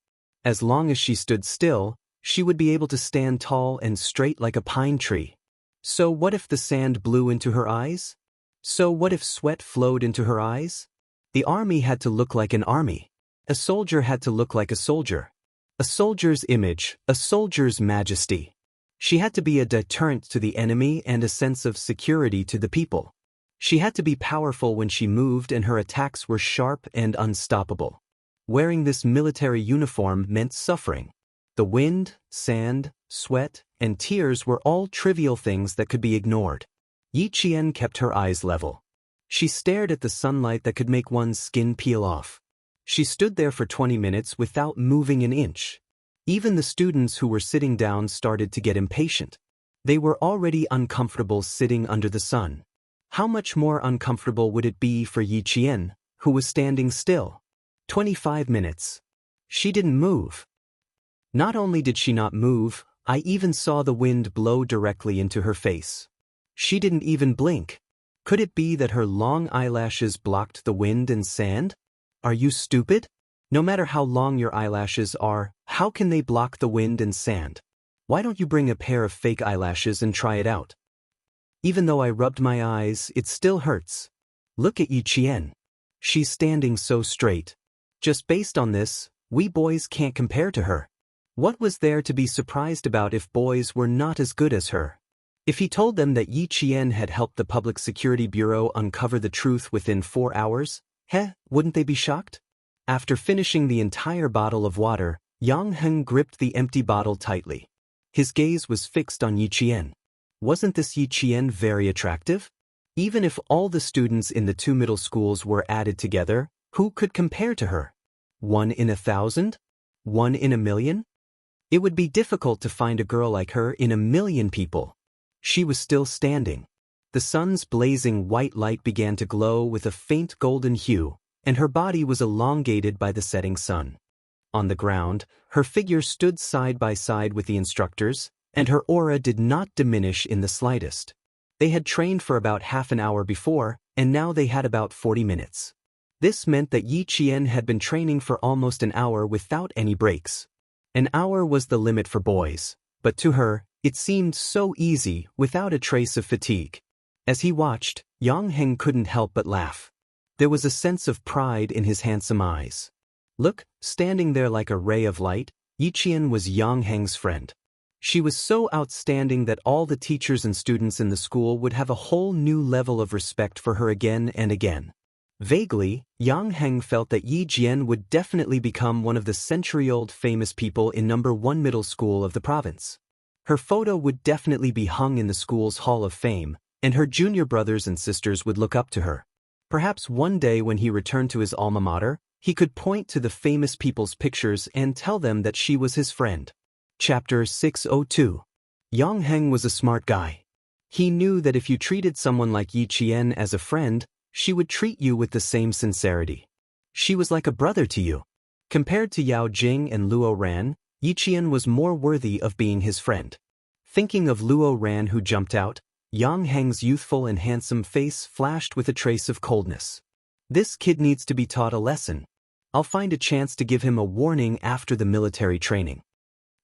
As long as she stood still, she would be able to stand tall and straight like a pine tree. So what if the sand blew into her eyes? So what if sweat flowed into her eyes? The army had to look like an army. A soldier had to look like a soldier. A soldier's image, a soldier's majesty. She had to be a deterrent to the enemy and a sense of security to the people. She had to be powerful when she moved and her attacks were sharp and unstoppable. Wearing this military uniform meant suffering. The wind, sand, sweat, and tears were all trivial things that could be ignored. Yi Qian kept her eyes level. She stared at the sunlight that could make one's skin peel off. She stood there for 20 minutes without moving an inch. Even the students who were sitting down started to get impatient. They were already uncomfortable sitting under the sun. How much more uncomfortable would it be for Yi Qian, who was standing still? 25 minutes. She didn't move. Not only did she not move, I even saw the wind blow directly into her face. She didn't even blink. Could it be that her long eyelashes blocked the wind and sand? Are you stupid? No matter how long your eyelashes are, how can they block the wind and sand? Why don't you bring a pair of fake eyelashes and try it out? Even though I rubbed my eyes, it still hurts. Look at Yi Qian. She's standing so straight. Just based on this, we boys can't compare to her. What was there to be surprised about if boys were not as good as her? If he told them that Yi Qian had helped the Public Security Bureau uncover the truth within 4 hours, wouldn't they be shocked? After finishing the entire bottle of water, Yang Heng gripped the empty bottle tightly. His gaze was fixed on Yi Qian. Wasn't this Yi Qian very attractive? Even if all the students in the 2 middle schools were added together, who could compare to her? 1 in 1,000? 1 in 1,000,000? It would be difficult to find a girl like her in 1,000,000 people. She was still standing. The sun's blazing white light began to glow with a faint golden hue, and her body was elongated by the setting sun. On the ground, her figure stood side by side with the instructors, and her aura did not diminish in the slightest. They had trained for about half an hour before, and now they had about 40 minutes. This meant that Yi Qian had been training for almost an hour without any breaks. An hour was the limit for boys, but to her, it seemed so easy without a trace of fatigue. As he watched, Yang Heng couldn't help but laugh. There was a sense of pride in his handsome eyes. Look, standing there like a ray of light, Yi Qian was Yang Heng's friend. She was so outstanding that all the teachers and students in the school would have a whole new level of respect for her again and again. Vaguely, Yang Heng felt that Yi Jian would definitely become one of the century-old famous people in number 1 middle school of the province. Her photo would definitely be hung in the school's Hall of Fame, and her junior brothers and sisters would look up to her. Perhaps one day when he returned to his alma mater, he could point to the famous people's pictures and tell them that she was his friend. Chapter 602. Yang Heng was a smart guy. He knew that if you treated someone like Yi Qian as a friend, she would treat you with the same sincerity. She was like a brother to you. Compared to Yao Jing and Luo Ran, Yi Qian was more worthy of being his friend. Thinking of Luo Ran who jumped out, Yang Heng's youthful and handsome face flashed with a trace of coldness. This kid needs to be taught a lesson. I'll find a chance to give him a warning after the military training.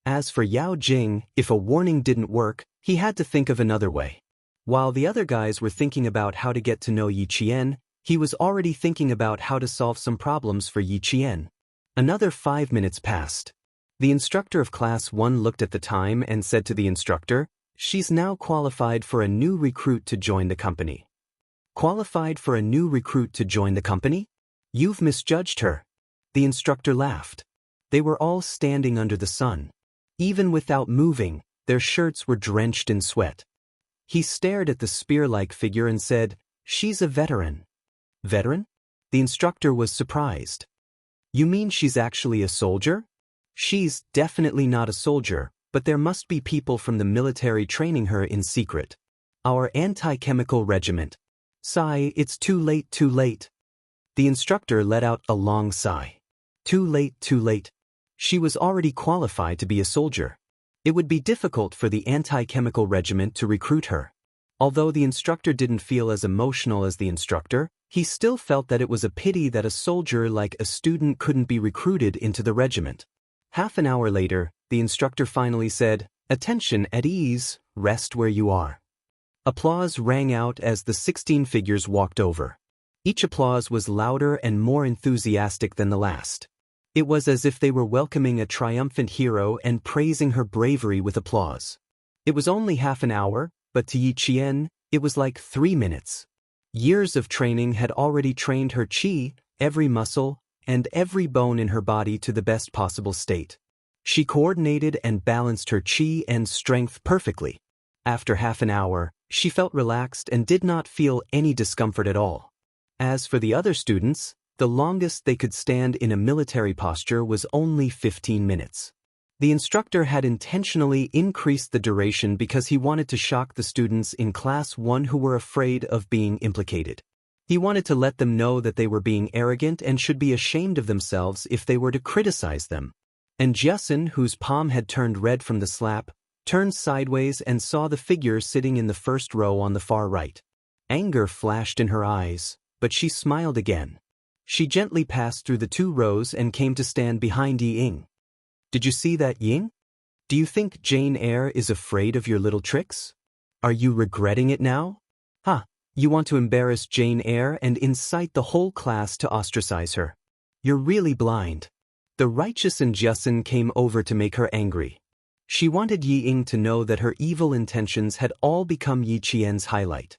As for Yao Jing, if a warning didn't work, he had to think of another way. While the other guys were thinking about how to get to know Yi Qian, he was already thinking about how to solve some problems for Yi Qian. Another 5 minutes passed. The instructor of Class 1 looked at the time and said to the instructor, "She's now qualified for a new recruit to join the company." Qualified for a new recruit to join the company? You've misjudged her. The instructor laughed. They were all standing under the sun. Even without moving, their shirts were drenched in sweat. He stared at the spear-like figure and said, "She's a veteran." Veteran? The instructor was surprised. You mean she's actually a soldier? She's definitely not a soldier, but there must be people from the military training her in secret. Our anti-chemical regiment. Sigh, it's too late, too late. The instructor let out a long sigh. Too late, too late. She was already qualified to be a soldier. It would be difficult for the anti-chemical regiment to recruit her. Although the instructor didn't feel as emotional as the instructor, he still felt that it was a pity that a soldier like a student couldn't be recruited into the regiment. Half an hour later, the instructor finally said, "Attention, at ease, rest where you are." Applause rang out as the 16 figures walked over. Each applause was louder and more enthusiastic than the last. It was as if they were welcoming a triumphant hero and praising her bravery with applause. It was only half an hour, but to Yi Qian, it was like 3 minutes. Years of training had already trained her qi, every muscle, and every bone in her body to the best possible state. She coordinated and balanced her qi and strength perfectly. After half an hour, she felt relaxed and did not feel any discomfort at all. As for the other students, the longest they could stand in a military posture was only 15 minutes. The instructor had intentionally increased the duration because he wanted to shock the students in Class 1 who were afraid of being implicated. He wanted to let them know that they were being arrogant and should be ashamed of themselves if they were to criticize them. And Jiasun, whose palm had turned red from the slap, turned sideways and saw the figure sitting in the first row on the far right. Anger flashed in her eyes, but she smiled again. She gently passed through the 2 rows and came to stand behind Yi Ying. "Did you see that, Ying? Do you think Jane Eyre is afraid of your little tricks? Are you regretting it now? You want to embarrass Jane Eyre and incite the whole class to ostracize her. You're really blind." The righteous Jiasun came over to make her angry. She wanted Yi Ying to know that her evil intentions had all become Yi Qian's highlight.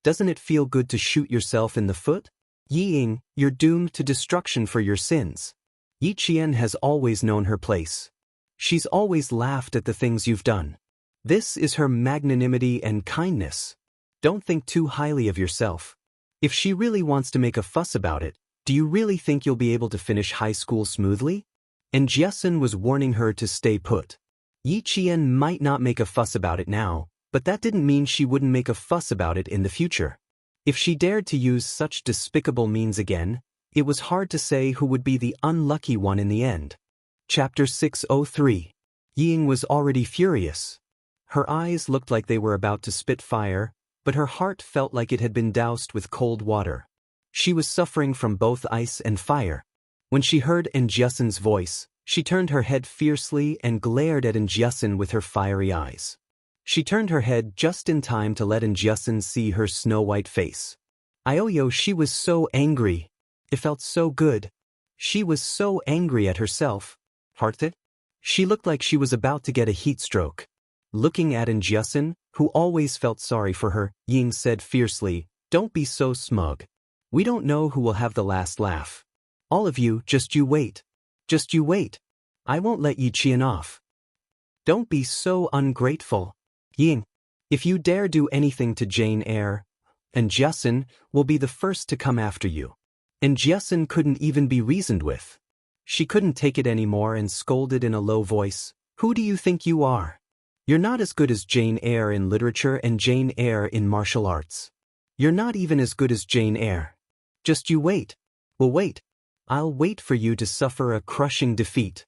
Doesn't it feel good to shoot yourself in the foot? Yi Ying, you're doomed to destruction for your sins. Yi Qian has always known her place. She's always laughed at the things you've done. This is her magnanimity and kindness. Don't think too highly of yourself. If she really wants to make a fuss about it, do you really think you'll be able to finish high school smoothly? And Jiasun was warning her to stay put. Yi Qian might not make a fuss about it now, but that didn't mean she wouldn't make a fuss about it in the future. If she dared to use such despicable means again, it was hard to say who would be the unlucky one in the end. Chapter 603. Yi Ying was already furious. Her eyes looked like they were about to spit fire, but her heart felt like it had been doused with cold water. She was suffering from both ice and fire. When she heard Jiasun's voice, she turned her head fiercely and glared at Jiasun with her fiery eyes. She turned her head just in time to let Jiasun see her snow-white face. Ioyo, she was so angry. It felt so good. She was so angry at herself. Hearted? She looked like she was about to get a heat stroke. Looking at Jiasun, who always felt sorry for her, Ying said fiercely, "Don't be so smug. We don't know who will have the last laugh. All of you, just you wait. Just you wait. I won't let Yi Qian off. Don't be so ungrateful. Ying, if you dare do anything to Jane Eyre, Jiasun will be the first to come after you." And Jiasun couldn't even be reasoned with. She couldn't take it anymore and scolded in a low voice, "Who do you think you are? You're not as good as Jane Eyre in literature and Jane Eyre in martial arts. You're not even as good as Jane Eyre. Just you wait. Well, wait. I'll wait for you to suffer a crushing defeat."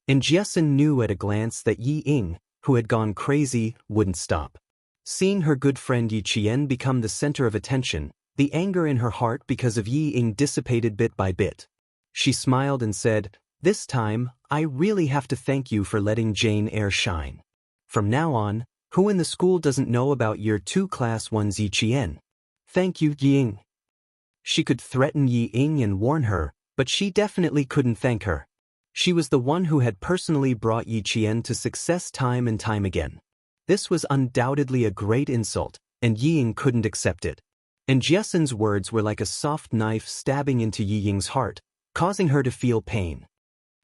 And Jiasun knew at a glance that Yi Ying, who had gone crazy, wouldn't stop. Seeing her good friend Yi Qian become the center of attention, the anger in her heart because of Yi Ying dissipated bit by bit. She smiled and said, "This time, I really have to thank you for letting Jane Eyre shine. From now on, who in the school doesn't know about Year 2 Class 1's Yi Qian? Thank you, Yi Ying." She could threaten Yi Ying and warn her, but she definitely couldn't thank her. She was the one who had personally brought Yi Qian to success time and time again. This was undoubtedly a great insult, and Yi Ying couldn't accept it. And Jiasun's words were like a soft knife stabbing into Yi Ying's heart, causing her to feel pain.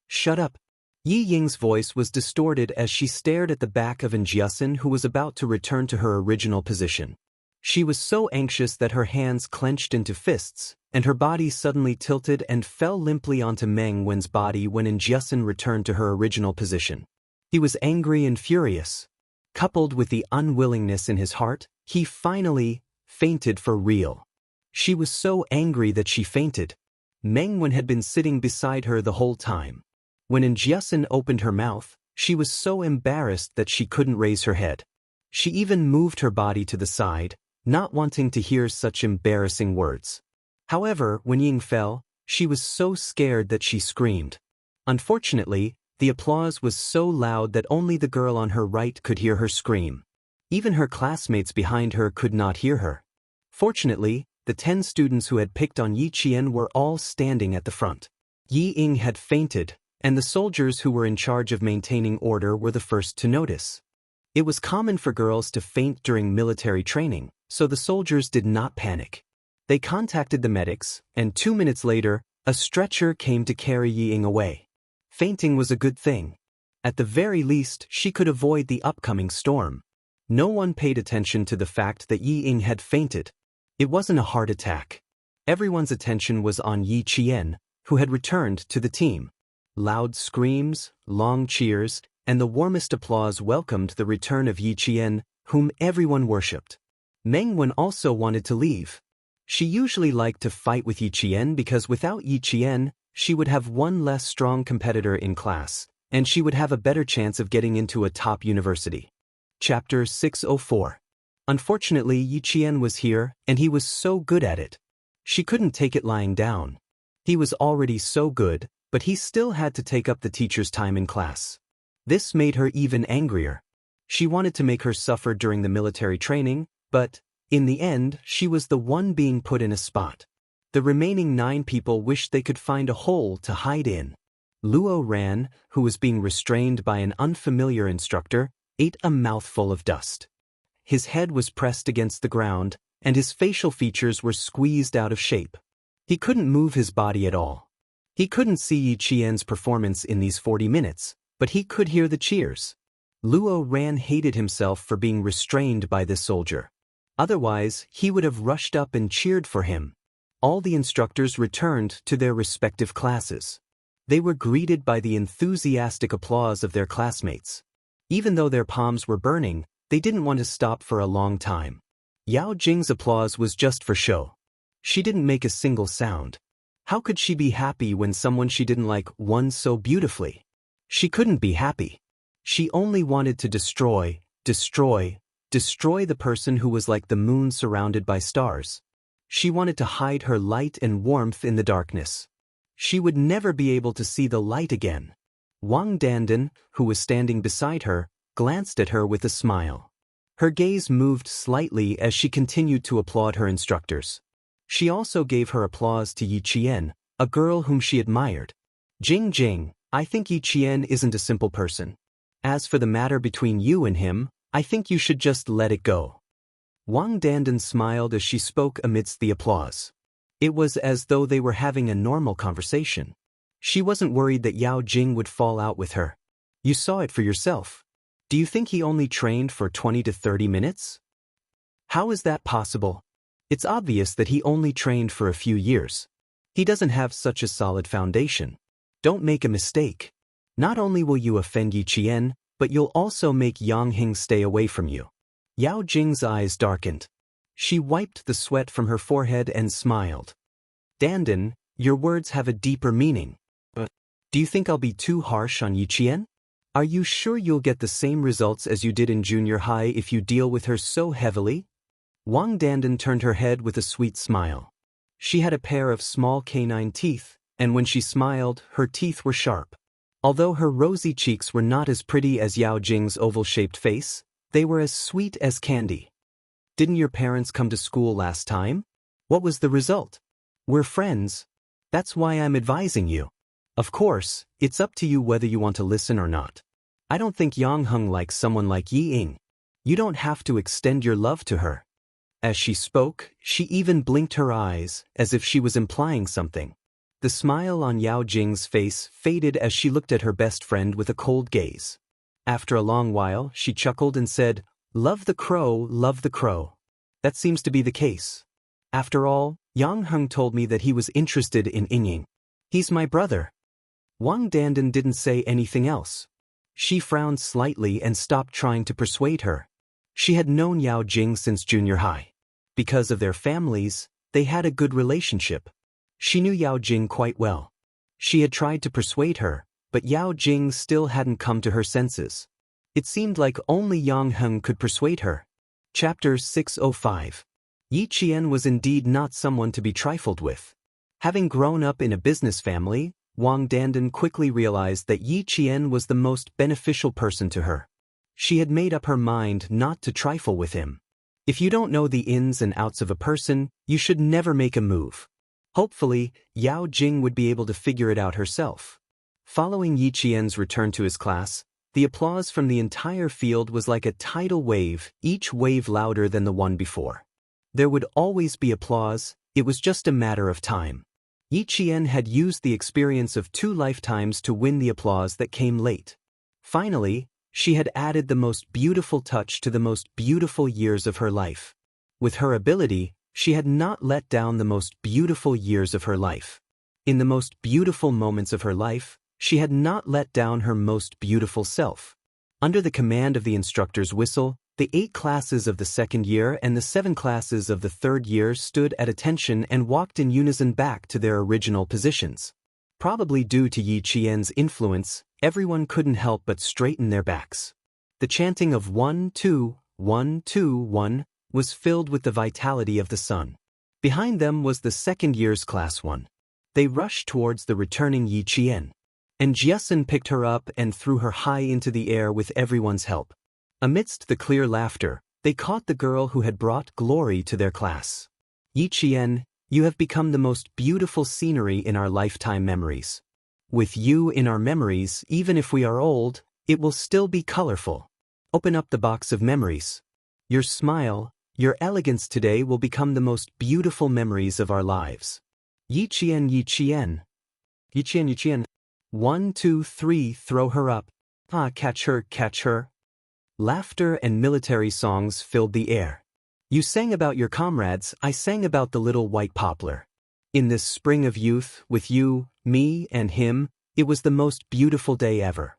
"Shut up." Yi Ying's voice was distorted as she stared at the back of Jiasun, who was about to return to her original position. She was so anxious that her hands clenched into fists, and her body suddenly tilted and fell limply onto Meng Wen's body when Jiasun returned to her original position. He was angry and furious. Coupled with the unwillingness in his heart, he finally fainted for real. She was so angry that she fainted. Meng Wen had been sitting beside her the whole time. When Jiasun opened her mouth, she was so embarrassed that she couldn't raise her head. She even moved her body to the side, not wanting to hear such embarrassing words. However, when Ying fell, she was so scared that she screamed. Unfortunately, the applause was so loud that only the girl on her right could hear her scream. Even her classmates behind her could not hear her. Fortunately, the 10 students who had picked on Yi Qian were all standing at the front. Yi Ying had fainted, and the soldiers who were in charge of maintaining order were the first to notice. It was common for girls to faint during military training, so the soldiers did not panic. They contacted the medics, and 2 minutes later, a stretcher came to carry Yi Ying away. Fainting was a good thing. At the very least, she could avoid the upcoming storm. No one paid attention to the fact that Yi Ying had fainted. It wasn't a heart attack. Everyone's attention was on Yi Qian, who had returned to the team. Loud screams, long cheers, and the warmest applause welcomed the return of Yi Qian, whom everyone worshipped. Meng Wen also wanted to leave. She usually liked to fight with Yi Qian because without Yi Qian, she would have one less strong competitor in class, and she would have a better chance of getting into a top university. Chapter 604. Unfortunately, Yi Qian was here, and he was so good at it. She couldn't take it lying down. He was already so good, but he still had to take up the teacher's time in class. This made her even angrier. She wanted to make her suffer during the military training, but, in the end, she was the one being put in a spot. The remaining 9 people wished they could find a hole to hide in. Luo Ran, who was being restrained by an unfamiliar instructor, ate a mouthful of dust. His head was pressed against the ground, and his facial features were squeezed out of shape. He couldn't move his body at all. He couldn't see Yi Qian's performance in these 40 minutes, but he could hear the cheers. Luo Ran hated himself for being restrained by this soldier. Otherwise, he would have rushed up and cheered for him. All the instructors returned to their respective classes. They were greeted by the enthusiastic applause of their classmates. Even though their palms were burning, they didn't want to stop for a long time. Yao Jing's applause was just for show. She didn't make a single sound. How could she be happy when someone she didn't like won so beautifully? She couldn't be happy. She only wanted to destroy the person who was like the moon surrounded by stars. She wanted to hide her light and warmth in the darkness. She would never be able to see the light again. Wang Dandan, who was standing beside her, glanced at her with a smile. Her gaze moved slightly as she continued to applaud her instructors. She also gave her applause to Yi Qian, a girl whom she admired. Jing, I think Yi Qian isn't a simple person. As for the matter between you and him, I think you should just let it go. Wang Dandan smiled as she spoke amidst the applause. It was as though they were having a normal conversation. She wasn't worried that Yao Jing would fall out with her. You saw it for yourself. Do you think he only trained for 20 to 30 minutes? How is that possible? It's obvious that he only trained for a few years. He doesn't have such a solid foundation. Don't make a mistake. Not only will you offend Yi Qian, but you'll also make Yang Hing stay away from you. Yao Jing's eyes darkened. She wiped the sweat from her forehead and smiled. Dandan, your words have a deeper meaning. But do you think I'll be too harsh on Yi Qian? Are you sure you'll get the same results as you did in junior high if you deal with her so heavily? Wang Dandan turned her head with a sweet smile. She had a pair of small canine teeth, and when she smiled, her teeth were sharp. Although her rosy cheeks were not as pretty as Yao Jing's oval-shaped face, they were as sweet as candy. Didn't your parents come to school last time? What was the result? We're friends. That's why I'm advising you. Of course, it's up to you whether you want to listen or not. I don't think Yang Heng likes someone like Yi Ying. You don't have to extend your love to her. As she spoke, she even blinked her eyes, as if she was implying something. The smile on Yao Jing's face faded as she looked at her best friend with a cold gaze. After a long while, she chuckled and said, Love the crow, love the crow. That seems to be the case. After all, Yang Heng told me that he was interested in Ying. He's my brother. Wang Dandan didn't say anything else. She frowned slightly and stopped trying to persuade her. She had known Yao Jing since junior high. Because of their families, they had a good relationship. She knew Yao Jing quite well. She had tried to persuade her, but Yao Jing still hadn't come to her senses. It seemed like only Yang Heng could persuade her. Chapter 605. Yi Qian was indeed not someone to be trifled with. Having grown up in a business family, Wang Dandan quickly realized that Yi Qian was the most beneficial person to her. She had made up her mind not to trifle with him. If you don't know the ins and outs of a person, you should never make a move. Hopefully, Yao Jing would be able to figure it out herself. Following Yi Qian's return to his class, the applause from the entire field was like a tidal wave, each wave louder than the one before. There would always be applause, it was just a matter of time. Yi Qian had used the experience of 2 lifetimes to win the applause that came late. Finally, she had added the most beautiful touch to the most beautiful years of her life. With her ability, she had not let down the most beautiful years of her life. In the most beautiful moments of her life, she had not let down her most beautiful self. Under the command of the instructor's whistle, the 8 classes of the 2nd year and the 7 classes of the 3rd year stood at attention and walked in unison back to their original positions. Probably due to Yi Qian's influence, everyone couldn't help but straighten their backs. The chanting of 1, 2, 1, 2, 1 was filled with the vitality of the sun. Behind them was the 2nd year's class 1. They rushed towards the returning Yi Qian. And Jiasun picked her up and threw her high into the air with everyone's help. Amidst the clear laughter, they caught the girl who had brought glory to their class. Yi Qian, you have become the most beautiful scenery in our lifetime memories. With you in our memories, even if we are old, it will still be colorful. Open up the box of memories. Your smile, your elegance today will become the most beautiful memories of our lives. Yi Qian, Yi Qian. Yi Qian, Yi Qian. 1, 2, 3, throw her up. Ah, catch her, catch her. Laughter and military songs filled the air. You sang about your comrades, I sang about the little white poplar. In this spring of youth, with you, me, and him, it was the most beautiful day ever.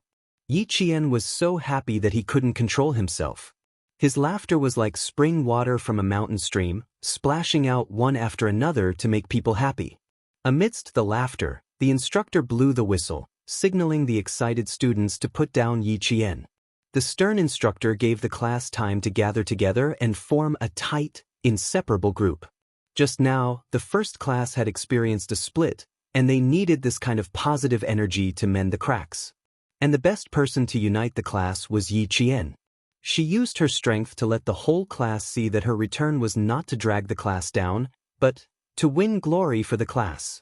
Yi Qian was so happy that he couldn't control himself. His laughter was like spring water from a mountain stream, splashing out one after another to make people happy. Amidst the laughter, the instructor blew the whistle, signaling the excited students to put down Yi Qian. The stern instructor gave the class time to gather together and form a tight, inseparable group. Just now, the first class had experienced a split, and they needed this kind of positive energy to mend the cracks. And the best person to unite the class was Yi Qian. She used her strength to let the whole class see that her return was not to drag the class down, but to win glory for the class.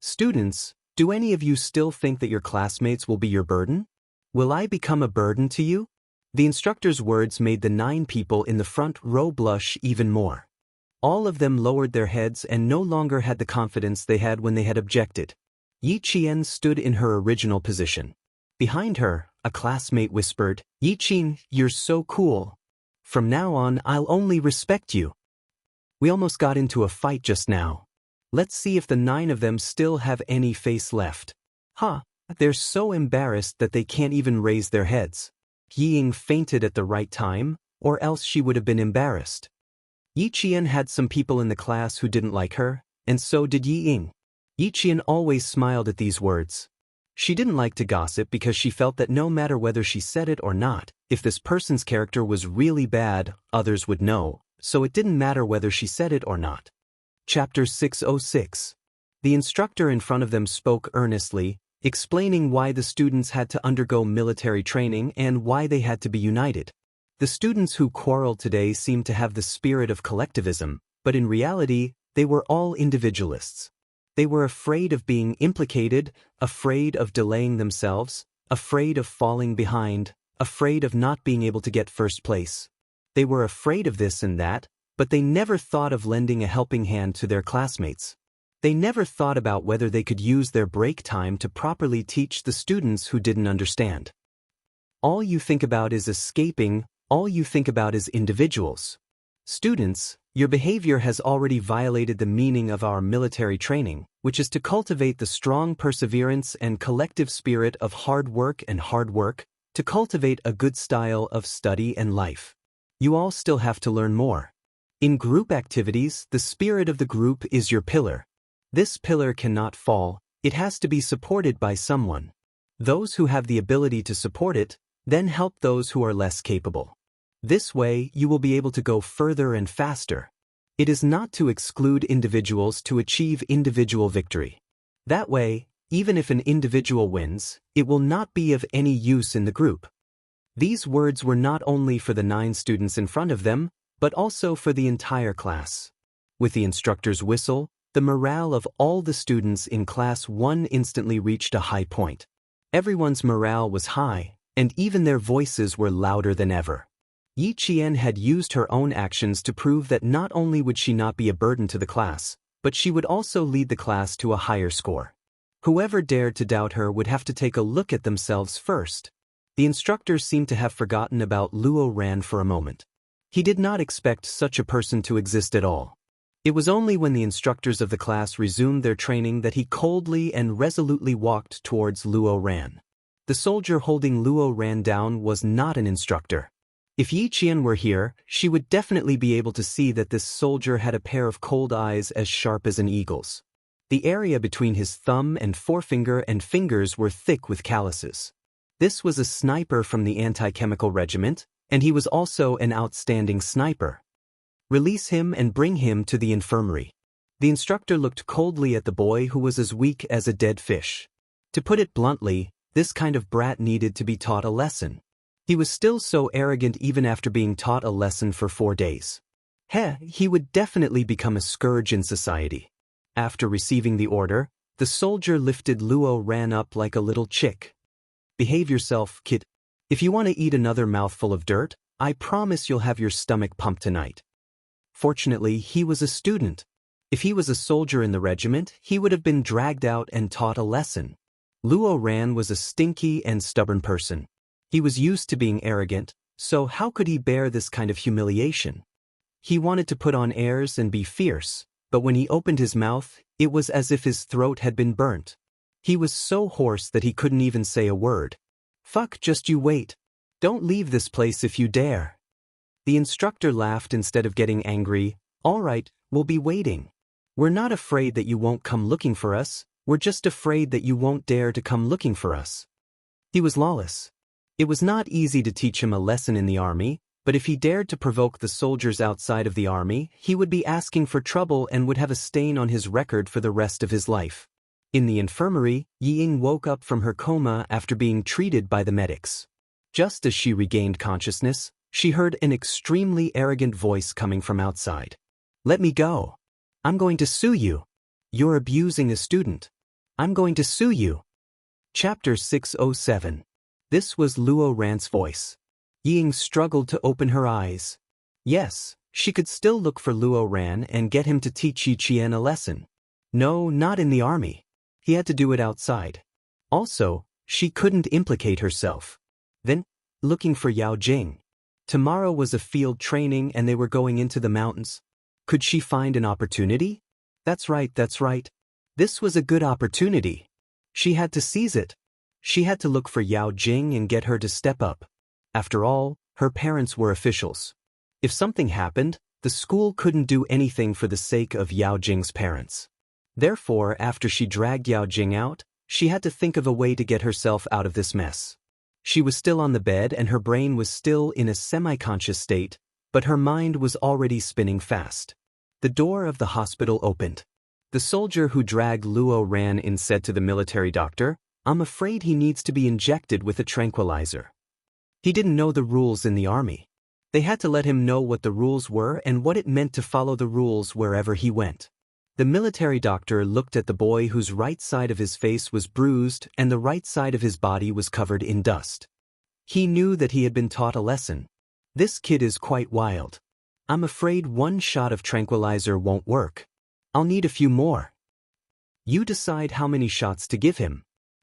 Students, do any of you still think that your classmates will be your burden? Will I become a burden to you? The instructor's words made the 9 people in the front row blush even more. All of them lowered their heads and no longer had the confidence they had when they had objected. Yi Qian stood in her original position. Behind her, a classmate whispered, Yi Qian, you're so cool. From now on, I'll only respect you. We almost got into a fight just now. Let's see if the 9 of them still have any face left. Ha! They're so embarrassed that they can't even raise their heads. Yi Ying fainted at the right time, or else she would have been embarrassed. Yi Qian had some people in the class who didn't like her, and so did Yi Ying. Yi Qian always smiled at these words. She didn't like to gossip because she felt that no matter whether she said it or not, if this person's character was really bad, others would know, so it didn't matter whether she said it or not. Chapter 606. The instructor in front of them spoke earnestly, explaining why the students had to undergo military training and why they had to be united. The students who quarreled today seemed to have the spirit of collectivism, but in reality, they were all individualists. They were afraid of being implicated, afraid of delaying themselves, afraid of falling behind, afraid of not being able to get first place. They were afraid of this and that, but they never thought of lending a helping hand to their classmates. They never thought about whether they could use their break time to properly teach the students who didn't understand. All you think about is escaping, all you think about is individuals. Students, your behavior has already violated the meaning of our military training, which is to cultivate the strong perseverance and collective spirit of hard work, to cultivate a good style of study and life. You all still have to learn more. In group activities, the spirit of the group is your pillar. This pillar cannot fall, it has to be supported by someone. Those who have the ability to support it, then help those who are less capable. This way, you will be able to go further and faster. It is not to exclude individuals to achieve individual victory. That way, even if an individual wins, it will not be of any use in the group. These words were not only for the 9 students in front of them, but also for the entire class. With the instructor's whistle, the morale of all the students in Class 1 instantly reached a high point. Everyone's morale was high, and even their voices were louder than ever. Yi Qian had used her own actions to prove that not only would she not be a burden to the class, but she would also lead the class to a higher score. Whoever dared to doubt her would have to take a look at themselves first. The instructor seemed to have forgotten about Luo Ran for a moment. He did not expect such a person to exist at all. It was only when the instructors of the class resumed their training that he coldly and resolutely walked towards Luo Ran. The soldier holding Luo Ran down was not an instructor. If Yi Qian were here, she would definitely be able to see that this soldier had a pair of cold eyes as sharp as an eagle's. The area between his thumb and forefinger and fingers were thick with calluses. This was a sniper from the anti-chemical regiment, and he was also an outstanding sniper. Release him and bring him to the infirmary. The instructor looked coldly at the boy who was as weak as a dead fish. To put it bluntly, this kind of brat needed to be taught a lesson. He was still so arrogant even after being taught a lesson for 4 days. He would definitely become a scourge in society. After receiving the order, The soldier lifted Luo Ran up like a little chick. Behave yourself, kid. If you want to eat another mouthful of dirt, I promise you'll have your stomach pumped tonight. Fortunately, he was a student. If he was a soldier in the regiment, he would have been dragged out and taught a lesson. Luo Ran was a stinky and stubborn person. He was used to being arrogant, so how could he bear this kind of humiliation? He wanted to put on airs and be fierce, but when he opened his mouth, it was as if his throat had been burnt. He was so hoarse that he couldn't even say a word. Fuck, just you wait. Don't leave this place if you dare. The instructor laughed instead of getting angry. All right, we'll be waiting. We're not afraid that you won't come looking for us, we're just afraid that you won't dare to come looking for us. He was lawless. It was not easy to teach him a lesson in the army, but if he dared to provoke the soldiers outside of the army, he would be asking for trouble and would have a stain on his record for the rest of his life. In the infirmary, Ying woke up from her coma after being treated by the medics. Just as she regained consciousness, she heard an extremely arrogant voice coming from outside. Let me go. I'm going to sue you. You're abusing a student. I'm going to sue you. Chapter 607. This was Luo Ran's voice. Ying struggled to open her eyes. Yes, she could still look for Luo Ran and get him to teach Yi Qian a lesson. No, not in the army. He had to do it outside. Also, she couldn't implicate herself. Then, looking for Yao Jing. Tomorrow was a field training and they were going into the mountains. Could she find an opportunity? That's right. This was a good opportunity. She had to seize it. She had to look for Yao Jing and get her to step up. After all, her parents were officials. If something happened, the school couldn't do anything for the sake of Yao Jing's parents. Therefore, after she dragged Yao Jing out, she had to think of a way to get herself out of this mess. She was still on the bed and her brain was still in a semi-conscious state, but her mind was already spinning fast. The door of the hospital opened. The soldier who dragged Luo Ran in said to the military doctor, I'm afraid he needs to be injected with a tranquilizer. He didn't know the rules in the army. They had to let him know what the rules were and what it meant to follow the rules wherever he went. The military doctor looked at the boy whose right side of his face was bruised and the right side of his body was covered in dust. He knew that he had been taught a lesson. This kid is quite wild. I'm afraid one shot of tranquilizer won't work. I'll need a few more. You decide how many shots to give him.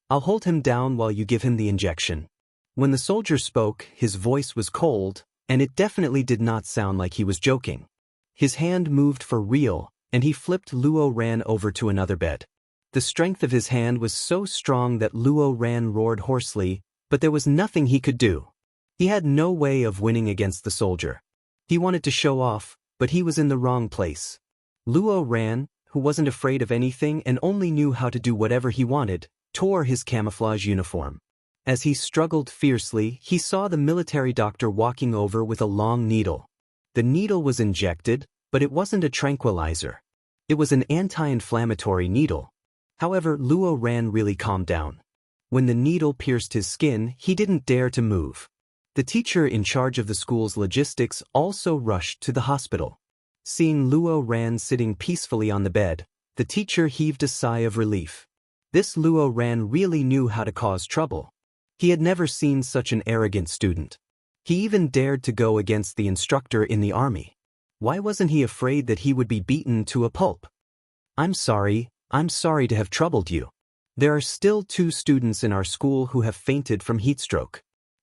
I'll hold him down while you give him the injection. When the soldier spoke, his voice was cold, and it definitely did not sound like he was joking. His hand moved for real, and he flipped Luo Ran over to another bed. The strength of his hand was so strong that Luo Ran roared hoarsely, but there was nothing he could do. He had no way of winning against the soldier. He wanted to show off, but he was in the wrong place. Luo Ran, who wasn't afraid of anything and only knew how to do whatever he wanted, tore his camouflage uniform. As he struggled fiercely, he saw the military doctor walking over with a long needle. The needle was injected, but it wasn't a tranquilizer. It was an anti-inflammatory needle. However, Luo Ran really calmed down. When the needle pierced his skin, he didn't dare to move. The teacher in charge of the school's logistics also rushed to the hospital. Seeing Luo Ran sitting peacefully on the bed, the teacher heaved a sigh of relief. This Luo Ran really knew how to cause trouble. He had never seen such an arrogant student. He even dared to go against the instructor in the army. Why wasn't he afraid that he would be beaten to a pulp? I'm sorry to have troubled you. There are still 2 students in our school who have fainted from heatstroke.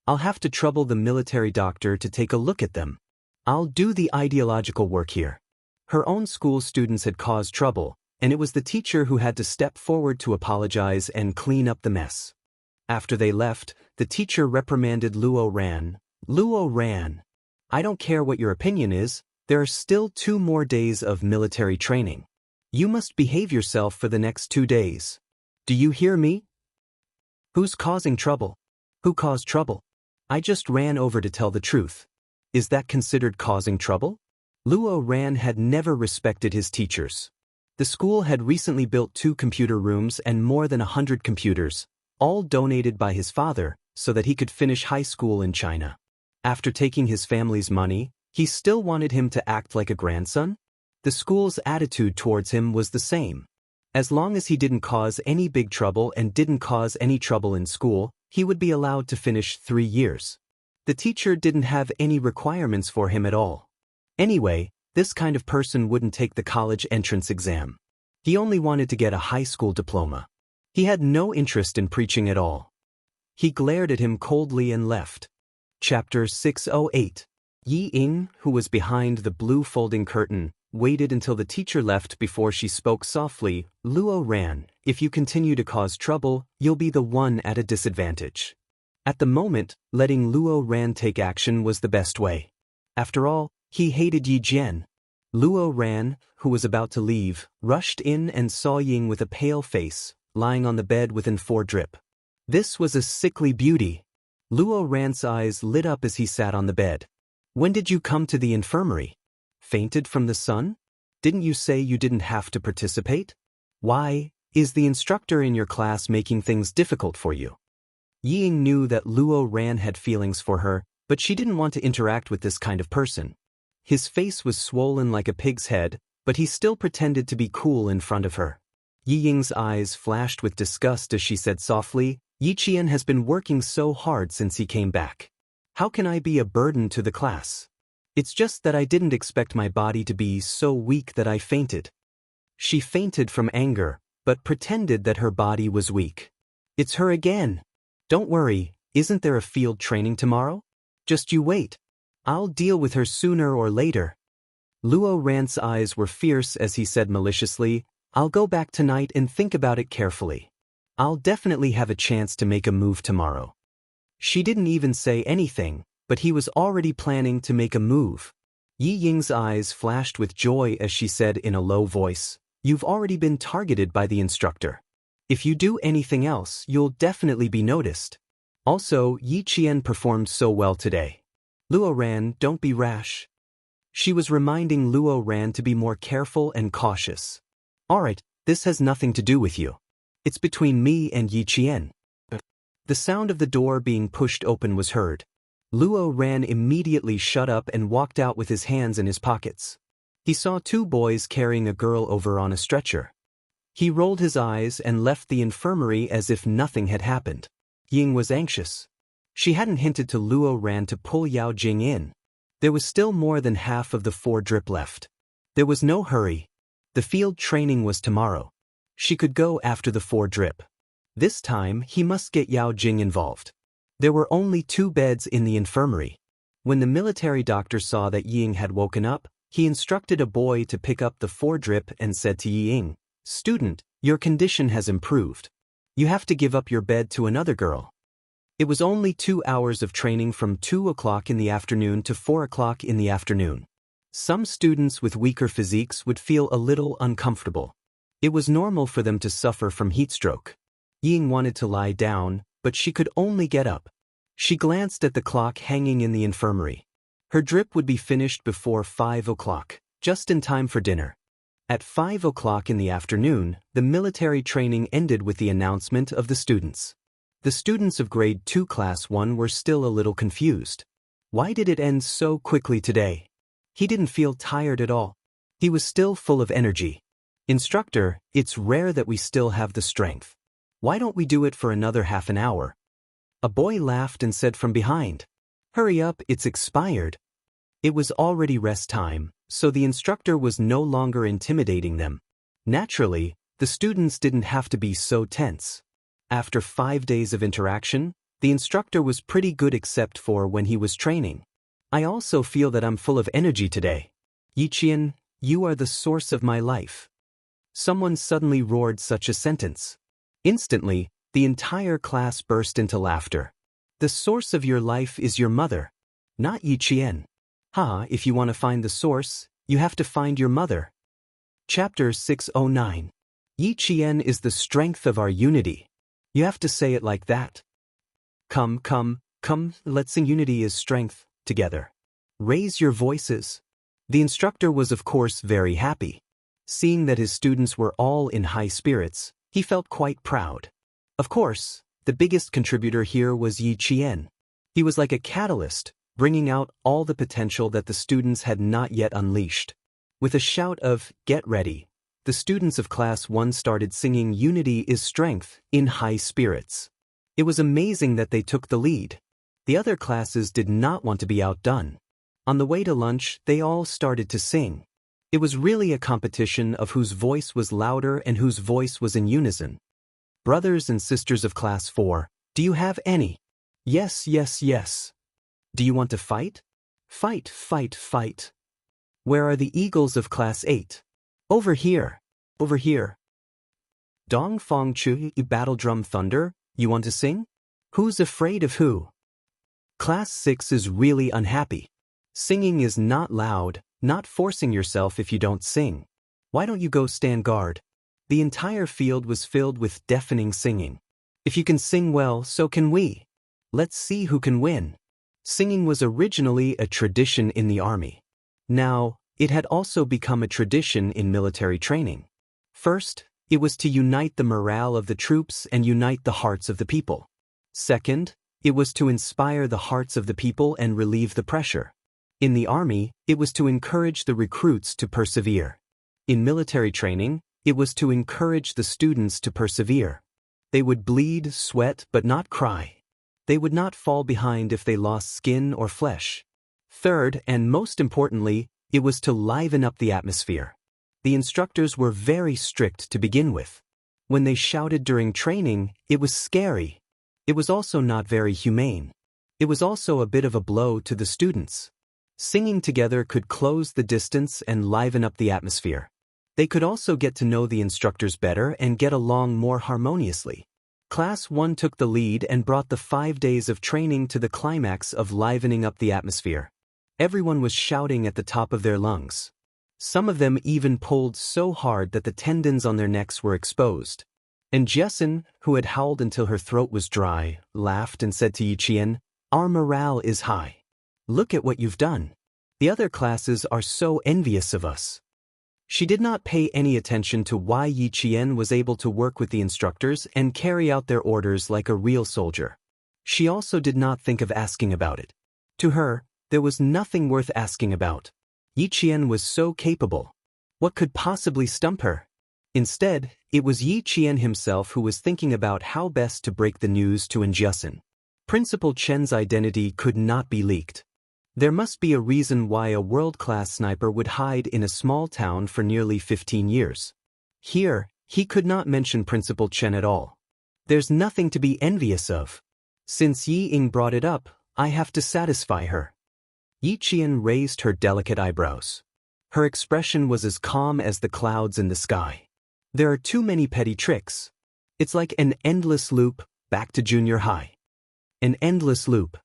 I'll have to trouble the military doctor to take a look at them. I'll do the ideological work here. Her own school students had caused trouble, and it was the teacher who had to step forward to apologize and clean up the mess. After they left, the teacher reprimanded Luo Ran. Luo Ran, I don't care what your opinion is, there are still 2 more days of military training. You must behave yourself for the next 2 days. Do you hear me? Who's causing trouble? Who caused trouble? I just ran over to tell the truth. Is that considered causing trouble? Luo Ran had never respected his teachers. The school had recently built 2 computer rooms and more than 100 computers, all donated by his father so that he could finish high school in China. After taking his family's money, he still wanted him to act like a grandson? The school's attitude towards him was the same. As long as he didn't cause any big trouble and didn't cause any trouble in school, he would be allowed to finish 3 years. The teacher didn't have any requirements for him at all. Anyway, this kind of person wouldn't take the college entrance exam. He only wanted to get a high school diploma. He had no interest in preaching at all. He glared at him coldly and left. Chapter 608. Yi Ying, who was behind the blue folding curtain, waited until the teacher left before she spoke softly. Luo Ran, if you continue to cause trouble, you'll be the one at a disadvantage. At the moment, letting Luo Ran take action was the best way. After all, he hated Yi Jian. Luo Ran, who was about to leave, rushed in and saw Ying with a pale face, lying on the bed with an 4 drip. This was a sickly beauty. Luo Ran's eyes lit up as he sat on the bed. When did you come to the infirmary? Fainted from the sun? Didn't you say you didn't have to participate? Why, is the instructor in your class making things difficult for you? Yi Ying knew that Luo Ran had feelings for her, but she didn't want to interact with this kind of person. His face was swollen like a pig's head, but he still pretended to be cool in front of her. Yi Ying's eyes flashed with disgust as she said softly, Yi Qian has been working so hard since he came back. How can I be a burden to the class? It's just that I didn't expect my body to be so weak that I fainted. She fainted from anger, but pretended that her body was weak. It's her again. Don't worry, isn't there a field training tomorrow? Just you wait. I'll deal with her sooner or later. Luo Ran's eyes were fierce as he said maliciously, I'll go back tonight and think about it carefully. I'll definitely have a chance to make a move tomorrow. She didn't even say anything, but he was already planning to make a move. Yi Ying's eyes flashed with joy as she said in a low voice, You've already been targeted by the instructor. If you do anything else, you'll definitely be noticed. Also, Yi Qian performed so well today. Luo Ran, don't be rash. She was reminding Luo Ran to be more careful and cautious. Alright, this has nothing to do with you. It's between me and Yi Qian. The sound of the door being pushed open was heard. Luo Ran immediately shut up and walked out with his hands in his pockets. He saw 2 boys carrying a girl over on a stretcher. He rolled his eyes and left the infirmary as if nothing had happened. Ying was anxious. She hadn't hinted to Luo Ran to pull Yao Jing in. There was still more than half of the 4 drip left. There was no hurry. The field training was tomorrow. She could go after the 4 drip. This time, he must get Yao Jing involved. There were only 2 beds in the infirmary. When the military doctor saw that Ying had woken up, he instructed a boy to pick up the 4 drip and said to Ying, Student, your condition has improved. You have to give up your bed to another girl. It was only 2 hours of training from 2 o'clock in the afternoon to 4 o'clock in the afternoon. Some students with weaker physiques would feel a little uncomfortable. It was normal for them to suffer from heat stroke. Ying wanted to lie down, but she could only get up. She glanced at the clock hanging in the infirmary. Her drip would be finished before 5 o'clock, just in time for dinner. At 5 o'clock in the afternoon, the military training ended with the announcement of the students. The students of Grade 2 Class 1 were still a little confused. Why did it end so quickly today? He didn't feel tired at all. He was still full of energy. Instructor, it's rare that we still have the strength. Why don't we do it for another half an hour? A boy laughed and said from behind, Hurry up, it's expired. It was already rest time, so the instructor was no longer intimidating them. Naturally, the students didn't have to be so tense. After 5 days of interaction, the instructor was pretty good except for when he was training. I also feel that I'm full of energy today. Yi Qian, you are the source of my life. Someone suddenly roared such a sentence. Instantly, the entire class burst into laughter. The source of your life is your mother, not Yi Qian. If you want to find the source, you have to find your mother. Chapter 609. Yi Qian is the strength of our unity. You have to say it like that. Come, let's sing unity is strength, together. Raise your voices. The instructor was of course very happy. Seeing that his students were all in high spirits, he felt quite proud. Of course, the biggest contributor here was Yi Qian. He was like a catalyst, bringing out all the potential that the students had not yet unleashed. With a shout of, Get ready, the students of Class 1 started singing "Unity is Strength" in high spirits. It was amazing that they took the lead. The other classes did not want to be outdone. On the way to lunch, they all started to sing. It was really a competition of whose voice was louder and whose voice was in unison. Brothers and sisters of Class 4, do you have any? Yes, yes, yes. Do you want to fight? Fight, fight, fight. Where are the eagles of Class 8? Over here. Over here. Dong Fong Chu, battle drum thunder, you want to sing? Who's afraid of who? Class 6 is really unhappy. Singing is not loud, not forcing yourself if you don't sing. Why don't you go stand guard? The entire field was filled with deafening singing. If you can sing well, so can we. Let's see who can win. Singing was originally a tradition in the army. Now, it had also become a tradition in military training. First, it was to unite the morale of the troops and unite the hearts of the people. Second, it was to inspire the hearts of the people and relieve the pressure. In the army, it was to encourage the recruits to persevere. In military training, it was to encourage the students to persevere. They would bleed, sweat, but not cry. They would not fall behind if they lost skin or flesh. Third, and most importantly, it was to liven up the atmosphere. The instructors were very strict to begin with. When they shouted during training, it was scary. It was also not very humane. It was also a bit of a blow to the students. Singing together could close the distance and liven up the atmosphere. They could also get to know the instructors better and get along more harmoniously. Class 1 took the lead and brought the 5 days of training to the climax of livening up the atmosphere. Everyone was shouting at the top of their lungs. Some of them even pulled so hard that the tendons on their necks were exposed. And Jessen, who had howled until her throat was dry, laughed and said to Yiqian, "Our morale is high. Look at what you've done. The other classes are so envious of us." She did not pay any attention to why Yiqian was able to work with the instructors and carry out their orders like a real soldier. She also did not think of asking about it. To her, there was nothing worth asking about. Yiqian was so capable. What could possibly stump her? Instead, it was Yiqian himself who was thinking about how best to break the news to Jessen. Principal Chen's identity could not be leaked. There must be a reason why a world-class sniper would hide in a small town for nearly 15 years. Here, he could not mention Principal Chen at all. There's nothing to be envious of. Since Yi Ying brought it up, I have to satisfy her. Yiqian raised her delicate eyebrows. Her expression was as calm as the clouds in the sky. There are too many petty tricks. It's like an endless loop, back to junior high. An endless loop.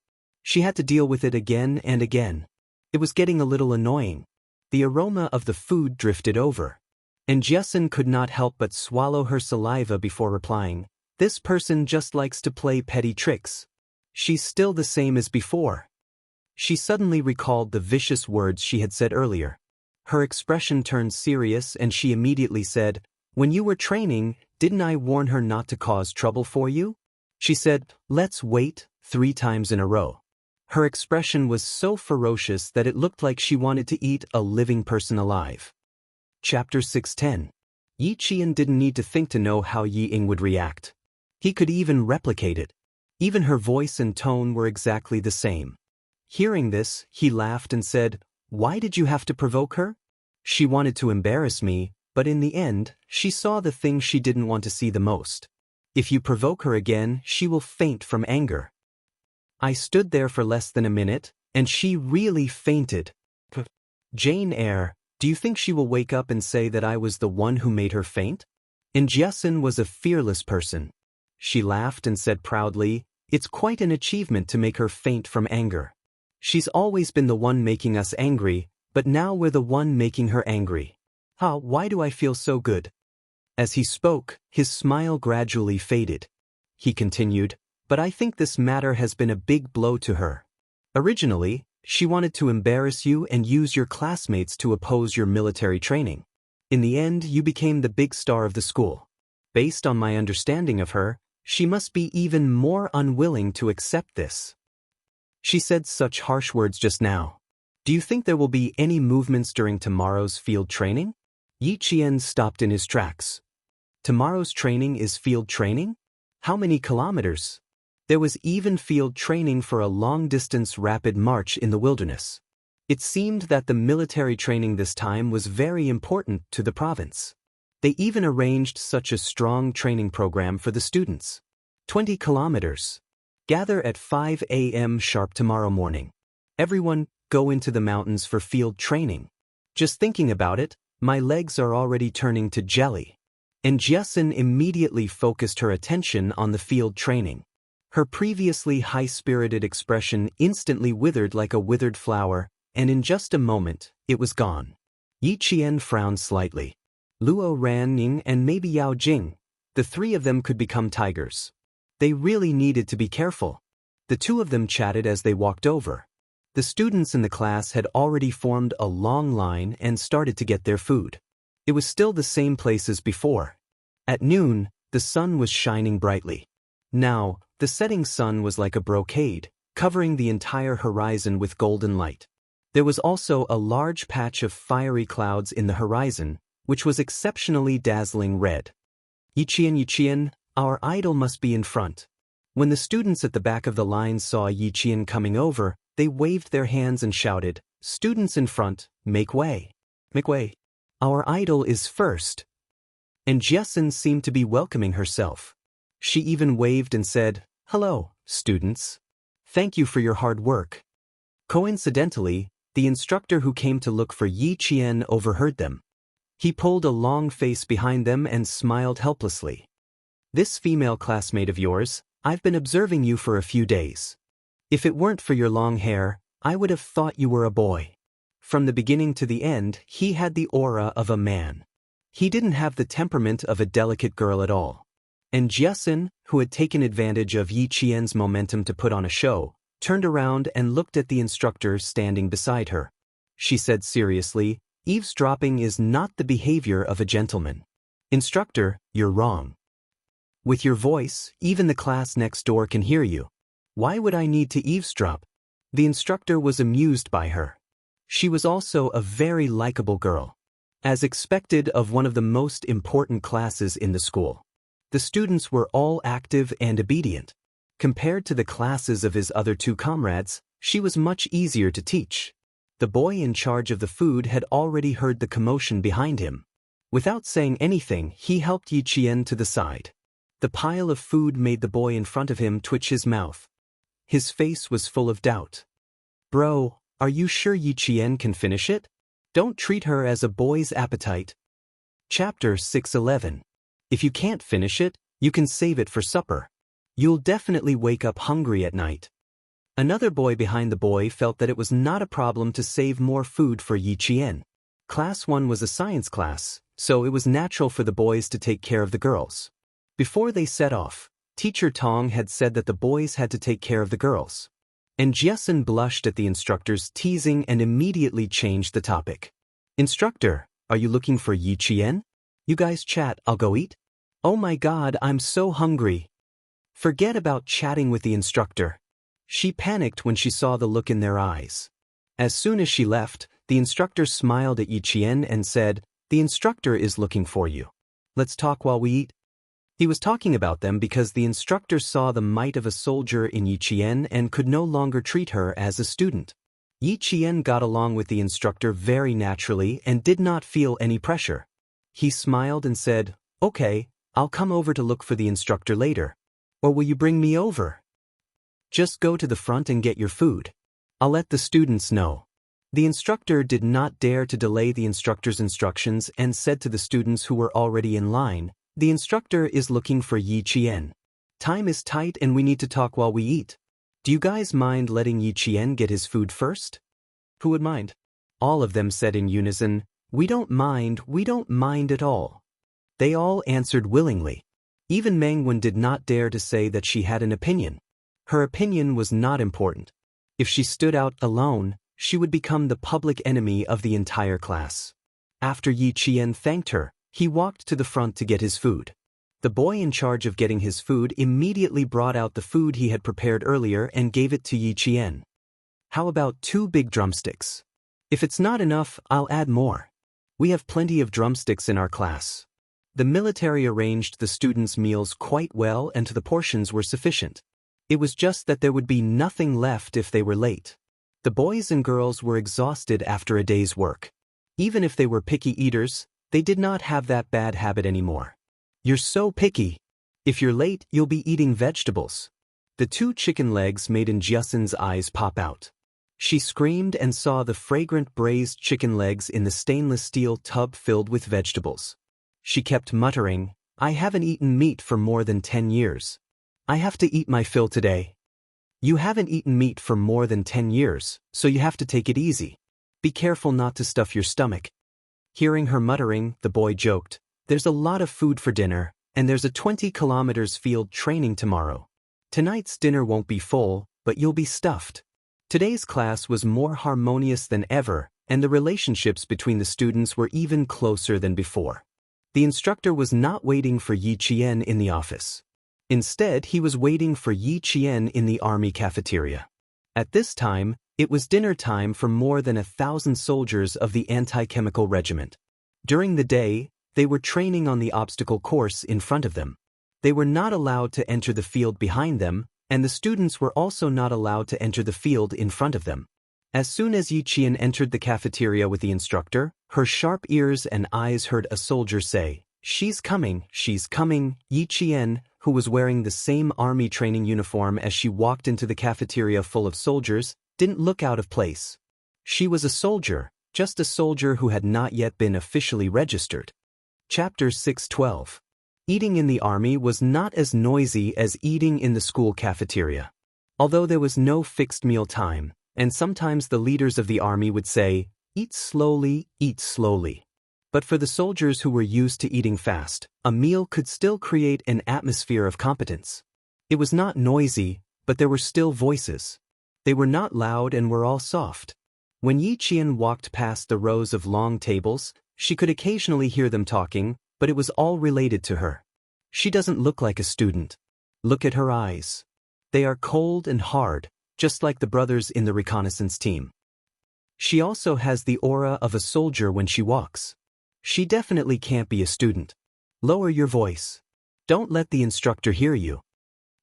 She had to deal with it again and again. It was getting a little annoying. The aroma of the food drifted over. And Jessen could not help but swallow her saliva before replying, "This person just likes to play petty tricks. She's still the same as before." She suddenly recalled the vicious words she had said earlier. Her expression turned serious and she immediately said, "When you were training, didn't I warn her not to cause trouble for you?" She said, "Let's wait," 3 times in a row. Her expression was so ferocious that it looked like she wanted to eat a living person alive. Chapter 610. Yiqian didn't need to think to know how Yi Ying would react. He could even replicate it. Even her voice and tone were exactly the same. Hearing this, he laughed and said, "Why did you have to provoke her?" She wanted to embarrass me, but in the end, she saw the thing she didn't want to see the most. If you provoke her again, she will faint from anger. I stood there for less than a minute, and she really fainted. Jane Eyre, do you think she will wake up and say that I was the one who made her faint? And Jessen was a fearless person. She laughed and said proudly, "It's quite an achievement to make her faint from anger. She's always been the one making us angry, but now we're the one making her angry. Why do I feel so good?" As he spoke, his smile gradually faded. He continued, "But I think this matter has been a big blow to her. Originally, she wanted to embarrass you and use your classmates to oppose your military training. In the end, you became the big star of the school. Based on my understanding of her, she must be even more unwilling to accept this." She said such harsh words just now. Do you think there will be any movements during tomorrow's field training? Yi Qian stopped in his tracks. Tomorrow's training is field training? How many kilometers? There was even field training for a long-distance rapid march in the wilderness. It seemed that the military training this time was very important to the province. They even arranged such a strong training program for the students. 20 kilometers. Gather at 5 a.m. sharp tomorrow morning. Everyone, go into the mountains for field training. Just thinking about it, my legs are already turning to jelly. And Jiasun immediately focused her attention on the field training. Her previously high-spirited expression instantly withered like a withered flower, and in just a moment, it was gone. Yi Qian frowned slightly. Luo Ranning and maybe Yao Jing, the three of them could become tigers. They really needed to be careful. The two of them chatted as they walked over. The students in the class had already formed a long line and started to get their food. It was still the same place as before. At noon, the sun was shining brightly. Now, the setting sun was like a brocade, covering the entire horizon with golden light. There was also a large patch of fiery clouds in the horizon, which was exceptionally dazzling red. Yi Qian, our idol must be in front. When the students at the back of the line saw Yi Qian coming over, they waved their hands and shouted, "Students in front, make way. Make way. Our idol is first." And Jiasun seemed to be welcoming herself. She even waved and said, "Hello, students. Thank you for your hard work." Coincidentally, the instructor who came to look for Yi Qian overheard them. He pulled a long face behind them and smiled helplessly. "This female classmate of yours, I've been observing you for a few days. If it weren't for your long hair, I would have thought you were a boy." From the beginning to the end, he had the aura of a man. He didn't have the temperament of a delicate girl at all. And Jiasun, who had taken advantage of Yi Qian's momentum to put on a show, turned around and looked at the instructor standing beside her. She said seriously, "Eavesdropping is not the behavior of a gentleman. Instructor, you're wrong. With your voice, even the class next door can hear you. Why would I need to eavesdrop?" The instructor was amused by her. She was also a very likable girl. As expected of one of the most important classes in the school. The students were all active and obedient. Compared to the classes of his other two comrades, she was much easier to teach. The boy in charge of the food had already heard the commotion behind him. Without saying anything, he helped Yi Qian to the side. The pile of food made the boy in front of him twitch his mouth. His face was full of doubt. "Bro, are you sure Yi Qian can finish it? Don't treat her as a boy's appetite." Chapter 6:11. If you can't finish it, you can save it for supper. You'll definitely wake up hungry at night. Another boy behind the boy felt that it was not a problem to save more food for Yi Qian. Class 1 was a science class, so it was natural for the boys to take care of the girls. Before they set off, Teacher Tong had said that the boys had to take care of the girls. And Jiasun blushed at the instructor's teasing and immediately changed the topic. "Instructor, are you looking for Yi Qian? You guys chat, I'll go eat." "Oh my God, I'm so hungry." Forget about chatting with the instructor. She panicked when she saw the look in their eyes. As soon as she left, the instructor smiled at Yi Qian and said, "The instructor is looking for you. Let's talk while we eat." He was talking about them because the instructor saw the might of a soldier in Yi Qian and could no longer treat her as a student. Yi Qian got along with the instructor very naturally and did not feel any pressure. He smiled and said, "Okay, I'll come over to look for the instructor later. Or will you bring me over? Just go to the front and get your food. I'll let the students know." The instructor did not dare to delay the instructor's instructions and said to the students who were already in line, "The instructor is looking for Yi Qian. Time is tight and we need to talk while we eat. Do you guys mind letting Yi Qian get his food first?" "Who would mind?" All of them said in unison, we don't mind at all." They all answered willingly. Even Meng Wen did not dare to say that she had an opinion. Her opinion was not important. If she stood out alone, she would become the public enemy of the entire class. After Yi Qian thanked her, he walked to the front to get his food. The boy in charge of getting his food immediately brought out the food he had prepared earlier and gave it to Yi Qian. "How about 2 big drumsticks? If it's not enough, I'll add more." We have plenty of drumsticks in our class. The military arranged the students' meals quite well and the portions were sufficient. It was just that there would be nothing left if they were late. The boys and girls were exhausted after a day's work. Even if they were picky eaters, they did not have that bad habit anymore. You're so picky. If you're late, you'll be eating vegetables. The 2 chicken legs made Jiasun's eyes pop out. She screamed and saw the fragrant braised chicken legs in the stainless steel tub filled with vegetables. She kept muttering, "I haven't eaten meat for more than 10 years. I have to eat my fill today." You haven't eaten meat for more than 10 years, so you have to take it easy. Be careful not to stuff your stomach. Hearing her muttering, the boy joked, "There's a lot of food for dinner, and there's a 20 kilometers field training tomorrow. Tonight's dinner won't be full, but you'll be stuffed." Today's class was more harmonious than ever, and the relationships between the students were even closer than before. The instructor was not waiting for Yi Qian in the office. Instead, he was waiting for Yi Qian in the army cafeteria. At this time, it was dinner time for more than 1,000 soldiers of the anti-chemical regiment. During the day, they were training on the obstacle course in front of them. They were not allowed to enter the field behind them, and the students were also not allowed to enter the field in front of them. As soon as Yi Qian entered the cafeteria with the instructor, her sharp ears and eyes heard a soldier say, she's coming." Yi Qian, who was wearing the same army training uniform as she walked into the cafeteria full of soldiers, didn't look out of place. She was a soldier, just a soldier who had not yet been officially registered. Chapter 6:12. Eating in the army was not as noisy as eating in the school cafeteria. Although there was no fixed meal time, and sometimes the leaders of the army would say, "Eat slowly, eat slowly." But for the soldiers who were used to eating fast, a meal could still create an atmosphere of competence. It was not noisy, but there were still voices. They were not loud and were all soft. When Yi Qian walked past the rows of long tables, she could occasionally hear them talking, but it was all related to her. She doesn't look like a student. Look at her eyes. They are cold and hard, just like the brothers in the reconnaissance team. She also has the aura of a soldier when she walks. She definitely can't be a student. Lower your voice. Don't let the instructor hear you.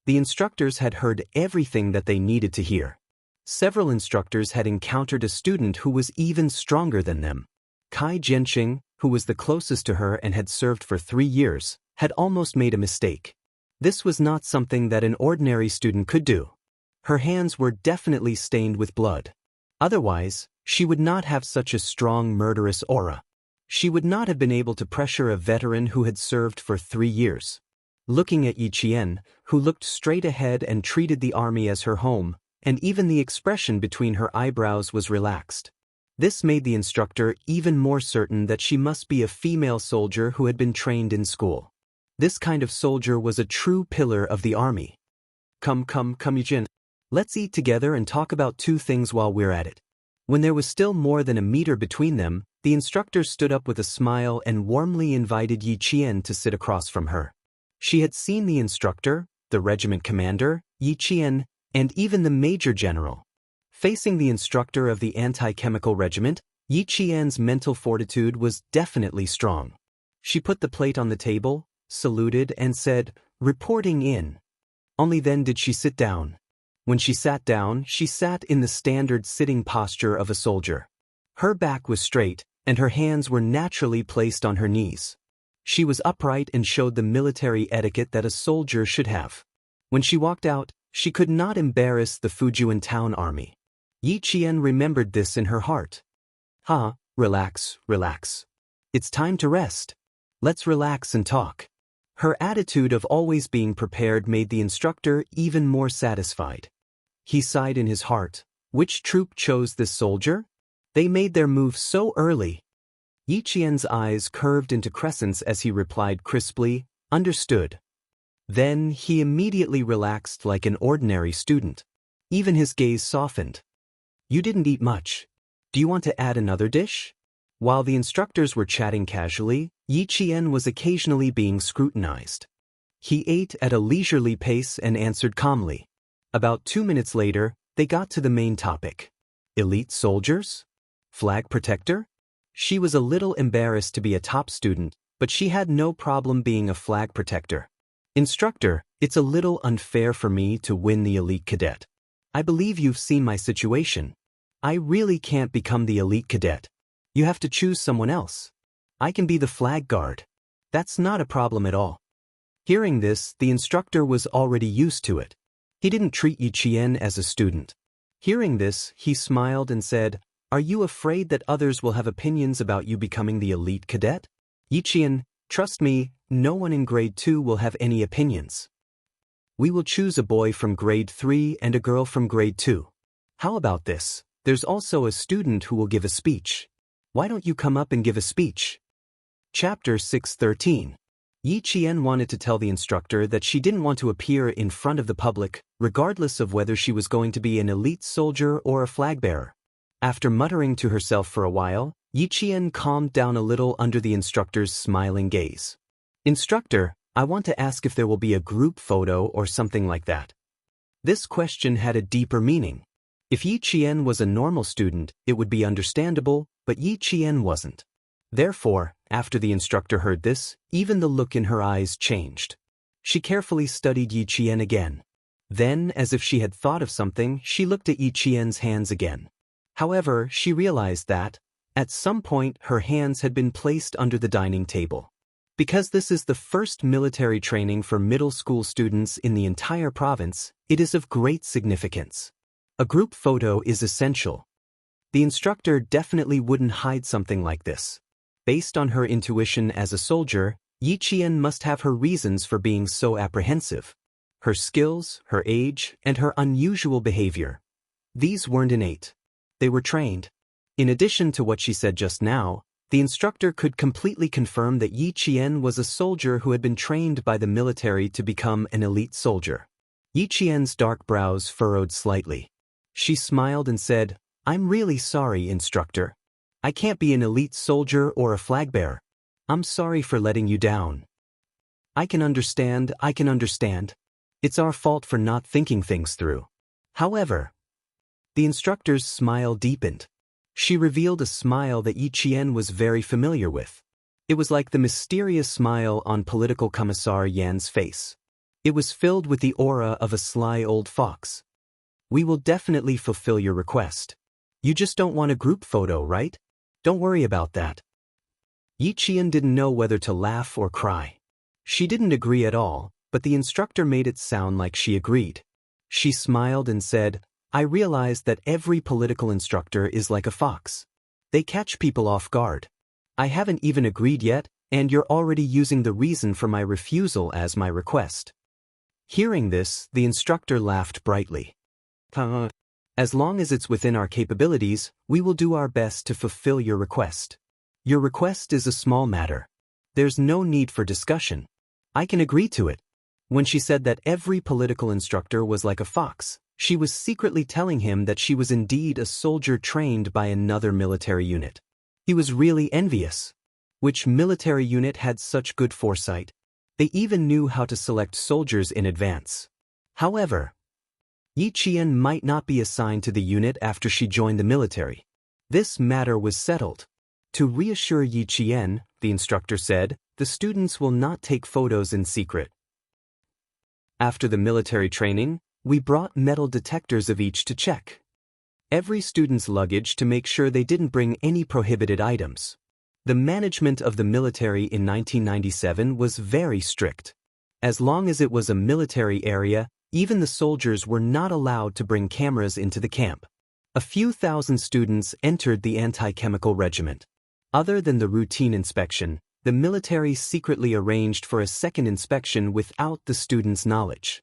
The instructors had heard everything that they needed to hear. Several instructors had encountered a student who was even stronger than them. Kai Jianxing, who was the closest to her and had served for 3 years, had almost made a mistake. This was not something that an ordinary student could do. Her hands were definitely stained with blood. Otherwise, she would not have such a strong murderous aura. She would not have been able to pressure a veteran who had served for 3 years. Looking at Yi Qian, who looked straight ahead and treated the army as her home, and even the expression between her eyebrows was relaxed. This made the instructor even more certain that she must be a female soldier who had been trained in school. This kind of soldier was a true pillar of the army. Come, Yijin. Let's eat together and talk about 2 things while we're at it." When there was still more than a meter between them, the instructor stood up with a smile and warmly invited Yi Qian to sit across from her. She had seen the instructor, the regiment commander, Yi Qian, and even the major general. Facing the instructor of the anti-chemical regiment, Yi Qian's mental fortitude was definitely strong. She put the plate on the table, saluted, and said, "Reporting in." Only then did she sit down. When she sat down, she sat in the standard sitting posture of a soldier. Her back was straight, and her hands were naturally placed on her knees. She was upright and showed the military etiquette that a soldier should have. When she walked out, she could not embarrass the Fujian town army. Yi Qian remembered this in her heart. Relax. It's time to rest. Let's relax and talk." Her attitude of always being prepared made the instructor even more satisfied. He sighed in his heart. Which troop chose this soldier? They made their move so early. Yi Qian's eyes curved into crescents as he replied crisply, "Understood." Then he immediately relaxed like an ordinary student. Even his gaze softened. "You didn't eat much. Do you want to add another dish?" While the instructors were chatting casually, Yi Qian was occasionally being scrutinized. He ate at a leisurely pace and answered calmly. About 2 minutes later, they got to the main topic. Elite soldiers? Flag protector? She was a little embarrassed to be a top student, but she had no problem being a flag protector. Instructor, it's a little unfair for me to win the elite cadet. I believe you've seen my situation. I really can't become the elite cadet. You have to choose someone else. I can be the flag guard. That's not a problem at all. Hearing this, the instructor was already used to it. He didn't treat Yi Qian as a student. Hearing this, he smiled and said, "Are you afraid that others will have opinions about you becoming the elite cadet? Yi Qian, trust me, no one in grade 2 will have any opinions. We will choose a boy from grade 3 and a girl from grade 2. How about this? There's also a student who will give a speech. Why don't you come up and give a speech?" Chapter 6:13. Yi Qian wanted to tell the instructor that she didn't want to appear in front of the public, regardless of whether she was going to be an elite soldier or a flag bearer. After muttering to herself for a while, Yi Qian calmed down a little under the instructor's smiling gaze. "Instructor, I want to ask if there will be a group photo or something like that." This question had a deeper meaning. If Yi Qian was a normal student, it would be understandable, but Yi Qian wasn't. Therefore, after the instructor heard this, even the look in her eyes changed. She carefully studied Yi Qian again. Then, as if she had thought of something, she looked at Yi Qian's hands again. However, she realized that, at some point, her hands had been placed under the dining table. Because this is the first military training for middle school students in the entire province, it is of great significance. A group photo is essential. The instructor definitely wouldn't hide something like this. Based on her intuition as a soldier, Yi Qian must have her reasons for being so apprehensive. Her skills, her age, and her unusual behavior. These weren't innate. They were trained. In addition to what she said just now, the instructor could completely confirm that Yi Qian was a soldier who had been trained by the military to become an elite soldier. Yi Qian's dark brows furrowed slightly. She smiled and said, "I'm really sorry, instructor. I can't be an elite soldier or a flag bearer. I'm sorry for letting you down." I can understand. It's our fault for not thinking things through. However, the instructor's smile deepened. She revealed a smile that Yi Qian was very familiar with. It was like the mysterious smile on Political Commissar Yan's face. It was filled with the aura of a sly old fox. "We will definitely fulfill your request. You just don't want a group photo, right? Don't worry about that." Yi Qian didn't know whether to laugh or cry. She didn't agree at all, but the instructor made it sound like she agreed. She smiled and said, "I realize that every political instructor is like a fox. They catch people off guard. I haven't even agreed yet, and you're already using the reason for my refusal as my request." Hearing this, the instructor laughed brightly. "As long as it's within our capabilities, we will do our best to fulfill your request. Your request is a small matter. There's no need for discussion. I can agree to it." When she said that every political instructor was like a fox, she was secretly telling him that she was indeed a soldier trained by another military unit. He was really envious. Which military unit had such good foresight? They even knew how to select soldiers in advance. However, Yi Qian might not be assigned to the unit after she joined the military. This matter was settled. To reassure Yi Qian, the instructor said, "The students will not take photos in secret." After the military training, we brought metal detectors of each to check every student's luggage to make sure they didn't bring any prohibited items. The management of the military in 1997 was very strict. As long as it was a military area, even the soldiers were not allowed to bring cameras into the camp. A few thousand students entered the anti-chemical regiment. Other than the routine inspection, the military secretly arranged for a second inspection without the students' knowledge.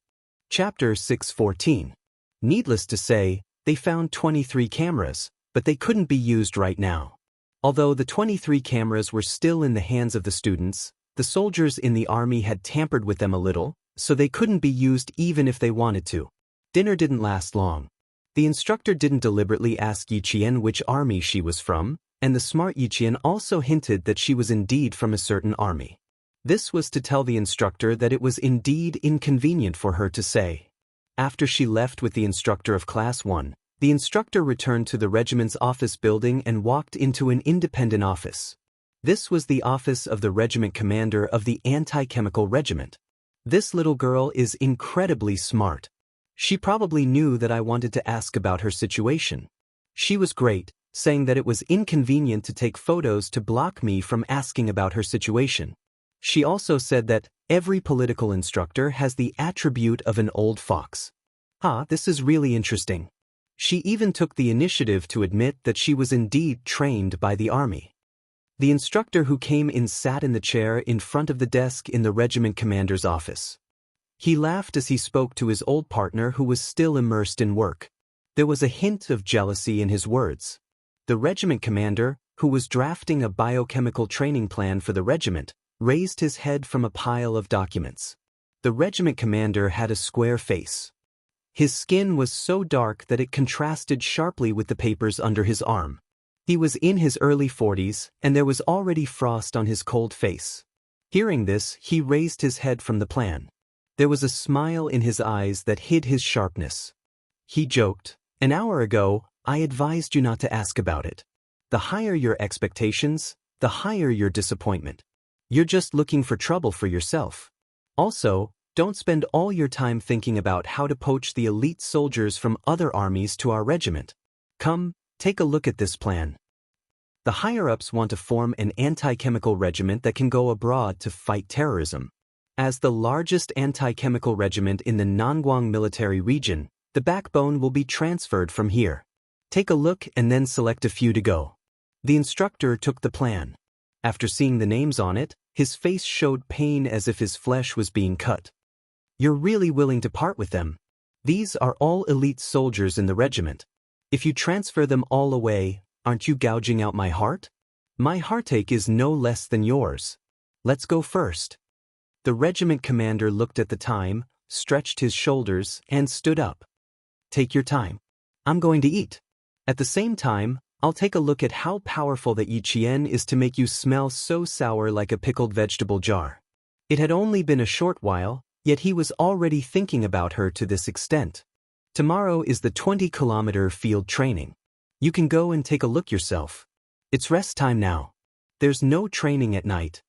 Chapter 6:14. Needless to say, they found 23 cameras, but they couldn't be used right now. Although the 23 cameras were still in the hands of the students, the soldiers in the army had tampered with them a little, so they couldn't be used even if they wanted to. Dinner didn't last long. The instructor didn't deliberately ask Yi Qian which army she was from, and the smart Yi Qian also hinted that she was indeed from a certain army. This was to tell the instructor that it was indeed inconvenient for her to say. After she left with the instructor of Class 1, The instructor returned to the regiment's office building and walked into an independent office. This was the office of the regiment commander of the anti-chemical regiment. This little girl is incredibly smart. She probably knew that I wanted to ask about her situation. She was great, saying that it was inconvenient to take photos to block me from asking about her situation. She also said that every political instructor has the attribute of an old fox. This is really interesting. She even took the initiative to admit that she was indeed trained by the army. The instructor who came in sat in the chair in front of the desk in the regiment commander's office. He laughed as he spoke to his old partner who was still immersed in work. There was a hint of jealousy in his words. The regiment commander, who was drafting a biochemical training plan for the regiment, raised his head from a pile of documents. The regiment commander had a square face. His skin was so dark that it contrasted sharply with the papers under his arm. He was in his early 40s, and there was already frost on his cold face. Hearing this, he raised his head from the plan. There was a smile in his eyes that hid his sharpness. He joked, "An hour ago, I advised you not to ask about it. The higher your expectations, the higher your disappointment. You're just looking for trouble for yourself. Also, don't spend all your time thinking about how to poach the elite soldiers from other armies to our regiment. Come, take a look at this plan." The higher-ups want to form an anti-chemical regiment that can go abroad to fight terrorism. As the largest anti-chemical regiment in the Nangguang military region, the backbone will be transferred from here. Take a look and then select a few to go. The instructor took the plan. After seeing the names on it, his face showed pain as if his flesh was being cut. "You're really willing to part with them? These are all elite soldiers in the regiment. If you transfer them all away, aren't you gouging out my heart? My heartache is no less than yours. Let's go first." The regiment commander looked at the time, stretched his shoulders, and stood up. "Take your time. I'm going to eat. At the same time, I'll take a look at how powerful the Yiqian is to make you smell so sour like a pickled vegetable jar." It had only been a short while, yet he was already thinking about her to this extent. "Tomorrow is the 20-kilometer field training. You can go and take a look yourself. It's rest time now. There's no training at night."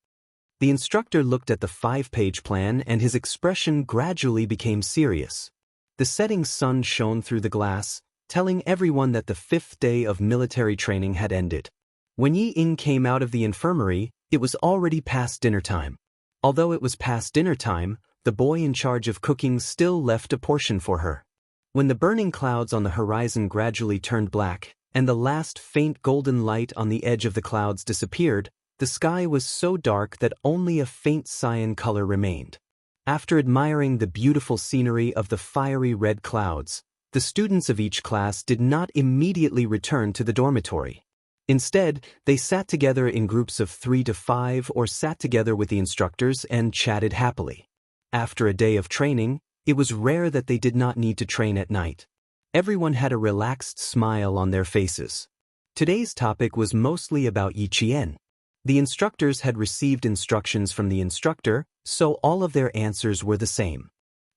The instructor looked at the 5-page plan and his expression gradually became serious. The setting sun shone through the glass, telling everyone that the 5th day of military training had ended. When Yi Ying came out of the infirmary, it was already past dinner time. Although it was past dinner time, the boy in charge of cooking still left a portion for her. When the burning clouds on the horizon gradually turned black, and the last faint golden light on the edge of the clouds disappeared, the sky was so dark that only a faint cyan color remained. After admiring the beautiful scenery of the fiery red clouds, the students of each class did not immediately return to the dormitory. Instead, they sat together in groups of 3 to 5 or sat together with the instructors and chatted happily. After a day of training, it was rare that they did not need to train at night. Everyone had a relaxed smile on their faces. Today's topic was mostly about Yiqian. The instructors had received instructions from the instructor, so all of their answers were the same.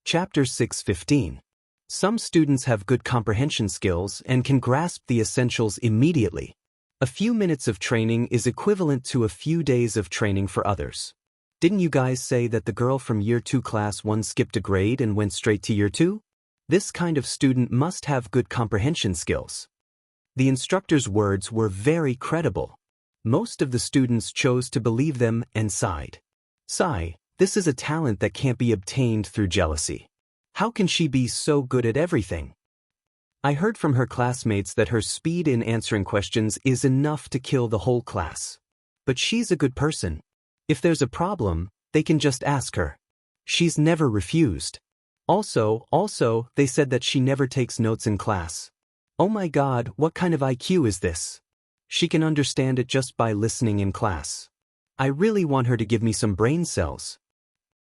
Chapter 6:15. Some students have good comprehension skills and can grasp the essentials immediately. A few minutes of training is equivalent to a few days of training for others. Didn't you guys say that the girl from Year 2 Class 1 skipped a grade and went straight to Year 2? This kind of student must have good comprehension skills. The instructor's words were very credible. Most of the students chose to believe them and sighed. Sigh, this is a talent that can't be obtained through jealousy. How can she be so good at everything? I heard from her classmates that her speed in answering questions is enough to kill the whole class. But she's a good person. If there's a problem, they can just ask her. She's never refused. Also, they said that she never takes notes in class. Oh my God, what kind of IQ is this? She can understand it just by listening in class. I really want her to give me some brain cells.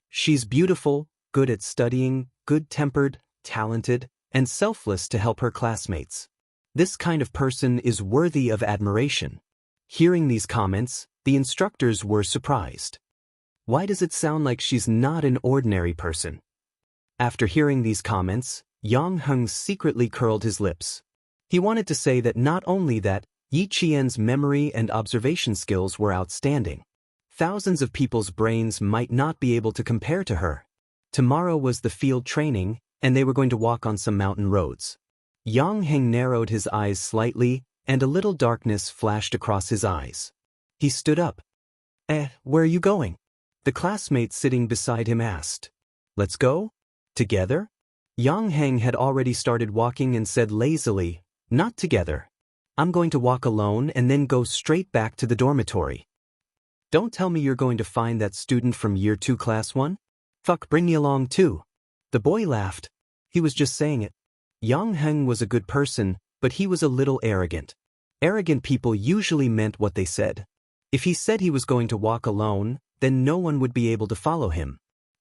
She's beautiful, good at studying, good-tempered, talented, and selfless to help her classmates. This kind of person is worthy of admiration. Hearing these comments, the instructors were surprised. Why does it sound like she's not an ordinary person? After hearing these comments, Yang Heng secretly curled his lips. He wanted to say that not only that, Yi Qian's memory and observation skills were outstanding. Thousands of people's brains might not be able to compare to her. Tomorrow was the field training, and they were going to walk on some mountain roads. Yang Heng narrowed his eyes slightly, and a little darkness flashed across his eyes. He stood up. Where are you going? The classmate sitting beside him asked. Let's go? Together? Yang Heng had already started walking and said lazily, not together. I'm going to walk alone and then go straight back to the dormitory. Don't tell me you're going to find that student from year 2 class 1? Fuck, bring me along too. The boy laughed. He was just saying it. Yang Heng was a good person, but he was a little arrogant. Arrogant people usually meant what they said. If he said he was going to walk alone, then no one would be able to follow him.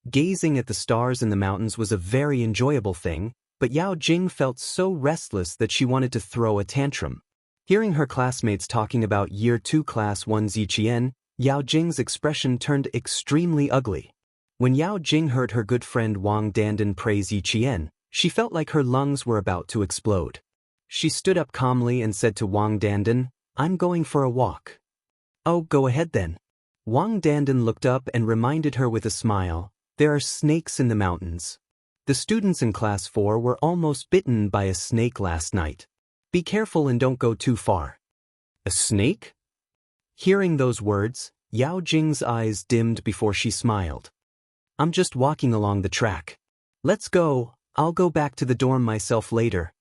Gazing at the stars in the mountains was a very enjoyable thing, but Yao Jing felt so restless that she wanted to throw a tantrum. Hearing her classmates talking about year 2 class 1 Yi Qian, Yao Jing's expression turned extremely ugly. When Yao Jing heard her good friend Wang Dandan praise Yi Qian, she felt like her lungs were about to explode. She stood up calmly and said to Wang Dandan, I'm going for a walk. Oh, go ahead then. Wang Dandan looked up and reminded her with a smile, there are snakes in the mountains. The students in class 4 were almost bitten by a snake last night. Be careful and don't go too far. A snake? Hearing those words, Yao Jing's eyes dimmed before she smiled. I'm just walking along the track. Let's go, I'll go back to the dorm myself later.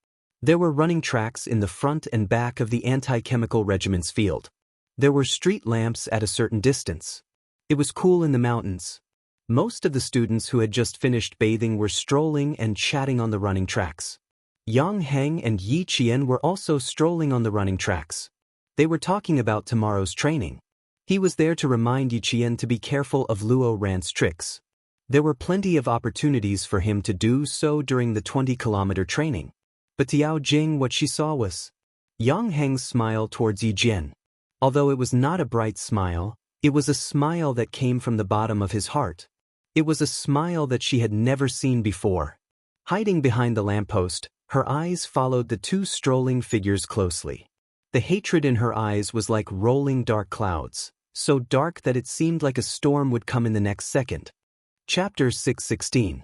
There were running tracks in the front and back of the anti-chemical regiment's field. There were street lamps at a certain distance. It was cool in the mountains. Most of the students who had just finished bathing were strolling and chatting on the running tracks. Yang Heng and Yi Qian were also strolling on the running tracks. They were talking about tomorrow's training. He was there to remind Yi Qian to be careful of Luo Ran's tricks. There were plenty of opportunities for him to do so during the 20-kilometer training. But to Yao Jing what she saw was Yang Heng's smile towards Yi Jian. Although it was not a bright smile, it was a smile that came from the bottom of his heart. It was a smile that she had never seen before. Hiding behind the lamppost, her eyes followed the two strolling figures closely. The hatred in her eyes was like rolling dark clouds, so dark that it seemed like a storm would come in the next second. Chapter 6:16.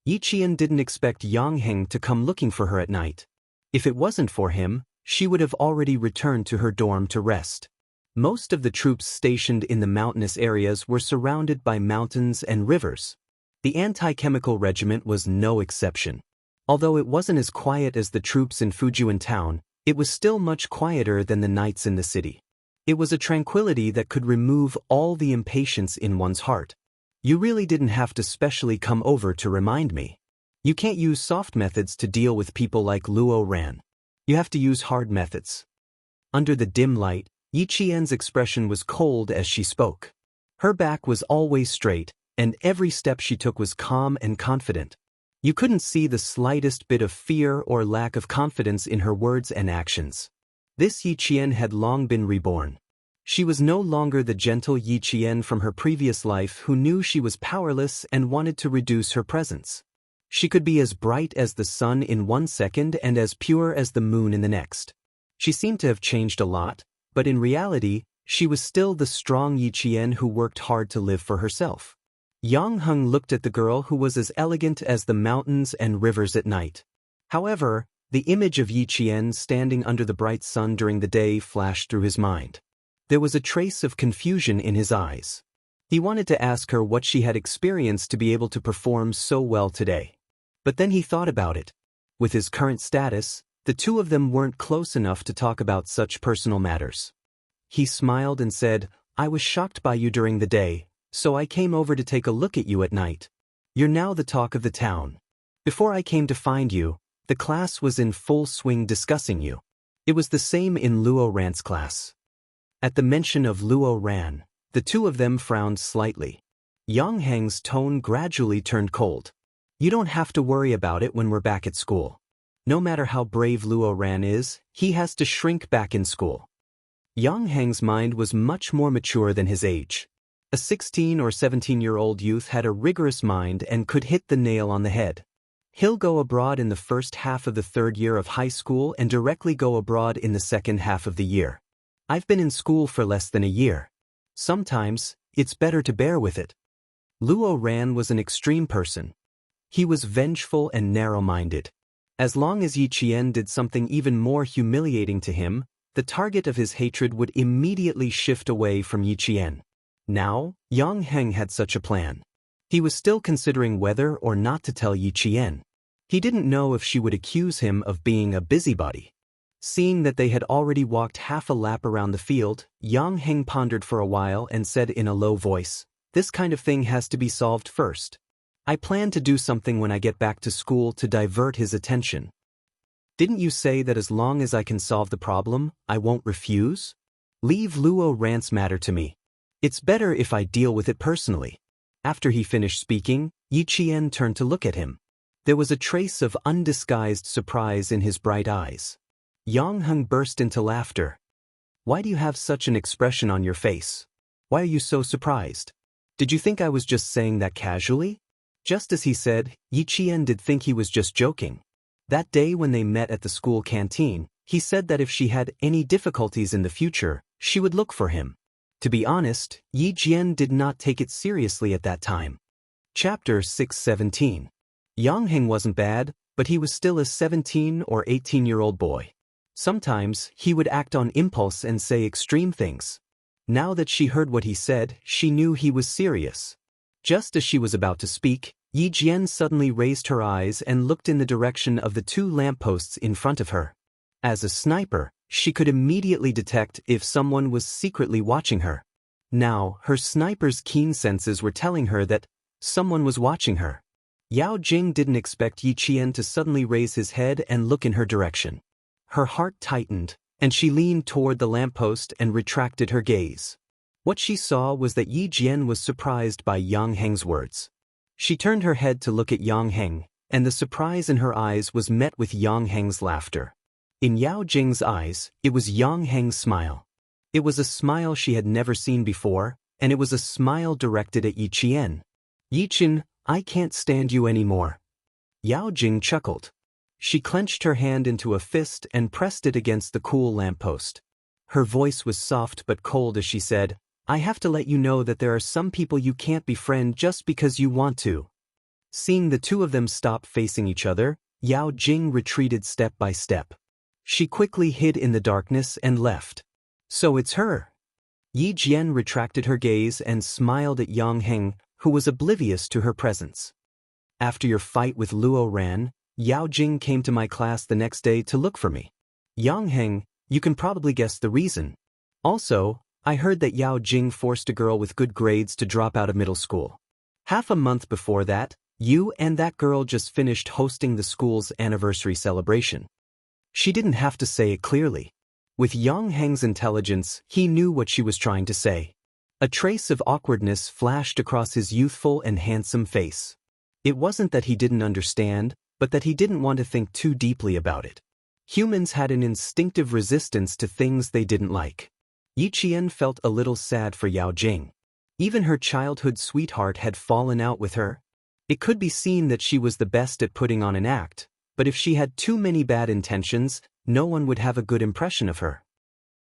Yi Qian didn't expect Yang Heng to come looking for her at night. If it wasn't for him, she would have already returned to her dorm to rest. Most of the troops stationed in the mountainous areas were surrounded by mountains and rivers. The anti-chemical regiment was no exception. Although it wasn't as quiet as the troops in Fujian town, it was still much quieter than the nights in the city. It was a tranquility that could remove all the impatience in one's heart. You really didn't have to specially come over to remind me. You can't use soft methods to deal with people like Luo Ran. You have to use hard methods. Under the dim light, Yi Qian's expression was cold as she spoke. Her back was always straight, and every step she took was calm and confident. You couldn't see the slightest bit of fear or lack of confidence in her words and actions. This Yi Qian had long been reborn. She was no longer the gentle Yi Qian from her previous life who knew she was powerless and wanted to reduce her presence. She could be as bright as the sun in 1 second and as pure as the moon in the next. She seemed to have changed a lot, but in reality, she was still the strong Yi Qian who worked hard to live for herself. Yang Heng looked at the girl who was as elegant as the mountains and rivers at night. However, the image of Yi Qian standing under the bright sun during the day flashed through his mind. There was a trace of confusion in his eyes. He wanted to ask her what she had experienced to be able to perform so well today. But then he thought about it. With his current status, the two of them weren't close enough to talk about such personal matters. He smiled and said, I was shocked by you during the day, so I came over to take a look at you at night. You're now the talk of the town. Before I came to find you, the class was in full swing discussing you. It was the same in Luo Ran's class. At the mention of Luo Ran, the two of them frowned slightly. Yang Heng's tone gradually turned cold. You don't have to worry about it when we're back at school. No matter how brave Luo Ran is, he has to shrink back in school. Yang Heng's mind was much more mature than his age. A 16 or 17-year-old youth had a rigorous mind and could hit the nail on the head. He'll go abroad in the first half of the third year of high school and directly go abroad in the second half of the year. I've been in school for less than a year. Sometimes, it's better to bear with it. Luo Ran was an extreme person. He was vengeful and narrow-minded. As long as Yi Qian did something even more humiliating to him, the target of his hatred would immediately shift away from Yi Qian. Now, Yang Heng had such a plan. He was still considering whether or not to tell Yi Qian. He didn't know if she would accuse him of being a busybody. Seeing that they had already walked half a lap around the field, Yang Heng pondered for a while and said in a low voice, "This kind of thing has to be solved first. I plan to do something when I get back to school to divert his attention." "Didn't you say that as long as I can solve the problem, I won't refuse? Leave Luo Ran's matter to me. It's better if I deal with it personally." After he finished speaking, Yi Qian turned to look at him. There was a trace of undisguised surprise in his bright eyes. Yang Heng burst into laughter. "Why do you have such an expression on your face? Why are you so surprised? Did you think I was just saying that casually?" Just as he said, Yi Qian did think he was just joking. That day when they met at the school canteen, he said that if she had any difficulties in the future, she would look for him. To be honest, Yi Jian did not take it seriously at that time. Chapter 617. Yang Heng wasn't bad, but he was still a 17 or 18-year-old boy. Sometimes, he would act on impulse and say extreme things. Now that she heard what he said, she knew he was serious. Just as she was about to speak, Yi Jian suddenly raised her eyes and looked in the direction of the two lampposts in front of her. As a sniper, she could immediately detect if someone was secretly watching her. Now, her sniper's keen senses were telling her that someone was watching her. Yao Jing didn't expect Yi Qian to suddenly raise his head and look in her direction. Her heart tightened, and she leaned toward the lamppost and retracted her gaze. What she saw was that Yi Jian was surprised by Yang Heng's words. She turned her head to look at Yang Heng, and the surprise in her eyes was met with Yang Heng's laughter. In Yao Jing's eyes, it was Yang Heng's smile. It was a smile she had never seen before, and it was a smile directed at Yi Qian. "Yi Qian, I can't stand you anymore." Yao Jing chuckled. She clenched her hand into a fist and pressed it against the cool lamppost. Her voice was soft but cold as she said, "I have to let you know that there are some people you can't befriend just because you want to." Seeing the two of them stop facing each other, Yao Jing retreated step by step. She quickly hid in the darkness and left. "So it's her." Yi Jian retracted her gaze and smiled at Yang Heng, who was oblivious to her presence. "After your fight with Luo Ran, Yao Jing came to my class the next day to look for me. Yang Heng, you can probably guess the reason. Also, I heard that Yao Jing forced a girl with good grades to drop out of middle school. Half a month before that, you and that girl just finished hosting the school's anniversary celebration." She didn't have to say it clearly. With Yang Heng's intelligence, he knew what she was trying to say. A trace of awkwardness flashed across his youthful and handsome face. It wasn't that he didn't understand, but that he didn't want to think too deeply about it. Humans had an instinctive resistance to things they didn't like. Yi Qian felt a little sad for Yao Jing. Even her childhood sweetheart had fallen out with her. It could be seen that she was the best at putting on an act, but if she had too many bad intentions, no one would have a good impression of her.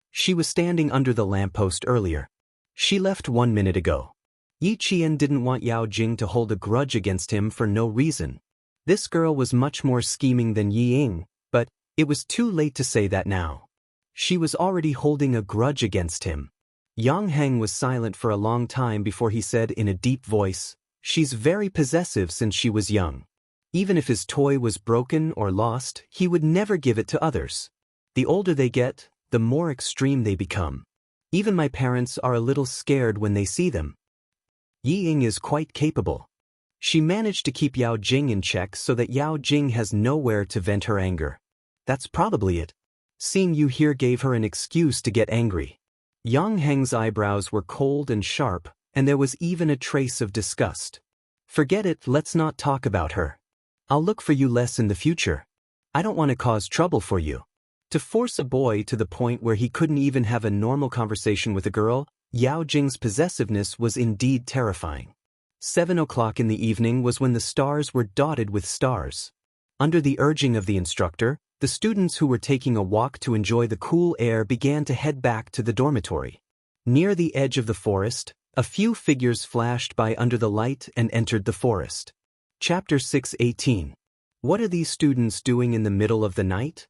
She was standing under the lamppost earlier. She left 1 minute ago. Yi Qian didn't want Yao Jing to hold a grudge against him for no reason. This girl was much more scheming than Yi Ying, but it was too late to say that now. She was already holding a grudge against him. Yang Heng was silent for a long time before he said in a deep voice, "She's very possessive since she was young. Even if his toy was broken or lost, he would never give it to others. The older they get, the more extreme they become. Even my parents are a little scared when they see them." Yi Ying is quite capable. She managed to keep Yao Jing in check so that Yao Jing has nowhere to vent her anger. That's probably it. Seeing you here gave her an excuse to get angry. Yang Heng's eyebrows were cold and sharp, and there was even a trace of disgust. "Forget it, let's not talk about her. I'll look for you less in the future. I don't want to cause trouble for you." To force a boy to the point where he couldn't even have a normal conversation with a girl, Yao Jing's possessiveness was indeed terrifying. 7 o'clock in the evening was when the stars were dotted with stars. Under the urging of the instructor, the students who were taking a walk to enjoy the cool air began to head back to the dormitory. Near the edge of the forest, a few figures flashed by under the light and entered the forest. Chapter 6:18. What are these students doing in the middle of the night?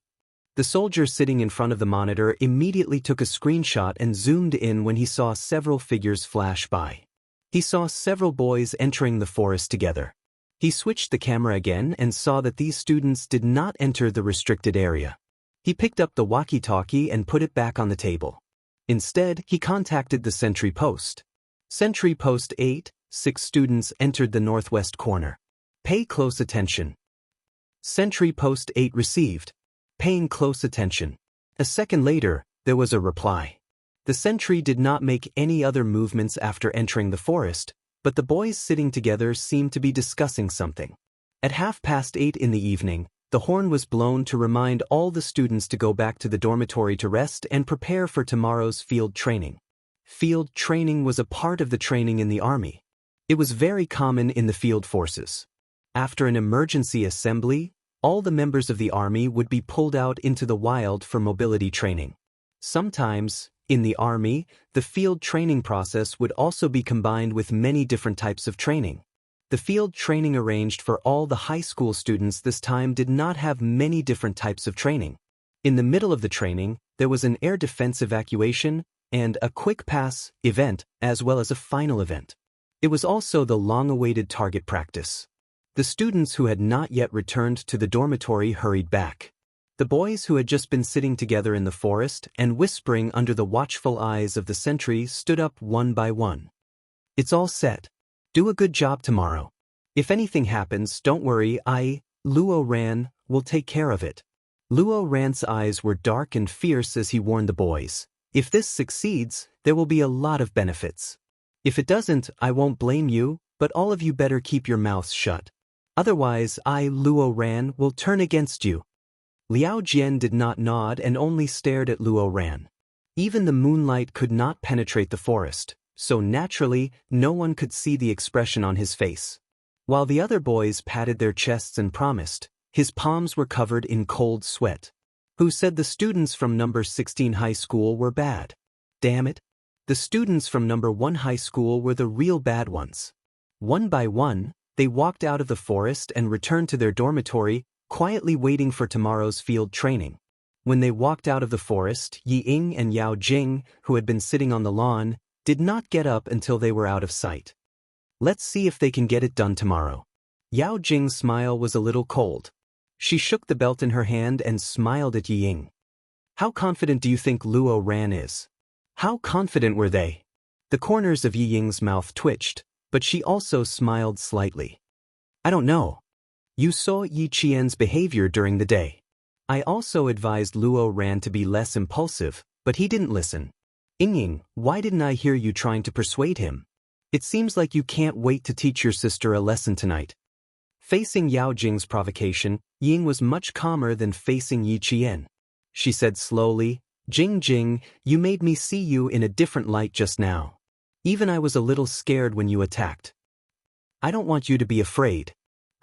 The soldier sitting in front of the monitor immediately took a screenshot and zoomed in when he saw several figures flash by. He saw several boys entering the forest together. He switched the camera again and saw that these students did not enter the restricted area. He picked up the walkie-talkie and put it back on the table. Instead, he contacted the sentry post. Sentry post 8, 6 students entered the northwest corner. Pay close attention. Sentry post 8 received. Paying close attention. A second later, there was a reply. The sentry did not make any other movements after entering the forest, but the boys sitting together seemed to be discussing something. At 8:30 in the evening, the horn was blown to remind all the students to go back to the dormitory to rest and prepare for tomorrow's field training. Field training was a part of the training in the army. It was very common in the field forces. After an emergency assembly, all the members of the army would be pulled out into the wild for mobility training. Sometimes, in the army, the field training process would also be combined with many different types of training. The field training arranged for all the high school students this time did not have many different types of training. In the middle of the training, there was an air defense evacuation and a quick pass event as well as a final event. It was also the long-awaited target practice. The students who had not yet returned to the dormitory hurried back. The boys who had just been sitting together in the forest and whispering under the watchful eyes of the sentry stood up one by one. It's all set. Do a good job tomorrow. If anything happens, don't worry, Luo Ran, will take care of it. Luo Ran's eyes were dark and fierce as he warned the boys. If this succeeds, there will be a lot of benefits. If it doesn't, I won't blame you, but all of you better keep your mouths shut. Otherwise, Luo Ran, will turn against you. Liao Jian did not nod and only stared at Luo Ran. Even the moonlight could not penetrate the forest, so naturally, no one could see the expression on his face. While the other boys patted their chests and promised, his palms were covered in cold sweat. Who said the students from number 16 high school were bad? Damn it. The students from number 1 high school were the real bad ones. One by one, they walked out of the forest and returned to their dormitory, quietly waiting for tomorrow's field training. When they walked out of the forest, Yi Ying and Yao Jing, who had been sitting on the lawn, did not get up until they were out of sight. Let's see if they can get it done tomorrow. Yao Jing's smile was a little cold. She shook the belt in her hand and smiled at Yi Ying. How confident do you think Luo Ran is? How confident were they? The corners of Yi Ying's mouth twitched, but she also smiled slightly. I don't know. You saw Yi Qian's behavior during the day. I also advised Luo Ran to be less impulsive, but he didn't listen. Ying, why didn't I hear you trying to persuade him? It seems like you can't wait to teach your sister a lesson tonight. Facing Yao Jing's provocation, Ying was much calmer than facing Yi Qian. She said slowly, Jing, you made me see you in a different light just now. Even I was a little scared when you attacked. I don't want you to be afraid.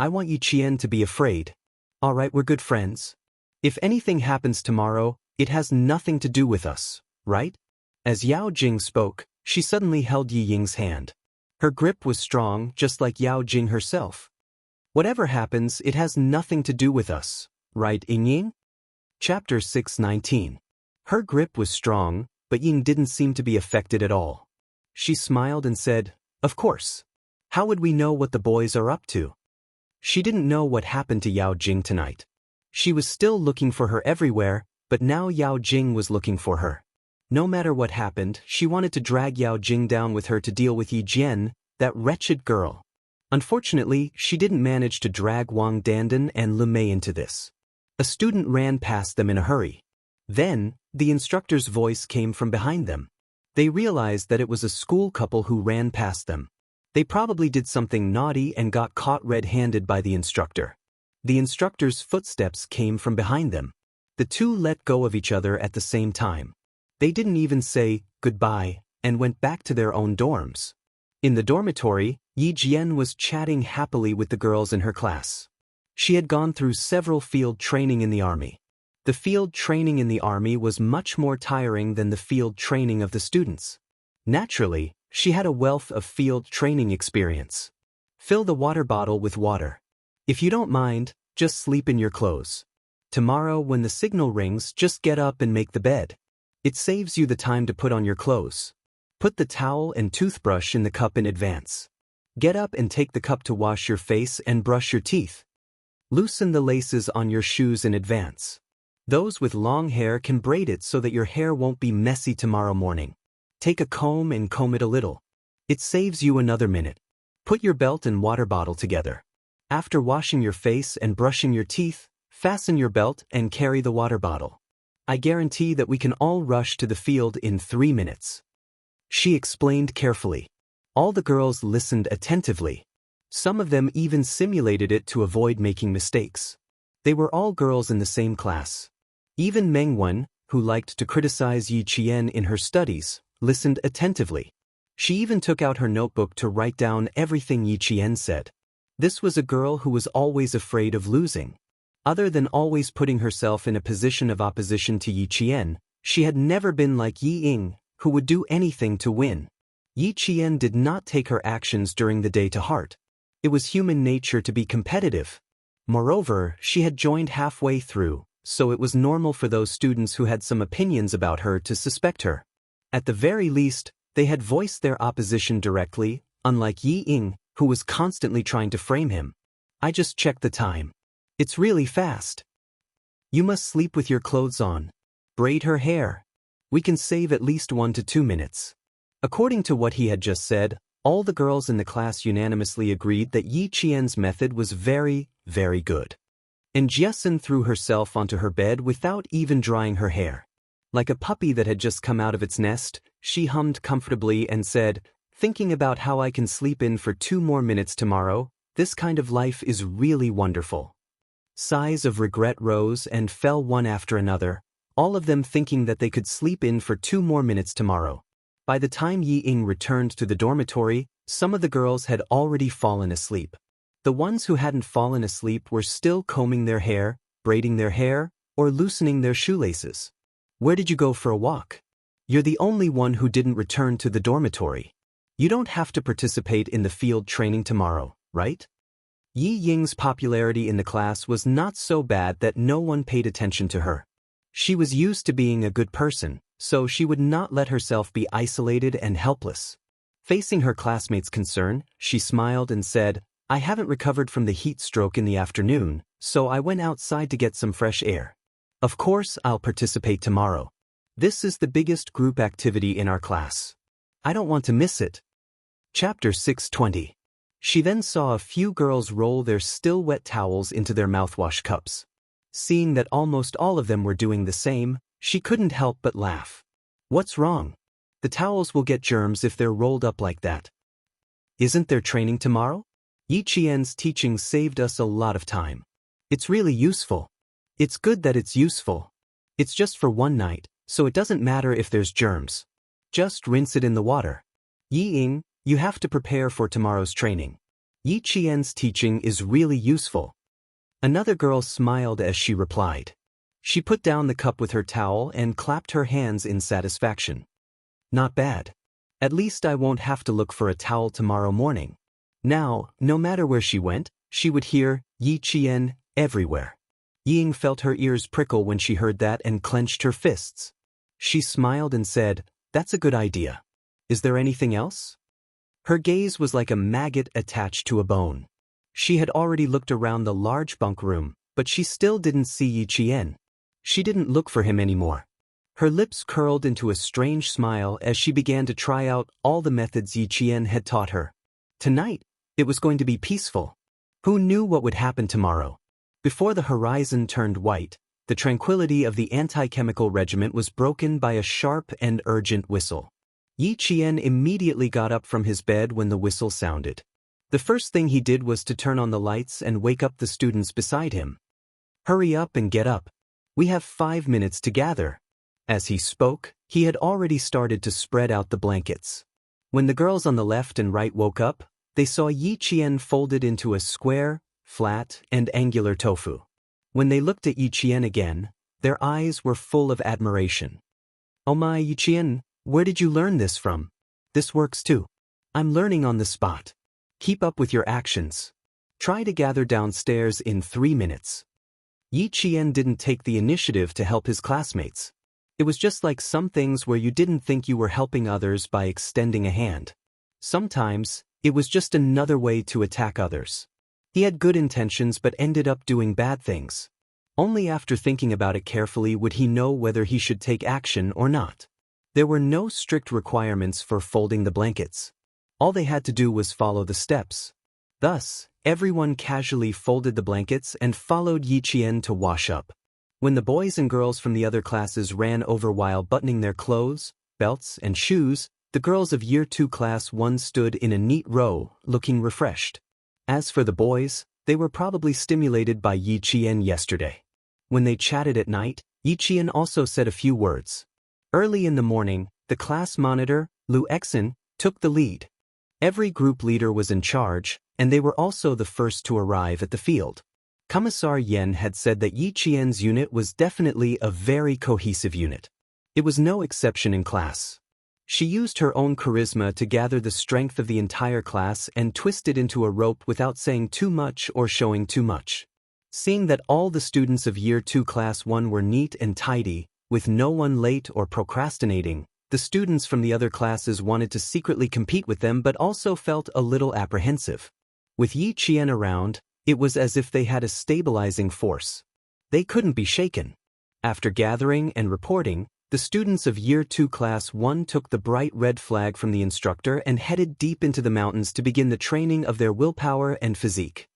I want Yi Qian to be afraid. All right, we're good friends. If anything happens tomorrow, it has nothing to do with us, right? As Yao Jing spoke, she suddenly held Yi Ying's hand. Her grip was strong, just like Yao Jing herself. Whatever happens, it has nothing to do with us, right, Ying? Chapter 6:19. Her grip was strong, but Ying didn't seem to be affected at all. She smiled and said, Of course. How would we know what the boys are up to? She didn't know what happened to Yao Jing tonight. She was still looking for her everywhere, but now Yao Jing was looking for her. No matter what happened, she wanted to drag Yao Jing down with her to deal with Yi Jian, that wretched girl. Unfortunately, she didn't manage to drag Wang Dandan and Lu Mei into this. A student ran past them in a hurry. Then, the instructor's voice came from behind them. They realized that it was a school couple who ran past them. They probably did something naughty and got caught red-handed by the instructor. The instructor's footsteps came from behind them. The two let go of each other at the same time. They didn't even say goodbye and went back to their own dorms. In the dormitory, Yi Jian was chatting happily with the girls in her class. She had gone through several field training in the army. The field training in the army was much more tiring than the field training of the students. Naturally, she had a wealth of field training experience. Fill the water bottle with water. If you don't mind, just sleep in your clothes. Tomorrow when the signal rings, just get up and make the bed. It saves you the time to put on your clothes. Put the towel and toothbrush in the cup in advance. Get up and take the cup to wash your face and brush your teeth. Loosen the laces on your shoes in advance. Those with long hair can braid it so that your hair won't be messy tomorrow morning. Take a comb and comb it a little. It saves you another minute. Put your belt and water bottle together. After washing your face and brushing your teeth, fasten your belt and carry the water bottle. I guarantee that we can all rush to the field in 3 minutes. She explained carefully. All the girls listened attentively. Some of them even simulated it to avoid making mistakes. They were all girls in the same class. Even Mengwen, who liked to criticize Yi Qian in her studies, listened attentively. She even took out her notebook to write down everything Yi Qian said. This was a girl who was always afraid of losing. Other than always putting herself in a position of opposition to Yi Qian, she had never been like Yi Ying, who would do anything to win. Yi Qian did not take her actions during the day to heart. It was human nature to be competitive. Moreover, she had joined halfway through, so it was normal for those students who had some opinions about her to suspect her. At the very least, they had voiced their opposition directly, unlike Yi Ying, who was constantly trying to frame him. I just checked the time. It's really fast. You must sleep with your clothes on. Braid her hair. We can save at least 1 to 2 minutes. According to what he had just said, all the girls in the class unanimously agreed that Yi Qian's method was very, very good. And Jiesun threw herself onto her bed without even drying her hair. Like a puppy that had just come out of its nest, she hummed comfortably and said, "Thinking about how I can sleep in for 2 more minutes tomorrow, this kind of life is really wonderful." Sighs of regret rose and fell one after another, all of them thinking that they could sleep in for 2 more minutes tomorrow. By the time Yi Ying returned to the dormitory, some of the girls had already fallen asleep. The ones who hadn't fallen asleep were still combing their hair, braiding their hair, or loosening their shoelaces. Where did you go for a walk? You're the only one who didn't return to the dormitory. You don't have to participate in the field training tomorrow, right? Yi Ying's popularity in the class was not so bad that no one paid attention to her. She was used to being a good person, so she would not let herself be isolated and helpless. Facing her classmates' concern, she smiled and said, "I haven't recovered from the heat stroke in the afternoon, so I went outside to get some fresh air. Of course, I'll participate tomorrow. This is the biggest group activity in our class. I don't want to miss it." Chapter 620. She then saw a few girls roll their still wet towels into their mouthwash cups. Seeing that almost all of them were doing the same, she couldn't help but laugh. What's wrong? The towels will get germs if they're rolled up like that. Isn't there training tomorrow? Yi Qian's teaching saved us a lot of time. It's really useful. It's good that it's useful. It's just for 1 night, so it doesn't matter if there's germs. Just rinse it in the water. Yi Ying, you have to prepare for tomorrow's training. Yi Qian's teaching is really useful. Another girl smiled as she replied. She put down the cup with her towel and clapped her hands in satisfaction. Not bad. At least I won't have to look for a towel tomorrow morning. Now, no matter where she went, she would hear Yi Qian everywhere. Ying felt her ears prickle when she heard that and clenched her fists. She smiled and said, "That's a good idea. Is there anything else?" Her gaze was like a maggot attached to a bone. She had already looked around the large bunk room, but she still didn't see Yi Qian. She didn't look for him anymore. Her lips curled into a strange smile as she began to try out all the methods Yi Qian had taught her. Tonight, it was going to be peaceful. Who knew what would happen tomorrow? Before the horizon turned white, the tranquility of the anti-chemical regiment was broken by a sharp and urgent whistle. Yi Qian immediately got up from his bed when the whistle sounded. The first thing he did was to turn on the lights and wake up the students beside him. "Hurry up and get up. We have 5 minutes to gather." As he spoke, he had already started to spread out the blankets. When the girls on the left and right woke up, they saw Yi Qian folded into a square, flat, and angular tofu. When they looked at Yi Qian again, their eyes were full of admiration. "Oh my, Yi Qian, where did you learn this from? This works too. I'm learning on the spot. Keep up with your actions. Try to gather downstairs in 3 minutes." Yi Qian didn't take the initiative to help his classmates. It was just like some things where you didn't think you were helping others by extending a hand. Sometimes, it was just another way to attack others. He had good intentions but ended up doing bad things. Only after thinking about it carefully would he know whether he should take action or not. There were no strict requirements for folding the blankets. All they had to do was follow the steps. Thus, everyone casually folded the blankets and followed Yi Qian to wash up. When the boys and girls from the other classes ran over while buttoning their clothes, belts, and shoes, the girls of Year 2 Class 1 stood in a neat row, looking refreshed. As for the boys, they were probably stimulated by Yi Qian yesterday. When they chatted at night, Yi Qian also said a few words. Early in the morning, the class monitor, Lu Exin, took the lead. Every group leader was in charge, and they were also the first to arrive at the field. Commissar Yen had said that Yi Qian's unit was definitely a very cohesive unit. It was no exception in class. She used her own charisma to gather the strength of the entire class and twist it into a rope without saying too much or showing too much. Seeing that all the students of Year 2 Class 1 were neat and tidy, with no one late or procrastinating, the students from the other classes wanted to secretly compete with them but also felt a little apprehensive. With Yi Qian around, it was as if they had a stabilizing force. They couldn't be shaken. After gathering and reporting, the students of Year 2 Class 1 took the bright red flag from the instructor and headed deep into the mountains to begin the training of their willpower and physique.